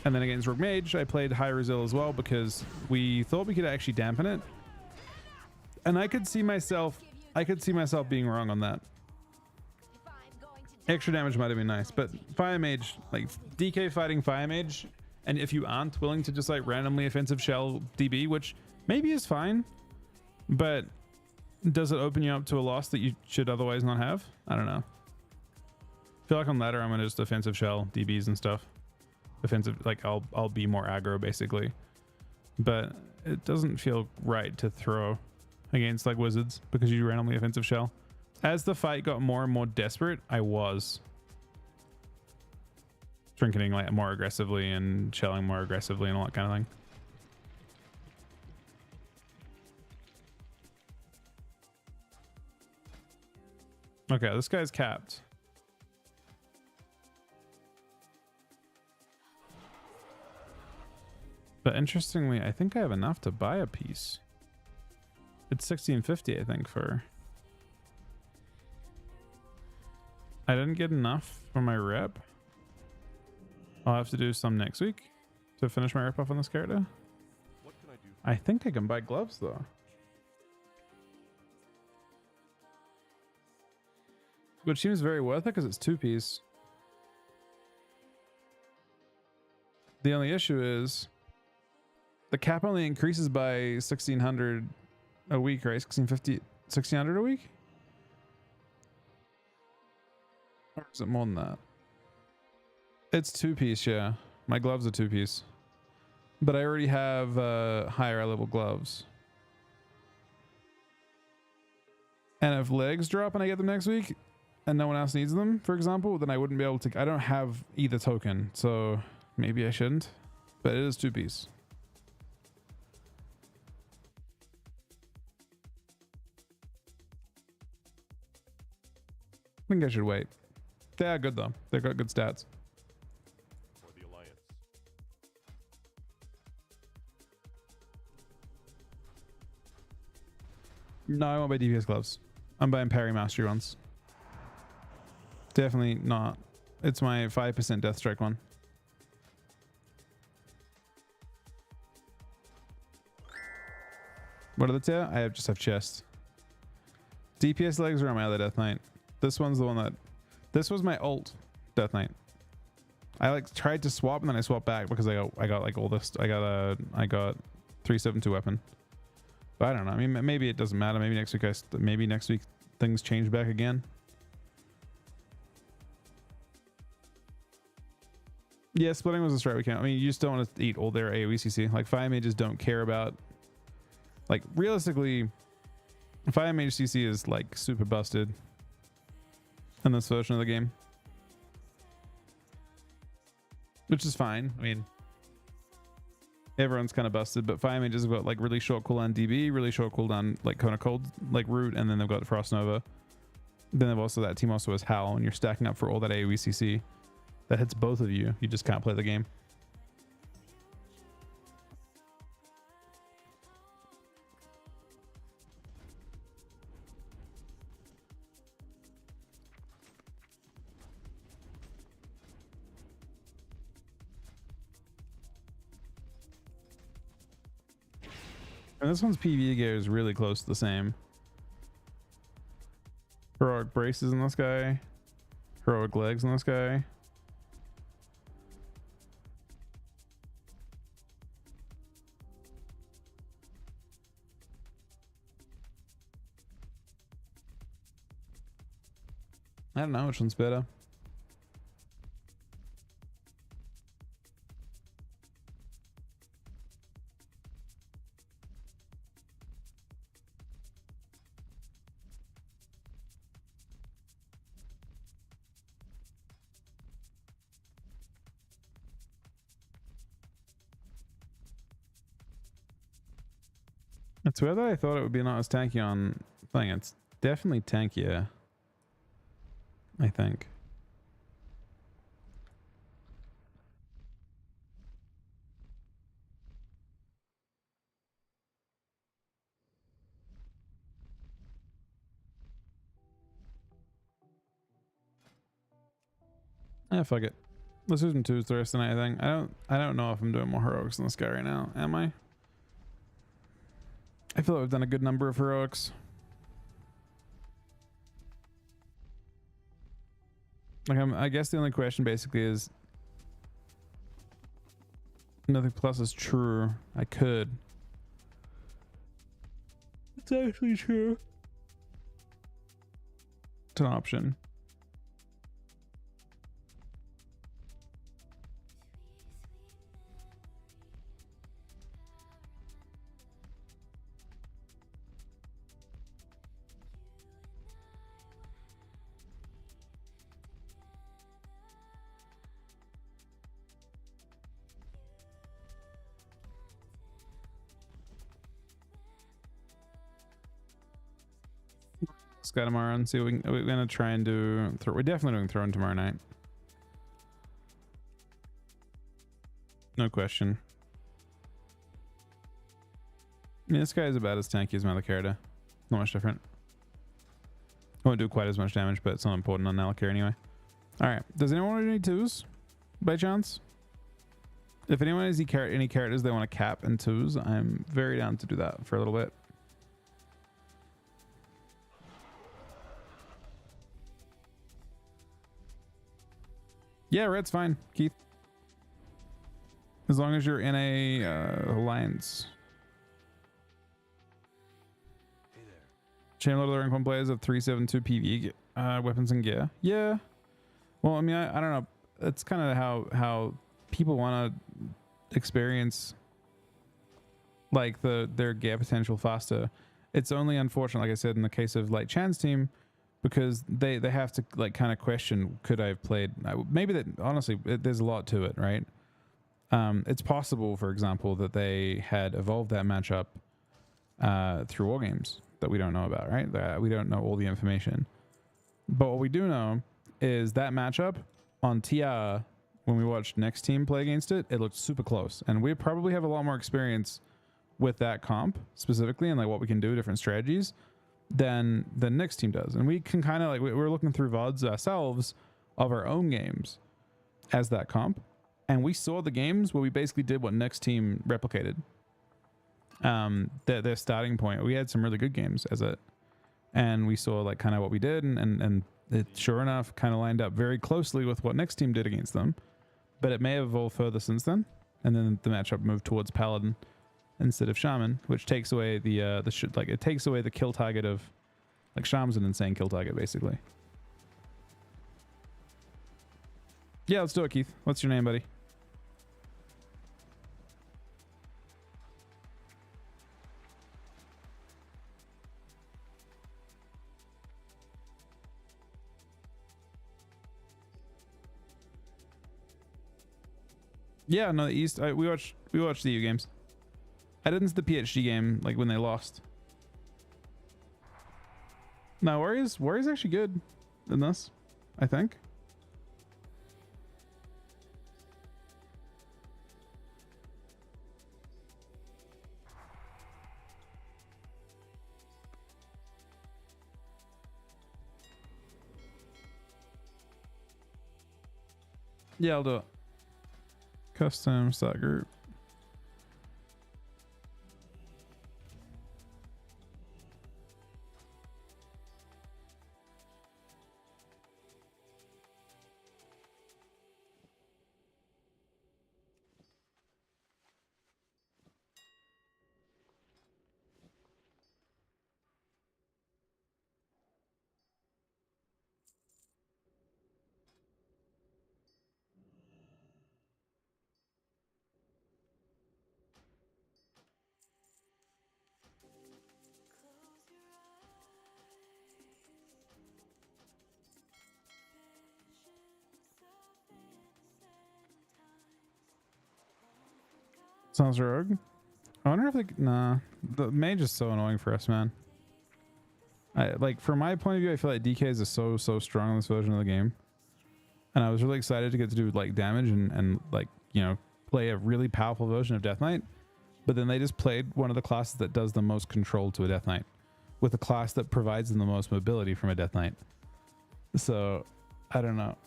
then against Rogue Mage, I played High Resil as well because we thought we could actually dampen it, and I could see myself being wrong on that. Extra damage might have been nice, but Fire Mage, like DK fighting Fire Mage, and if you aren't willing to just like randomly offensive shell DB, which maybe is fine, but does it open you up to a loss that you should otherwise not have? I don't know. I feel like on ladder I'm gonna just offensive shell DBs and stuff. Offensive, like I'll be more aggro basically, but it doesn't feel right to throw against like wizards because you randomly offensive shell. As the fight got more and more desperate, I was trinketing like more aggressively and shelling more aggressively and all that kind of thing. Okay, this guy's capped. But interestingly, I think I have enough to buy a piece. It's 1650, I think, for... I didn't get enough for my rep. I'll have to do some next week to finish my rep off on this character. What can I do? I think I can buy gloves, though. Which seems very worth it because it's 2-piece. The only issue is the cap only increases by 1600 a week, right? 1650, 1600 a week? Or is it more than that? It's 2-piece, yeah. My gloves are 2-piece. But I already have higher level gloves. And if legs drop and I get them next week, and no one else needs them, for example, then I wouldn't be able to... I don't have either token, so maybe I shouldn't. But it is 2-piece. I think I should wait. They are good though. They've got good stats. For the Alliance. No, I won't buy DPS gloves. I'm buying parry mastery ones. Definitely not. It's my 5% death strike one. What are the tier? I just have chest. DPS legs are on my other Death Knight. This one's the one that... This was my ult Death Knight. I like tried to swap and then I swapped back because I got like all this. I got 372 weapon. But I don't know. I mean, maybe it doesn't matter. Maybe next week things change back again. Yeah, splitting was a strat we can't. I mean, you just don't want to eat all their AoE CC. Like Fire Mages don't care about... Like realistically, Fire Mage CC is like super busted in this version of the game, which is fine. I mean, everyone's kind of busted, but Fire Mages have got like really short cooldown DB, really short cooldown like Kona Cold, like Root, and then they've got Frost Nova. Then they've also that team also has Howl, and you're stacking up for all that AoE CC that hits both of you. You just can't play the game. And this one's PvE gear is really close to the same. Heroic braces in this guy. Heroic legs in this guy. I don't know which one's better. It's weird that I thought it would be not as tanky on thing. It's definitely tankier, I think. Yeah, fuck it. Let's do some twos the rest of the night, I think. I don't know if I'm doing more heroics than this guy right now, am I? I feel like we've done a good number of heroics. Like I guess the only question basically is Mythic Plus is true. I could. It's actually true. It's an option. Sky tomorrow and see what we're gonna try and do. We're definitely doing Throne tomorrow night. No question. I mean, this guy is about as tanky as Malakirda. Not much different. Won't do quite as much damage, but it's not important on Malakir anyway. Alright, does anyone want to do any twos? By chance? If anyone has any characters they want to cap in twos, I'm very down to do that for a little bit. Yeah, red's fine, Keith. As long as you're in a alliance. Hey there. Chain load of the rank 1 players of 372 PV weapons and gear. Yeah. Well, I mean, I don't know. It's kind of how people want to experience like their gear potential faster. It's only unfortunate, like I said, in the case of like Chan's team, because they have to like kind of question, could I have played? Maybe that honestly, there's a lot to it, right? It's possible, for example, that they had evolved that matchup through war games that we don't know about, right? We don't know all the information. But what we do know is that matchup on TR, when we watched next team play against it, it looked super close. And we probably have a lot more experience with that comp specifically and like what we can do, different strategies, than the next team does. And we can kind of like, we're looking through VODs ourselves of our own games as that comp. And we saw the games where we basically did what next team replicated. Their starting point. We had some really good games as it. And we saw like kind of what we did. And it sure enough kind of lined up very closely with what next team did against them. But it may have evolved further since then. And then the matchup moved towards Paladin instead of Shaman, which takes away it takes away the kill target of, like, Shaman's an insane kill target basically. Yeah, let's do it, Keith. What's your name, buddy? Yeah, no, the East. We watched the EU games. I didn't see the PhD game, like when they lost. No, Warriors actually good in this, I think. Yeah, I'll do it. Custom start group. Sounds rogue. I wonder if the mage is so annoying for us, man. Like, from my point of view, I feel like DKs is so strong in this version of the game, and I was really excited to get to do like damage and like, you know, play a really powerful version of Death Knight. But then they just played one of the classes that does the most control to a Death Knight, with a class that provides them the most mobility from a Death Knight. So I don't know.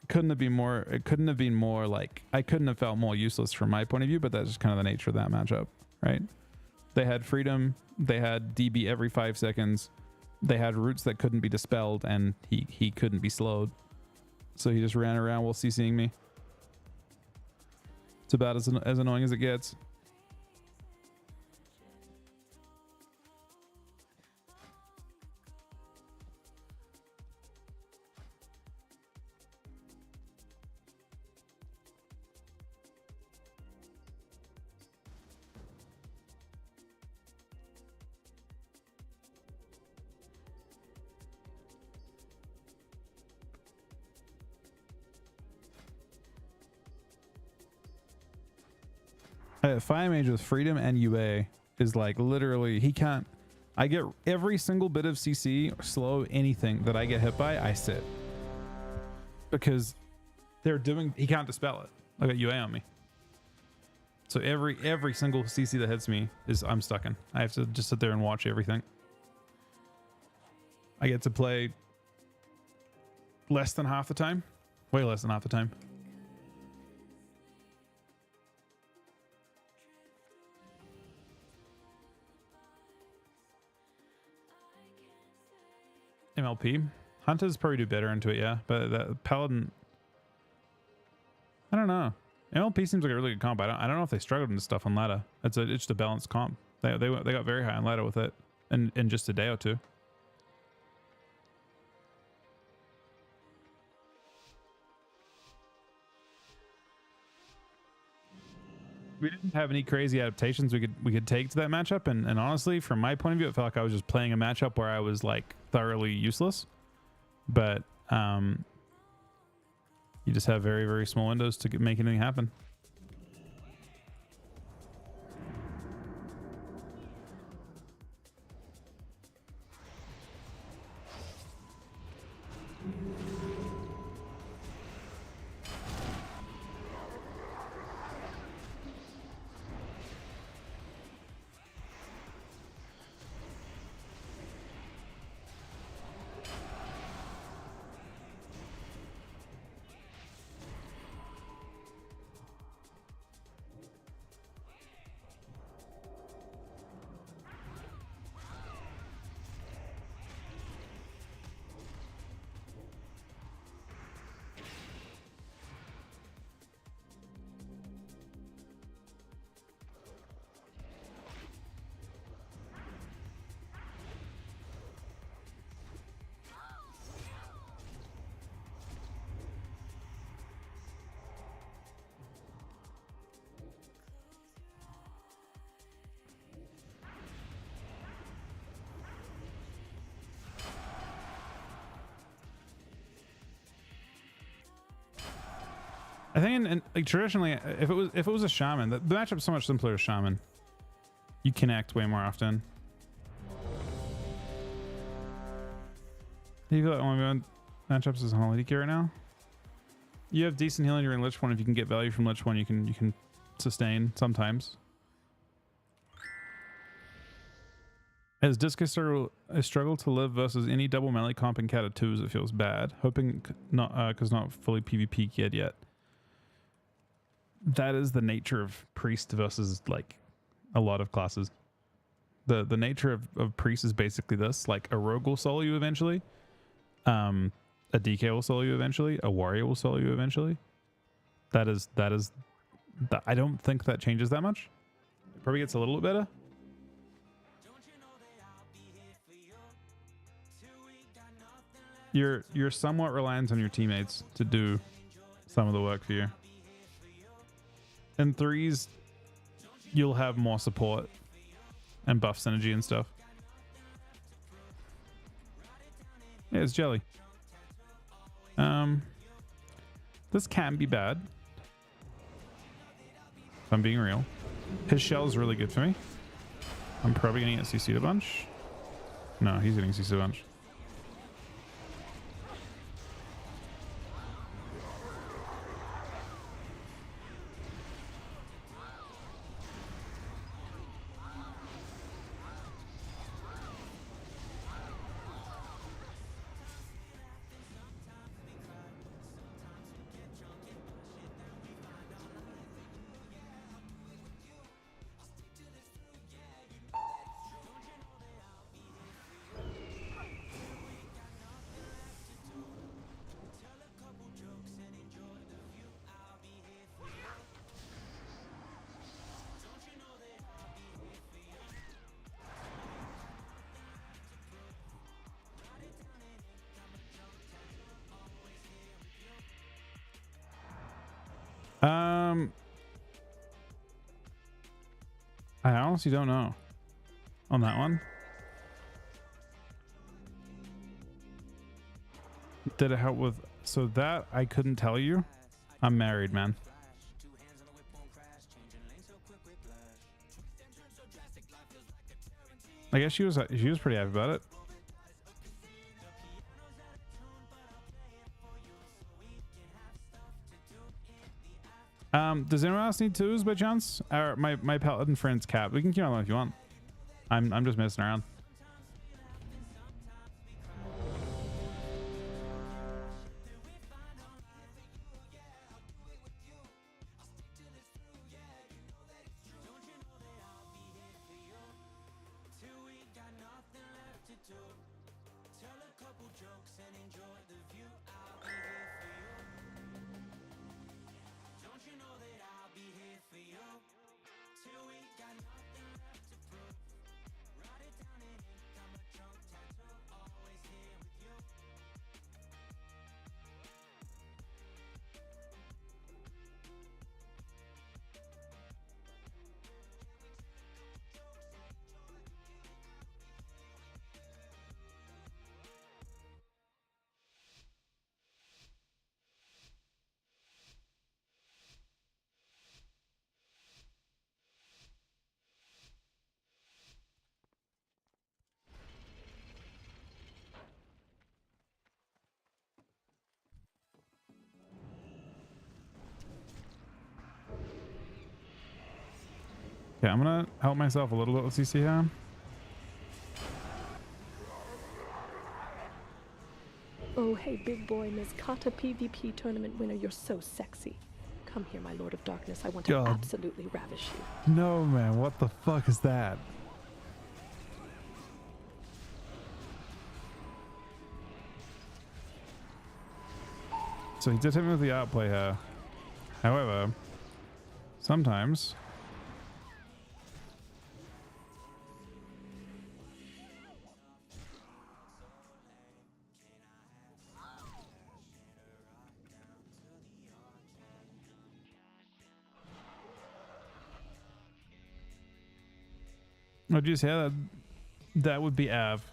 couldn't have been more. It couldn't have been more like I couldn't have felt more useless from my point of view. But that's just kind of the nature of that matchup, right? They had freedom. They had DB every 5 seconds. They had roots that couldn't be dispelled, and he couldn't be slowed. So he just ran around while CCing me. It's about as annoying as it gets. Fire Mage with freedom and UA is like literally he can't. I get every single bit of CC or slow anything that I get hit by, I sit because they're doing. He can't dispel it. I got UA on me, so every single CC that hits me is I'm stuck in. I have to just sit there and watch everything. I get to play less than half the time, way less than half the time. MLP Hunters probably do better into it, yeah, but that Paladin, I don't know. MLP seems like a really good comp. I don't know if they struggled into stuff on ladder. It's just a balanced comp. They got very high on ladder with it in just a day or two. We didn't have any crazy adaptations we could take to that matchup, and honestly, from my point of view, it felt like I was just playing a matchup where I was like thoroughly useless. But you just have very, very small windows to make anything happen. I think like traditionally, if it was a shaman, the matchup's so much simpler as shaman. You connect way more often. Do you feel like one of my matchups is on Lady right now? You have decent healing during Lich 1. If you can get value from Lich 1, you can sustain sometimes. As Discus struggle to live versus any double melee comp in Cata 2s, it feels bad. Hoping not because not fully PvP geared yet. That is the nature of priest versus like a lot of classes. The nature of priest is basically this: like a rogue will solo you eventually, a DK will solo you eventually, a warrior will solo you eventually. That is I don't think that changes that much. It probably gets a little bit better. You're somewhat reliant on your teammates to do some of the work for you. In 3s, you'll have more support and buff synergy and stuff. Yeah, it's jelly. This can be bad. If I'm being real. His shell is really good for me. I'm probably gonna get CC'd a bunch. No, he's getting CC'd a bunch. I honestly don't know on that one. Did it help with? So that I couldn't tell you. I'm married, man. I guess she was pretty happy about it. Does anyone else need twos by chance? Or my paladin friend's cat. We can keep on if you want. I'm just messing around. Okay, I'm gonna help myself a little bit with CC here. Oh, hey, big boy, Miss Cata PvP tournament winner. You're so sexy. Come here, my Lord of Darkness. I want to absolutely ravish you. No, man. What the fuck is that? So he did hit me with the outplay here. However, sometimes oh, geez, yeah, that would be Av.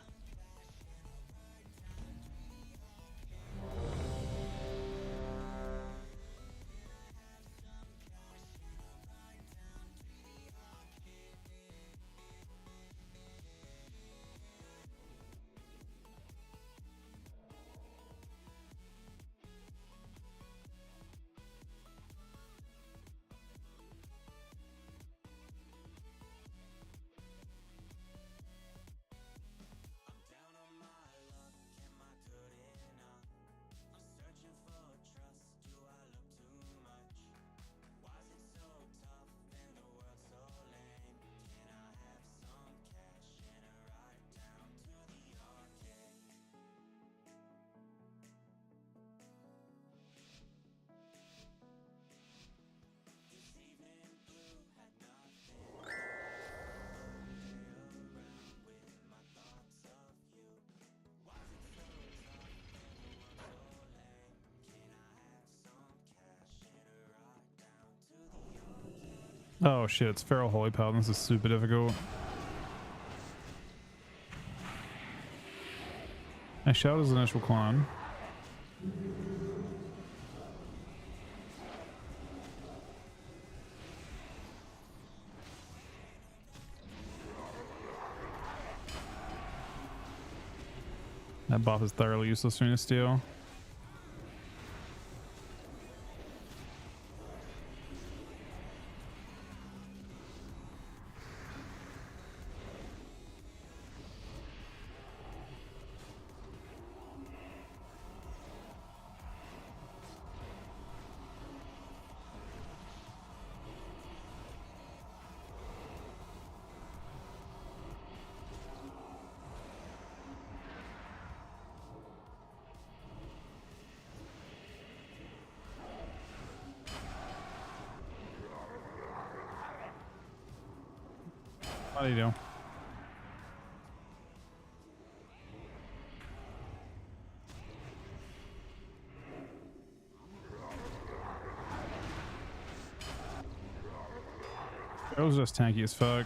Oh shit, it's Feral Holy Paladin. This is super difficult. I shout his initial clone. That buff is thoroughly useless for me to steal. What do you do? That was just tanky as fuck.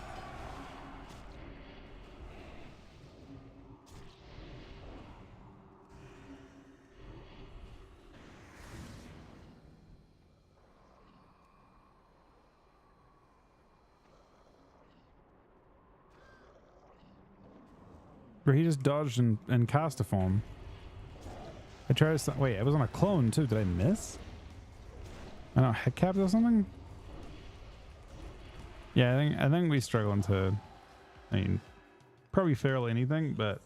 Bro, he just dodged and cast a form. I tried to wait, I was on a clone too. Did I miss? I don't know, head caps or something? Yeah, I think we struggling to, I mean, probably fairly anything, but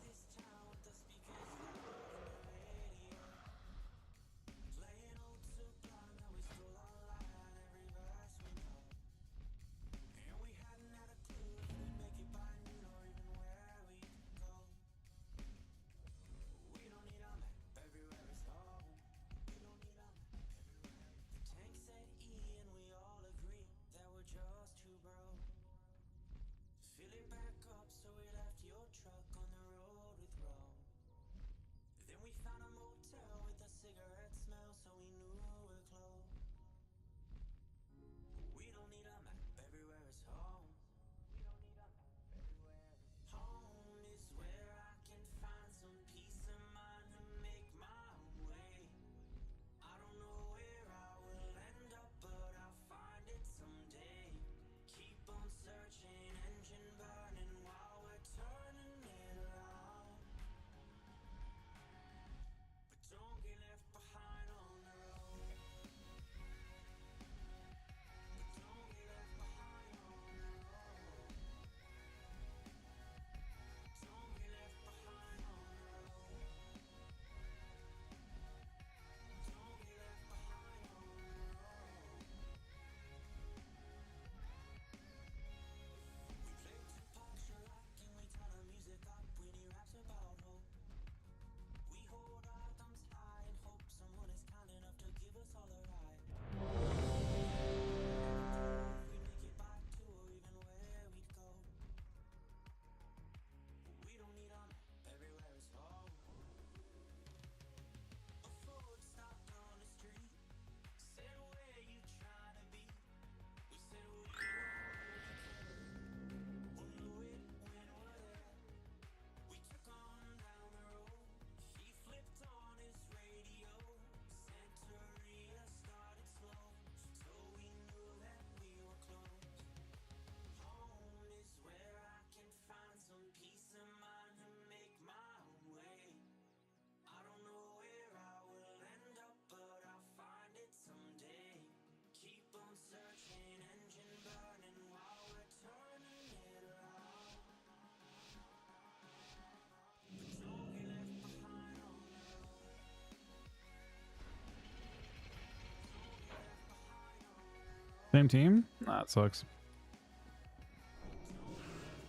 same team? Nah, it sucks.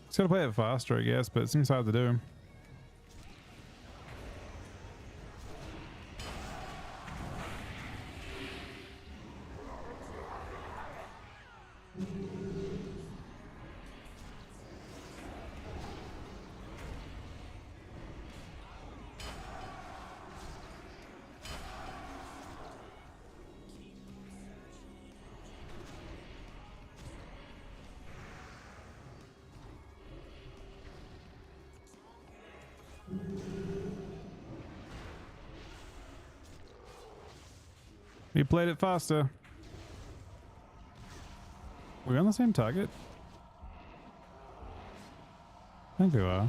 Just gotta play it faster, I guess, but it seems hard to do. We played it faster. We're on the same target? I think we are.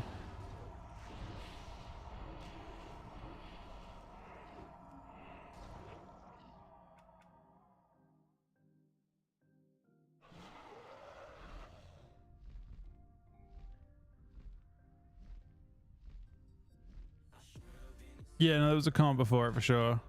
Yeah, no, there was a comment before it for sure.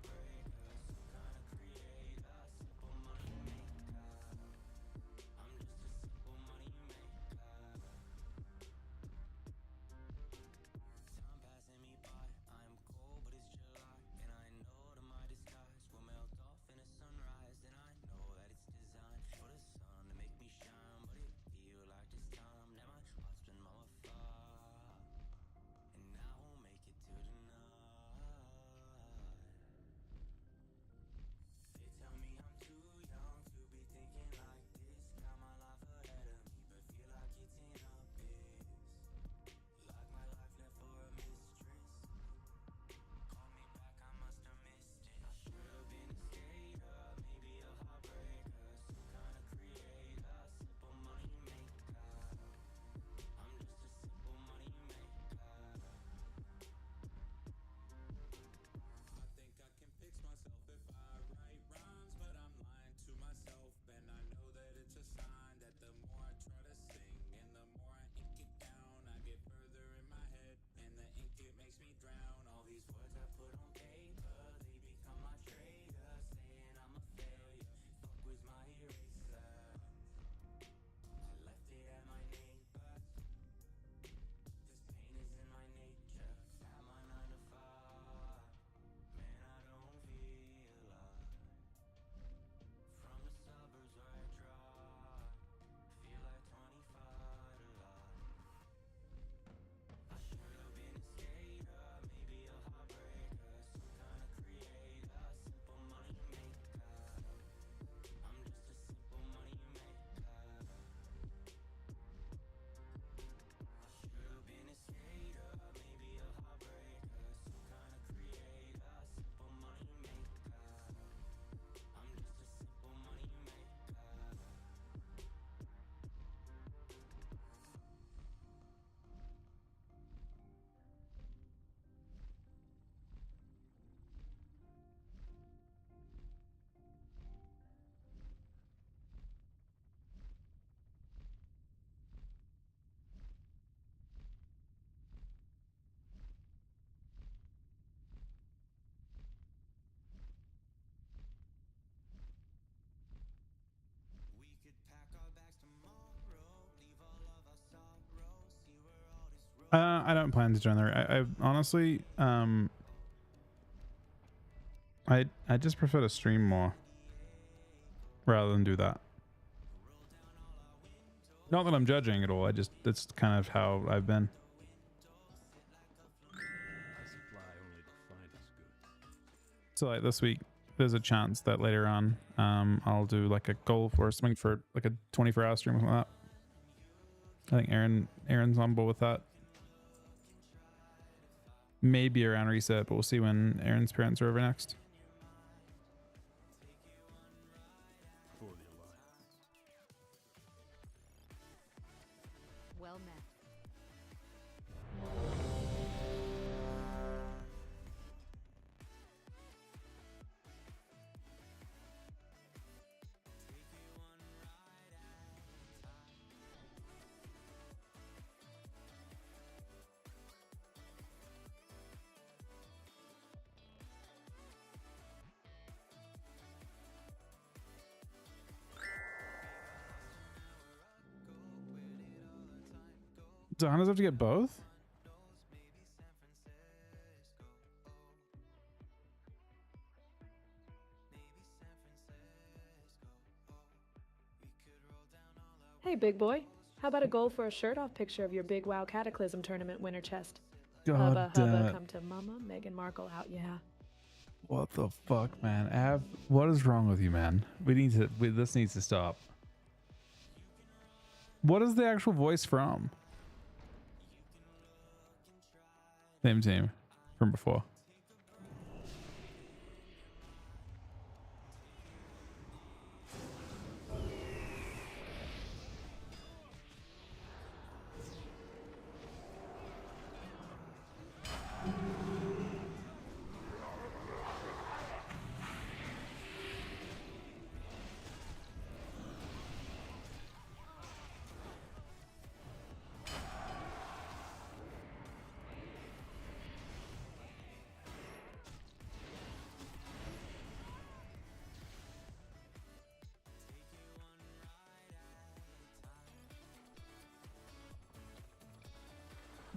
I don't plan to join there. I honestly, I just prefer to stream more rather than do that. Not that I'm judging at all. I just, that's kind of how I've been. So like this week, there's a chance that later on, I'll do like a goal for something for like a 24-hour stream or something like that. I think Aaron's on board with that. Maybe around reset, but we'll see when Aaron's parents are over next. Well met. Do hunters have to get both? Hey, big boy. How about a goal for a shirt-off picture of your big WoW Cataclysm tournament winner chest? God Hubba, damn hubba, it. come to Mama, Meghan Markle out, yeah. What the fuck, man? Av, what is wrong with you, man? This needs to stop. What is the actual voice from? Same team from before.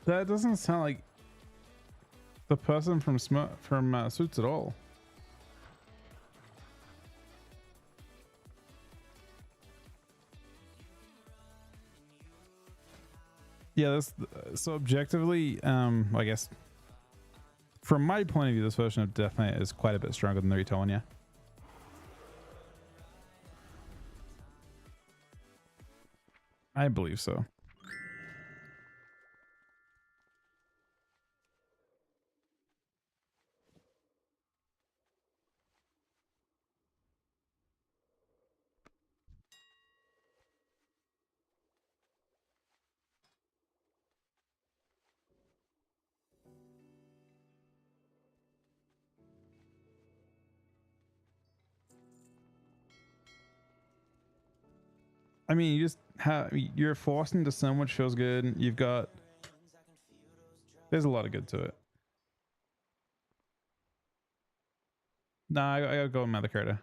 That doesn't sound like the person from Suits at all. Yeah, that's so objectively, I guess from my point of view, this version of Death Knight is quite a bit stronger than the retail one, yeah. I believe so. I mean, you just have, you're forced into so much feels good. You've got, there's a lot of good to it. Nah, I gotta go with Mother Carter.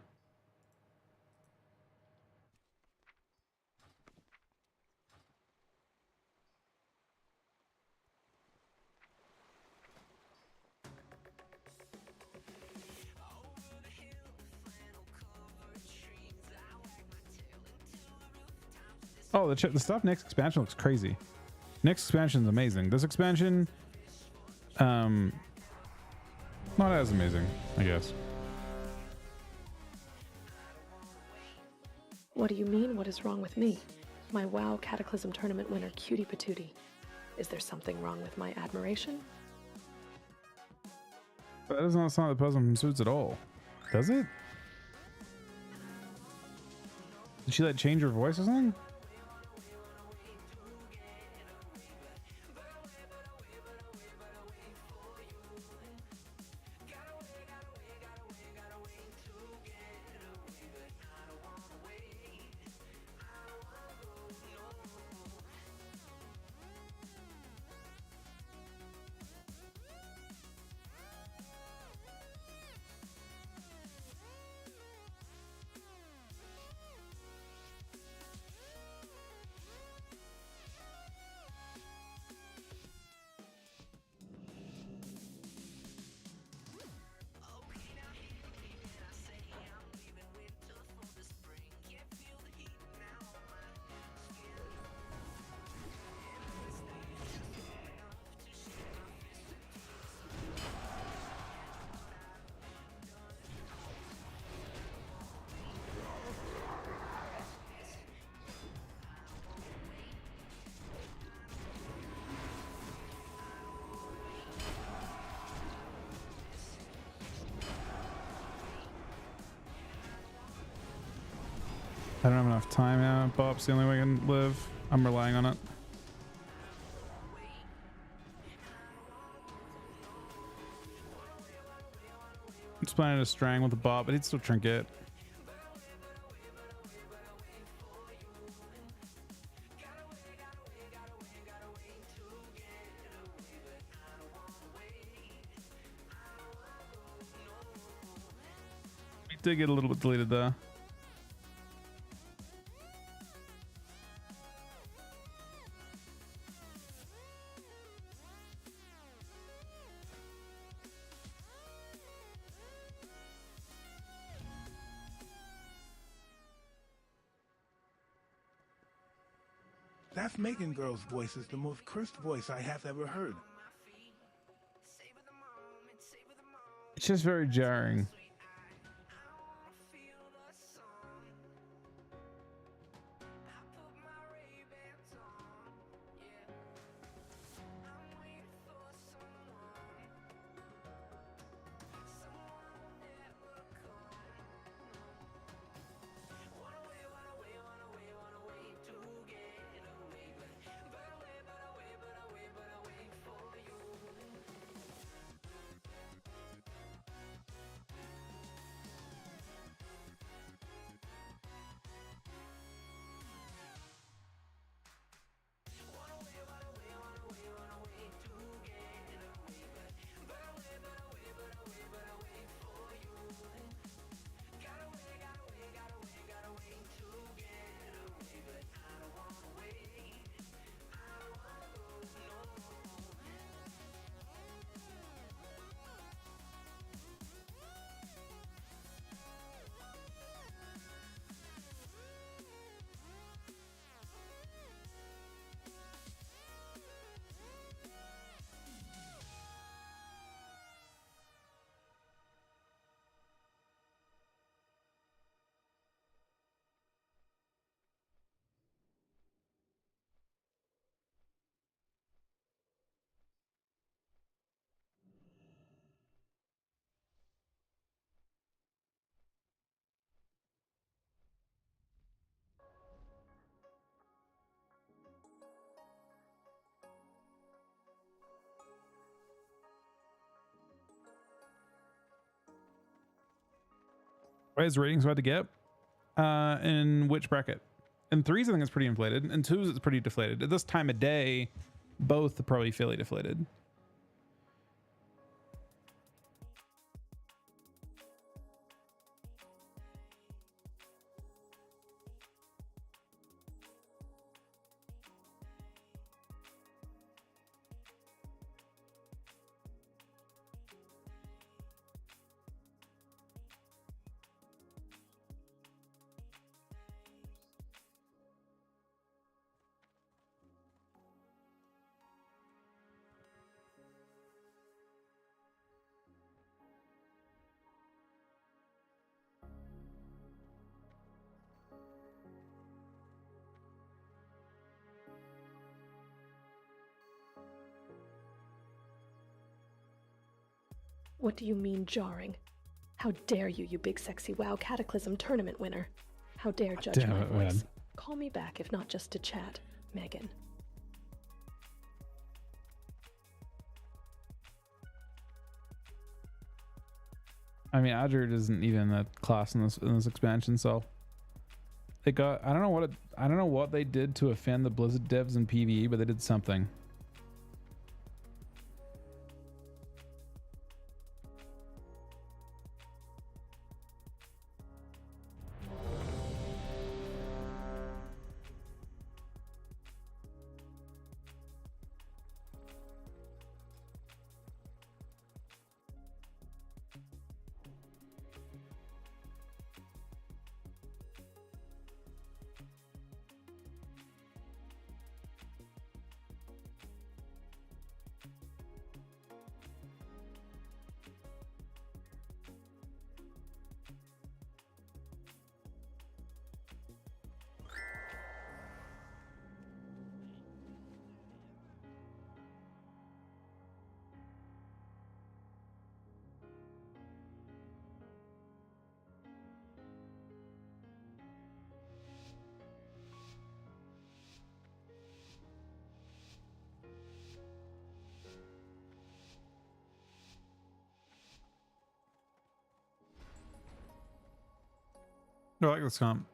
Oh, the stuff next expansion looks crazy. Next expansion is amazing. This expansion, not as amazing, I guess. What do you mean, what is wrong with me? My WoW Cataclysm tournament winner, Cutie Patootie. Is there something wrong with my admiration? But that does not sound like the person from Suits at all. Does it? Did she like change her voice or something? I don't have enough time now. Bob's the only way I can live. I'm relying on it. It's planning to strang with the Bob, but he'd still trinket. We did get a little bit deleted there. That Megan girl's voice is the most cursed voice I have ever heard. It's just very jarring. What is ratings about to get? In which bracket? In threes, I think it's pretty inflated. In twos, it's pretty deflated. At this time of day, both are probably fairly deflated. What do you mean jarring? How dare you, you big sexy WoW Cataclysm tournament winner? How dare judge Damn my it, voice? man. Call me back if not just to chat, Megan. I mean, Adrid isn't even a class in this expansion, so they got. I don't know what they did to offend the Blizzard devs in PvE, but they did something. I like this comp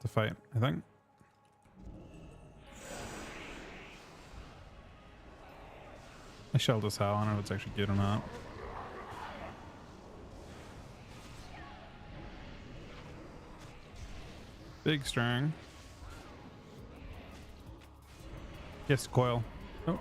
to fight, I think. I shelled this how. I don't know if it's actually good or not. Big string. Yes, coil. Oh.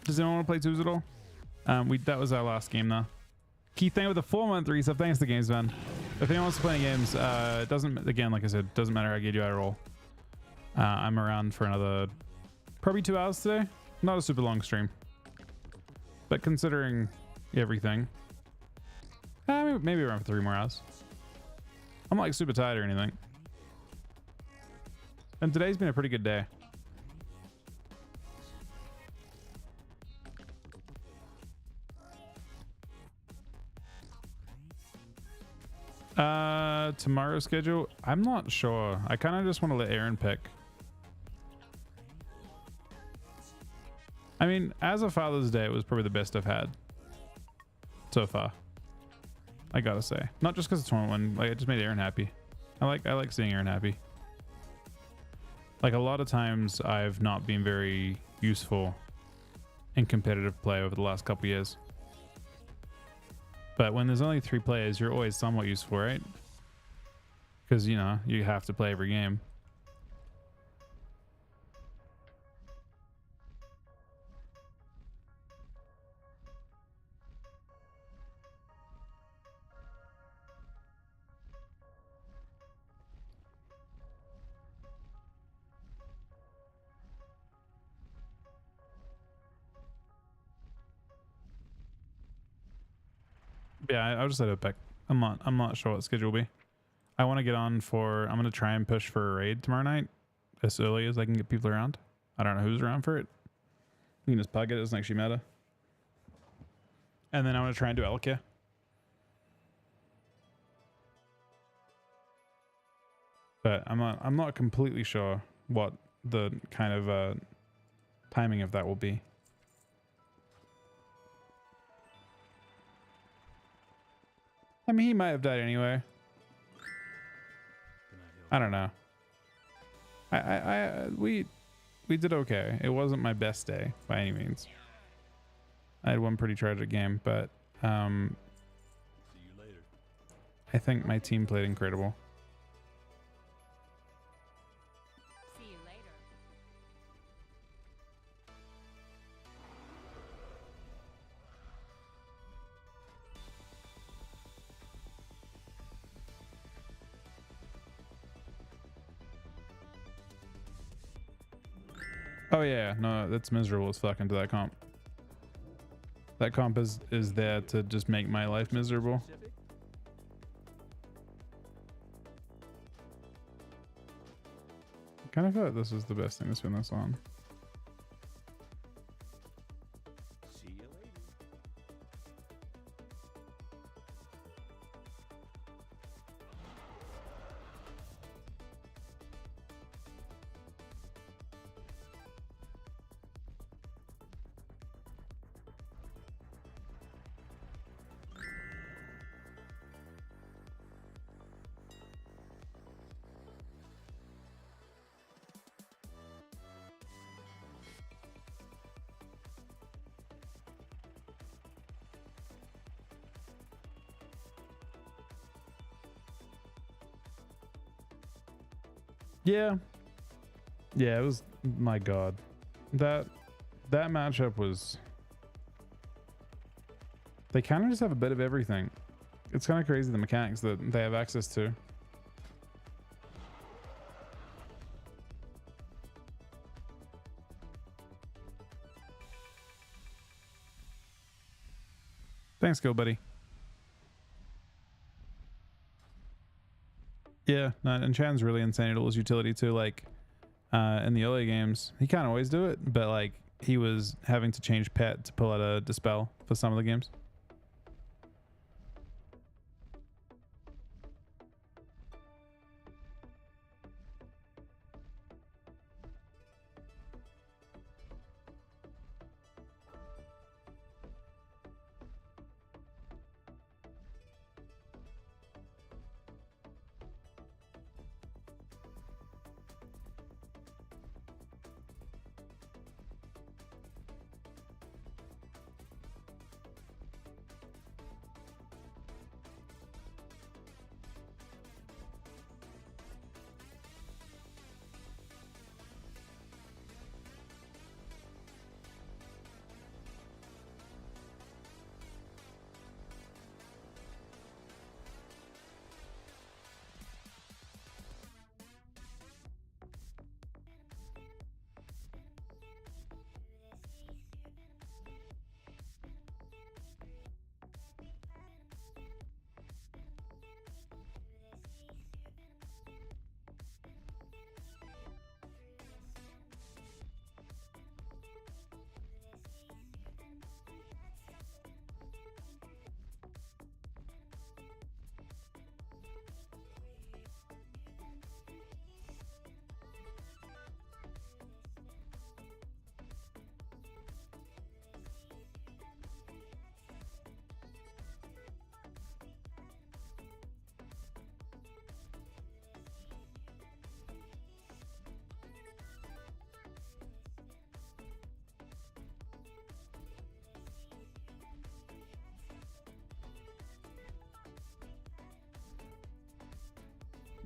Does anyone want to play twos at all? That was our last game though. Keith, thank you with the 4-month resub. Thanks to Games Man. If anyone wants to play any games, it doesn't, again, like I said, doesn't matter how good you are at all. I'm around for another probably 2 hours today. Not a super long stream, but considering everything, maybe around for 3 more hours. I'm not like super tired or anything. And today's been a pretty good day. Tomorrow's schedule, I'm not sure. I kind of just want to let Aaron pick. I mean, as a Father's Day, it was probably the best I've had so far. I gotta say, not just because it's tournament, like it just made Aaron happy. I like seeing Aaron happy. Like a lot of times, I've not been very useful in competitive play over the last couple years. But when there's only 3 players, you're always somewhat useful, right? Because, you know, you have to play every game. Yeah, I'll just let it pick. I'm not sure what schedule will be. I want to get on for, I'm going to try and push for a raid tomorrow night as early as I can get people around. I don't know who's around for it. You can just plug it, it doesn't actually matter. And then I'm going to try and do Elkia. But I'm not completely sure what the kind of timing of that will be. I mean, he might have died anyway. I don't know. We did okay. It wasn't my best day by any means. I had one pretty tragic game, but I think my team played incredible. See you later. Oh yeah, no, that's miserable as fuck into that comp. That comp is there to just make my life miserable. I kind of thought this was the best thing to spin this on. See you later. Yeah. Yeah, it was, my God. That matchup was, they kind of just have a bit of everything. It's kind of crazy the mechanics that they have access to. Thanks, Go Buddy. Yeah, no, and Chan's really insane at his utility too. Like in the early games, he can't always do it, but like he was having to change pet to pull out a dispel for some of the games.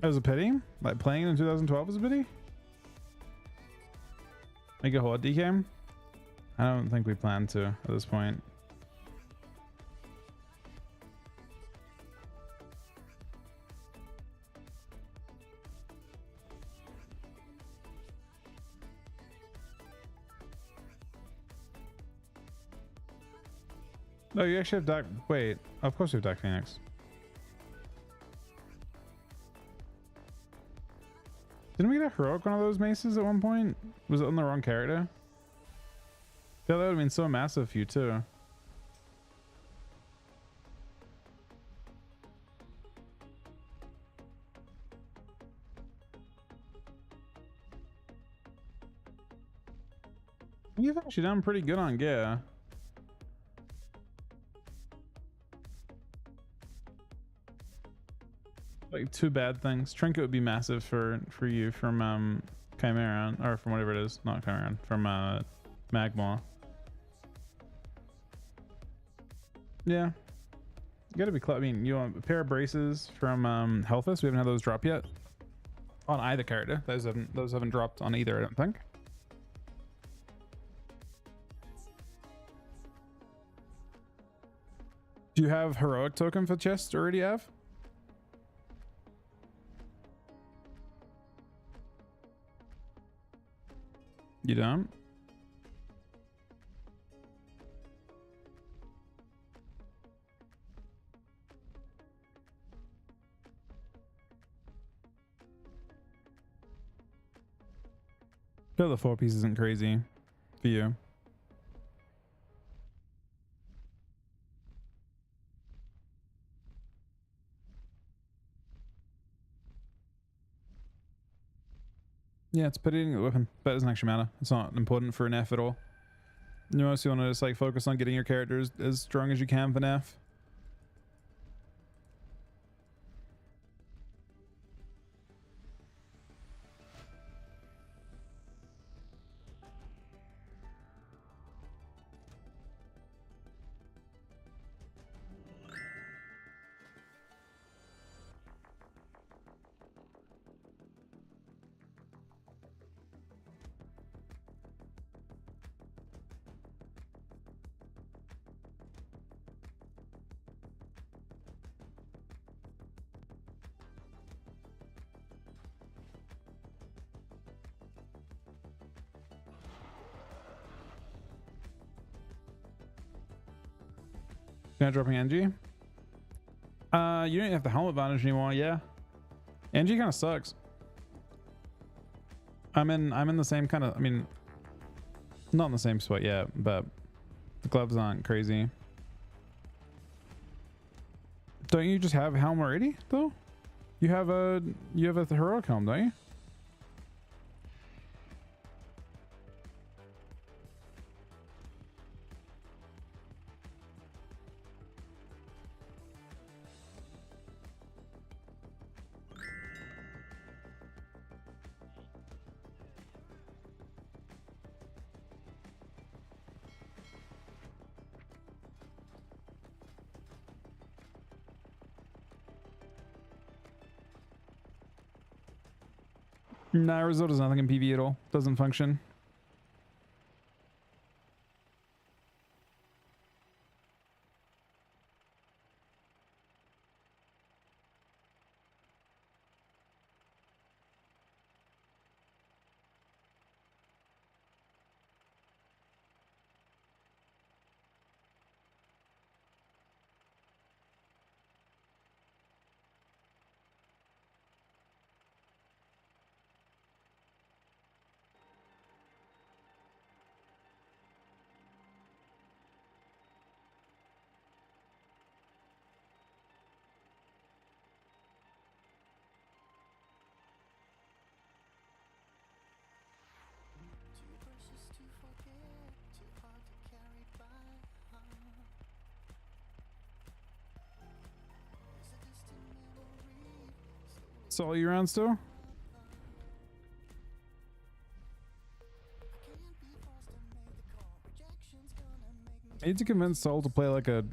That was a pity. Like playing in 2012 was a pity. Make a horde DK? I don't think we plan to at this point. No, you actually have Dark. Wait, of course we have Dark Phoenix. Didn't we get a heroic one of those maces at one point? Was it on the wrong character? Yeah, that would have been so massive for you too. You've actually done pretty good on gear. Like two bad things. Trinket would be massive for you from Chimera, or from whatever it is, not Chimera, from Magma. Yeah, you gotta be. I mean, you want a pair of braces from Healthus. We haven't had those drop yet on either character. Those haven't dropped on either, I don't think. Do you have heroic token for chest already, Av? You don't? Sure, the 4-piece isn't crazy for you. Yeah, it's pitting the weapon, but it doesn't actually matter. It's not important for an F at all. You mostly want to just like focus on getting your characters as strong as you can for an F. Not dropping NG. You don't have the helmet advantage anymore. Yeah, NG kind of sucks. I'm in the same kind of. I mean, not in the same spot yet, but the gloves aren't crazy. Don't you just have helm already though? You have a heroic helm, don't you? Nah, result is nothing in PV at all. Doesn't function. So all you rounds still? I need to convince Soul to play like a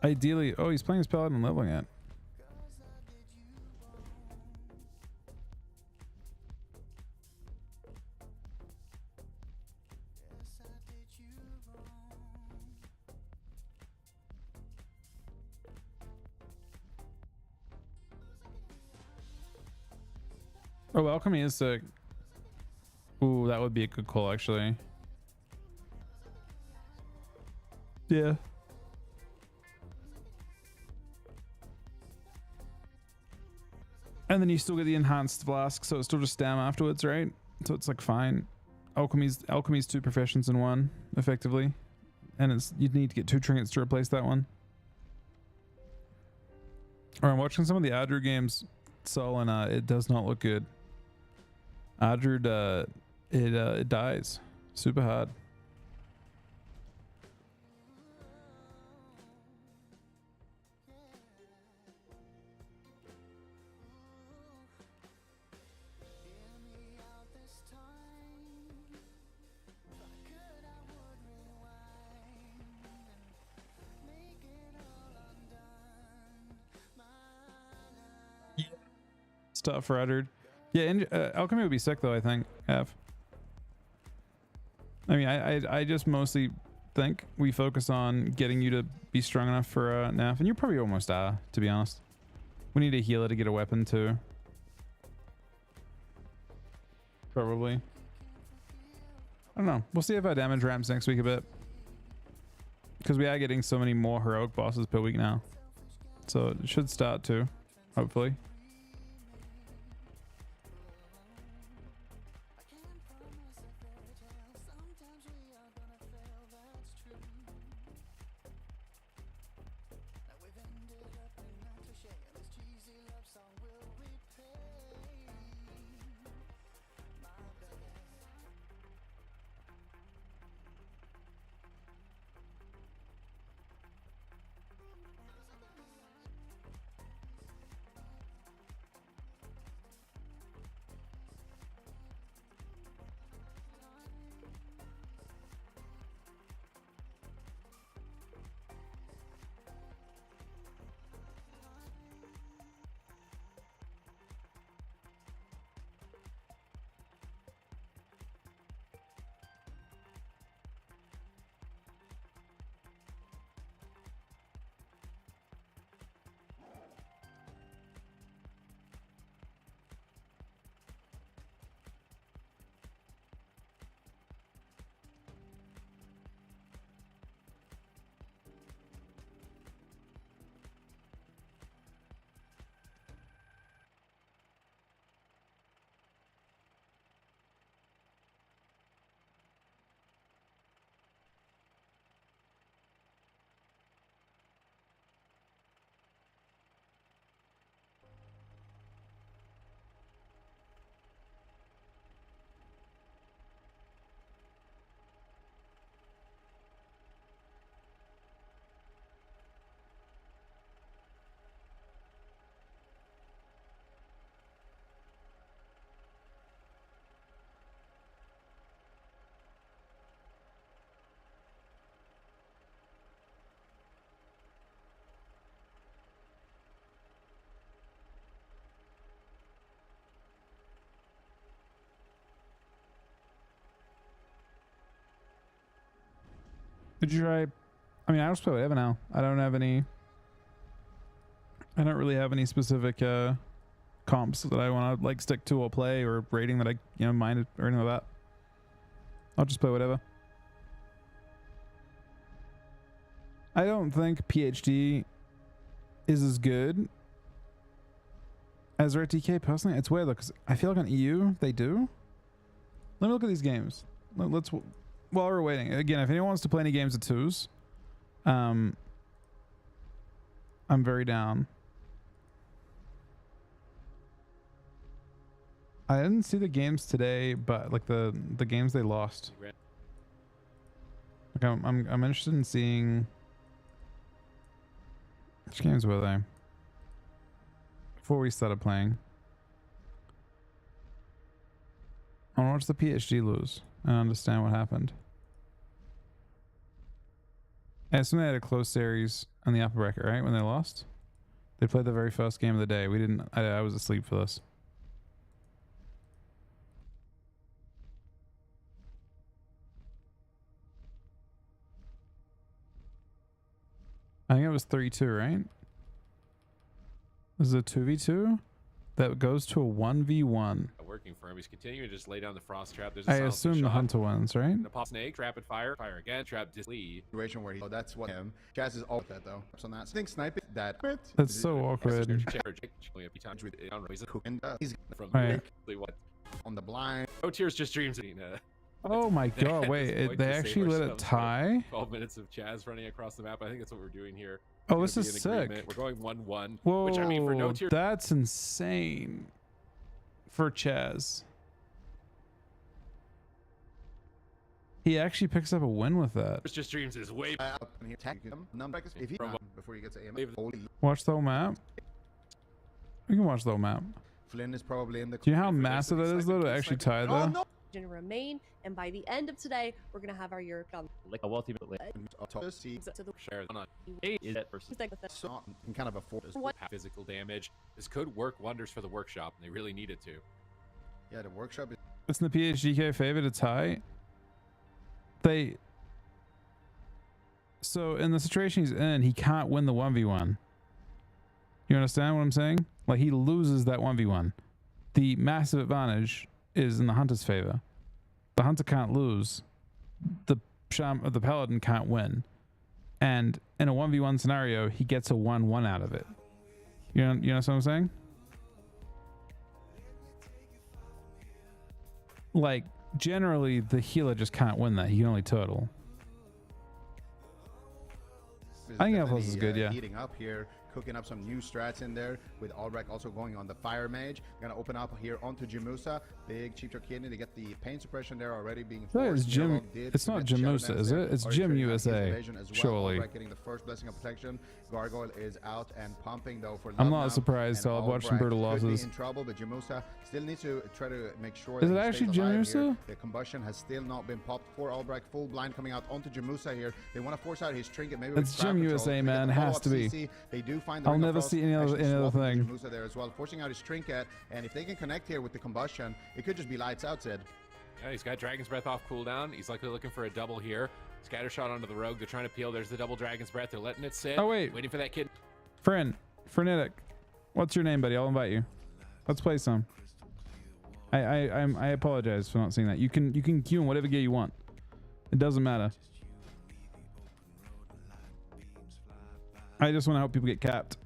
Ideally, oh, he's playing his paladin leveling it. Oh, alchemy is sick. Ooh, that would be a good call, actually. Yeah. And then you still get the enhanced flask, so it's still just stam afterwards, right? So it's like fine. Alchemy's two professions in one, effectively. And it's you'd need to get 2 trinkets to replace that one. Or I'm watching some of the Adru games, Sol, and it does not look good. Adru, it dies super hard. Stuff for Adru. Yeah, and alchemy would be sick though, I think. I mean, I just mostly think we focus on getting you to be strong enough for NAF, and you probably almost are, to be honest. We need a healer to get a weapon too. Probably. I don't know. We'll see if our damage ramps next week a bit. Because we are getting so many more heroic bosses per week now. So it should start to, hopefully. Did you try? I mean, I just play whatever now. I don't really have any specific comps that I want to like stick to or play or rating that I mind or anything like that. I'll just play whatever. I don't think PhD is as good as RTK personally. It's weird though, because I feel like on EU they do. Let me look at these games. Let's while we're waiting. Again, if anyone wants to play any games at 2s, I'm very down. I didn't see the games today, but like the games they lost. Like I'm interested in seeing which games were they before we started playing. I want to watch the PhD lose and understand what happened. I assume they had a close series in the upper bracket, right? When they lost, they played the very first game of the day. We didn't. I was asleep for this. I think it was 3-2, right? This is a 2v2 that goes to a 1v1. Working for him. He's continuing to just lay down the frost trap. There's I assume the hunter wins, right? The pop snake, trap and fire again, trap dislead. Situation where that's what him. Jazz is all that though. So I think sniping that. That's so awkward. He's Right. on the blind. No tears, just dreams. Oh my god! Wait, they actually let it tie. 12 minutes of Chaz running across the map. I think that's what we're doing here. Oh, this is sick. We're going 1-1. Whoa, which I mean, for no tier, that's insane for Chaz. He actually picks up a win with that. just dreams is way up in here. If he before you get to aim. Watch the whole map. You can watch the whole map. Flynn is probably in the. Do you know how massive that is, though, to actually tie there? To remain, and by the end of today, we're gonna have our European like a wealthy to the share on is that versus kind of afford physical damage. This could work wonders for the workshop, and they really need it to. Yeah, the workshop is. It's in the PHGK favor to tie. So in the situation he's in, he can't win the 1v1. You understand what I'm saying? Like, he loses that 1v1. The massive advantage is in the hunter's favor. The hunter can't lose. The paladin can't win. And in a 1v1 scenario, he gets a 1-1 out of it. You know what I'm saying? Like, generally, the healer just can't win that. He can only turtle. I think Elfos is good, yeah. Heating up here, cooking up some new strats in there, with Albrecht also going on the Fire Mage. Gonna open up here onto Jamusa. Big Cheap Trick Kidney to get the pain suppression there already being forced. It's not Jamusa, is it? It's Jim USA, surely. Albrecht getting the first blessing of protection. Gargoyle is out and pumping though for I'm not surprised. I've watched some brutal losses. In trouble, but Jamusa still needs to try to make sure. Is it actually Jamusa? The combustion has still not been popped for Albrecht. Full blind coming out onto Jamusa here. They want to force out his trinket. Maybe it's Jim USA, man. It has to be. They do find the I'll never see any other thing. Jamusa there as well, forcing out his trinket, and if they can connect here with the combustion, it could just be lights out, Sid. Yeah, he's got Dragon's Breath off cooldown. He's likely looking for a double here. Scatter shot onto the rogue. They're trying to peel. There's the double Dragon's Breath. They're letting it sit. Oh wait, waiting for that kid. Frenetic. What's your name, buddy? I'll invite you. Let's play some. I apologize for not seeing that. You can queue in whatever gear you want. It doesn't matter. I just want to help people get capped.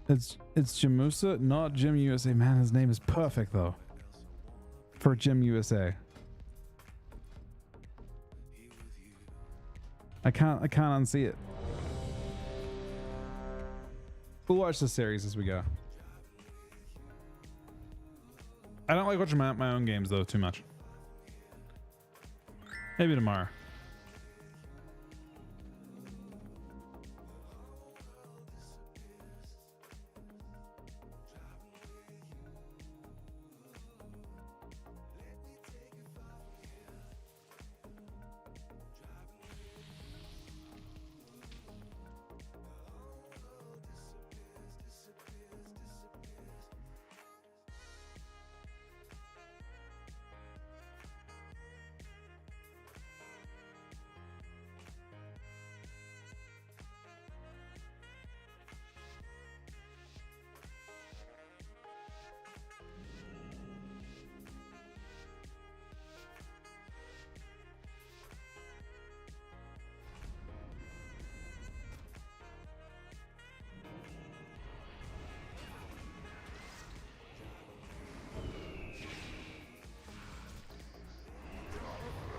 It's Jamusa, not Jim USA. Man, his name is perfect though. For Jim USA. I can't unsee it. We'll watch the series as we go. I don't like watching my own games though too much. Maybe tomorrow.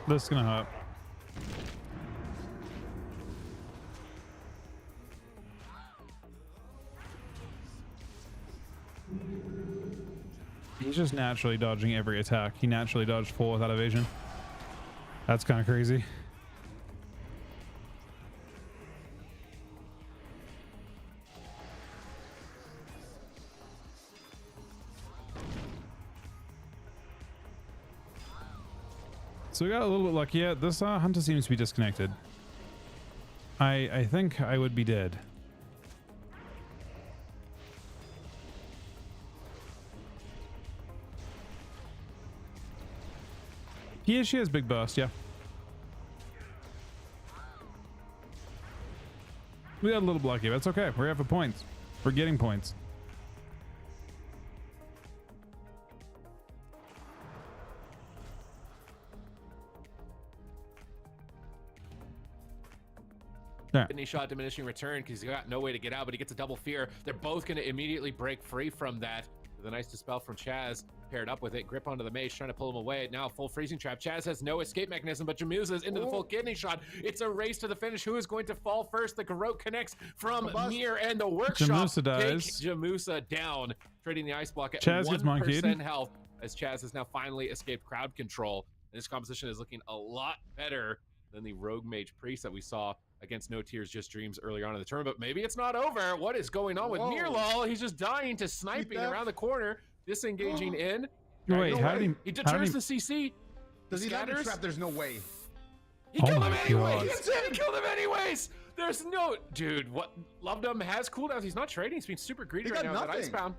This is gonna hurt. He's just naturally dodging every attack. He naturally dodged 4 without evasion. That's kind of crazy. So we got a little bit lucky. Yeah, this hunter seems to be disconnected. I think I would be dead. Yeah, she has big burst, yeah. We got a little blocky, but it's okay. We're here for points. We're getting points. Yeah. Kidney shot diminishing return because he's got no way to get out, but he gets a double fear. They're both going to immediately break free from that. With a nice dispel from Chaz, paired up with it. Grip onto the mage, trying to pull him away. Now full freezing trap. Chaz has no escape mechanism, but Jamusa's into the full kidney shot. It's a race to the finish. Who is going to fall first? The Garrote connects from Mir, and the workshop Jamusa dies. takes Jamusa down, trading the ice block at Chaz gets monkeyed. 1% health, as Chaz has now finally escaped crowd control. And this composition is looking a lot better than the Rogue Mage Priest that we saw against No Tears Just Dreams earlier on in the tournament. But maybe it's not over. What is going on with Mirlal? He's just dying to sniping around the corner, disengaging in. Wait, how did he deters the CC? Does he land the trap? There's no way. He killed him anyways. He killed him anyways. There's no dude. What Lovedum has cooldowns. He's not trading. He's being super greedy right now. That icebound.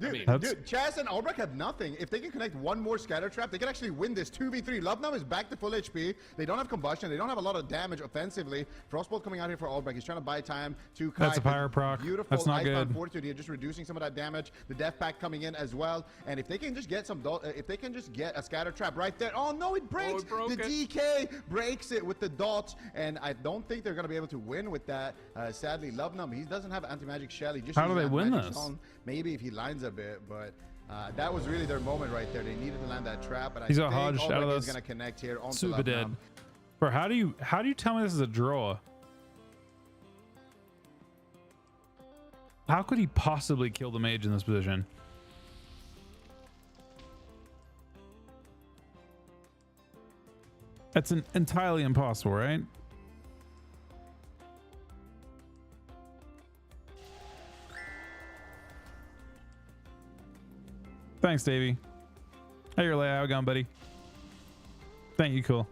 Dude, Chaz and Albrecht have nothing. If they can connect one more scatter trap, they can actually win this 2v3. Lovenum is back to full HP. They don't have combustion. They don't have a lot of damage offensively. Frostbolt coming out here for Albrecht. He's trying to buy time to Kai. That's a pyro proc. Beautiful. That's not Icebound good. Fortitude here, just reducing some of that damage. The Death Pact coming in as well. And if they can just get some, if they can just get a scatter trap right there. Oh no, it breaks. The DK breaks it with the dots, and I don't think they're gonna be able to win with that. Sadly, Lovenum, he doesn't have anti-magic shell. He just how do they win this? Stone. Maybe if he lines a bit, but. That was really their moment right there. They needed to land that trap, but I He's think got Hodge out of is this. going to connect here onto Super dead. Lovenum. Bro, how do you tell me this is a draw? How could he possibly kill the mage in this position? That's entirely impossible, right? Thanks, Davey. Hey, your layout gun, buddy. Thank you, cool.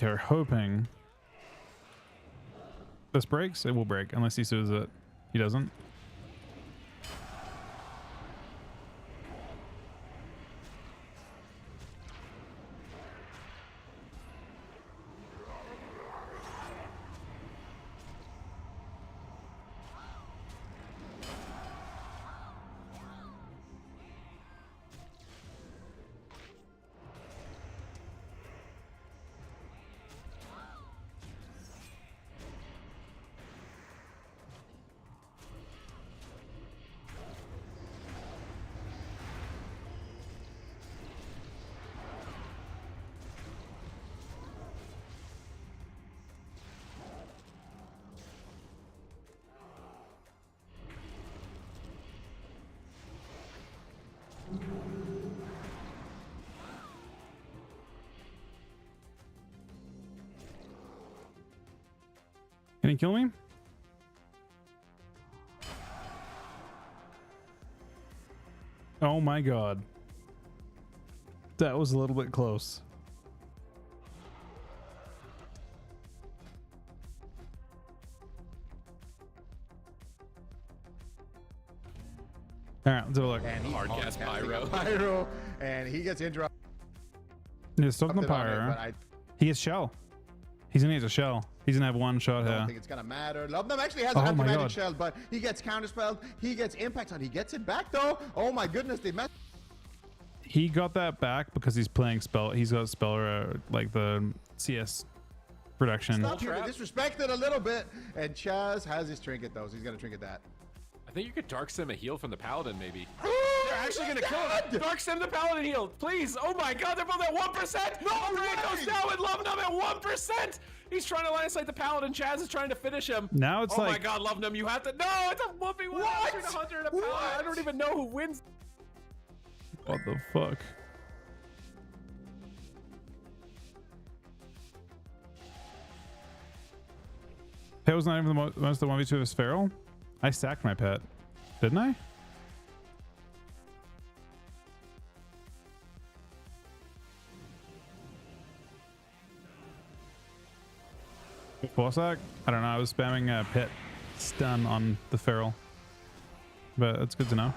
We're hoping this breaks. It will break unless he sues it. He doesn't. Can he kill me? Oh my god. That was a little bit close. All right, let's have a look. And hard cast pyro. Pyro, and he gets interrupted. Yeah, stop the pyro. He gets shell. He's gonna use a shell. He's gonna have one shot I here. don't think it's gonna matter. Lovenum actually has an Oh my anti-magic God. shell, but he gets counterspelled. He gets impact on. He gets it back though. Oh my goodness, they messed. He got that back because he's playing spell. He's got spell like the CS production. Stop here to disrespect it a little bit. And Chaz has his trinket though, so he's gonna trinket that. I think you could Dark Sim a heal from the Paladin, maybe. They're actually gonna kill him. Dark Sim the Paladin heal, please. Oh my God, they're both at 1%. No, Ray goes down with Lovenum at 1%. He's trying to line sight the Paladin. Chaz is trying to finish him. Now it's oh my God, Lovenum, you have to. No, it's a 1v1 between a Hunter and a Paladin. I don't even know who wins. What the fuck? Pet was not even the most the 1v2 of his feral. I sacked my pet, didn't I? Full sack? I don't know. I was spamming pet stun on the feral, but that's good to know.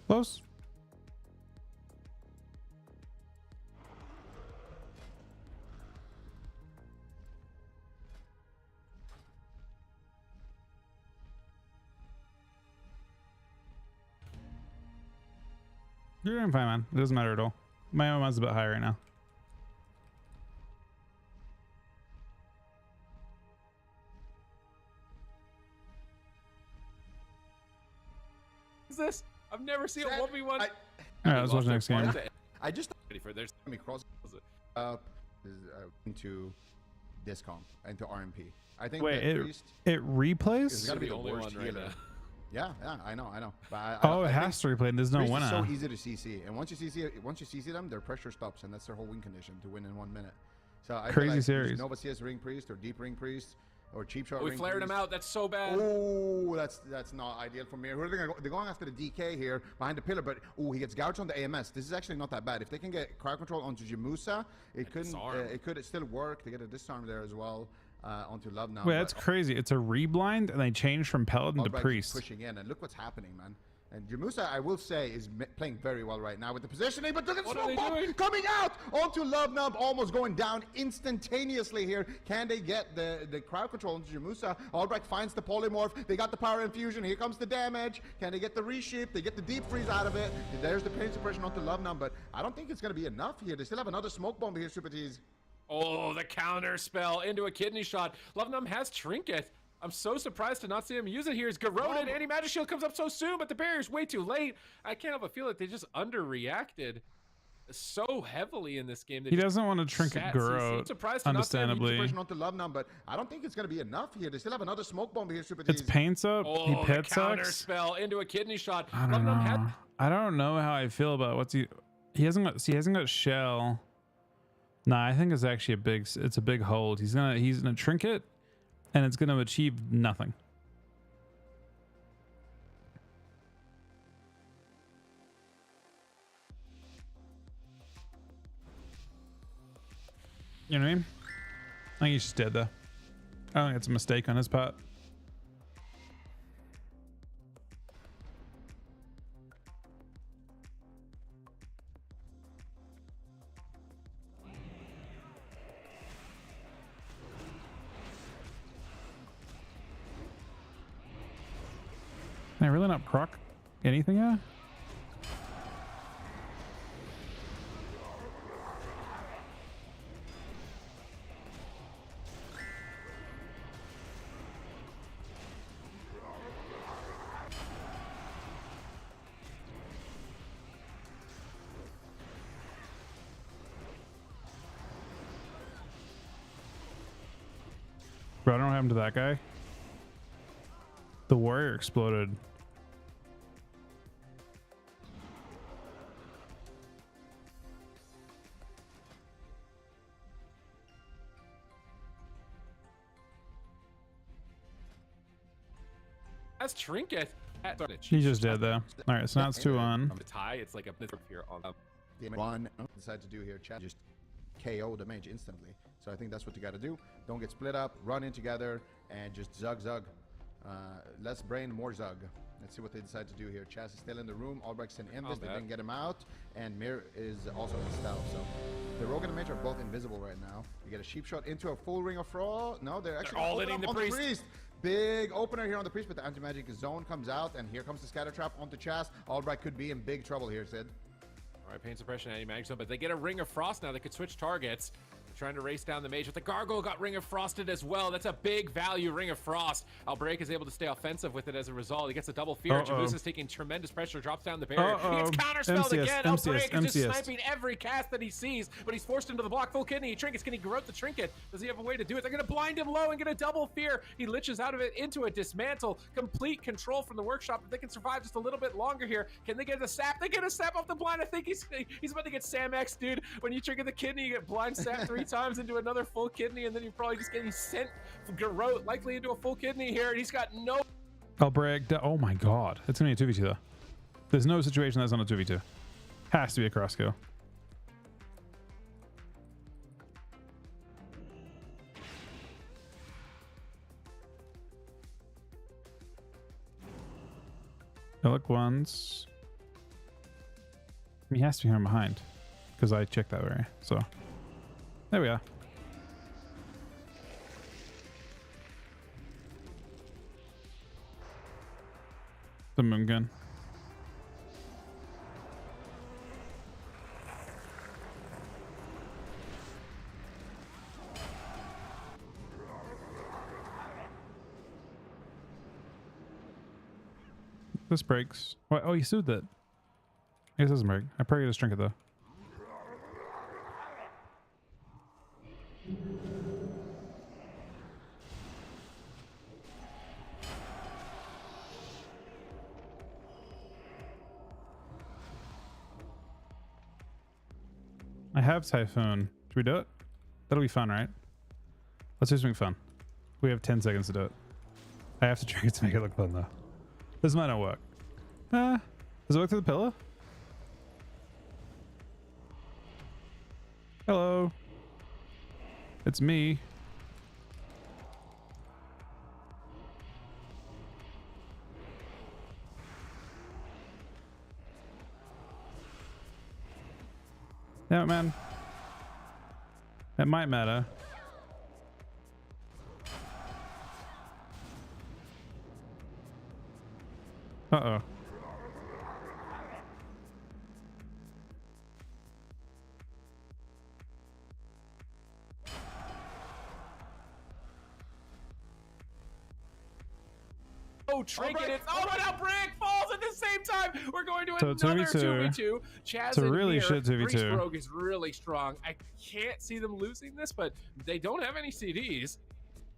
Close. You're doing fine, man. It doesn't matter at all. My MMR's a bit high right now. What is this? I've never seen a 1v1. All right, let's watch the next game. I just ready for there's me cross up into discom into RMP. I think wait, that it replays. It's gotta be the worst healer. Yeah, I know. But it has to replay. There's no winner. It's so easy to CC, and once you CC them, their pressure stops, and that's their whole win condition to win in 1 minute. So I crazy feel like series. Nova CS ring priest or deep ring priest or cheap shot. We ring flared priest. him out. That's so bad. Oh, that's not ideal for me. Who are they going to go? They're going after the DK here behind the pillar, but he gets gouged on the AMS. This is actually not that bad. If they can get crowd control onto Jamusa, it could still work. They get a disarm there as well onto Love now. Wait, that's crazy. It's a reblind, and they changed from Paladin to Priest. Pushing in, and look what's happening, man. And Jamusa, I will say, is playing very well right now with the positioning, but look at the smoke bomb coming out onto Love Nub, almost going down instantaneously here. Can they get the crowd control into Jamusa? Albrecht finds the polymorph. They got the power infusion. Here comes the damage. Can they get the reshift? They get the deep freeze out of it. There's the pain suppression onto Love Nub, but I don't think it's going to be enough here. They still have another smoke bomb here, Super Tease. Oh, the counter spell into a kidney shot. Love Nub has Trinket. I'm so surprised to not see him use it here. He's Garroted. Anti-magic shield comes up so soon, but the barrier's way too late. I can't help but feel like they just underreacted so heavily in this game. He doesn't want to trinket Garrot, understandably. Onto Love Nub, but I don't think it's going to be enough here. They still have another smoke bomb here, Super It's paints up. Oh, he the pet counter sucks. spell into a kidney shot. I don't know. I don't know how I feel about what's he hasn't got shell. Nah, I think it's actually a big hold. He's gonna trinket, and it's gonna achieve nothing. You know what I mean? I think he's just dead though. I don't think it's a mistake on his part. Can I really not proc anything here? Bro, I don't know what happened to that guy. The warrior exploded. That's Trinket. He just did though. All right, so now it's 2-1. The tie, it's like a mythic here on One decide to do here, chat, just KO the mage instantly. So I think that's what you got to do. Don't get split up, run in together, and just zug. Less brain, more zug. Let's see what they decide to do here. Chaz is still in the room. Albrecht's in this. They didn't get him out. And Mir is also in stealth. So the rogue and the mage are both invisible right now. You get a sheep shot into a full ring of frost. No, they're actually all hitting the priest. Big opener here on the priest, but the anti-magic zone comes out, and here comes the scatter trap onto Chaz. Albrecht could be in big trouble here, Sid. All right, pain suppression, anti-magic zone, but they get a ring of frost now. They could switch targets. Trying to race down the mage, but the gargoyle got Ring of Frosted as well. That's a big value Ring of Frost. Albrecht is able to stay offensive with it as a result. He gets a double fear. Jaboose is taking tremendous pressure, drops down the barrier. He gets counterspelled again. Albrecht is just sniping every cast that he sees, but he's forced into the block. Full kidney. Trinkets, can he garrote the trinket? Does he have a way to do it? They're going to blind him low and get a double fear. He liches out of it into a dismantle. Complete control from the workshop. If they can survive just a little bit longer here, can they get a sap? They get a sap off the blind. I think he's about to get Sam X, dude. When you trigger the kidney, you get blind sap 3 times into another full kidney, and then you're probably just getting sent garrote likely into a full kidney here, and he's got no. Albrecht, oh my god, it's gonna be a 2v2 though. There's no situation that's not a 2v2. Has to be a cross kill. I look once. He has to be here behind because I checked that way. So there we are. The moon gun. This breaks. What? Oh, he soothed it. I guess it doesn't break. I probably just drink it though. I have Typhoon. Should we do it? That'll be fun, right? Let's do something fun. We have 10 seconds to do it. I have to drink it to make it look fun though. This might not work. Does it work through the pillar? Hello. It's me. Yeah, man. It might matter. Uh-oh. Oh, Trinket! It's but Albrecht falls at the same time. We're going to So another 2v2. 2v2. Chaz It's a and really Mir. shit 2v2. Priest Rogue is really strong. I can't see them losing this, but they don't have any CDs.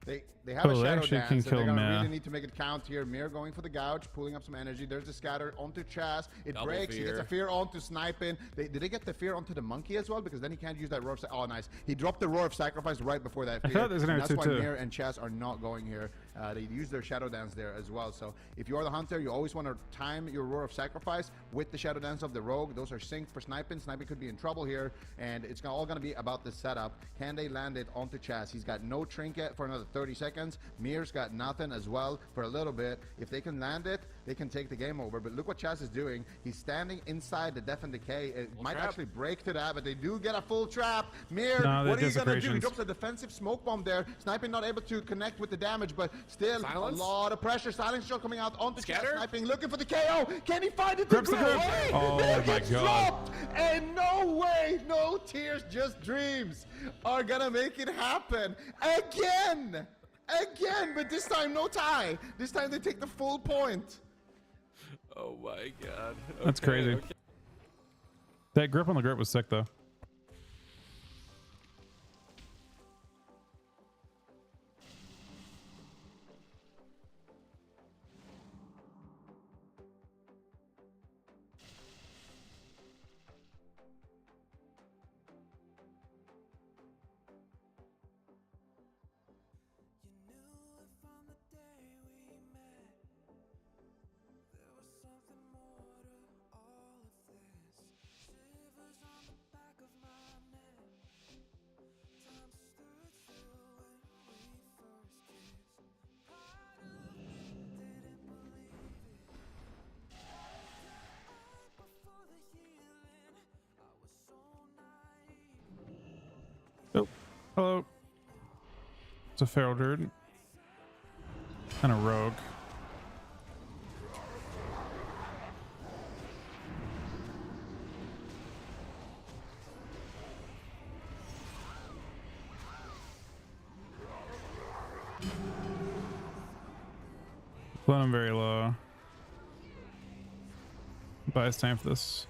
They have a shadow actually dance, can so they're kill gonna Mir. really need to make it count here. Mir going for the gouge, pulling up some energy. There's a scatter onto Chaz. It Double breaks. He gets fear. a fear onto sniping. Did they get the fear onto the monkey as well? Because then he can't use that roar of oh, nice. He dropped the roar of sacrifice right before that fear. I thought there's an and that's why 2-2. Mir and Chaz are not going here. They use their shadow dance there as well. So if you are the hunter, you always want to time your roar of sacrifice with the shadow dance of the rogue. Those are synced for sniping. Sniping could be in trouble here, and it's all going to be about the setup. Can they land it onto Chaz? He's got no trinket for another 30 seconds. Mir's got nothing as well for a little bit. If they can land it, they can take the game over. But look what Chaz is doing. He's standing inside the Death and Decay. It might actually break to that, but they do get a full trap. Mir, what are you going to do? He drops a defensive smoke bomb there. Sniping not able to connect with the damage, but still Silence? a lot of pressure. Silence shot coming out onto Chaz. Scatter? Sniping, looking for the KO. Can he find it? Grips the grip. Hey, Oh Mir my gets God. dropped. And no way, no tears, just dreams are going to make it happen. Again, but this time no tie. This time they take the full point. Oh my god. That's crazy. Okay. That grip on the grip was sick though. It's a feral druid. And a rogue. Put him very low. Buy us time for this.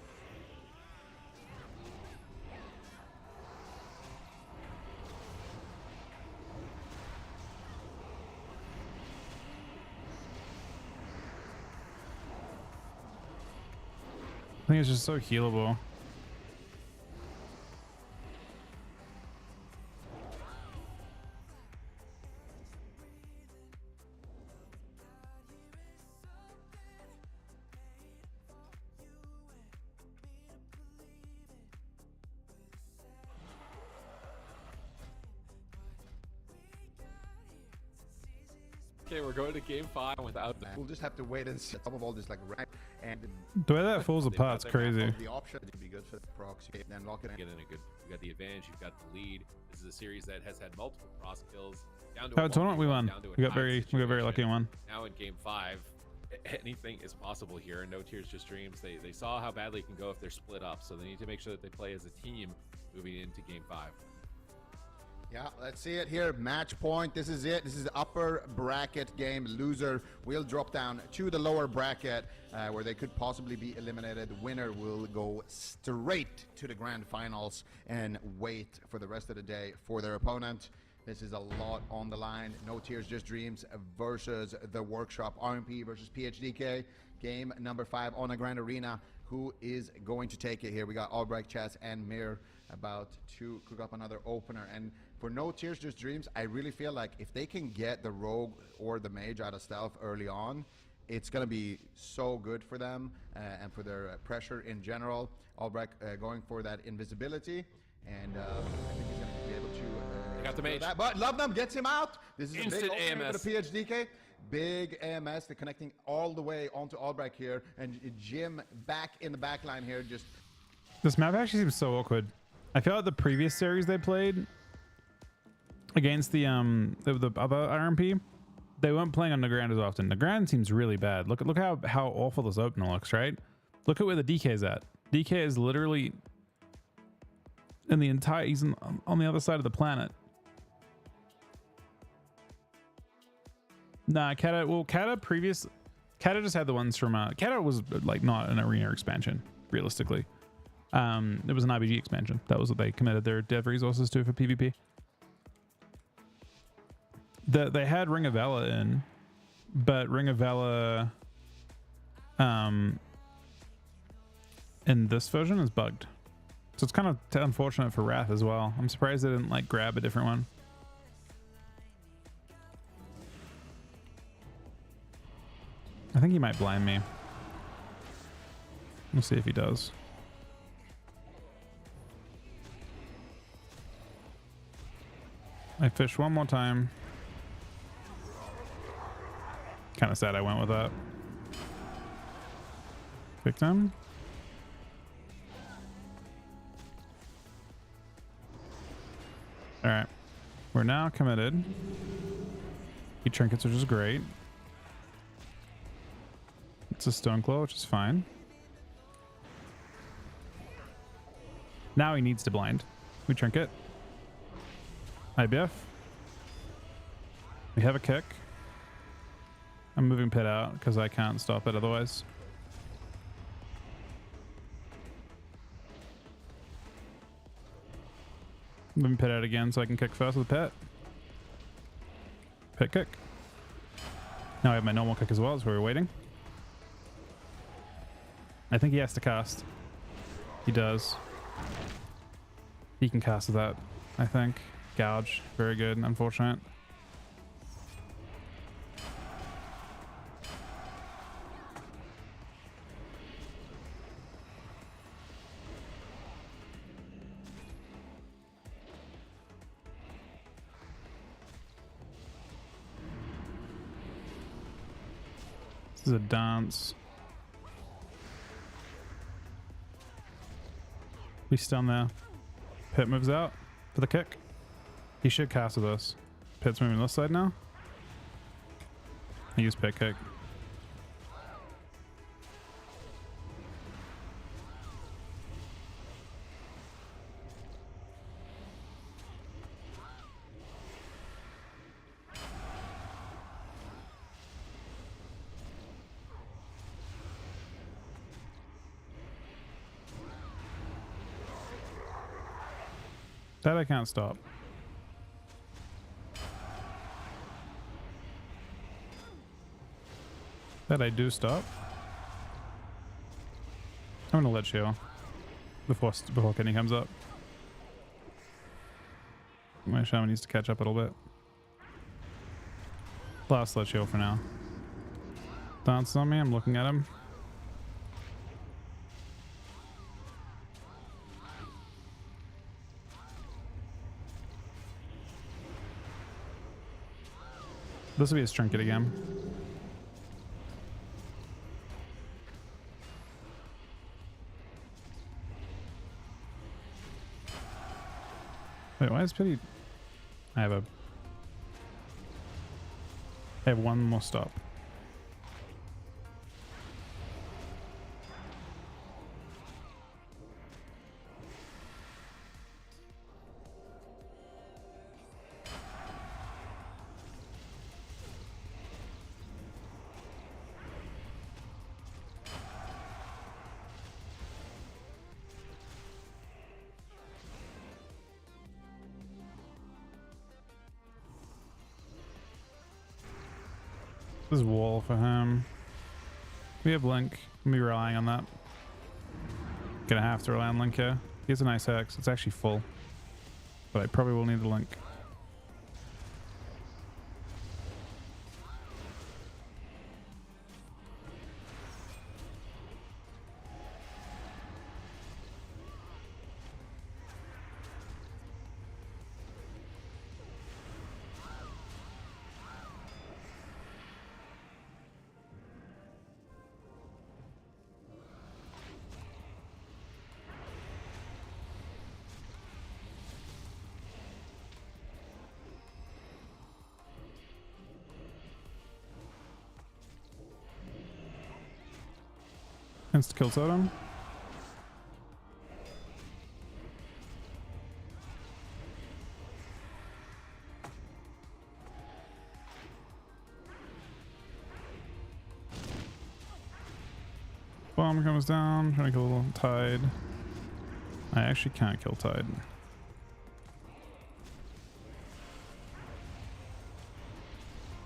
I think it's just so healable. Okay, we're going to game 5 without that. We'll just have to wait and see some of all this like rank and The way that falls apart is crazy. the option would be good for the proxy and lock it in. Get in a good. You got the advantage. You've got the lead. This is a series that has had multiple cross kills. Down to Oh, tournament we won. We got very lucky and won. Now in game 5, anything is possible here. No tears, just dreams. They saw how badly it can go if they're split up, so they need to make sure that they play as a team moving into game 5. Yeah, let's see it here. Match point. This is it. This is the upper bracket game. Loser will drop down to the lower bracket where they could possibly be eliminated. The winner will go straight to the grand finals and wait for the rest of the day for their opponent. This is a lot on the line. No Tears, Just Dreams versus the Workshop. RMP versus PHDK. Game number 5 on the Grand Arena. Who is going to take it here? We got Albright, Chaz, and Mir about to cook up another opener. And for No Tears, Just Dreams, I really feel like if they can get the Rogue or the Mage out of stealth early on, it's going to be so good for them and for their pressure in general. Albright going for that invisibility, and I think he's going to be able to got the Mage. that. But Lovenham gets him out. This is Instant a big opener AMS. for the PHDK. Big AMS. They're connecting all the way onto Albright here, and Jim back in the back line here. Just This map actually seems so awkward. I feel like the previous series they played against the other RMP, they weren't playing on the ground as often. The ground seems really bad. Look how awful this opener looks, right? Look at where the DK is at. DK is literally in the entire, he's on the other side of the planet. Nah, Cata, well, Cata just had the ones from, Cata was like not an arena expansion, realistically. It was an IBG expansion. That was what they committed their dev resources to for PvP. They had Ring of Ella in, but Ring of Ella in this version is bugged. So it's kind of unfortunate for Wrath as well. I'm surprised they didn't like grab a different one. I think he might blind me. We'll see if he does. I fish one more time. Kind of sad I went with that. Victim. All right, we're now committed. He trinkets, which is great. It's a stone claw, which is fine. Now he needs to blind. We trinket. IBF. We have a kick. I'm moving pit out because I can't stop it otherwise. Moving pit out again so I can kick first with pit. Pit kick. Now I have my normal kick as well, as we're waiting. I think he has to cast. He does. He can cast with that, I think. Gouge. Very good. Unfortunate. This is a dance. We stun there. Pit moves out for the kick. He should cast with us. Pit's moving this side now. I use pit kick. That I can't stop. That I do stop. I'm gonna let chill before Kenny comes up. My shaman needs to catch up a little bit. Last let chill for now. Dances on me. I'm looking at him. This will be a trinket again. Wait, why is pity? I have one more stop. This is wall for him. We have Link. I'm be relying on that. Gonna have to rely on Link here. He has a nice Hex. It's actually full. But I probably will need the Link. Insta kill totem. Bomb comes down, trying to kill Tide. I actually can't kill Tide.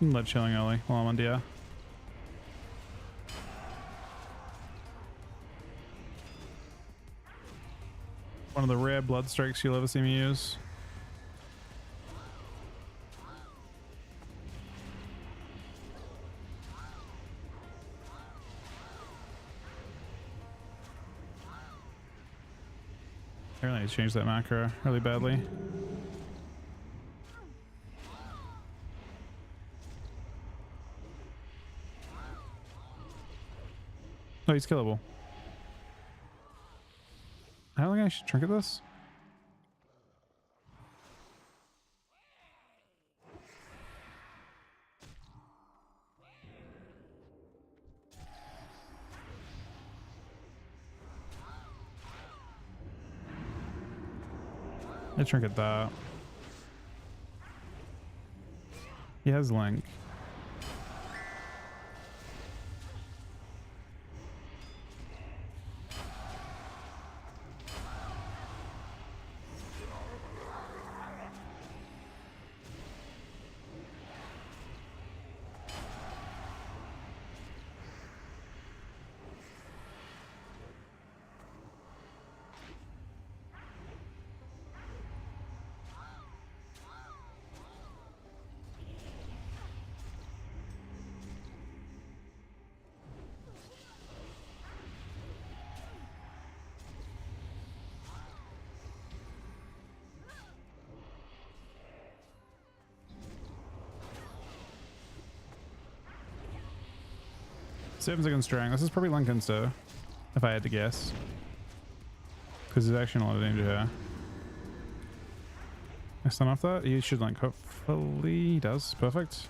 Let chilling early while I'm on DR. One of the rare blood strikes you'll ever see me use. I really need to change that macro really badly. Oh, he's killable. I don't think I should trinket this. I trinket that. He has Link. Seven seconds strong. This is probably Link insta, if I had to guess. Because there's actually a lot of danger here. I stun off that? You should Link. Hopefully he does. Perfect.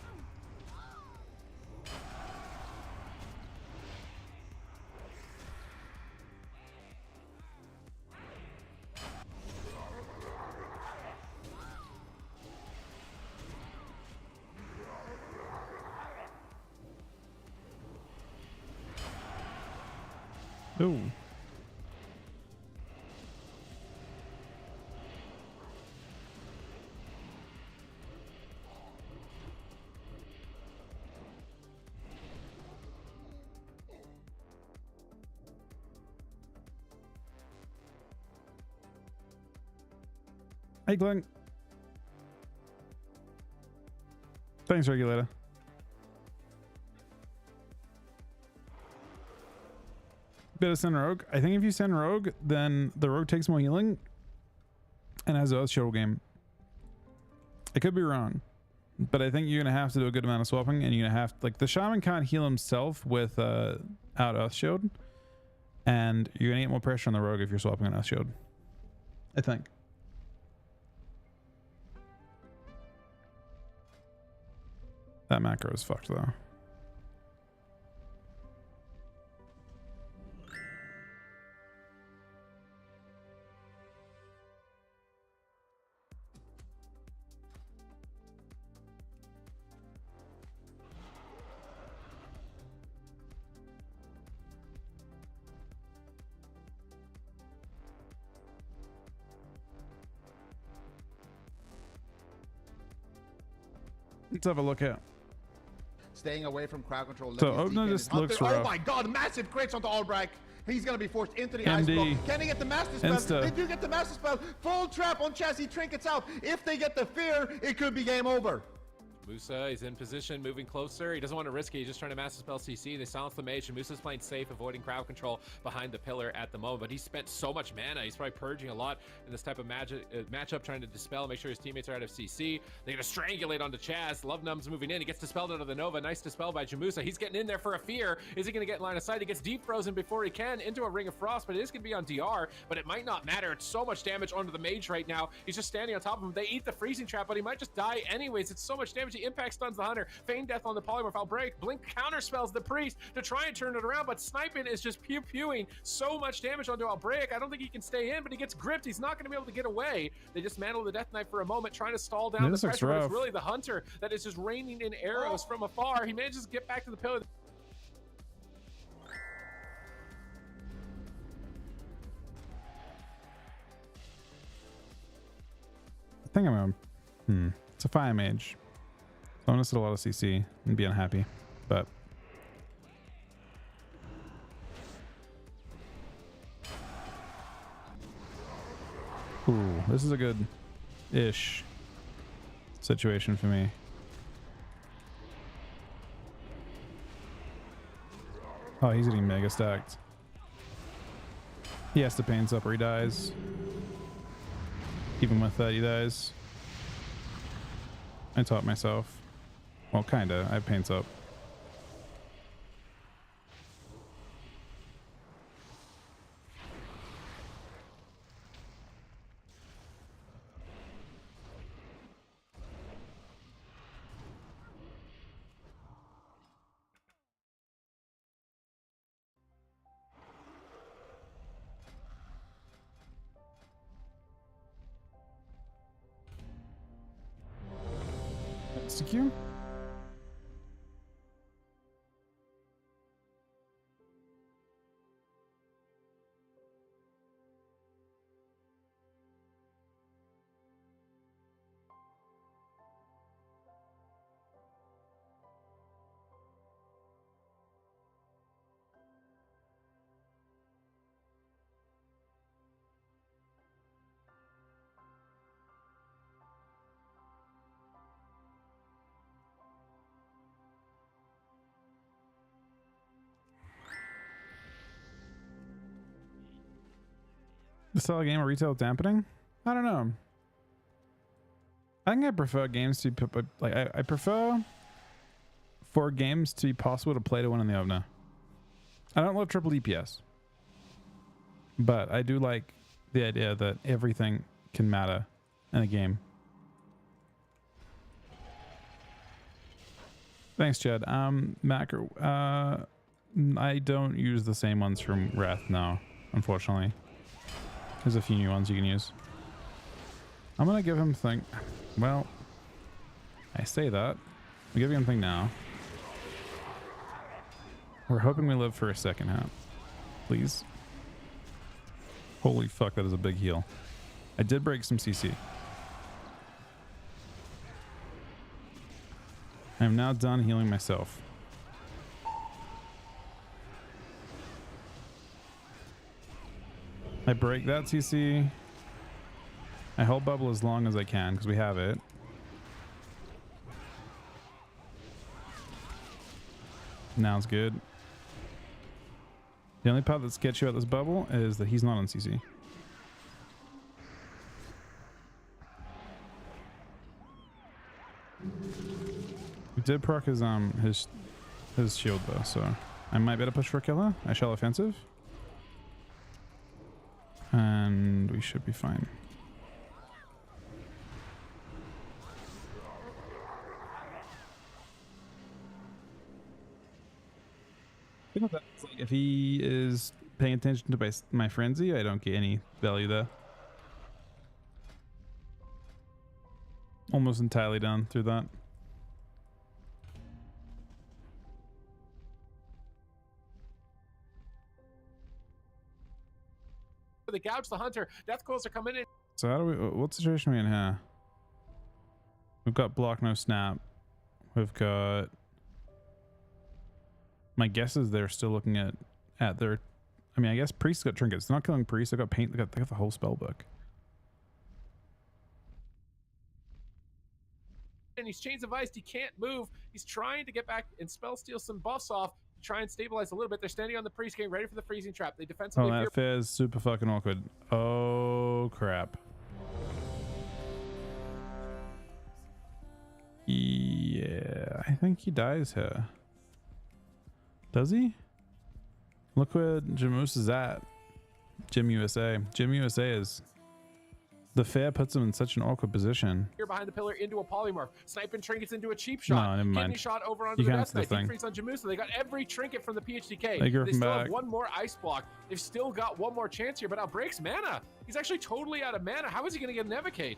Ooh. Hey, Glenn. Thanks, Regulator. Bit of send rogue. I think if you send rogue, then the rogue takes more healing and has a shuttle game. I could be wrong, but I think you're gonna have to do a good amount of swapping, and you're gonna have like the shaman can't heal himself with out Earth Shield, and you're gonna get more pressure on the rogue if you're swapping an Earth Shield. I think. That macro is fucked though. Let's have a look at. Staying away from crowd control. So Ogna just looks rough. Oh my god, massive crits onto Albrecht. He's gonna be forced into the ice block. Can he get the master spell? Insta. They do get the master spell. Full trap on Chassis, trinkets out. If they get the fear, it could be game over. Musa is in position, moving closer. He doesn't want to risk it. He's just trying to master spell CC. They silence the mage, and Musa's playing safe, avoiding crowd control behind the pillar at the moment. But he spent so much mana. He's probably purging a lot in this type of matchup, trying to dispel, make sure his teammates are out of CC. They're going to strangulate onto Chaz. Love Numb's moving in. He gets dispelled out of the Nova. Nice dispel by Jamusa. He's getting in there for a fear. Is he going to get line of sight? He gets deep frozen before he can into a Ring of Frost, but it is going to be on DR. But it might not matter. It's so much damage onto the mage right now. He's just standing on top of him. They eat the freezing trap, but he might just die anyways. It's so much damage. He impact stuns the Hunter. Feign death on the polymorph. I'll break. Blink counter spells the priest to try and turn it around, but sniping is just pew-pewing so much damage onto Albraic. I don't think he can stay in, but he gets gripped. He's not going to be able to get away. They dismantle the Death Knight for a moment, trying to stall down the pressure, but it's really the Hunter that is just raining in arrows from afar. He manages to get back to the pillar. I think I'm a it's a fire mage. So I'm gonna set a lot of CC and be unhappy, but ooh, this is a good-ish situation for me. Oh, he's getting mega stacked. He has to paint up or he dies. Even with that, he dies. I taught myself. Well, kinda. I have paints up. Execute. The sell a game or retail dampening? I don't know. I think I prefer games to be like I prefer for games to be possible to play to win in the Ovna. I don't love triple DPS, but I do like the idea that everything can matter in a game. Thanks, Chad. Macro, I don't use the same ones from Wrath now, unfortunately. There's a few new ones you can use. I'm gonna give him thing. Well, I say that. I'm giving him thing now. We're hoping we live for a second half. Please. Holy fuck, that is a big heal. I did break some CC. I am now done healing myself. I break that CC. I hold bubble as long as I can because we have it. Now it's good. The only part that gets you out this bubble is that he's not on CC. We did proc his shield though, so I might be able to push for a killer. I shall offensive. And we should be fine. Like if he is paying attention to my frenzy, I don't get any value there. Almost entirely done through that. They gouge the hunter. Death coils are coming in. So how do we? What situation are we in here? We've got block no snap. We've got. My guess is they're still looking at their. I mean, I guess priests got trinkets. They're not killing priests. They got paint. They got the whole spell book. And he's chains of ice. He can't move. He's trying to get back and spell steal some buffs off to try and stabilize a little bit. They're standing on the priest, getting ready for the freezing trap. They defensively. Oh, that fair's super fucking awkward. Oh crap. Yeah, I think he dies here. Does he? Look where Jamoose is at. Jim USA. Jim USA is... The fair puts him in such an awkward position. Here behind the pillar into a polymorph. Sniping trinkets into a cheap shot. No, never mind. Kidney shot over onto You the can't Death Knight. see the Deep thing. freeze on Jamusa. They got every trinket from the PHDK. They go They from still back. have one more ice block. They've still got one more chance here, but now breaks mana. He's actually totally out of mana. How is he going to get an Evocate?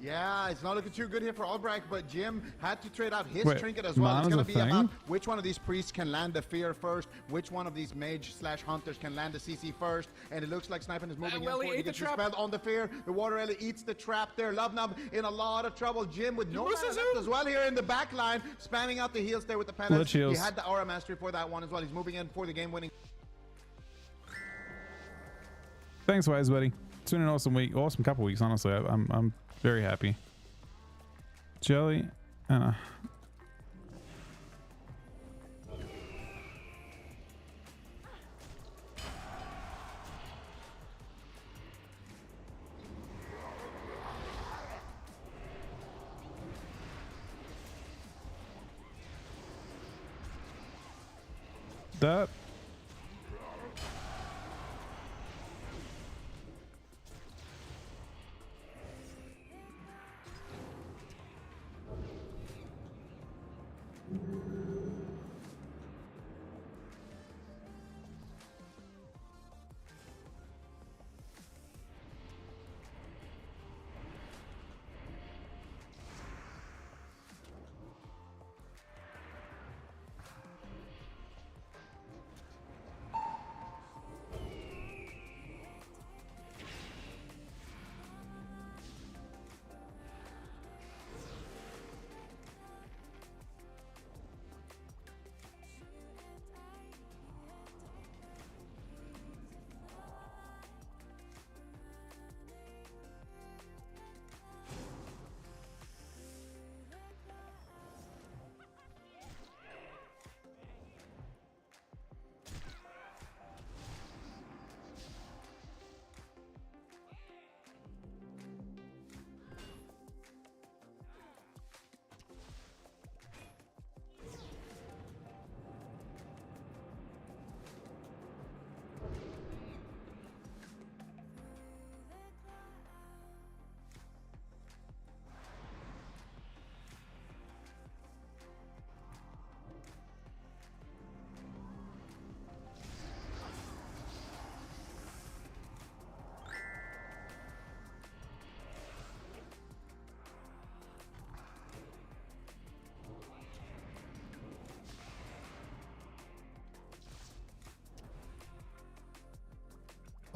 Yeah, it's not looking too good here for Albrecht, but Jim had to trade out his Wait, trinket as well. It's mana's going a to be thing? about which one of these priests can land the fear first, which one of these mage/hunters can land the CC first, and it looks like Sniping is moving in for it. He gets dispelled on the fear. The Water Ellie eats the trap there. Love in a lot of trouble. Jim with no mana left as well here in the back line, spanning out the heals there with the penance. Lich He heals. had the aura mastery for that one as well. He's moving in for the game-winning. Thanks, Wise buddy. It's been an awesome week, awesome couple weeks. Honestly, I'm very happy. Jelly, that.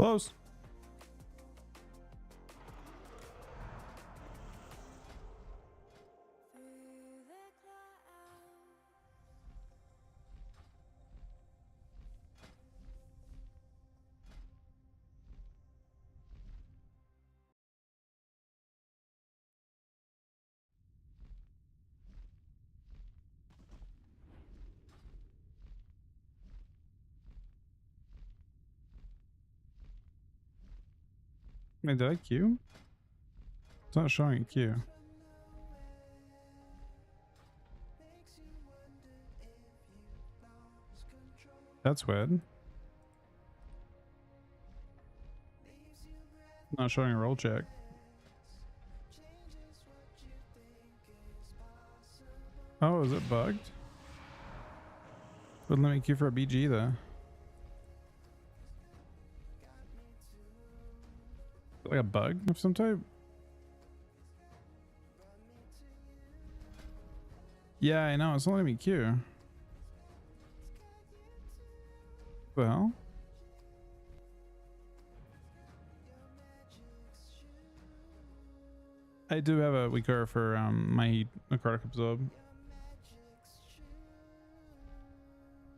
Close. Wait, did I queue? It's not showing a queue. That's weird. Not showing a roll check. Oh, is it bugged? Wouldn't let me queue for a BG though. Like a bug of some type? Yeah, I know. It's not letting me queue. Well, I do have a weaker for my necrotic absorb.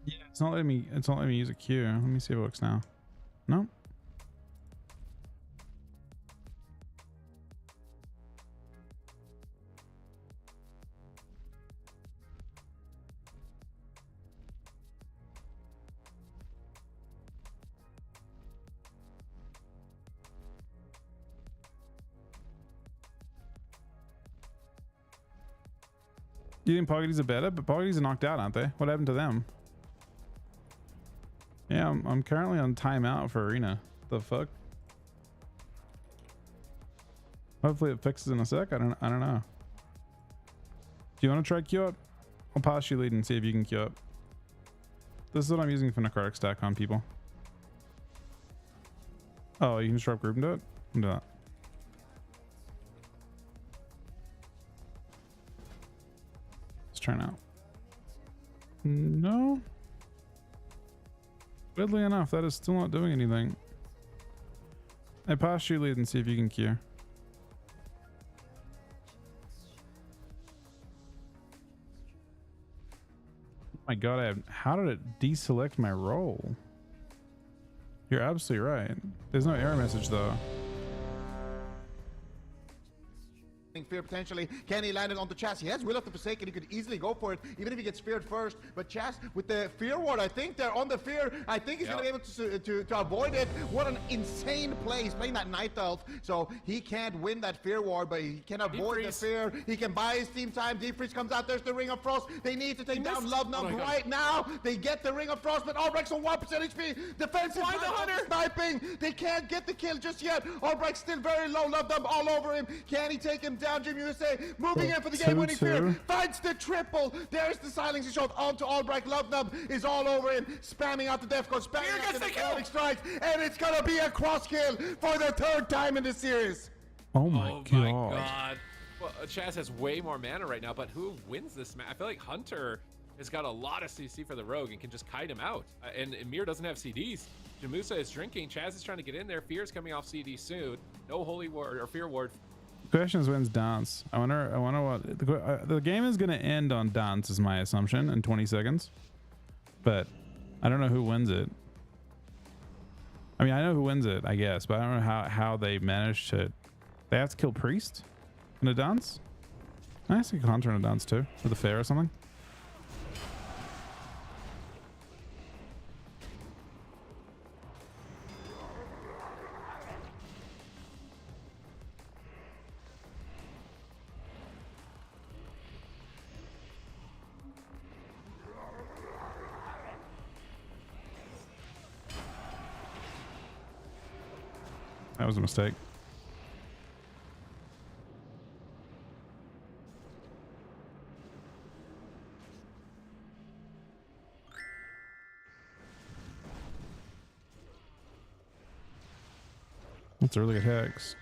Yeah, it's not letting me. It's not letting me use a queue. Let me see if it works now. No. You think Poggies are better? But Poggies are knocked out, aren't they? What happened to them? Yeah, I'm currently on timeout for Arena. The fuck? Hopefully it fixes in a sec. I don't know. Do you want to try queue up? I'll pass you lead and see if you can queue up. This is what I'm using for necrotic stack on people. Oh, you can just drop group into it? I'll do that. Let's try now. No. Weirdly enough, that is still not doing anything. I pass you lead and see if you can queue. Oh my god, how did it deselect my role? You're absolutely right. There's no error message though. Fear potentially. Kenny landed onto Chaz. He has Will of the Forsaken. He could easily go for it, even if he gets feared first. But Chaz, with the fear ward, I think they're on the fear. I think he's going to be able to avoid it. What an insane play. He's playing that Night Elf, so he can't win that fear ward, but he can avoid the fear. He can buy his team time. Deep Freeze comes out. There's the Ring of Frost. They need to take down Love Numb right now. They get the Ring of Frost, but Albrecht's on 1% HP. Defensive sniping. They can't get the kill just yet. Albrecht's still very low. Love Numb all over him. Can he take him down? Jim USA moving in for the game-winning fear, finds the triple. There's the silencing shot onto Albrecht. Love Numb is all over him, spamming out the death code, spamming out the necrotic strikes, and it's gonna be a cross kill for the third time in this series. Oh my god. Well, Chaz has way more mana right now, but who wins this match? I feel like Hunter has got a lot of CC for the rogue and can just kite him out. And Emir doesn't have CDs. Jamusa is drinking. Chaz is trying to get in there. Fear's coming off CD soon. No Holy Ward or Fear Ward. Question is, when's dance? I wonder what the game is going to end on. Dance is my assumption in 20 seconds, but I don't know who wins it. I mean, I know who wins it, I guess, but I don't know how they managed to. They have to kill Priest in a dance. I guess you can Hunter in a dance too, with a fair or something. That was a mistake. That's a really good hex.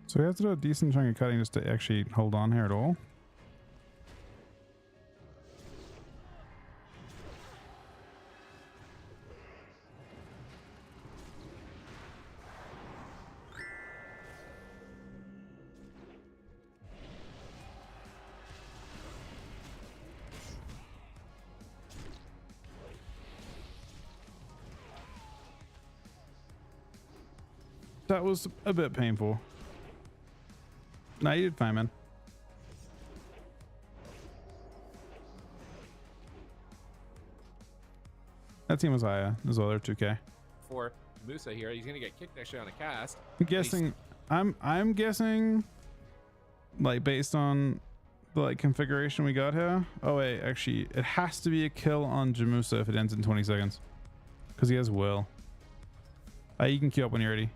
So we have to do a decent chunk of cutting just to actually hold on here at all. That was a bit painful. No, you did fine, man. That team was higher as well. They're 2K. For Musa here, he's gonna get kicked actually on a cast. I'm guessing. I'm guessing, like based on the like configuration we got here. Oh wait, actually, it has to be a kill on Jamusa if it ends in 20 seconds, because he has will. You can queue up when you're ready.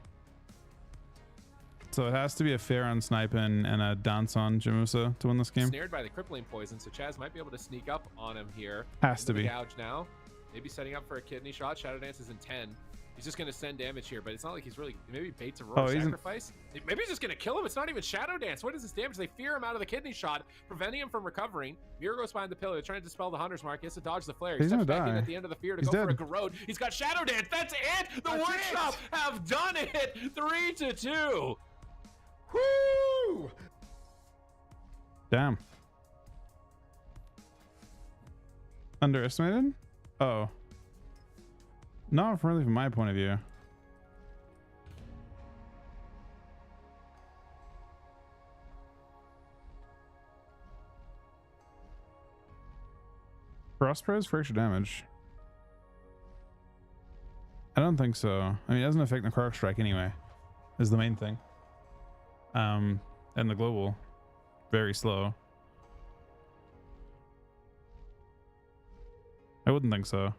So it has to be a fair on sniping and a dance on Jamusa to win this game. Snared by the crippling poison, so Chaz might be able to sneak up on him here. Has to be. Gouge now. Maybe setting up for a kidney shot. Shadow Dance is in 10. He's just going to send damage here, but it's not like he's really... Maybe baits a royal sacrifice. Maybe he's just going to kill him. It's not even Shadow Dance. What is this damage? They fear him out of the kidney shot, preventing him from recovering. Mira goes behind the pillar. They're trying to dispel the Hunter's Mark. He has to dodge the flare. He steps back in at the end of the fear to go for a Garrode. He's got Shadow Dance. That's it! The Workshop have done it! 3-2! Woo! Damn. Underestimated? Oh. Not really from my point of view. Frost Press for extra damage? I don't think so. I mean, it doesn't affect the Necrotic Strike anyway, is the main thing. And the global, very slow. I wouldn't think so.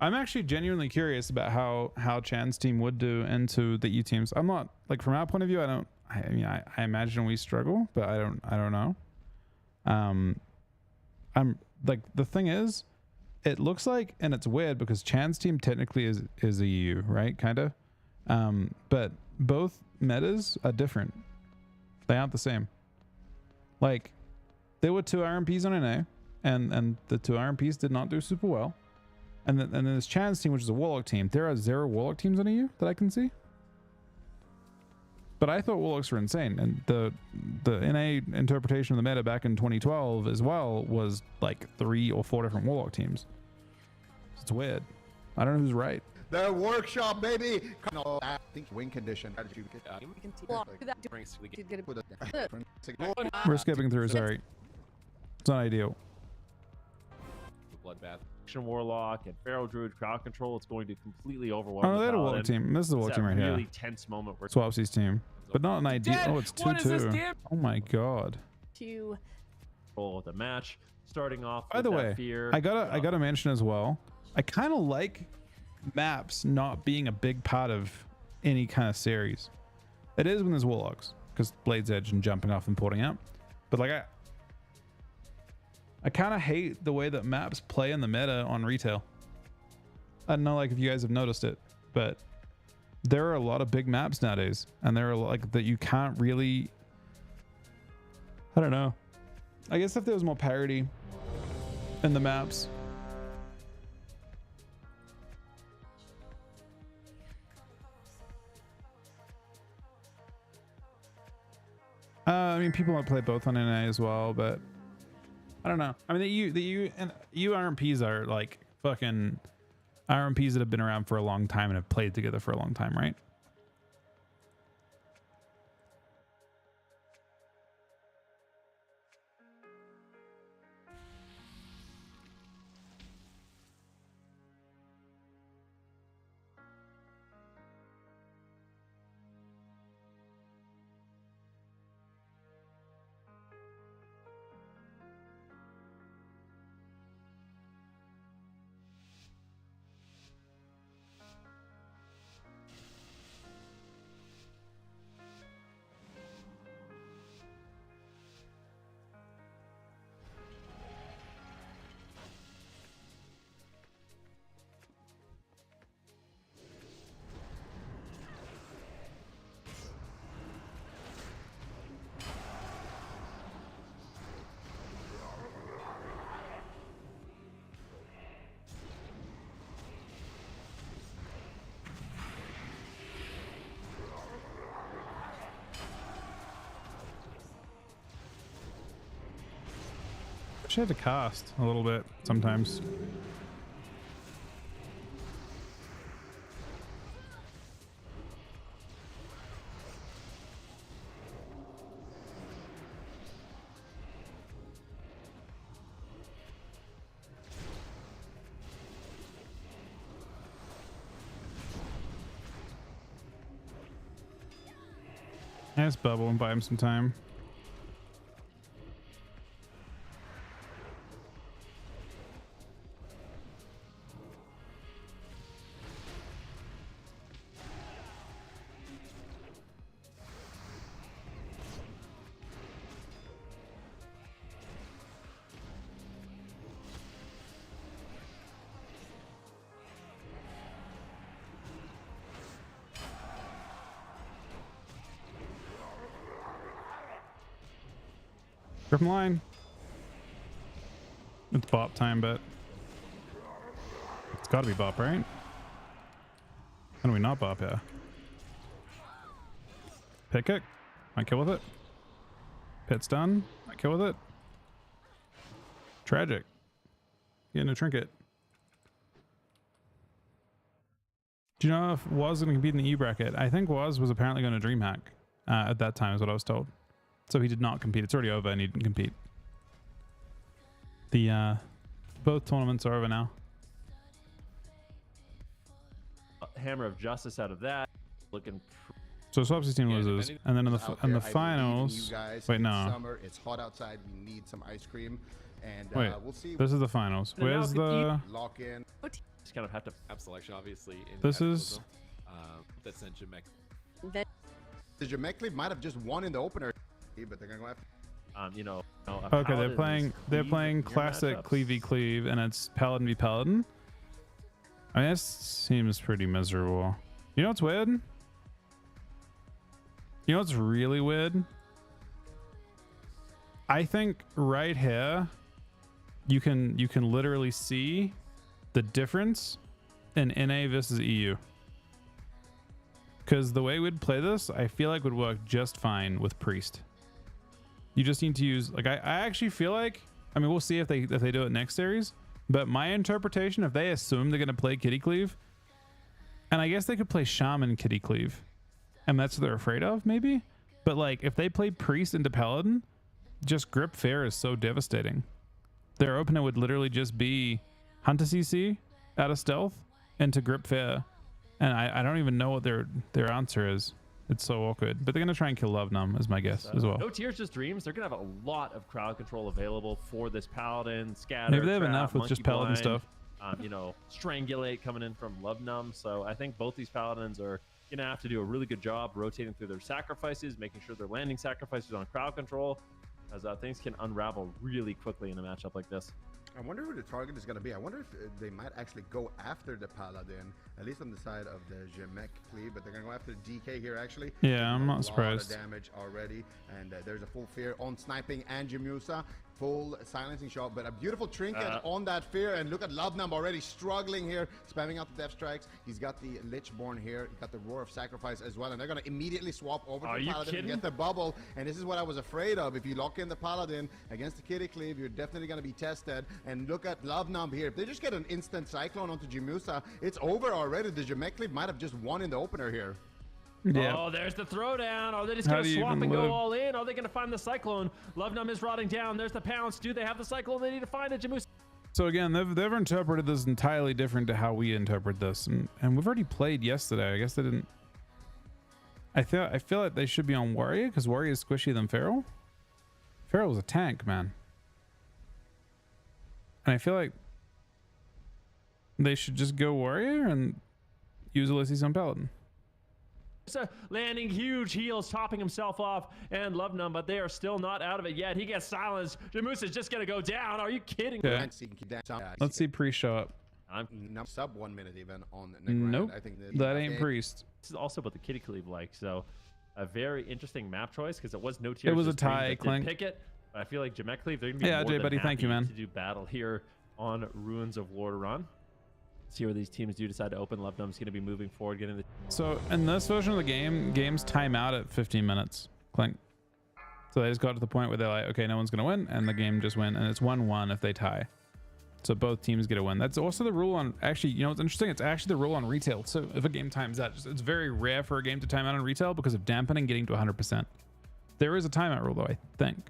I'm actually genuinely curious about how Chan's team would do into the E teams. I'm not like, from our point of view, I mean I imagine we struggle, but I don't know. I'm like, the thing is, it looks like, and it's weird because Chan's team technically is a EU, right? Kind of. But both metas are different. They aren't the same. Like, there were 2 RMPs on NA, and the 2 RMPs did not do super well. And then there's Chan's team, which is a Warlock team. There are 0 Warlock teams on EU that I can see. But I thought Warlocks were insane, and the NA interpretation of the meta back in 2012 as well was like 3 or 4 different Warlock teams. It's weird. I don't know who's right. The Workshop, baby. No, I think win condition. We're skipping through. Sorry, it's not ideal. Bloodbath. Warlock and Pharaoh Druid crowd control. It's going to completely overwhelm. Oh, they had a Warlock team. This is a Warlock team right here. Really tense moment where Swapsy's team, but not an ideal. Oh, it's 2-2. Oh my god. To roll the match, starting off. By the way, fear. I gotta mention as well. I kind of like maps not being a big part of any kind of series. It is when there's Warlocks, because Blade's Edge and jumping off and porting out. But like, I kind of hate the way that maps play in the meta on retail. I don't know, like, if you guys have noticed it, but there are a lot of big maps nowadays, and there are like that you can't really. I don't know. I guess if there was more parity in the maps. I mean, people might play both on NA as well, but I don't know. I mean, the EU RMPs are like fucking RMPs that have been around for a long time and have played together for a long time, right? actually have to cast a little bit sometimes. Nice bubble and buy him some time. From line. It's bop time, but it's gotta be bop, right? How do we not bop here? Pit kick. Might kill with it. Pit's done. Might kill with it. Tragic. Getting a trinket. Do you know if Was going to compete in the E bracket? I think Was apparently going to DreamHack at that time, is what I was told. So he did not compete. It's already over and he didn't compete. The both tournaments are over now. Hammer of Justice out of that. Looking. So Swap 16 loses, and then in the finals. Wait, no. Summer, it's hot outside. We need some ice cream, and wait, we'll see. This is the finals. Where's the lock in? Just kind of have to have selection, obviously. In this is. That's in Jamek. The Jamek might have just won in the opener, but they're gonna go after. You know. Okay, they're playing classic Cleavey Cleave, and it's Paladin v Paladin. I mean, this seems pretty miserable. You know what's weird? You know what's really weird? I think right here, you can literally see the difference in NA versus EU. Because the way we'd play this, I feel like would work just fine with Priest. You just need to use, like, I actually feel like, I mean, we'll see if they do it next series, but my interpretation, if they assume they're going to play Kitty Cleave, and I guess they could play Shaman Kitty Cleave, and that's what they're afraid of, maybe? But, like, if they play Priest into Paladin, just Grip Fair is so devastating. Their opener would literally just be Hunter CC out of Stealth into Grip Fair, and I don't even know what their answer is. It's so awkward, but they're gonna try and kill Love Numb, is my guess as well. No Tears, Just Dreams. They're gonna have a lot of crowd control available for this Paladin, Scatter. Maybe they have Trap, enough with Monkey just Paladin Blind, stuff. You know, Strangulate coming in from Love Numb. So I think both these Paladins are gonna have to do a really good job rotating through their sacrifices, making sure they're landing sacrifices on crowd control, as things can unravel really quickly in a matchup like this. I wonder who the target is going to be. I wonder if they might actually go after the Paladin, at least on the side of the Jamek Cleave, but they're going to go after the DK here, actually. Yeah, I'm not surprised. A lot of damage already, and there's a full fear on sniping and Jamusa. Full silencing shot, but a beautiful trinket on that fear, and look at Love Numb already struggling here, spamming out the death strikes. He's got the Lichborn here, he's got the Roar of Sacrifice as well, and they're going to immediately swap over to Paladin and get the bubble, and this is what I was afraid of. If you lock in the Paladin against the Kitty Cleave, you're definitely going to be tested, and look at Love Numb here. If they just get an instant Cyclone onto Jamusa, it's over already. The Jamek Cleave might have just won in the opener here. Yeah. Oh, there's the throwdown. Are they just going to swap and go all in? Are they going to find the Cyclone? Love Numb is rotting down. There's the pounce. Do they have the Cyclone? They need to find it. Jamusa. So again, they've interpreted this entirely different to how we interpret this, and we've already played yesterday. I guess they didn't. I feel like they should be on Warrior because Warrior is squishier than Feral. Feral was a tank, man, and I feel like they should just go Warrior and use Ulysses on Paladin. Landing huge heals, topping himself off, and Love Numb, but they are still not out of it yet. He gets silenced. Jamusa is just going to go down. Are you kidding me? Let's see Priest show up. I'm sub 1 minute even on nope. I think that ain't Priest. This is also what the Kitty Cleave like, so a very interesting map choice because it was no Tears. It was a tie, Clink. Pick it. But I feel like Jamek Cleave, they're going to be more Jay, than buddy, happy thank you, man. to do battle here on Ruins of Lordaeron. See where these teams do decide to open. Love Numb's going to be moving forward, getting the. So in this version of the game, games time out at 15 minutes. Clink. So they just got to the point where they're like, okay, no one's gonna win, and the game just went, and it's 1-1 if they tie. So both teams get a win. That's also the rule on, actually, you know what's interesting? It's actually the rule on retail. So if a game times out, it's very rare for a game to time out on retail because of dampening getting to 100%. There is a timeout rule though, I think.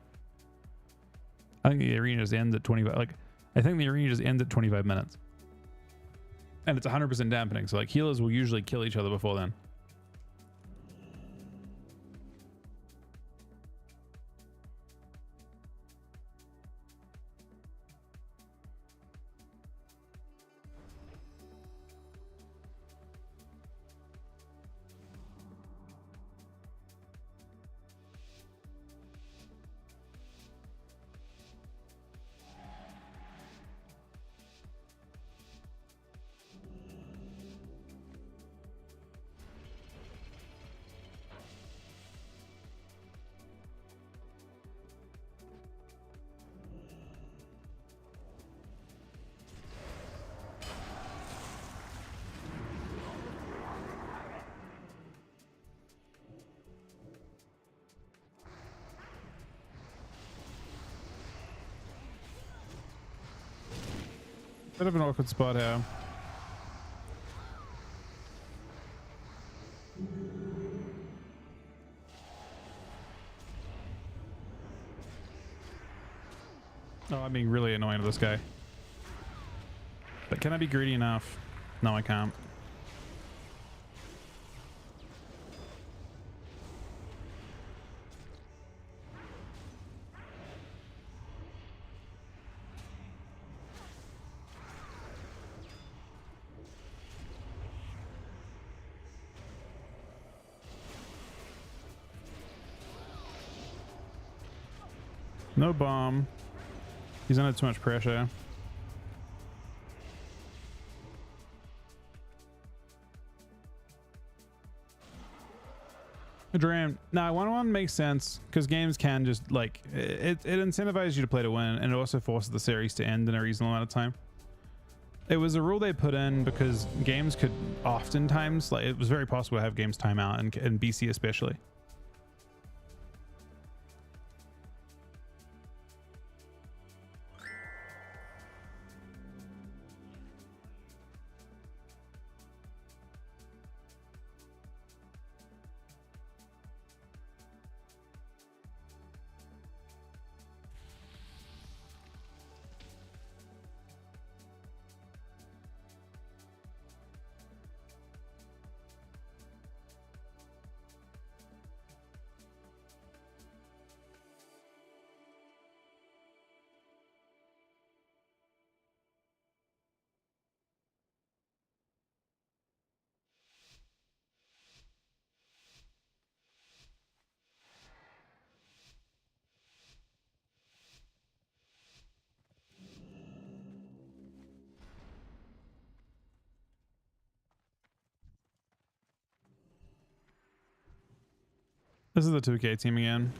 I think the arena just ends at 25. Like, I think the arena just ends at 25 minutes. And it's 100% dampening. So like healers will usually kill each other before then. Bit of an awkward spot here. Oh, I'm being really annoying to this guy. But can I be greedy enough? No, I can't. No bomb. He's under too much pressure. A dream. Now, 1-1 makes sense because games can just like it incentivizes you to play to win, and it also forces the series to end in a reasonable amount of time. It was a rule they put in because games could oftentimes, like, it was very possible to have games time out, and in BC especially. This is the 2K team again.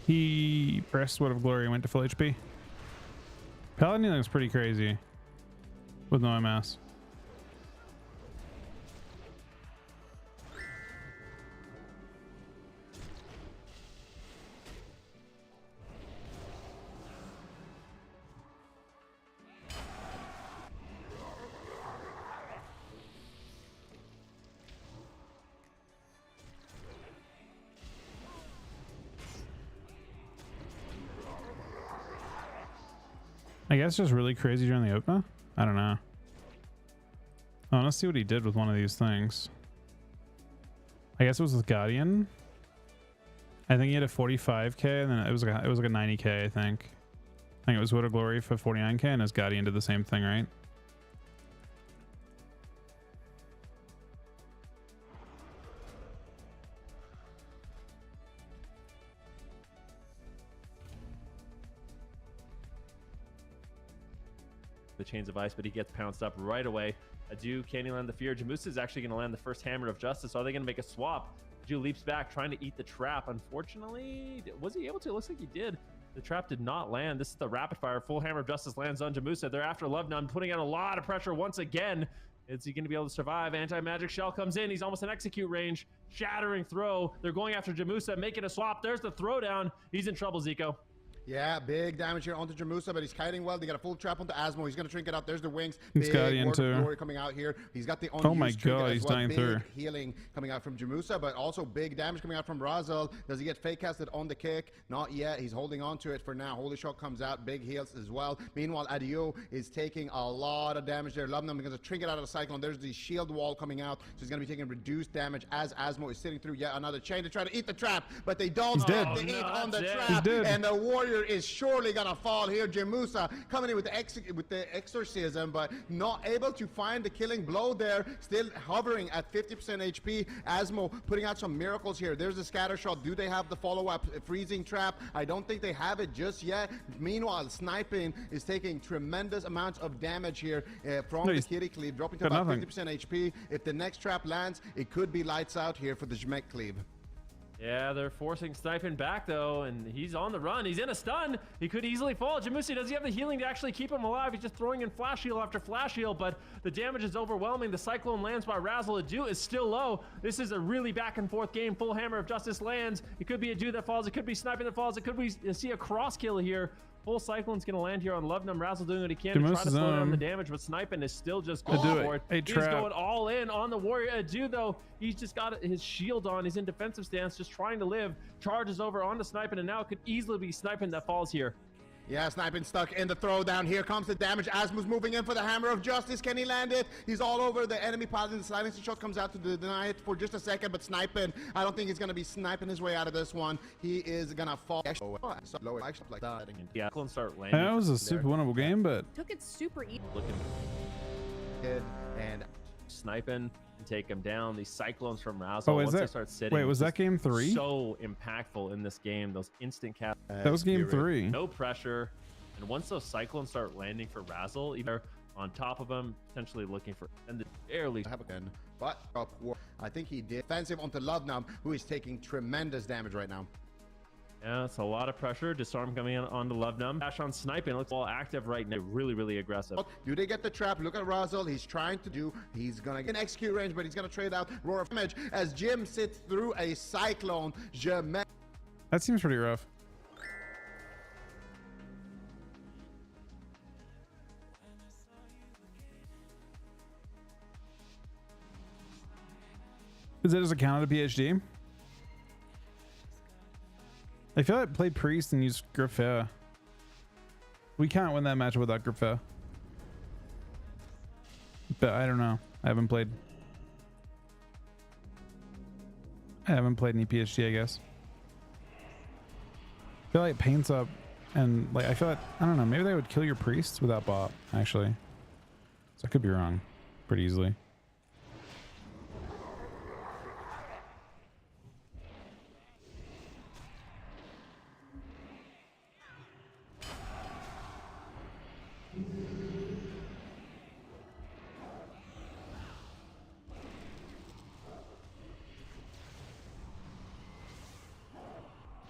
He pressed Word of Glory and went to full HP. Paladin looks pretty crazy with no MS. I guess just really crazy during the opener? I don't know. Oh, let's see what he did with one of these things. I guess it was with Guardian. I think he had a 45k and then it was like a 90k, I think. think it was Wood of Glory for 49k, and his Guardian did the same thing, right? The Chains of Ice, but he gets pounced up right away. Adu, can he land the Fear? Jamusa is actually going to land the first Hammer of Justice. Are they going to make a swap? Adu leaps back, trying to eat the trap. Unfortunately, was he able to? It looks like he did. The trap did not land. This is the rapid fire. Full Hammer of Justice lands on Jamusa. They're after Love Nun, putting out a lot of pressure once again. Is he going to be able to survive? Anti-magic shell comes in. He's almost in execute range. Shattering throw. They're going after Jamusa, making a swap. There's the throwdown. He's in trouble, Zico. Yeah, big damage here onto Jamusa, but he's kiting well. They got a full trap onto Asmo. He's going to trinket out. There's the wings. He's Guardian too. Glory coming out here. He's got the oh my god, he's dying through. Healing coming out from Jamusa, but also big damage coming out from Razel. Does he get fake casted on the kick? Not yet. He's holding on to it for now. Holy Shock comes out. Big heals as well. Meanwhile, Adio is taking a lot of damage there. Lubnum is going to trinket out of the Cyclone. There's the shield wall coming out, so he's going to be taking reduced damage as Asmo is sitting through yet another chain to try to eat the trap, but they don't. He's dead. They eat on the trap, he's dead. and the warrior is surely gonna fall here. Jamusa coming in with the exorcism, but not able to find the killing blow there. Still hovering at 50% HP. Asmo putting out some miracles here. There's the scatter shot. Do they have the follow-up freezing trap? I don't think they have it just yet. Meanwhile, Sniping is taking tremendous amounts of damage here from the Kitty Cleave, dropping to about 50% HP. If the next trap lands, it could be lights out here for the Jmek Cleave. Yeah, they're forcing Sniping back though, and he's on the run. He's in a stun. He could easily fall. Jamusi, does he have the healing to actually keep him alive? He's just throwing in flash heal after flash heal, but the damage is overwhelming. The Cyclone lands by Razzle. Adu is still low. This is a really back and forth game. Full Hammer of Justice lands. It could be Adu that falls. It could be Sniping that falls. It could be see a cross kill here. Full Cyclone's going to land here on Lubnum. Razzle doing what he can to try to slow down the damage, but Sniping is still just going for it. He's going all in on the Warrior. Adu, though, he's just got his shield on. He's in defensive stance, just trying to live. Charges over onto Sniping, and now it could easily be Sniping that falls here. Yeah, Sniping stuck in the throwdown. Here comes the damage. Asmu's moving in for the Hammer of Justice. Can he land it? He's all over the enemy paladin. The silencing shot comes out to deny it for just a second, but Sniping, I don't think he's going to be sniping his way out of this one. He is going to fall. Yeah, start landing. That was a super winnable game, but Took it super easy. Looking good and Sniping and take him down. These Cyclones from Razzle, once they start sitting. Wait, was that game 3? So impactful in this game. Those instant caps. That was game 3. No pressure. And once those Cyclones start landing for Razzle, either on top of him, potentially looking for, and barely have again. But I think he did. Offensive onto Lovenum, who is taking tremendous damage right now. Yeah, it's a lot of pressure. Disarm coming in on the Lovenum. Dash on Sniping looks all active right now. Really, really aggressive. Do they get the trap? Look at Razzle. He's trying to do. He's gonna get an execute range, but he's gonna trade out Roar of Damage as Jim sits through a Cyclone. That seems pretty rough. Is it as a counter to PhD? I feel like play Priest and use Grip Fair. We can't win that match without Grip Fair. But I don't know. I haven't played any PhD, I guess. I feel like it paints up and like I feel like I don't know, maybe they would kill your priests without bot, actually. So I could be wrong pretty easily.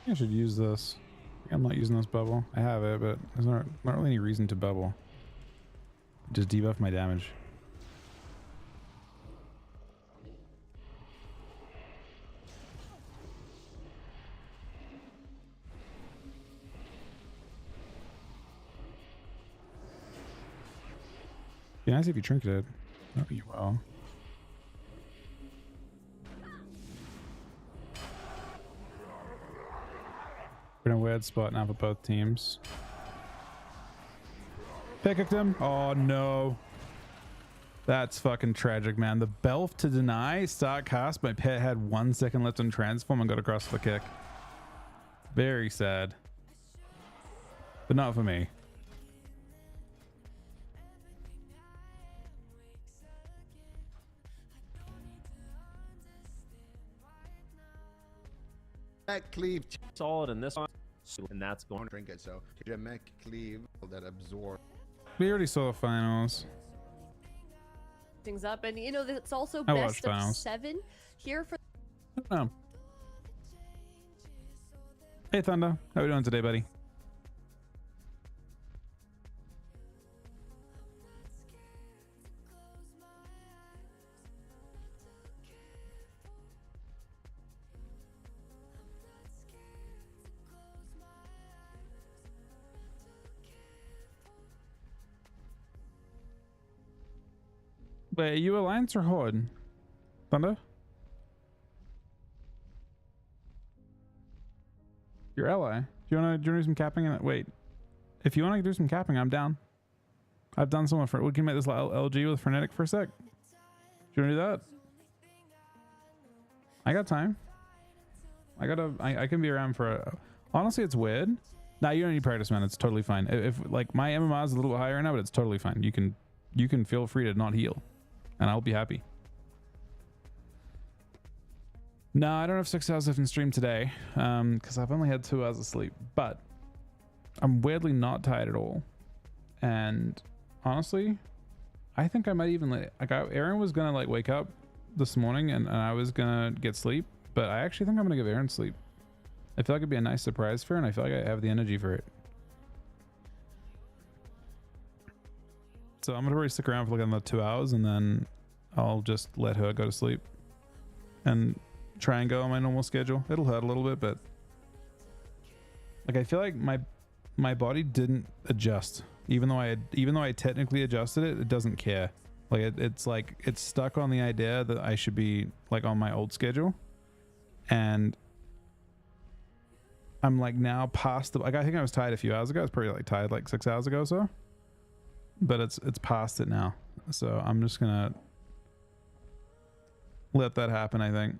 I should use this. I'm not using this bubble. I have it, but there's not really any reason to bubble. Just debuff my damage. Be nice if you trinketed. Oh, you will. We're in a weird spot now for both teams. Picked him. Oh no. That's fucking tragic, man. The Belf to deny. Start cast. My pet had 1 second left on transform and got across the kick. Very sad. But not for me. Cleave. Solid in this one, and that's going. Trinket. So Jamek Cleave that absorb. We already saw the finals. Things up, and you know it's also I best watched of finals. 7 here for. Oh. Hey Thunder, how we doing today, buddy? Wait, are you Alliance or Horde? Thunder? Your ally. Do you wanna do some capping in it? Wait. If you wanna do some capping, I'm down. I've done some for we can make this LG with Frenetic for a sec. Do you wanna do that? I got time. I can be around for a, honestly it's weird. Nah, you don't need practice, man. It's totally fine. If like my MMR is a little bit higher now, but it's totally fine. You can feel free to not heal. And I'll be happy. No, I don't have 6 hours left in stream today because I've only had 2 hours of sleep, but I'm weirdly not tired at all. And honestly, I think I might even let Aaron was gonna like wake up this morning and I was gonna get sleep, but I actually think I'm gonna give Aaron sleep. I feel like it'd be a nice surprise for her, and I feel like I have the energy for it. So I'm gonna probably stick around for like another 2 hours, and then I'll just let her go to sleep and try and go on my normal schedule. It'll hurt a little bit, but like I feel like my body didn't adjust, even though I technically adjusted it. It doesn't care. Like it's stuck on the idea that I should be like on my old schedule, and I'm like now past the. Like I think I was tired a few hours ago. I was probably like tired like 6 hours ago or so. But it's past it now, so I'm just gonna let that happen. I think.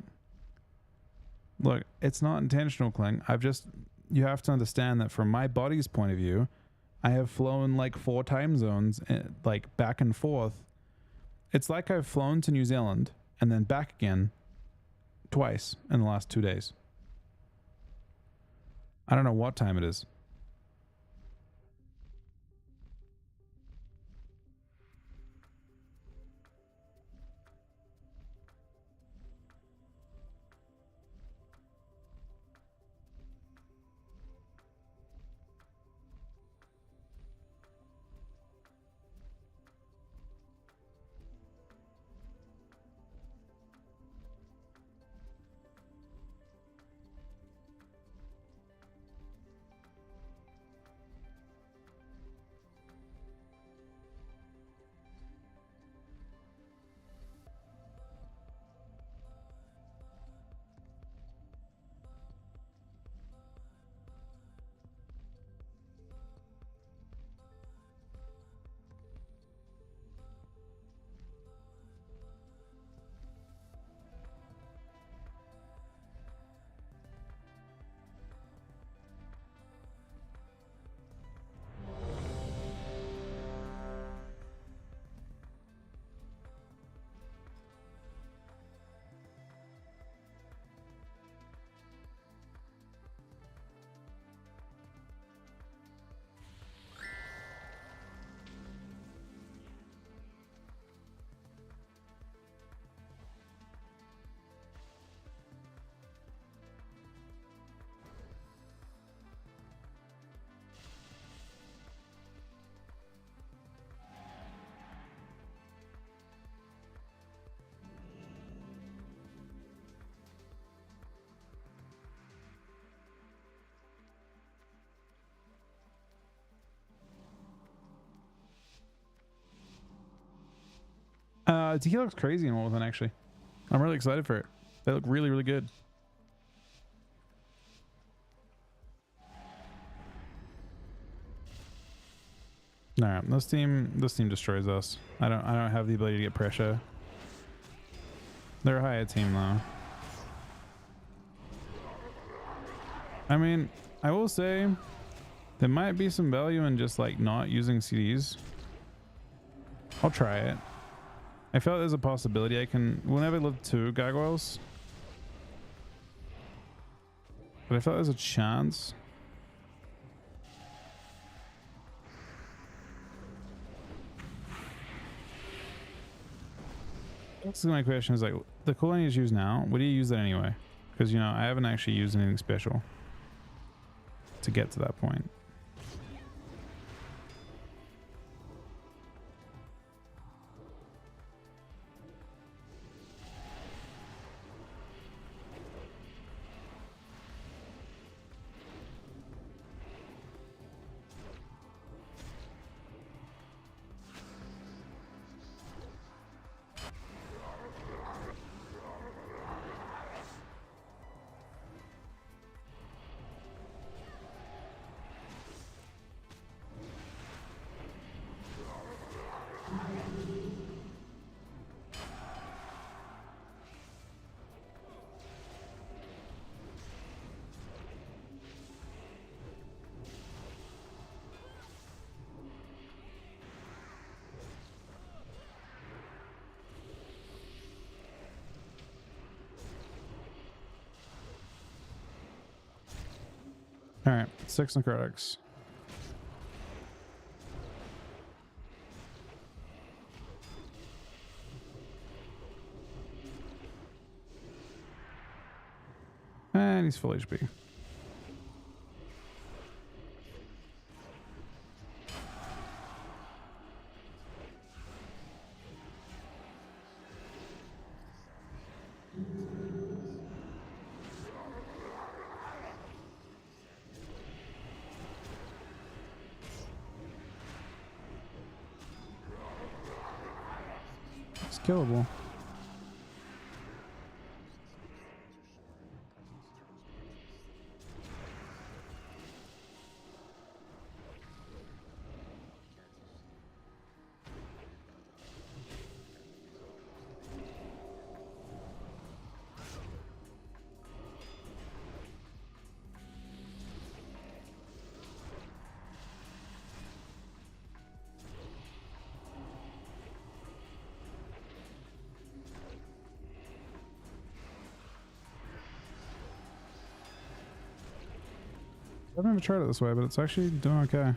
Look, it's not intentional, Kling. You have to understand that from my body's point of view, I have flown like 4 time zones, like back and forth. It's like I've flown to New Zealand and then back again twice in the last 2 days. I don't know what time it is. Tequila looks crazy in Wolfen, actually. I'm really excited for it. They look really, really good. Alright, this team destroys us. I don't have the ability to get pressure. They're a higher team though. I mean, I will say there might be some value in just like not using CDs. I'll try it. I feel like there's a possibility I can, whenever I live 2 gargoyles, But I felt there's a chance. This is my question is like, the cooldown you use now, would you use that anyway? Because, you know, I haven't actually used anything special to get to that point. All right, 6 necrotics. And he's full HP. It's killable. I've never tried it this way, but it's actually doing okay.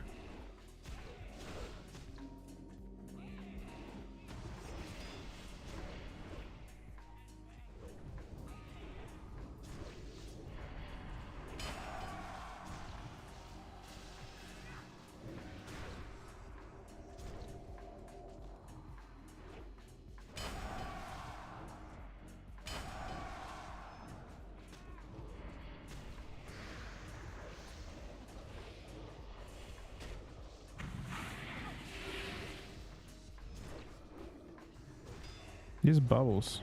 Use bubbles.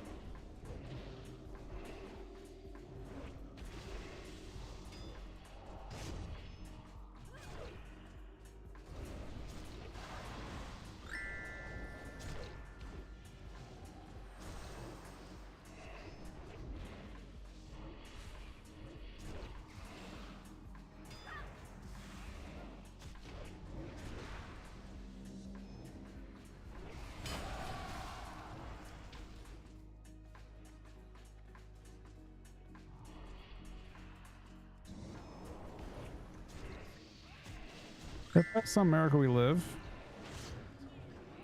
If that's some miracle we live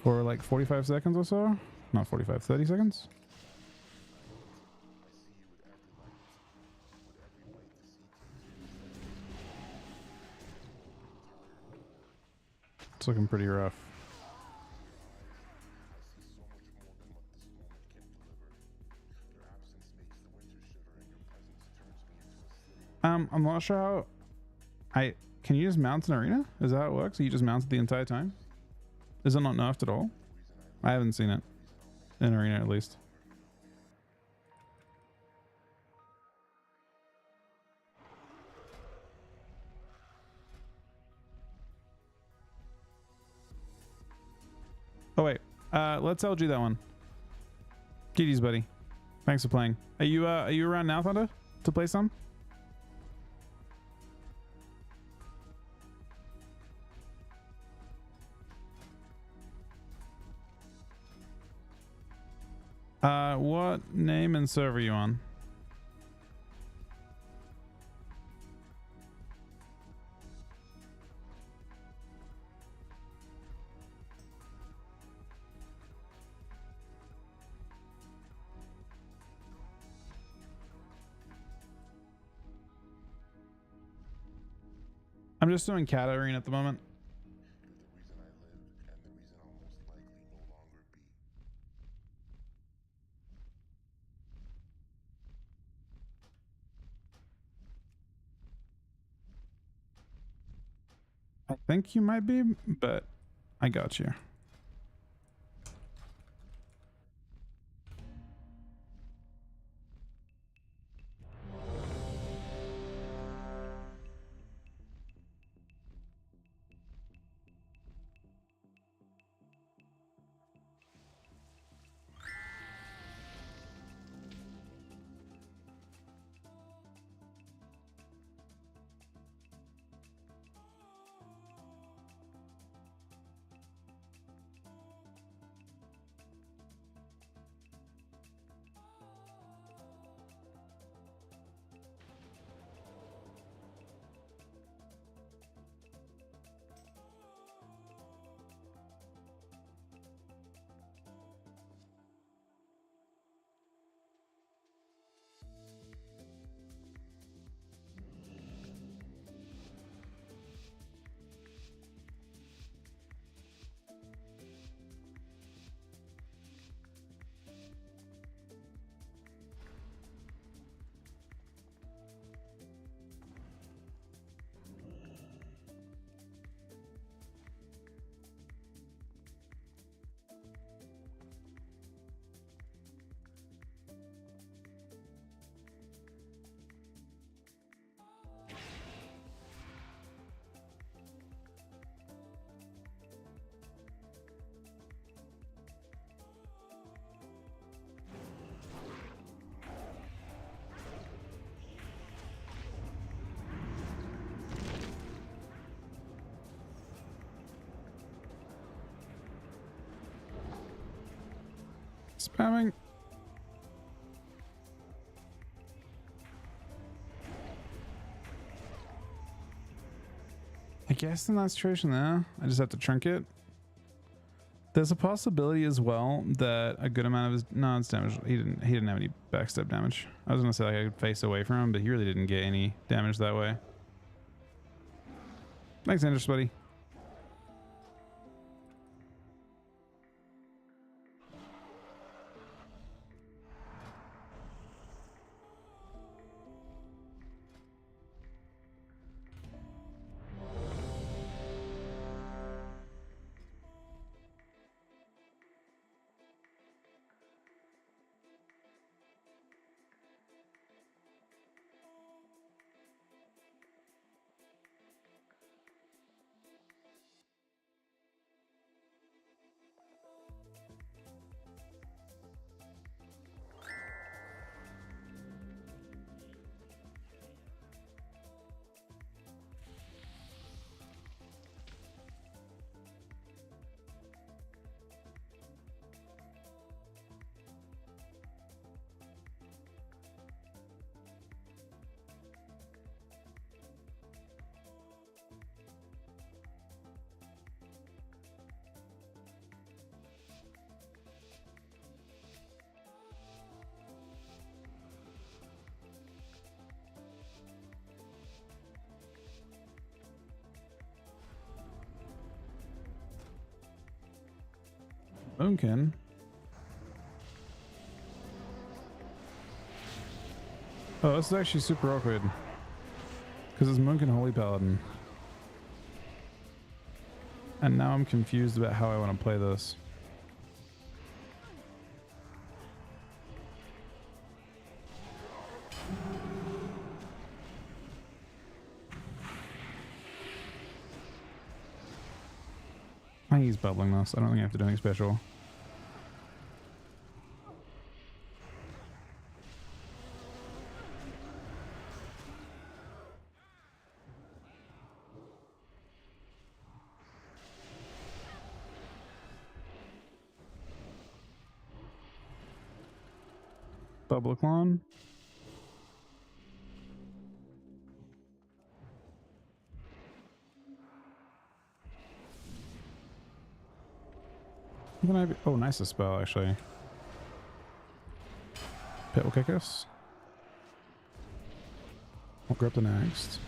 for like 45 seconds or so. Not 45, 30 seconds. It's looking pretty rough. I'm not sure how can you just mount an arena? Is that how it works? You just mount it the entire time? Is it not nerfed at all? I haven't seen it in arena at least. Oh wait, let's LG that one. GG's, buddy. Thanks for playing. Are you around now, Thunder, to play some? What name and server are you on? I'm just doing Cata Arena at the moment. I think you might be, but I got you. Spamming. I guess in that situation there, I just have to trinket. There's a possibility as well that a good amount of his it's damage. He didn't have any backstep damage. I was gonna say like I could face away from him, but he really didn't get any damage that way. Thanks, Andrew, buddy. Moonkin. Oh, this is actually super awkward. Because it's Moonkin Holy Paladin. And now I'm confused about how I want to play this. I think he's bubbling this. I don't think I have to do anything special. Bubble clone. Can I be? Oh, nice a spell actually. Pit will kick us. We'll grip the next.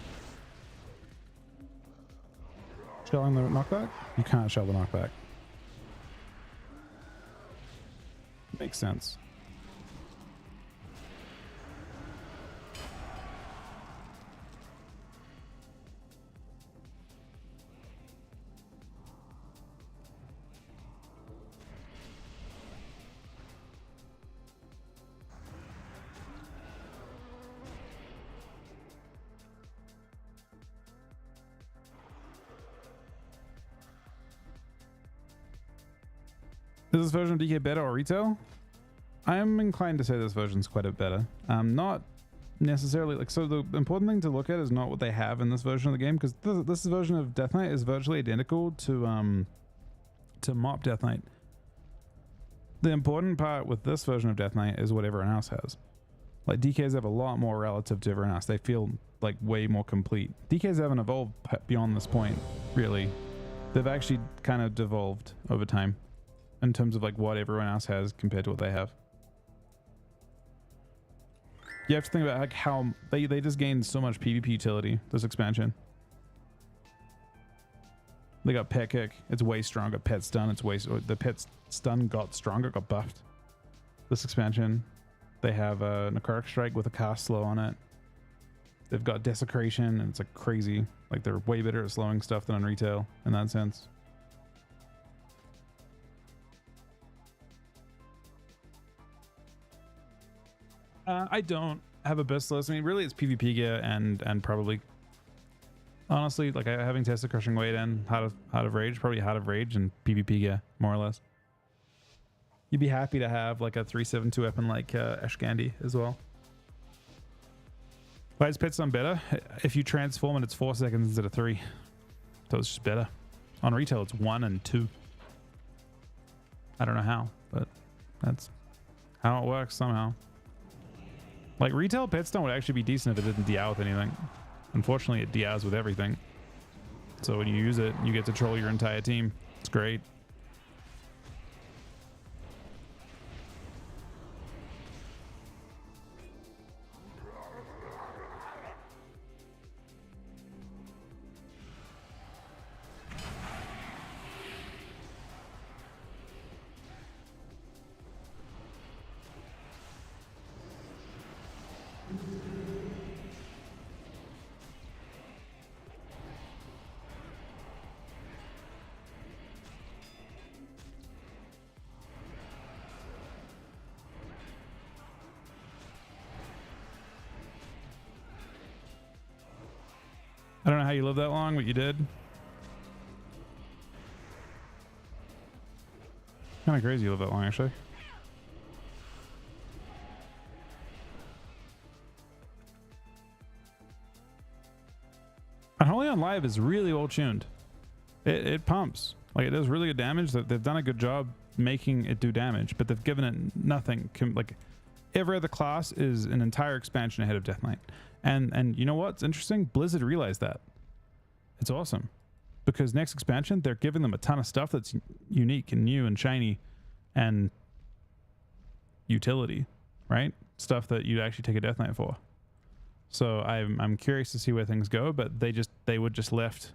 shelling the knockback? You can't shell the knockback. Makes sense. Is this version of DK better or retail? I am inclined to say this version's quite a bit better. Not necessarily like, so the important thing to look at is not what they have in this version of the game, because this version of Death Knight is virtually identical to Mop Death Knight. The important part with this version of Death Knight is what everyone else has. Like DKs have a lot more relative to everyone else. They feel like way more complete. DKs haven't evolved beyond this point, really. They've actually kind of devolved over time in terms of like what everyone else has compared to what they have. You have to think about like how they just gained so much PvP utility this expansion. They got pet kick, it's way stronger. Pet stun, it's way, the pet stun got stronger, got buffed this expansion. They have a necrotic strike with a cast slow on it. They've got desecration, and it's like crazy. Like they're way better at slowing stuff than on retail in that sense. I don't have a best list. I mean, really, it's PvP gear and probably, honestly, like having tested Crushing Weight and Heart of Rage, probably Heart of Rage and PvP gear, more or less. You'd be happy to have like a 372 weapon like Ashgandi as well. Why is Pet Stun better? If you transform it, it's 4 seconds instead of 3. So it's just better. On retail, it's 1 and 2. I don't know how, but that's how it works somehow. Like retail Pet Stun would actually be decent if it didn't DI with anything. Unfortunately, it DIs with everything. So when you use it, you get to troll your entire team. It's great. I don't know how you lived that long, but you did. Kind of crazy you lived that long, actually. And Holy on Live is really well tuned. It pumps. Like, it does really good damage. They've done a good job making it do damage, but they've given it nothing. Like, every other class is an entire expansion ahead of Death Knight. And you know what's interesting? Blizzard realized that. It's awesome. Because next expansion, they're giving them a ton of stuff that's unique and new and shiny and utility, right? Stuff that you'd actually take a Death Knight for. So I'm curious to see where things go, but they were just left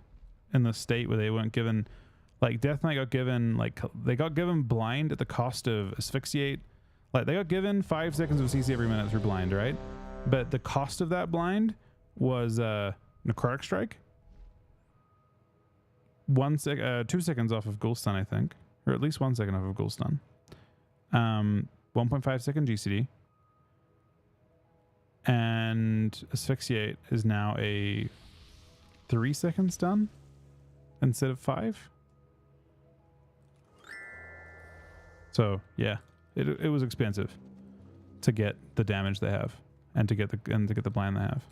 in the state where they weren't given, like Death Knight got given, like they got given blind at the cost of asphyxiate. Like they got given 5 seconds of CC every minute through blind, right? But the cost of that blind was necrotic strike. 2 seconds off of ghoul stun, I think, or at least 1 second off of ghoul stun. 1.5 second GCD, and asphyxiate is now a 3 second stun instead of 5. So yeah, it was expensive to get the damage they have and to get the blind they have.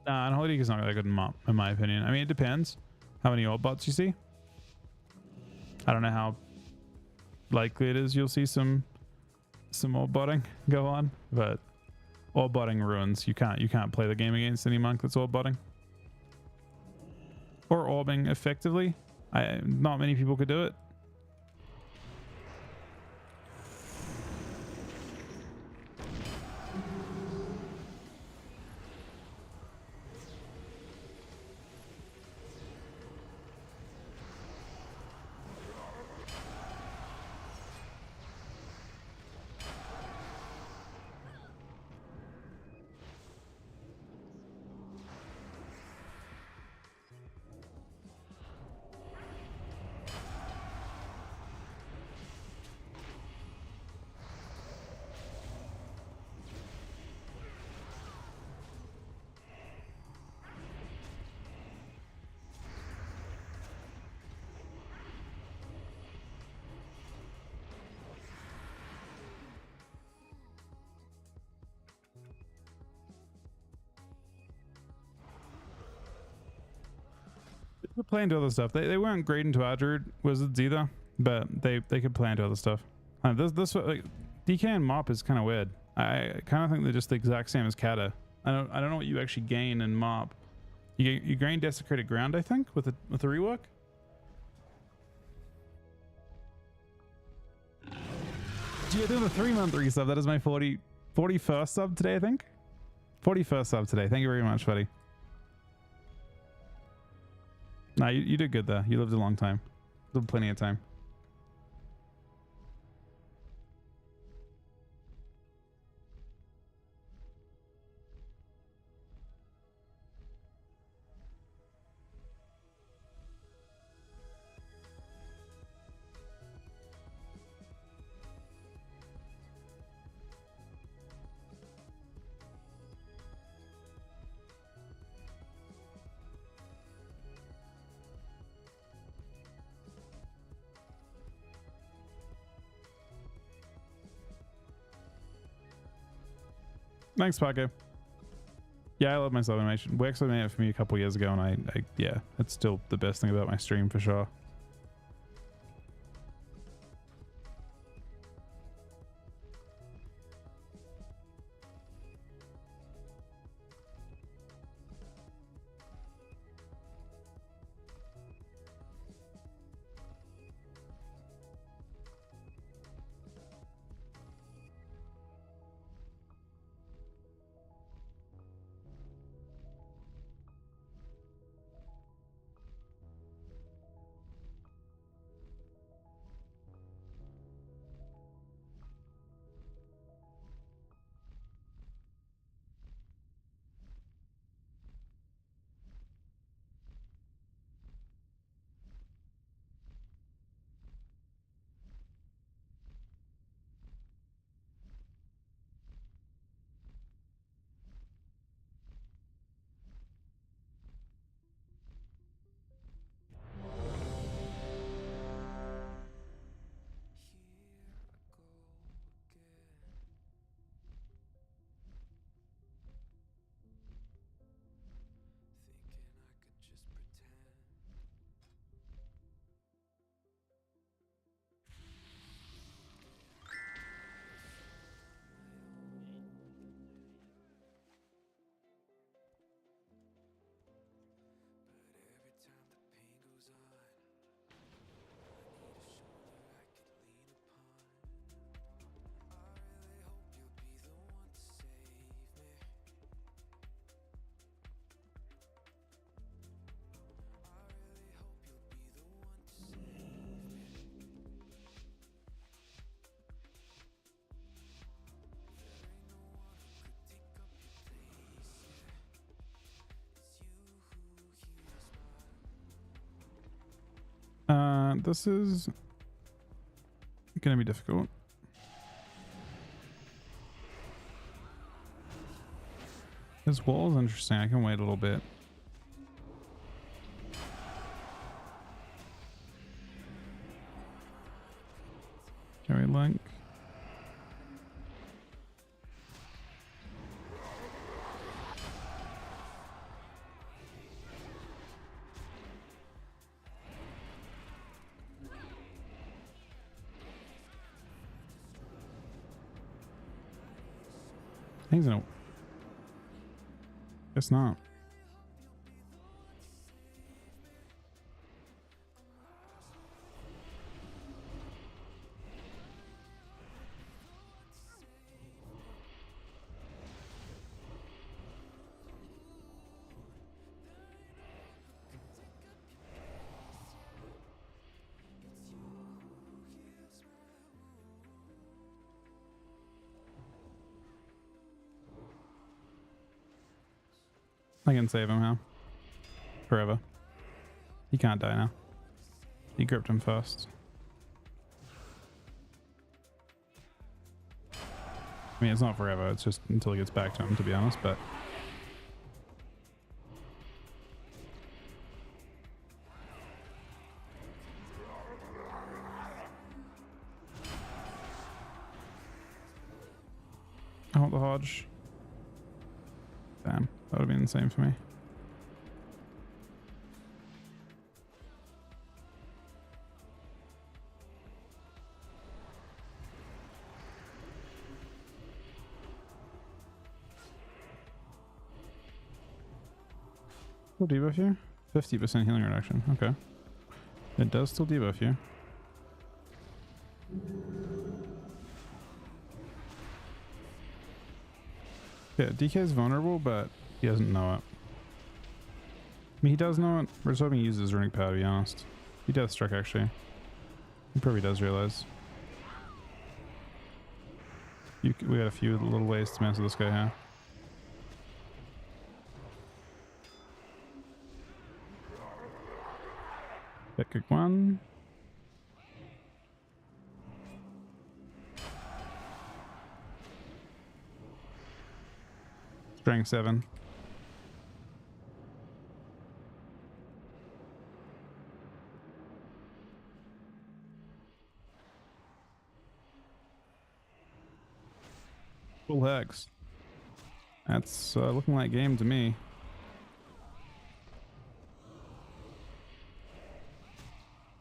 Nah, and Holy League is not that good in Mop, in my opinion. I mean, it depends how many orb bots you see. I don't know how likely it is you'll see some orb botting go on, but orb botting ruins. You can't play the game against any monk that's orb botting or orbing effectively. Not many people could do it. They could play into other stuff. They weren't great into Archer wizards either, but they could play into other stuff. This like, DK and Mop is kind of weird. I kind of think they're just the exact same as Cata. I don't know what you actually gain in Mop. You gain Desecrated Ground, I think, with the rework. Gee, I think the 3-month resub. That is my 41st sub today, I think. 41st sub today. Thank you very much, buddy. Nah, you did good there. You lived a long time. Lived plenty of time. Thanks, Paco. Yeah, I love my sub animation. We actually made it for me a couple years ago, and yeah, it's still the best thing about my stream for sure. This is gonna be difficult. This wall is interesting. I can wait a little bit. Can we link? He's in a... Guess not. I can save him now. Forever. He can't die now. He gripped him first. I mean, it's not forever. It's just until he gets back to him, to be honest, but... I want the Hodge. Damn, that would have been insane for me. Still debuff you? 50% healing reduction. Okay. It does still debuff you. Yeah, DK is vulnerable, but he doesn't know it. I mean, he does know it. We're just hoping he uses runic power, to be honest. He does struck, actually. He probably does realize. We got a few little ways to mess with this guy here. Pick one. Strength 7. Full hex. That's looking like game to me.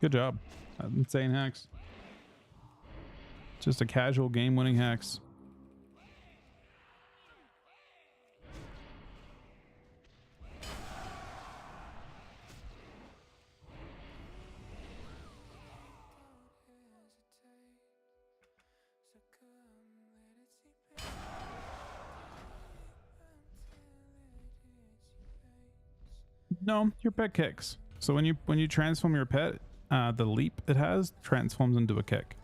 Good job. Insane hex. Just a casual game-winning hex. No, your pet kicks. So when you transform your pet, the leap it has transforms into a kick.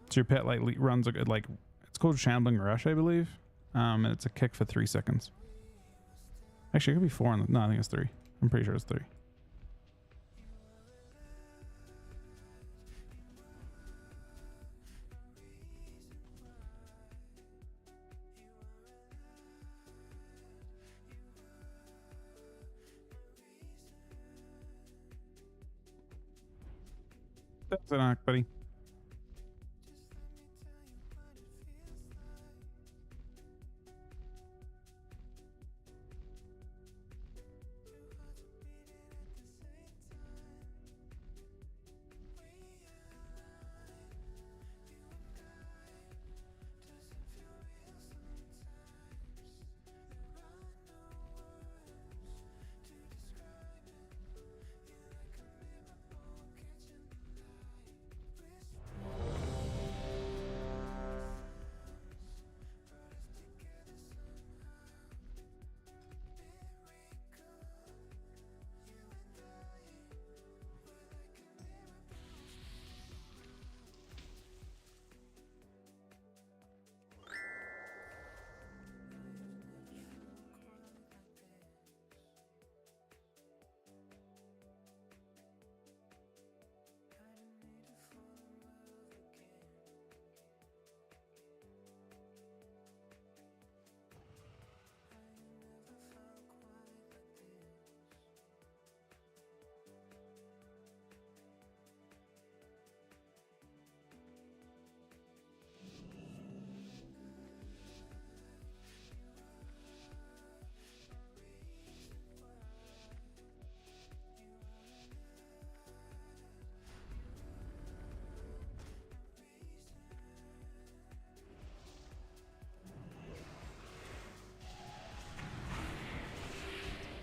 So your pet like runs like it's called Shambling Rush, I believe, and it's a kick for 3 seconds. Actually, it could be 4. No, I think it's 3. I'm pretty sure it's 3. That's an knock, buddy.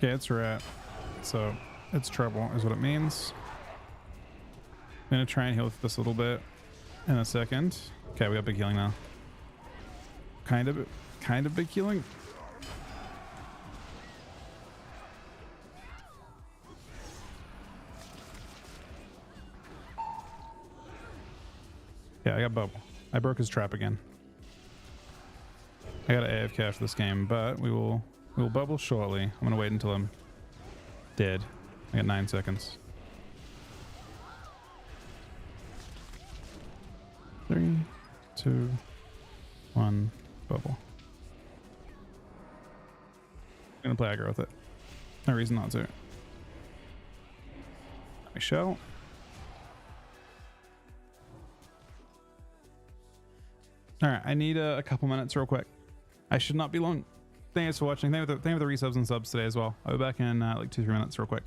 Okay, it's rat. So it's trouble is what it means. I'm gonna try and heal this a little bit in a second. Okay, we got big healing now. Kind of big healing. Yeah, I got bubble. I broke his trap again. I got an AFK for this game, but we will We'll bubble shortly. I'm gonna wait until I'm dead. I got 9 seconds. 3, 2, 1, bubble. I'm gonna play aggro with it. No reason not to. I shall. All right, I need a couple minutes real quick. I should not be long. Thanks for watching. Thank you for the resubs and subs today as well. I'll be back in like 2-3 minutes real quick.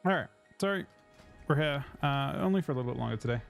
All right, sorry, we're here only for a little bit longer today.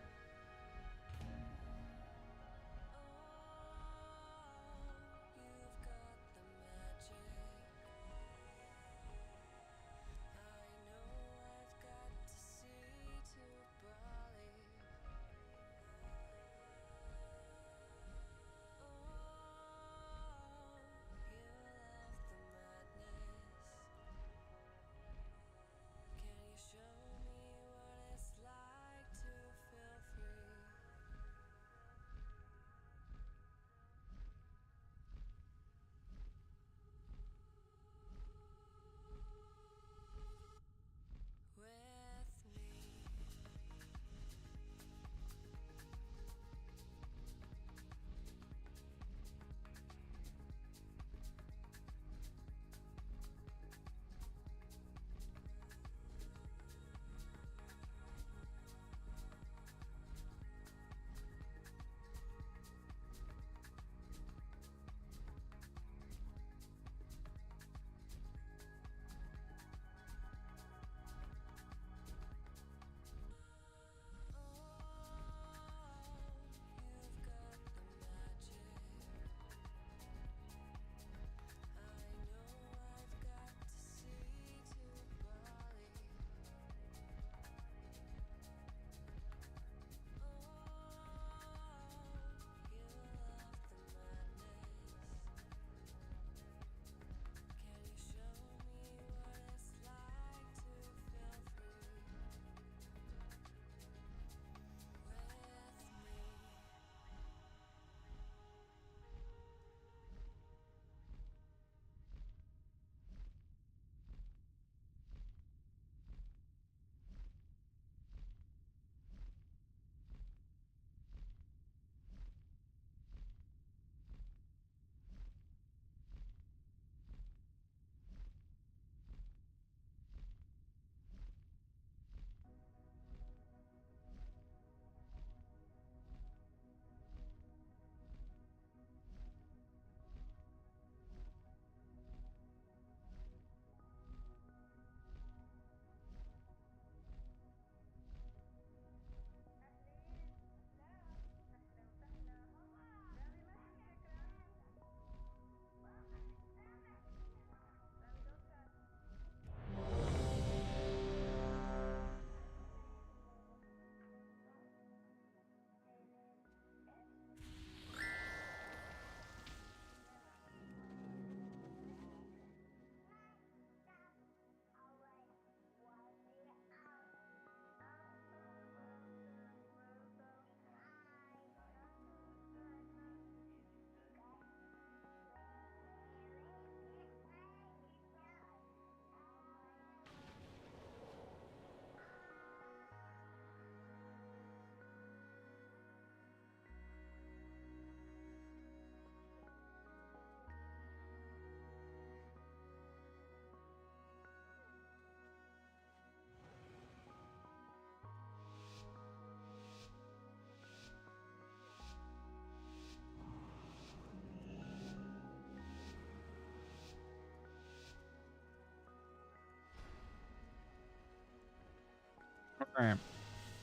All right,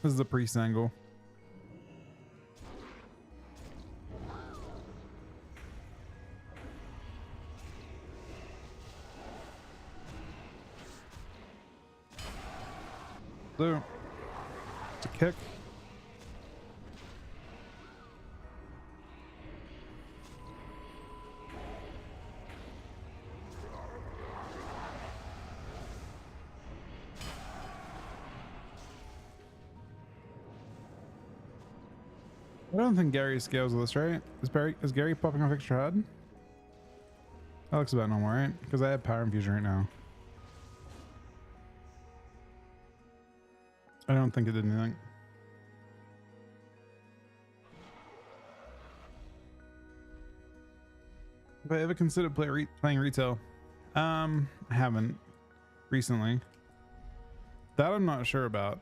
this is the priest angle. So, it's a kick. I don't think Gary scales with this, right? Is Gary popping off extra hard? That looks about normal, right? Because I have power infusion right now. I don't think it did anything. Have I ever considered playing retail? I haven't recently. That I'm not sure about.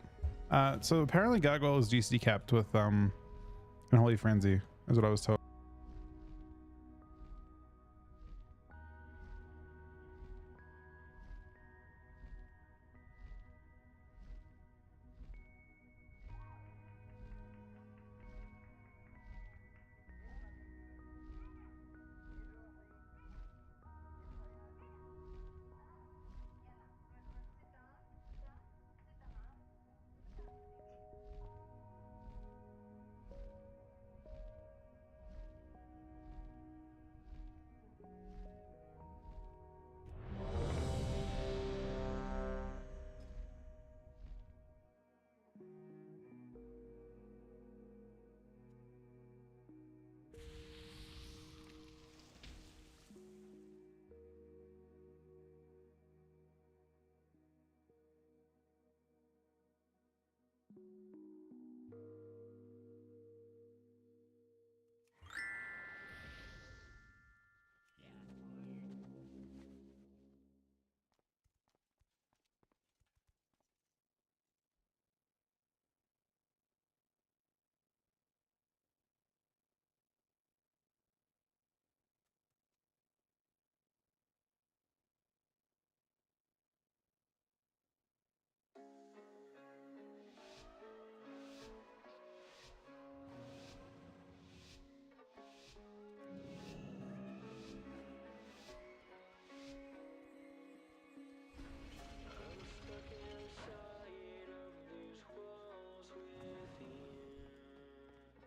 So apparently Gargoyle is GC capped with Unholy Frenzy, is what I was told.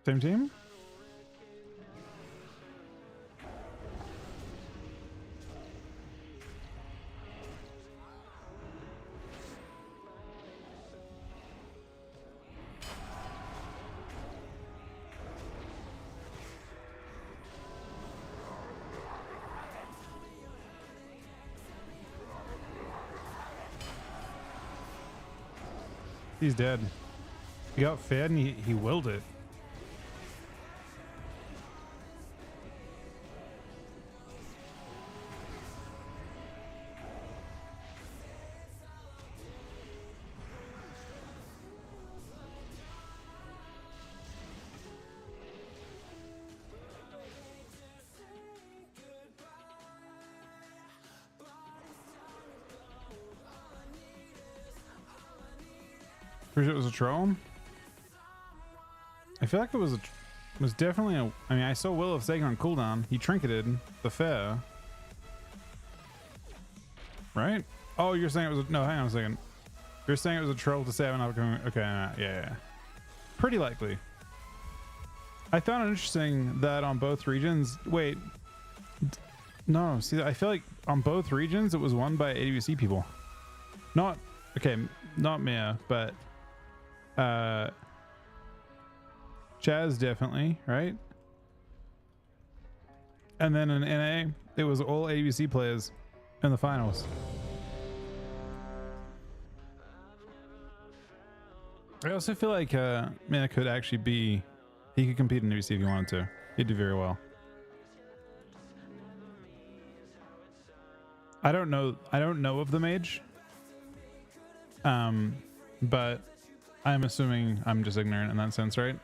Same team? He's dead. He got fed and he willed it. Pretty sure it was a troll. I feel like it was definitely a. I mean, I saw Will of Sagan on cooldown. He trinketed the fair, right? Oh, you're saying it was no. Hang on a second. You're saying it was a troll to save an upcoming. Okay, yeah. Pretty likely. I found it interesting that on both regions. Wait, no. See, I feel like on both regions it was won by AWC people. Not not Mia, but. Chaz definitely, right? And then in NA, it was all ABC players in the finals. I also feel like Mana could actually be, he could compete in ABC if he wanted to. He'd do very well. I don't know of the mage. But I'm assuming I'm just ignorant in that sense, right?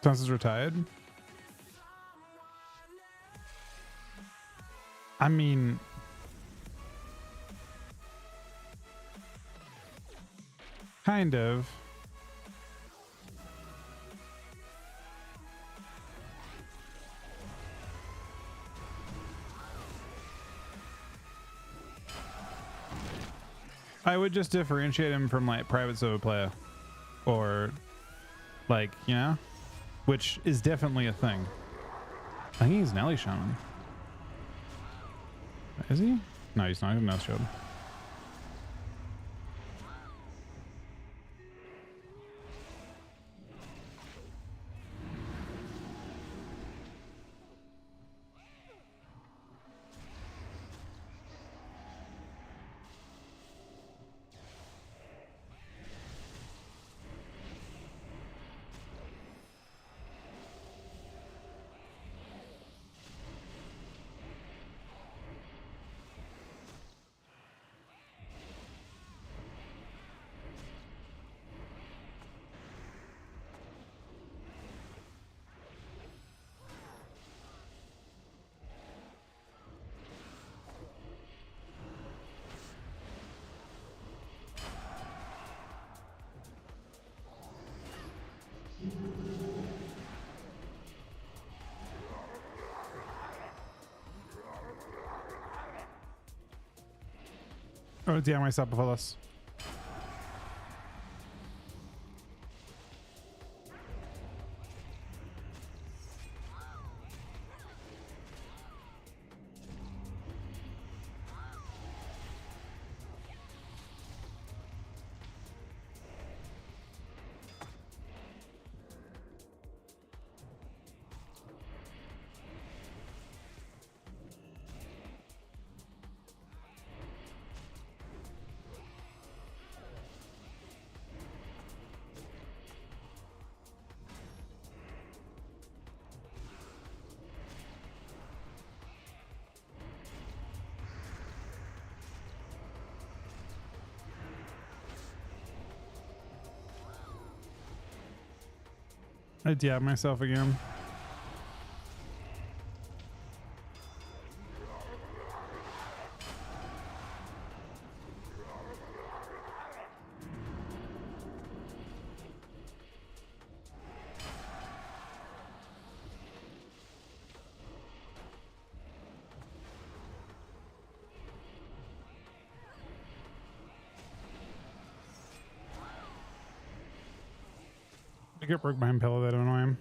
Is retired. I mean, kind of. I would just differentiate him from like private solo player or like, you know, which is definitely a thing. I think he's Nelly Shaman. Is he? No, he's not. He's Nelly Shaman. Oh, DM myself before this. I dab myself again. I get broke behind pillow, that don't annoy him.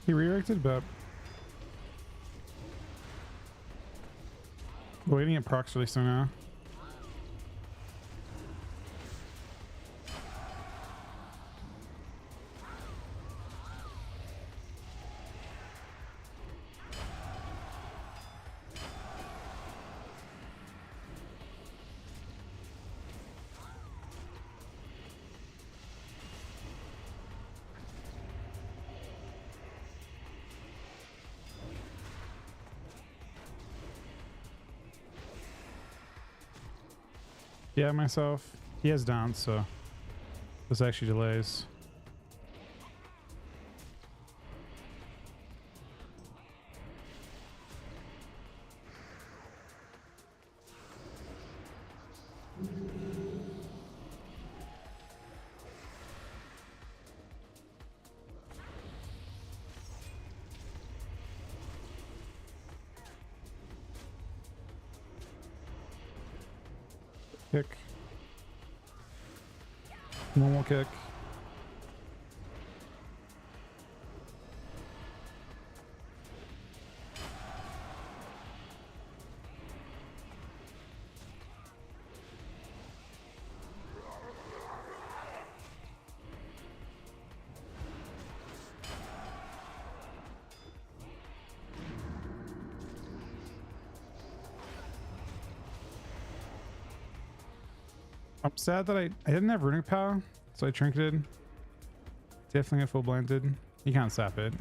He redirected, but waiting at procs really soon now. Yeah, myself. He has dance, so this actually delays. Kick. Normal kick. I'm sad that I didn't have runic power, so I trinketed. Definitely got full blinded. You can't sap it.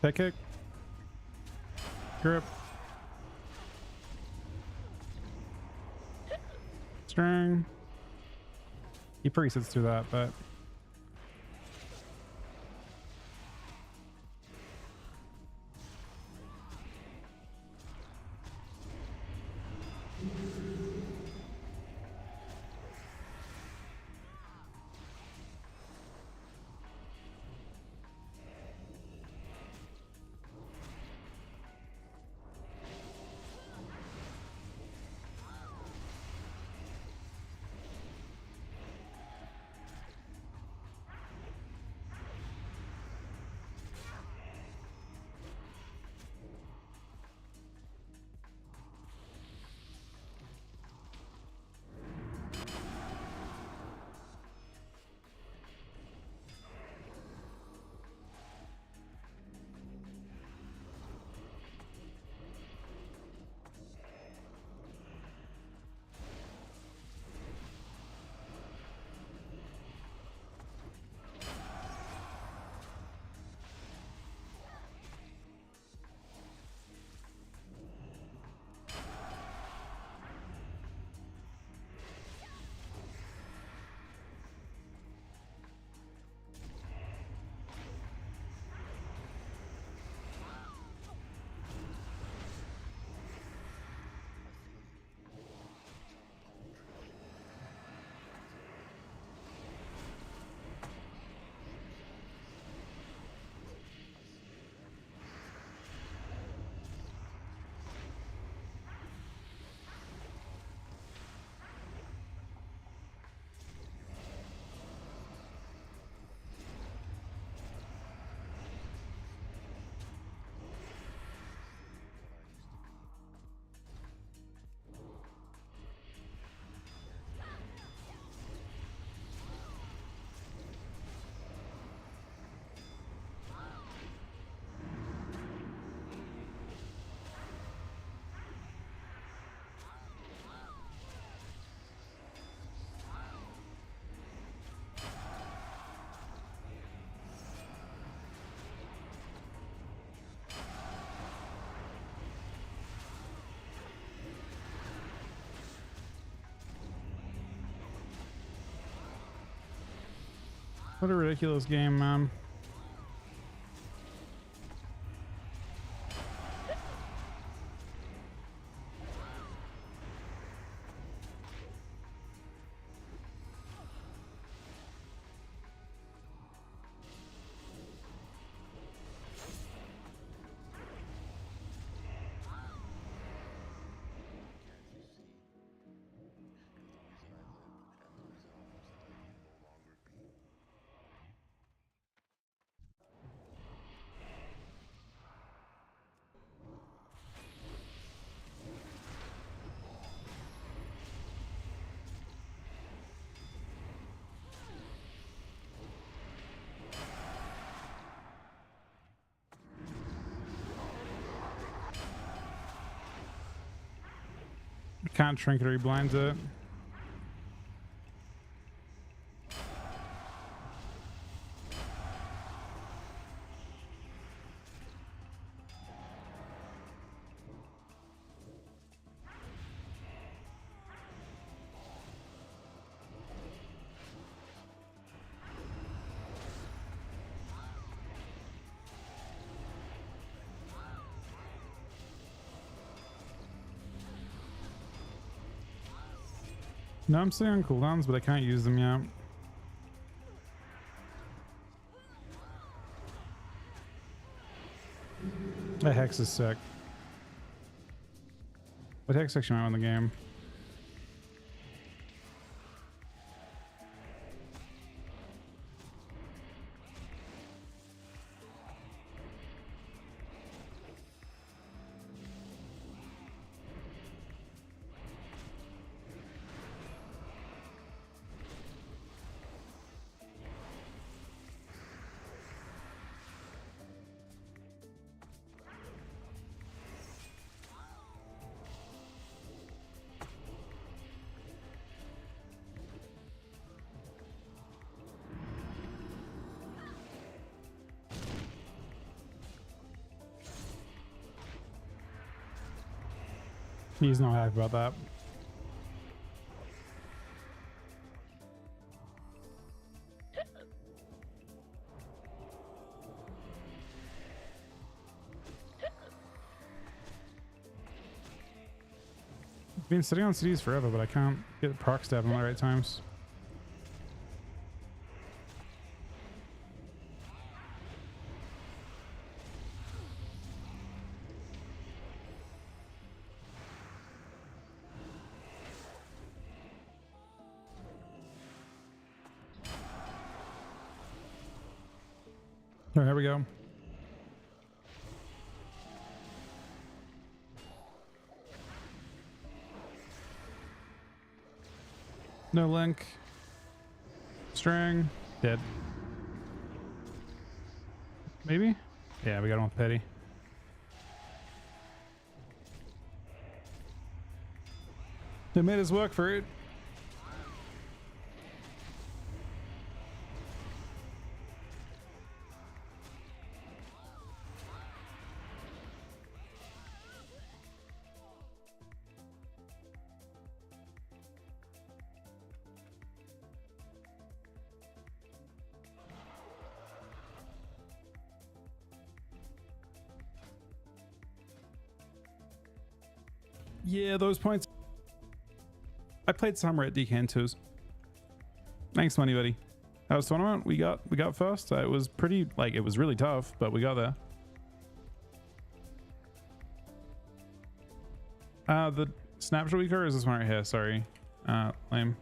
Head kick. Grip. String. He presets through that, but What a ridiculous game, man. Can't trinket or he blinds it. No, I'm sitting on cooldowns, but I can't use them yet. That Hex is sick. What Hex actually might win the game? He's not happy about that. I've been sitting on CDs forever, but I can't get proc stab in the right times. All right, here we go. No link. String. Dead. Maybe? Yeah, we got him with Petty. They made us work for it. Yeah, those points. I played Summer at DK2s. Thanks, Money Buddy. That was tournament. We got first. It was pretty, like, it was really tough, but we got there. The snapshot weaker, or is this one right here? Sorry. Lame.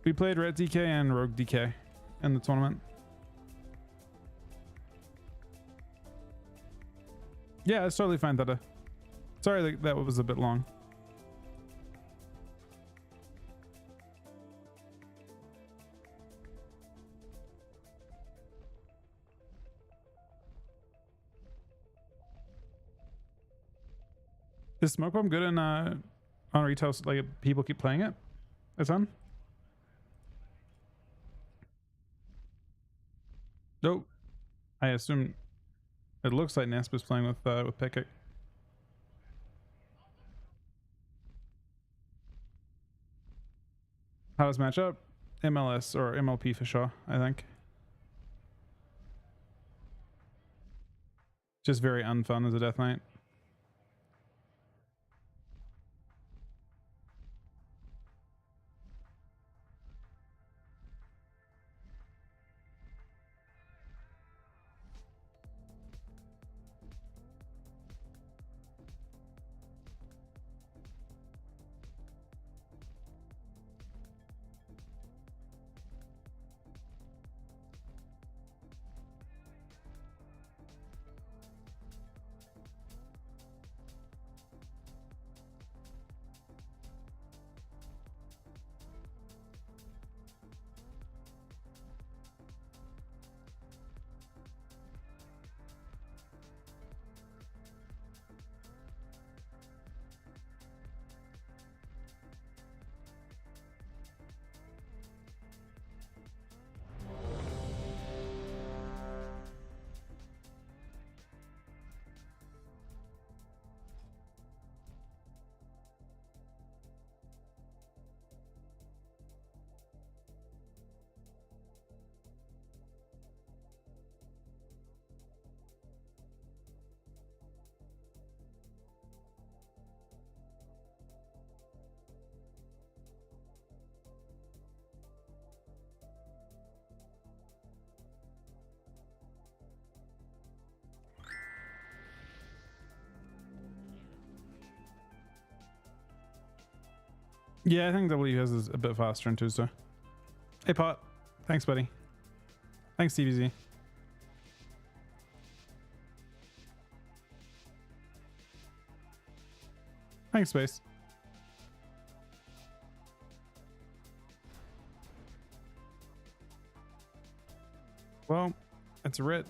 We played Red DK and Rogue DK in the tournament. Yeah, it's totally fine, Tata. Sorry that was a bit long. Is Smoke Bomb good in on retail? Like people keep playing it? It's on. Nope. I assume it looks like Nespa's playing with Pickett. Hottest matchup? MLS or MLP for sure, I think. Just very unfun as a Death Knight. Yeah, I think W is a bit faster in Tuesday. Hey, Pot. Thanks, buddy. Thanks, TVZ. Thanks, Space. Well, it's red.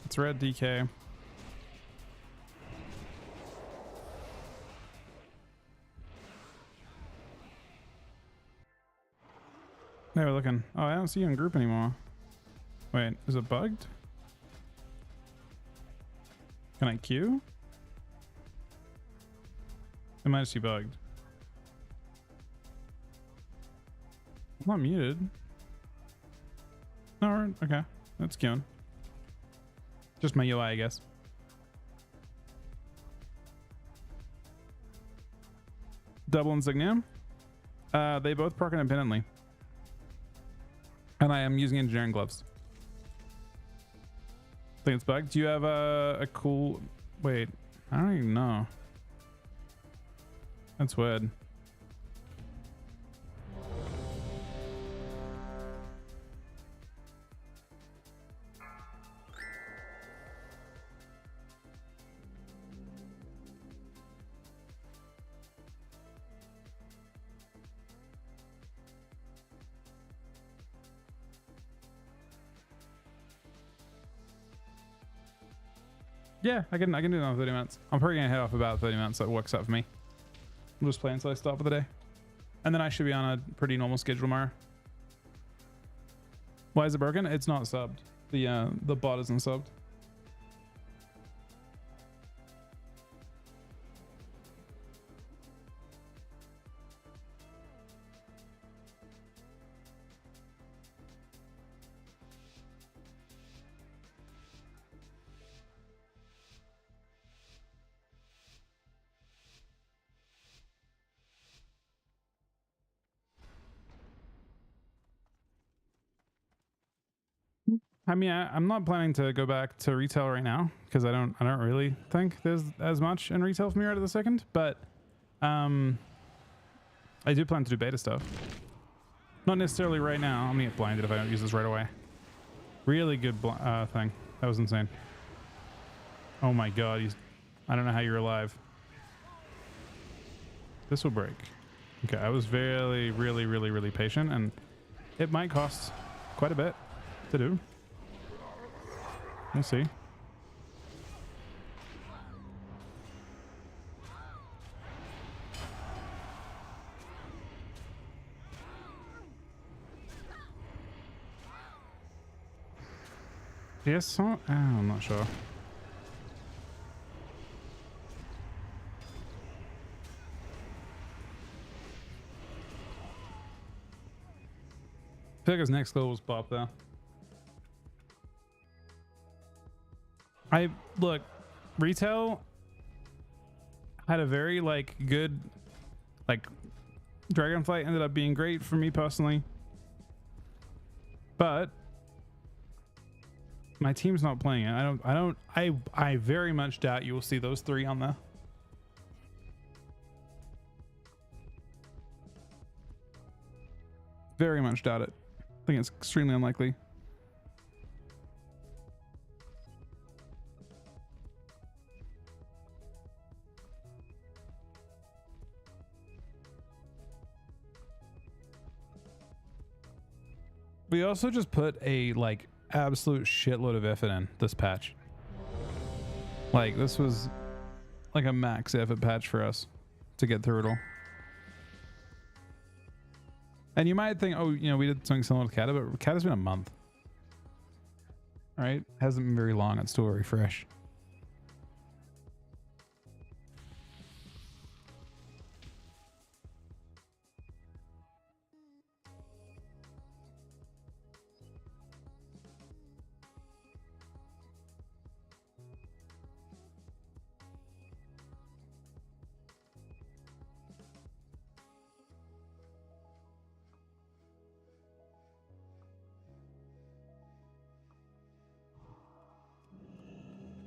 It's red DK. Hey, we're looking. Oh, I don't see you in group anymore. Wait, is it bugged? Can I queue? It might just be bugged. I'm not muted. No, we're, okay. That's queuing. Just my UI, I guess. Double insignia. They both proc independently. And I am using engineering gloves. I think it's bugged. Do you have a cool... Wait, I don't even know. That's weird. Yeah, I can do it in 30 minutes. I'm probably gonna head off about 30 minutes. That works out for me. I'm just playing until I start for the day, and then I should be on a pretty normal schedule tomorrow. Why is it broken? It's not subbed. The bot isn't subbed. I mean, I'm not planning to go back to retail right now because I don't really think there's as much in retail for me right at the second. But I do plan to do beta stuff. Not necessarily right now. I'm gonna get blinded if I don't use this right away. Really good thing. That was insane. Oh my god, I don't know how you're alive. This will break. Okay, I was really patient, and it might cost quite a bit to do. We'll see. Yes, I'm not sure. feel like his next goal was Bop though. I look, retail had a very like good like Dragonflight ended up being great for me personally. But my team's not playing it. I very much doubt you will see those three on there. Very much doubt it. I think it's extremely unlikely. We also just put a like absolute shitload of effort in this patch. Like this was like a max effort patch for us to get through it all. And you might think, oh, you know, we did something similar to Cata, but Cata's been a month. Right? Hasn't been very long. It's still very fresh.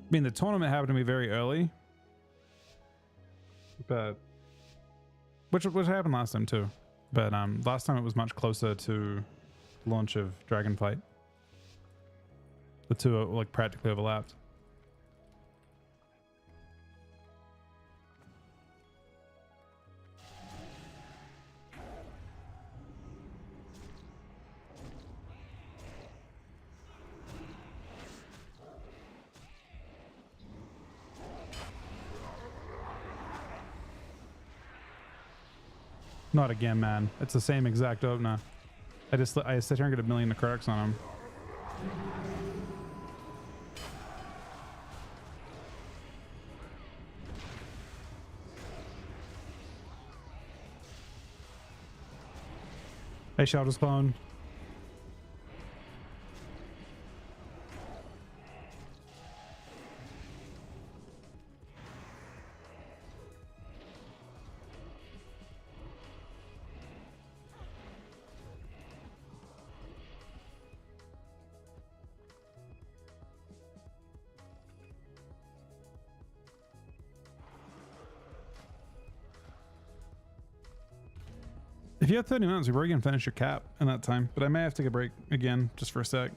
I mean, the tournament happened to be very early, but which happened last time too. But last time it was much closer to launch of Dragonflight. The two are like practically overlapped. Not again, man. It's the same exact opener. I sit here and get a million necrotics on him. Hey, Shelter's clone. If you have 30 minutes, you're probably gonna finish your cap in that time, but I may have to take a break again just for a sec.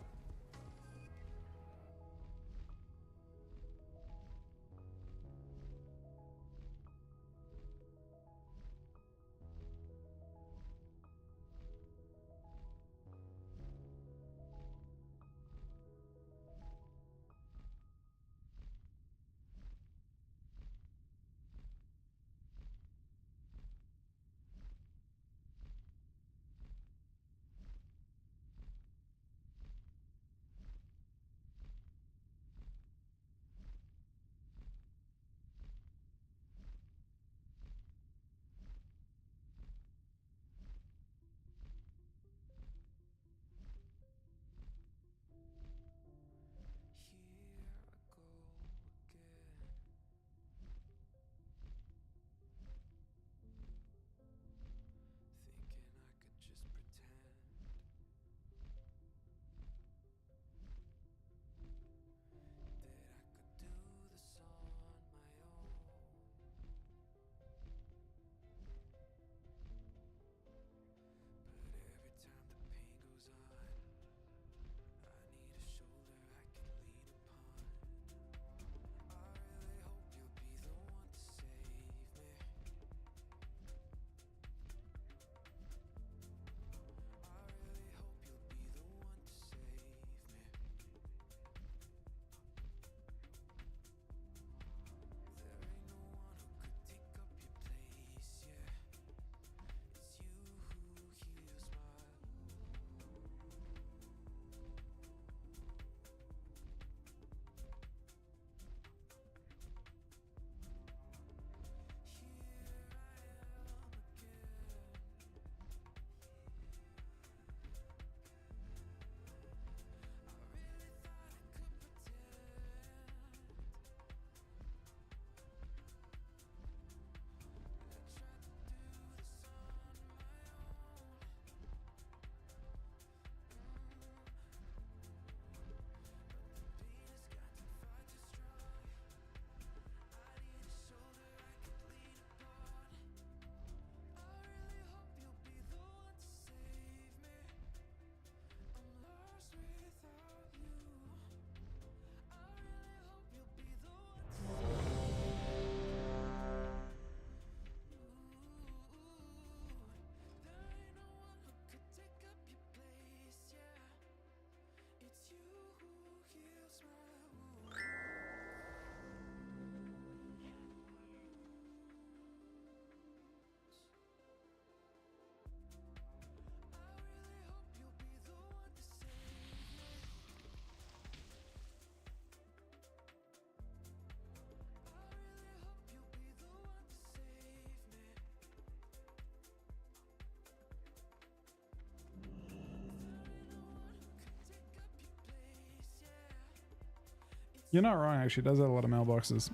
You're not wrong, actually. It does have a lot of mailboxes.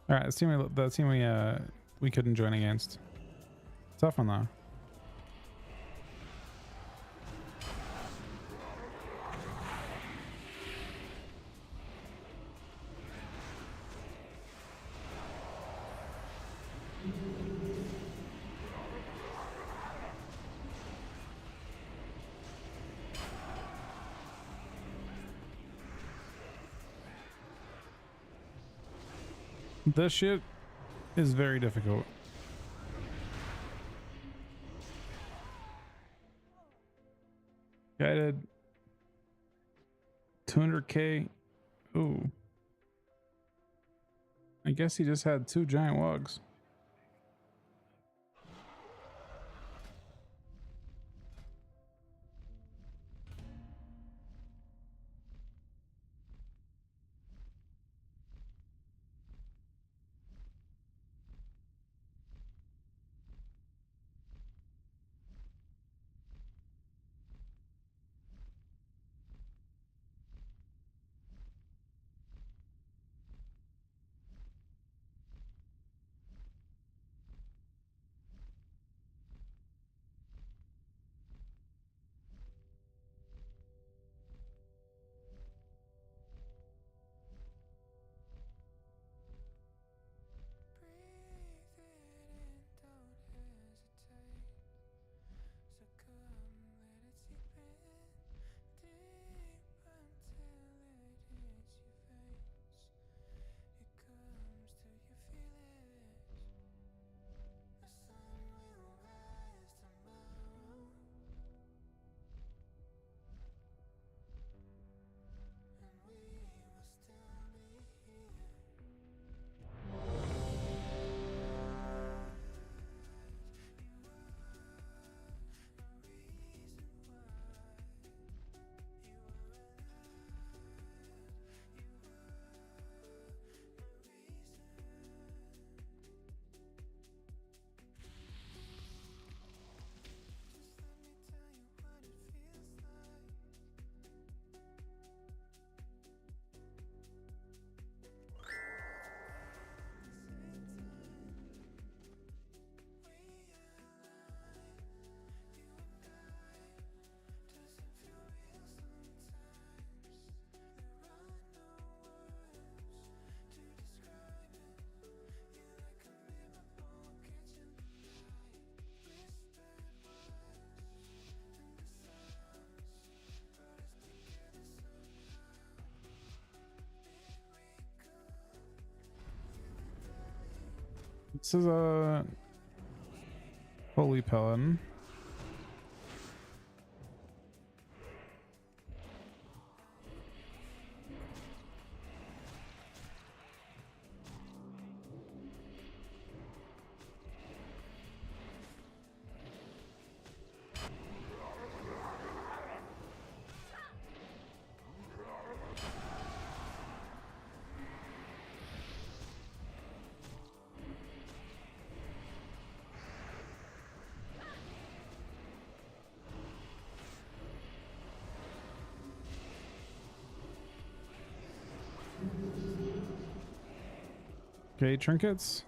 All right, the team we couldn't join against. Tough one though. This shit is very difficult. Guided 200k. Ooh. I guess he just had 2 giant wogs. This is a holy paladin. Okay, trinkets.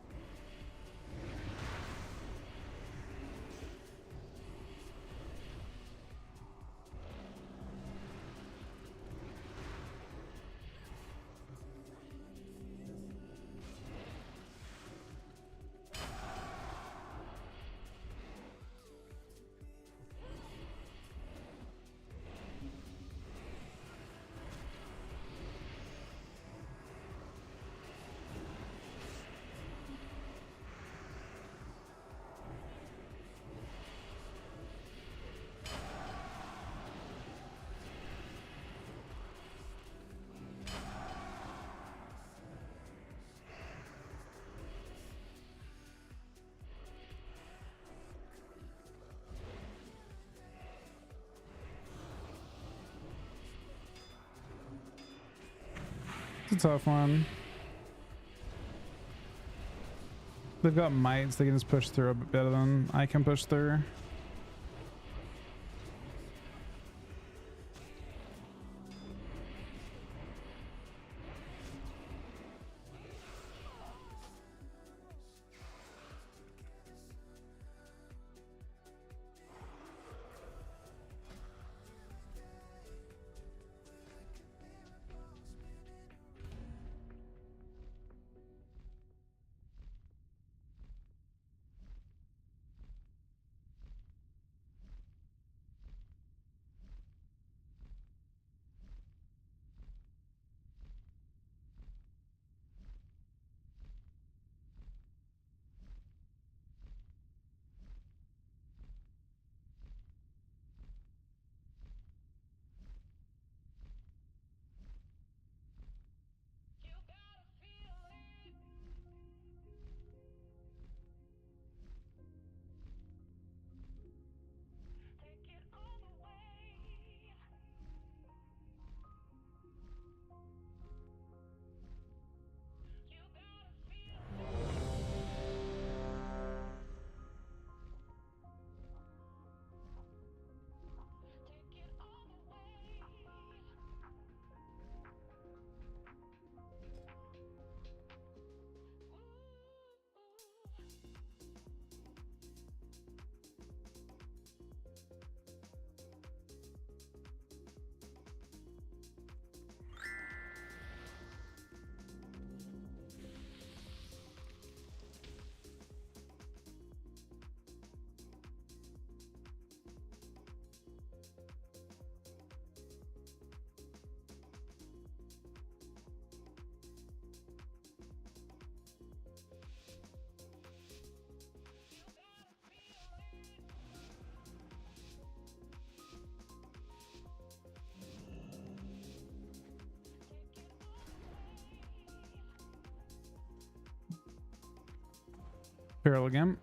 It's a tough one. They've got mites. They can just push through a bit better than I can push through. Feral again.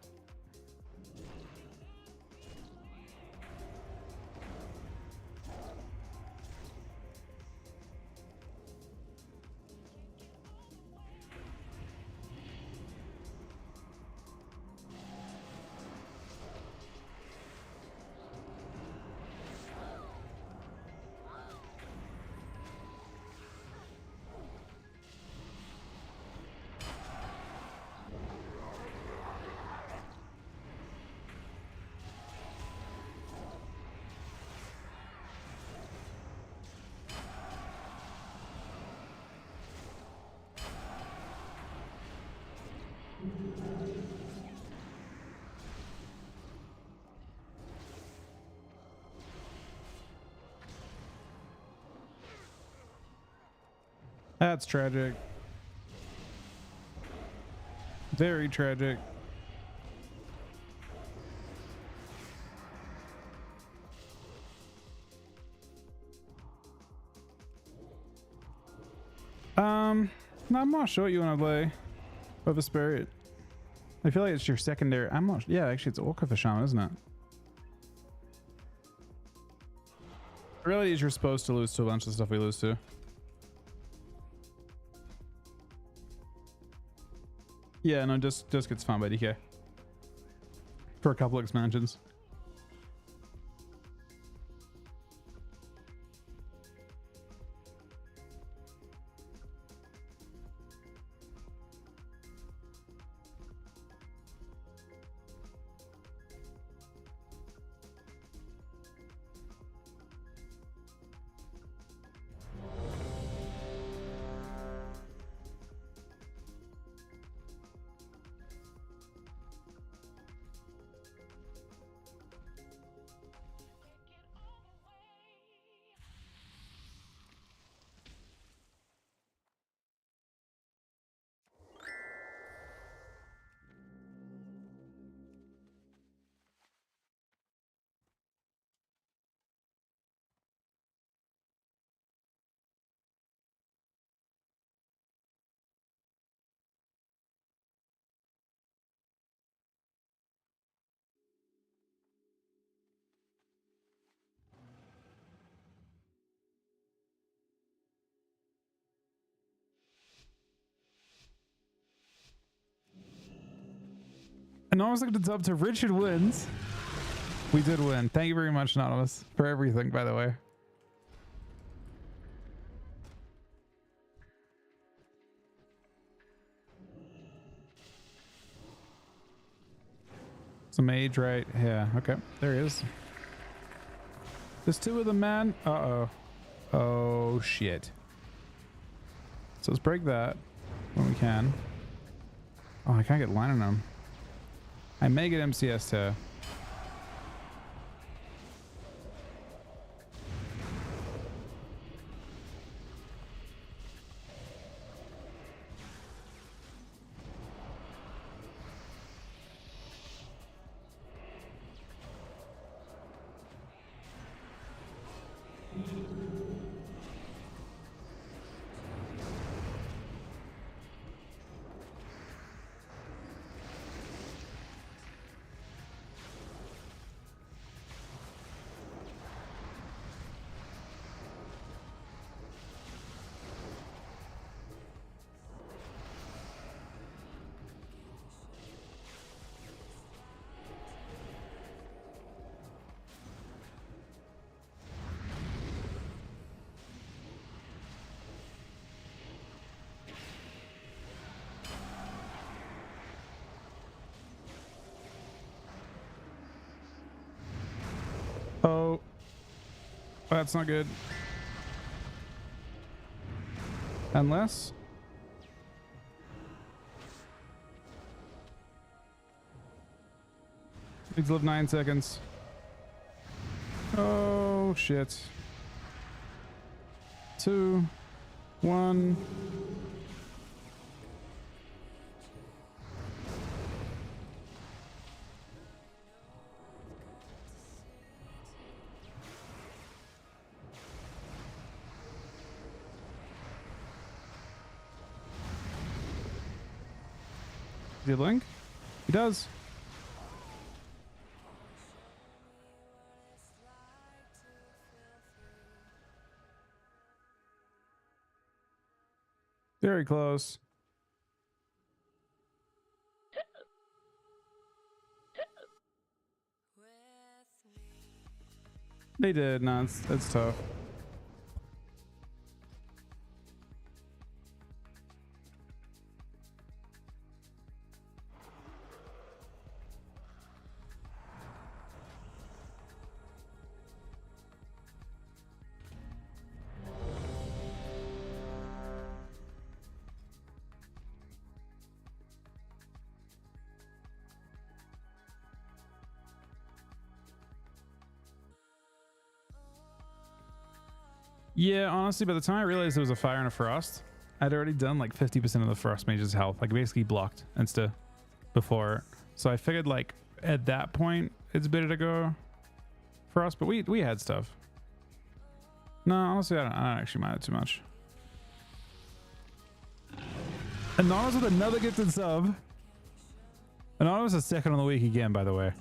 That's tragic. Very tragic. No, I'm not sure what you want to play. Of a spirit. I feel like it's your secondary. I'm not. Yeah, actually, it's Orca for Shaman, isn't it? The reality is you're supposed to lose to a bunch of stuff we lose to. Yeah, no, just gets found by DK for a couple expansions. Anonymous looked it's up to Richard wins. We did win. Thank you very much, Anonymous, for everything, by the way. Some mage right here. Okay, there he is. There's two of them, man. Uh-oh. Oh, shit. So let's break that when we can. Oh, I can't get line on him. I may get MCS to... Oh, that's not good. Unless... Needs to live 9 seconds. Oh, shit. 2, 1... Does he blink? He does. Very close. They did. No, it's tough. Yeah, honestly, by the time I realized there was a fire and a frost, I'd already done like 50% of the frost mage's health, like basically blocked insta before. So I figured like at that point it's better to go frost, but we had stuff. No, honestly, I don't actually mind it too much. Anonymous with another gifted sub. Anonymous is second on the week again, by the way.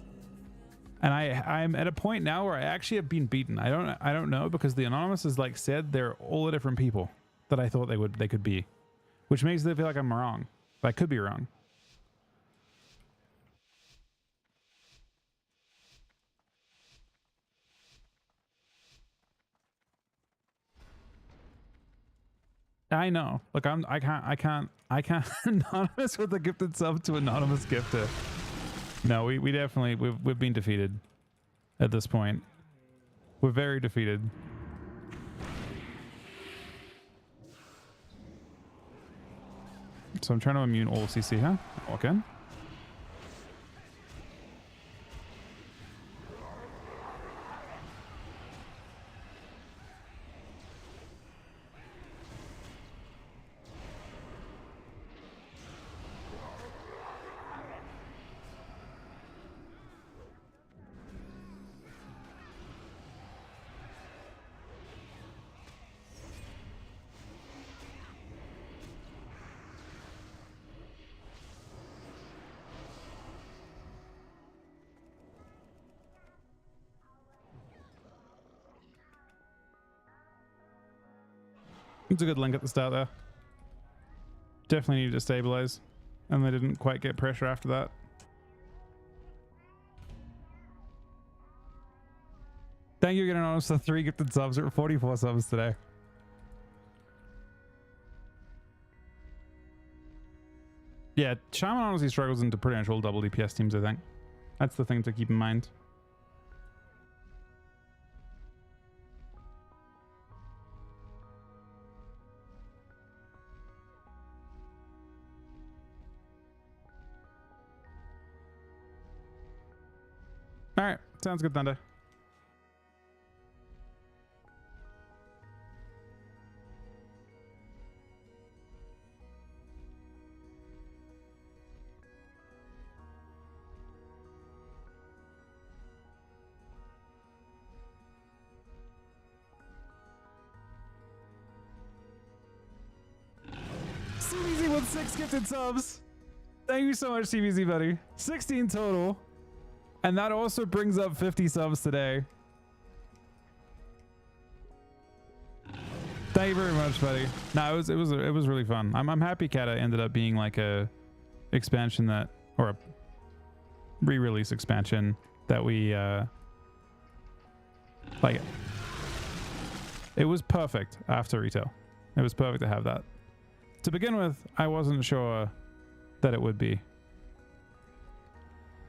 And I'm at a point now where I actually have been beaten. I don't know, because the Anonymous has like said they're all the different people that I thought they could be, which makes it feel like I'm wrong. But I could be wrong. I know. Look, I can't Anonymous with a gifted sub to Anonymous gifter. No, we definitely we've been defeated at this point. We're very defeated. So I'm trying to immune all CC here. Walk in. It's a good link at the start there. Definitely needed to stabilize, and they didn't quite get pressure after that. Thank you again, Anonymous, for 3 gifted subs. We're at 44 subs today. Yeah, Shaman honestly struggles into pretty much all double DPS teams, I think. That's the thing to keep in mind. All right, sounds good, Thunder. CBZ with 6 gifted subs. Thank you so much, CBZ, buddy. 16 total. And that also brings up 50 subs today. Thank you very much, buddy. No, it was really fun. I'm happy Cata ended up being like a expansion that, or a re-release expansion that we like. It was perfect after retail. It was perfect to have that. To begin with, I wasn't sure that it would be.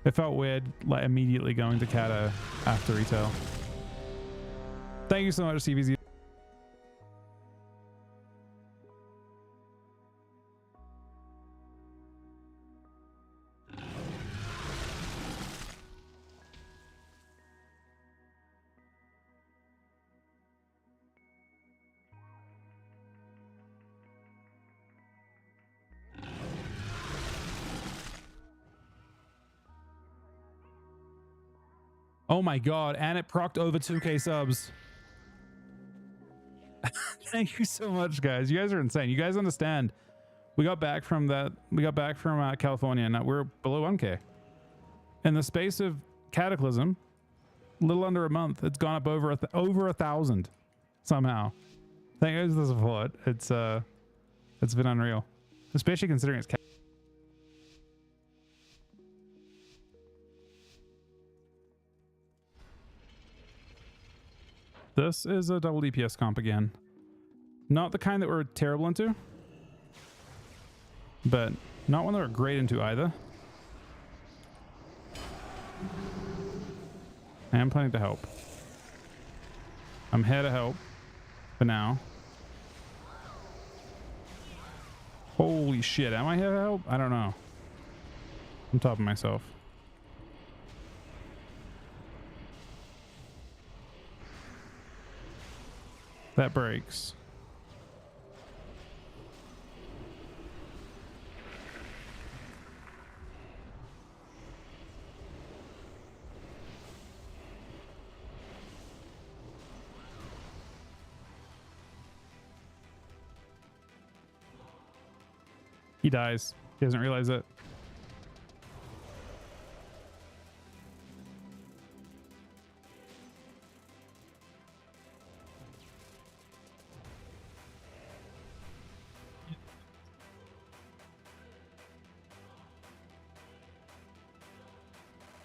It felt weird, like immediately going to Cata after retail. Thank you so much, CVZ. Oh my god, and it procced over 2k subs. Thank you so much, guys. You guys are insane. You guys understand. We got back from California and we're below 1k. In the space of Cataclysm, a little under a month, it's gone up over 1,000 somehow. Thank you guys for the support. It's been unreal, especially considering it's This is a double DPS comp again. Not the kind that we're terrible into, but not one that we're great into either. I am planning to help. I'm here to help for now. Holy shit, am I here to help? I don't know. I'm topping myself. That breaks. He dies. He doesn't realize it.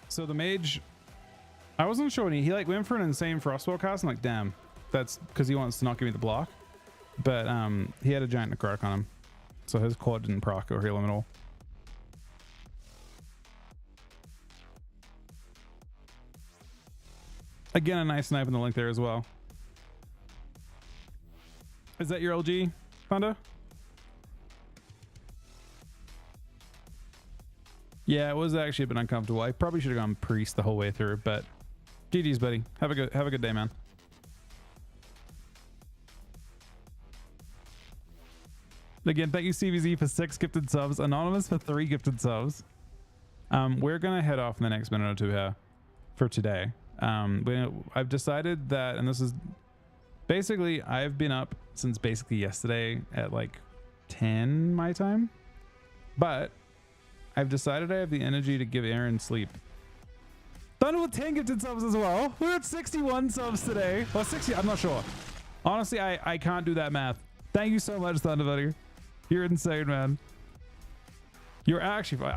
So the mage, I wasn't sure when he like went for an insane frostwall cast. I'm like, damn, that's because he wants to not give me the block. But he had a giant necrotic on him, so his quad didn't proc or heal him at all. Again, a nice snipe in the link there as well. Is that your LG, Fonda? Yeah, it was actually a bit uncomfortable. I probably should have gone priest the whole way through, but GG's, buddy. Have a good day, man. Again, thank you CVZ for 6 gifted subs, Anonymous for 3 gifted subs. We're gonna head off in the next minute or two here for today. I've decided that, and this is basically, I've been up since basically yesterday at like 10 my time, but I've decided I have the energy to give Aaron sleep. Thunder with 10 gifted subs as well. We're at 61 subs today. Well, 60, I'm not sure. Honestly, I can't do that math. Thank you so much, Thunder buddy. You're insane, man. You're actually,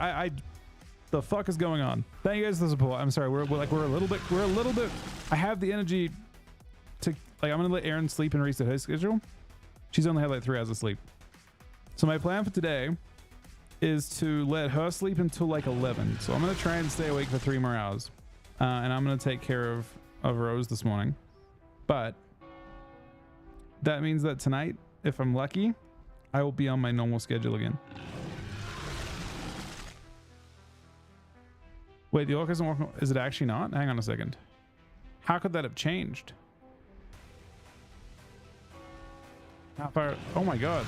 the fuck is going on? Thank you guys for the support. I'm sorry, we're a little bit, I have the energy like I'm gonna let Erin sleep and reset her schedule. She's only had like 3 hours of sleep. So my plan for today is to let her sleep until like 11. So I'm gonna try and stay awake for 3 more hours. And I'm gonna take care of Rose this morning. But that means that tonight, if I'm lucky, I will be on my normal schedule again. Wait, the orc isn't working. Is it actually not? Hang on a second. How could that have changed? How far? Oh my god.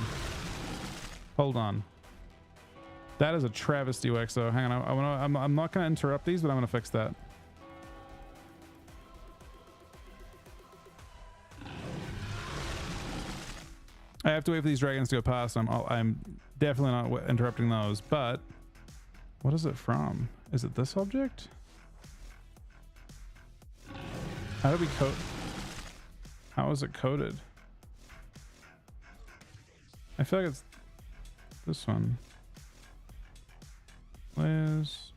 Hold on. That is a travesty, Wexo. Hang on. I'm not going to interrupt these, but I'm going to fix that. I have to wait for these dragons to go past. I'm definitely not interrupting those, but what is it from? Is it this object? How do we code? How is it coded? I feel like it's this one. Liz.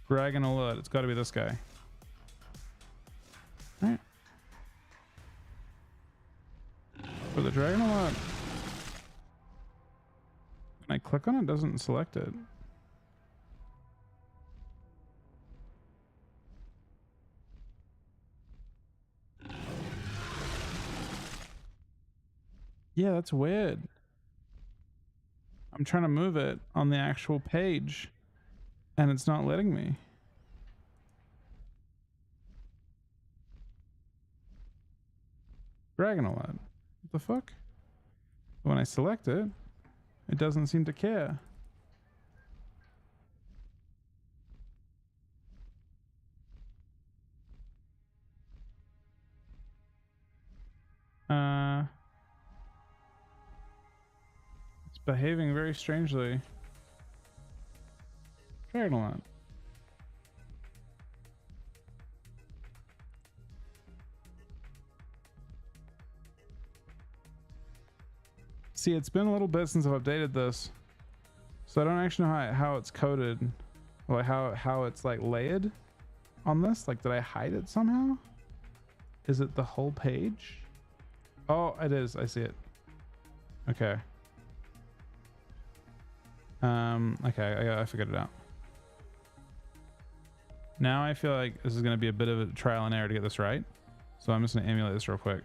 Dragon alert. It's got to be this guy. All right. For the dragon alert. When I click on it, it doesn't select it. Yeah, that's weird. I'm trying to move it on the actual page and it's not letting me. Dragon alert. What the fuck? When I select it, it doesn't seem to care. It's behaving very strangely. Dragon alert. See, it's been a little bit since I've updated this, so I don't actually know how it's coded, or how it's like layered on this. Like, did I hide it somehow? Is it the whole page? Oh, it is. I see it. Okay. Okay, I figured it out. Now I feel like this is going to be a bit of a trial and error to get this right, so I'm just going to emulate this real quick.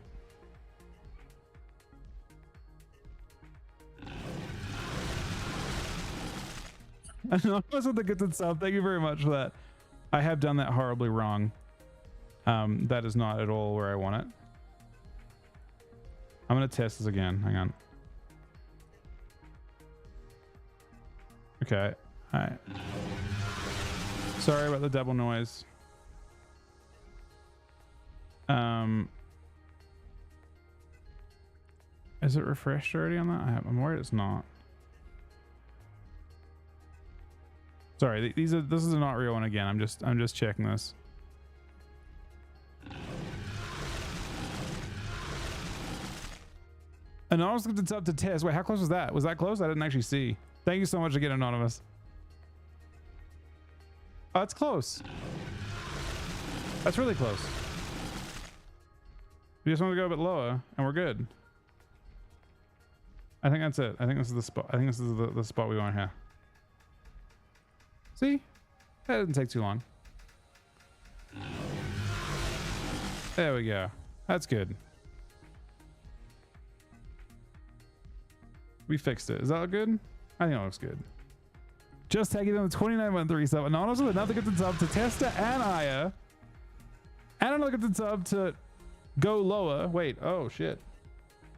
Anonymous with the goods and sub, thank you very much for that. I have done that horribly wrong. That is not at all where I want it. I'm gonna test this again. Hang on. Okay. All right. Sorry about the double noise. Is it refreshed already on that? I'm worried it's not. Sorry, this is a not real one again. I'm just checking this. Anonymous looked up to test. Wait, how close was that? Was that close? I didn't actually see. Thank you so much again, Anonymous. Oh, that's close. That's really close. We just want to go a bit lower and we're good. I think that's it. I think this is the spot. I think this is the spot we want here. See? That didn't take too long. There we go. That's good. We fixed it. Is that good? I think it looks good. Just taking on the 29-month resub. Anonymous with another good sub to Testa and Aya. And another good sub to go lower. Wait. Oh, shit.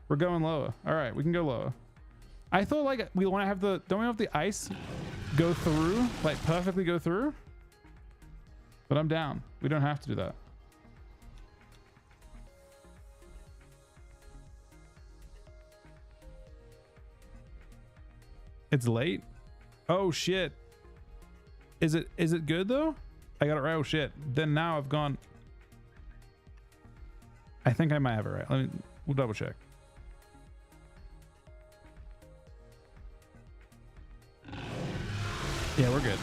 We're going lower. All right. We can go lower. I thought like we want to have the... Don't we have the ice go through? Like perfectly go through? But I'm down. We don't have to do that. It's late. Oh shit. Is it good though? I got it right. Oh shit. Then now I've gone. I think I might have it right. We'll double check. Yeah, we're good.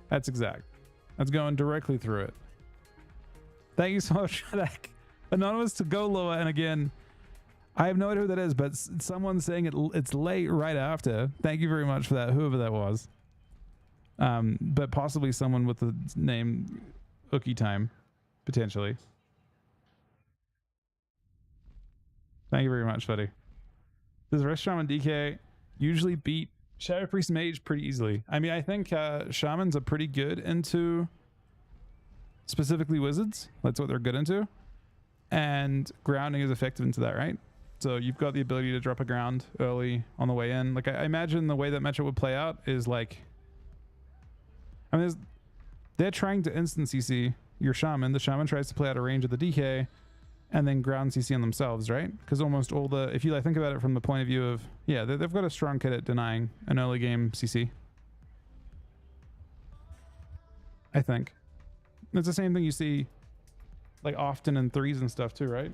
That's exact. That's going directly through it. Thank you so much for that. Anonymous to go lower. And again, I have no idea who that is, but someone saying it's late right after. Thank you very much for that, whoever that was. But possibly someone with the name Ookie Time, potentially. Thank you very much, buddy. Does Rest Shaman DK usually beat Shadow Priest Mage pretty easily? I mean, I think Shamans are pretty good into specifically wizards. That's what they're good into. And grounding is effective into that, right? So you've got the ability to drop a ground early on the way in. Like I imagine the way that matchup would play out is like, I mean, they're trying to instant CC your shaman. The shaman tries to play out a range of the DK and then ground CC on themselves, right? Because almost all the, if you like think about it from the point of view of, yeah, they've got a strong kit at denying an early game CC. I think. It's the same thing you see like often in threes and stuff too, right?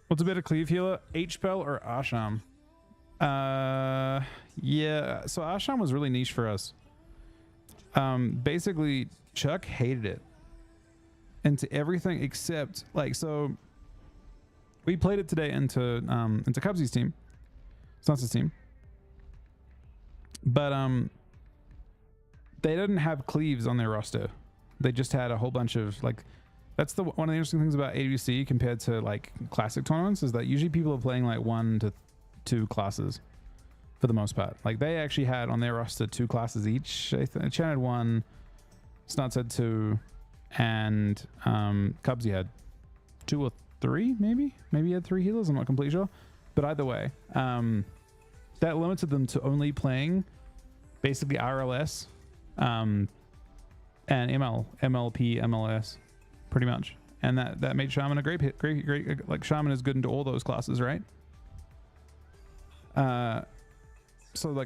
What's a better cleave healer, H-Spell or Asham? Yeah, so Asham was really niche for us. Basically, Chuck hated it. Into everything except, like, so we played it today into Cubsy's team. It's not his team. But they didn't have cleaves on their roster. They just had a whole bunch of, like, that's one of the interesting things about ADC compared to like classic tournaments is that usually people are playing like 1 to 2 classes for the most part. Like they actually had on their roster 2 classes each. Chen had 1, Snuts had 2, and Cubsy had 2 or 3 maybe. Maybe he had 3 healers. I'm not completely sure. But either way, that limited them to only playing basically RLS and MLP, MLS. Pretty much, and that made Shaman a great like Shaman is good into all those classes, right? So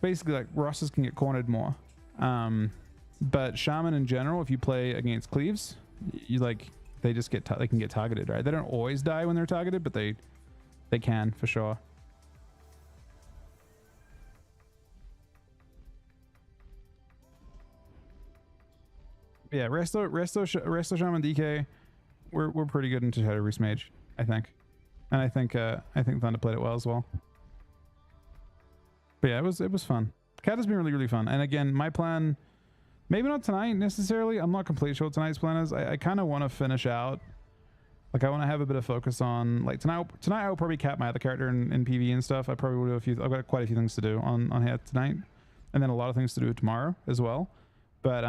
basically like rosters can get cornered more, but Shaman in general, if you play against cleaves, you like they just get they can get targeted, right? They don't always die when they're targeted, but they can for sure. Yeah, Resto Shaman DK, we're pretty good into Shadow Priest Mage, I think, and I think Thunder played it well as well. But yeah, it was fun. Cata's been really fun, and again, my plan, maybe not tonight necessarily. I'm not completely sure what tonight's plan is. I kind of want to finish out. Like I want to have a bit of focus on like tonight. I will probably cap my other character in PvE and stuff. I probably will do a few. I've got quite a few things to do on here tonight, and then a lot of things to do tomorrow as well. But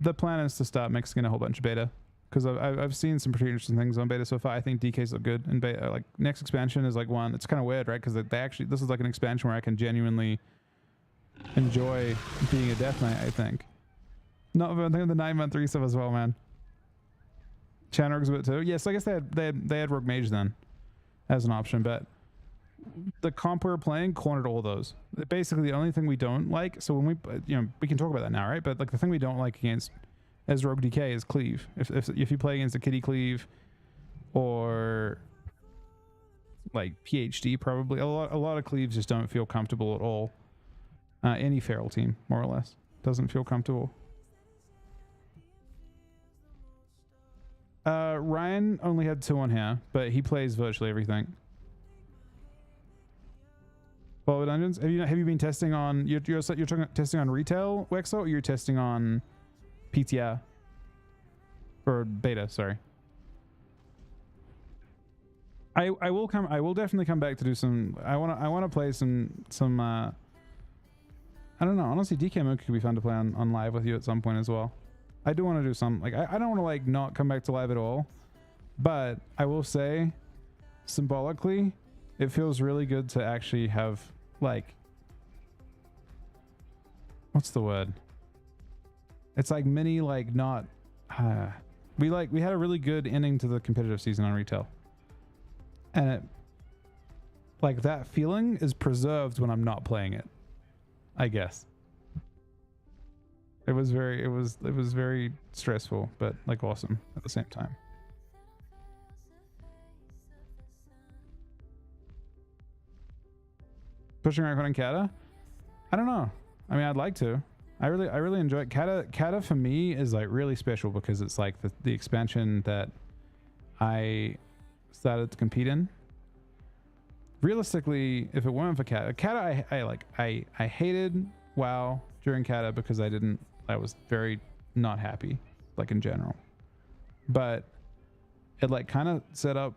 the plan is to start mixing in a whole bunch of beta because I've seen some pretty interesting things on beta so far. I think DKs look good in beta. Like next expansion is like one. It's kind of weird, right? Because they actually, this is like an expansion where I can genuinely enjoy being a Death Knight. I think. No, but I think the 9-month reset as well, man. Chanrog's a bit too. Yes, I guess they had Rogue Mage then as an option, but the comp we were playing cornered all those. Basically, the only thing we don't like. So when we can talk about that now, right? But like the thing we don't like against as Rogue DK is cleave. If you play against a kitty cleave or like PhD, probably a lot of cleaves just don't feel comfortable at all. Any feral team, more or less, doesn't feel comfortable. Ryan only had 2 on here, but he plays virtually everything. Follow dungeons. Have you been testing on you're testing on retail Wexel, or you're testing on PTR or beta? Sorry. I will definitely come back to do some. I want to play some. I don't know. Honestly, DK Mocha could be fun to play on live with you at some point as well. I do want to do some. Like I don't want to like not come back to live at all, but I will say, symbolically, it feels really good to actually have like, what's the word? It's like mini like not. We had a really good ending to the competitive season on retail. And it, like that feeling is preserved when I'm not playing it, I guess. It was very stressful, but like awesome at the same time. Pushing rank on Cata? I don't know. I mean, I'd like to. I really enjoy it. Cata for me is like really special because it's like the expansion that I started to compete in. Realistically, if it weren't for Cata, I hated WoW during Cata because I was very not happy, like in general. But it like kind of set up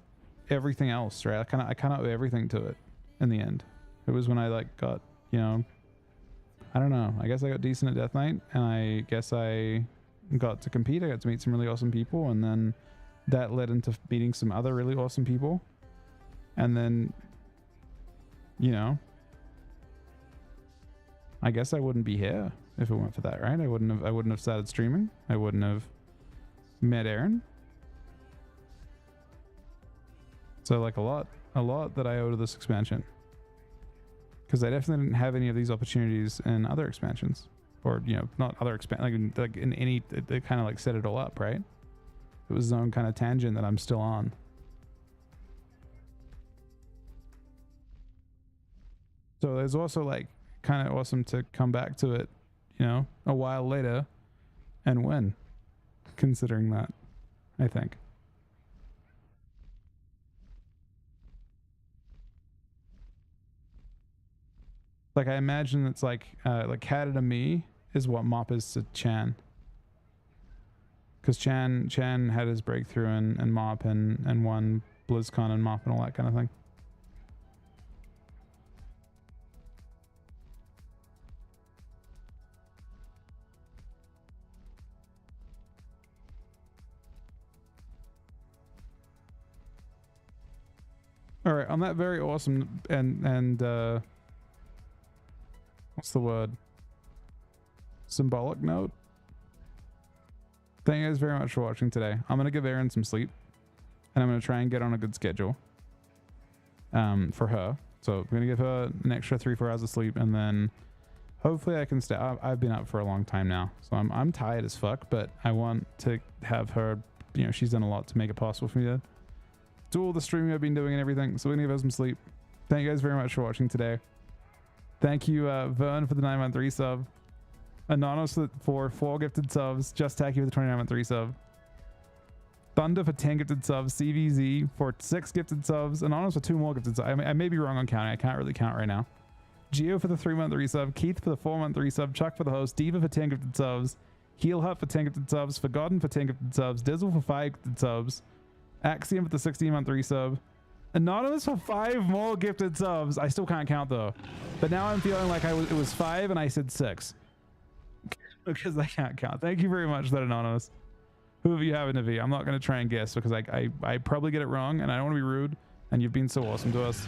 everything else, right? I kind of owe everything to it in the end. It was when I like got, you know, I don't know. I guess I got decent at Death Knight, and I guess I got to compete. I got to meet some really awesome people, and then that led into meeting some other really awesome people. And then, you know, I guess I wouldn't be here if it weren't for that, right? I wouldn't have started streaming. I wouldn't have met Aaron. So like a lot that I owe to this expansion. Because I definitely didn't have any of these opportunities in other expansions, or you know, not other like in any. It kind of like set it all up, right? It was its own kind of tangent that I'm still on. So it's also like kind of awesome to come back to it, you know, a while later, and win. Considering that, I think. Like I imagine it's like Cata to me is what Mop is to Chan. Because Chan had his breakthrough in Mop and won BlizzCon and Mop and all that kind of thing. All right, on that very awesome and what's the word? Symbolic note. Thank you guys very much for watching today. I'm gonna give Erin some sleep, and I'm gonna try and get on a good schedule for her. So I'm gonna give her an extra 3-4 hours of sleep, and then hopefully I can stay. I've been up for a long time now, so I'm tired as fuck. But I want to have her. You know, she's done a lot to make it possible for me to do all the streaming I've been doing and everything. So we're gonna give her some sleep. Thank you guys very much for watching today. Thank you, Vern, for the 9-month resub. Anonymous for 4 gifted subs. Just Tacky for the 29-month resub. Thunder for 10 gifted subs. CVZ for 6 gifted subs. Anonymous for 2 more gifted subs. I may be wrong on counting. I can't really count right now. Geo for the 3-month resub. Keith for the 4-month resub. Chuck for the host. Diva for 10 gifted subs. Heel Hut for 10 gifted subs. Forgotten for 10 gifted subs. Dizzle for 5 gifted subs. Axiom for the 16-month resub. Anonymous for 5 more gifted subs. I still can't count though. But now I'm feeling like it was 5 and I said 6. Because I can't count. Thank you very much for that, Anonymous. Whoever you happen to be. I'm not going to try and guess because I probably get it wrong and I don't want to be rude. And you've been so awesome to us.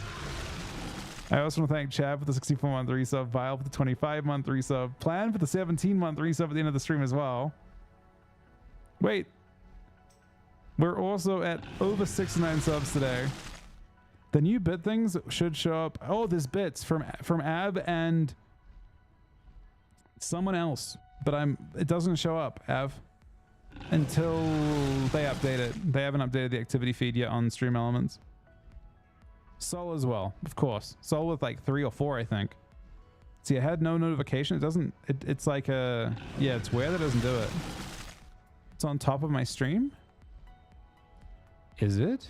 I also want to thank Chad for the 64-month resub. Vile for the 25-month resub. Plan for the 17-month resub at the end of the stream as well. Wait. We're also at over 69 subs today. The new bit things should show up. Oh, there's bits from Ab and someone else, but it doesn't show up, Av, until they update it. They haven't updated the activity feed yet on Stream Elements. Sol as well, of course. Sol with like 3 or 4, I think. See, I had no notification. It doesn't. It's like a yeah. It's weird that it doesn't do it. It's on top of my stream. Is it?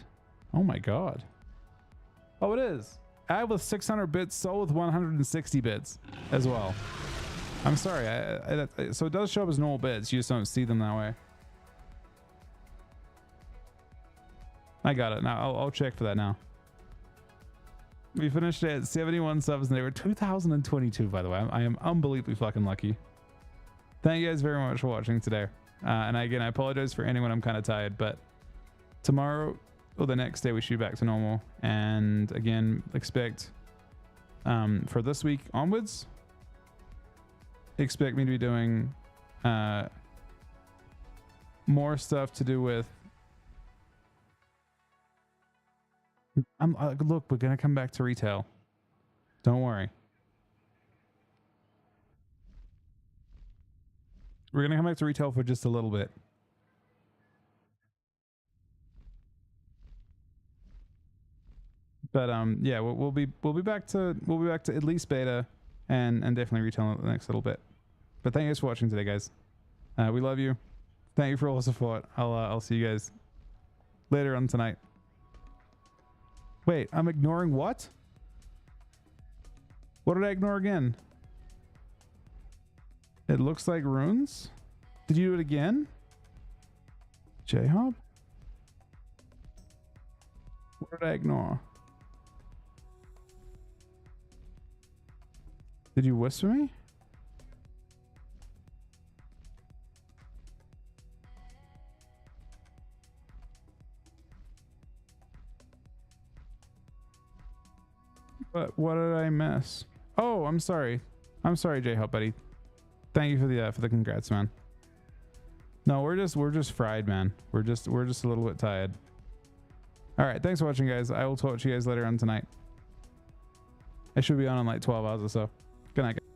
Oh my god. Oh, it is. add with 600 bits, so with 160 bits as well. I'm sorry. So it does show up as normal bits. You just don't see them that way. I got it. Now I'll check for that now. We finished at 71 subs and they were 2022, by the way. I am unbelievably fucking lucky. Thank you guys very much for watching today. And again, I apologize for anyone. I'm kind of tired, but tomorrow or the next day we should be back to normal. And again, expect for this week onwards, expect me to be doing more stuff to do with look, we're gonna come back to retail. Don't worry. We're gonna come back to retail for just a little bit. But yeah, we'll be back to at least beta and definitely retail in the next little bit. But thank you guys for watching today, guys. We love you. Thank you for all the support. I'll see you guys later on tonight. Wait, I'm ignoring what? What did I ignore again? It looks like runes. Did you do it again? J-Hop? What did I ignore? Did you whisper me? What did I miss? Oh, I'm sorry. I'm sorry, J-Hop, buddy. Thank you for the congrats, man. No, we're just fried, man. We're just a little bit tired. All right, thanks for watching, guys. I will talk to you guys later on tonight. I should be on in like 12 hours or so. Good night, guys.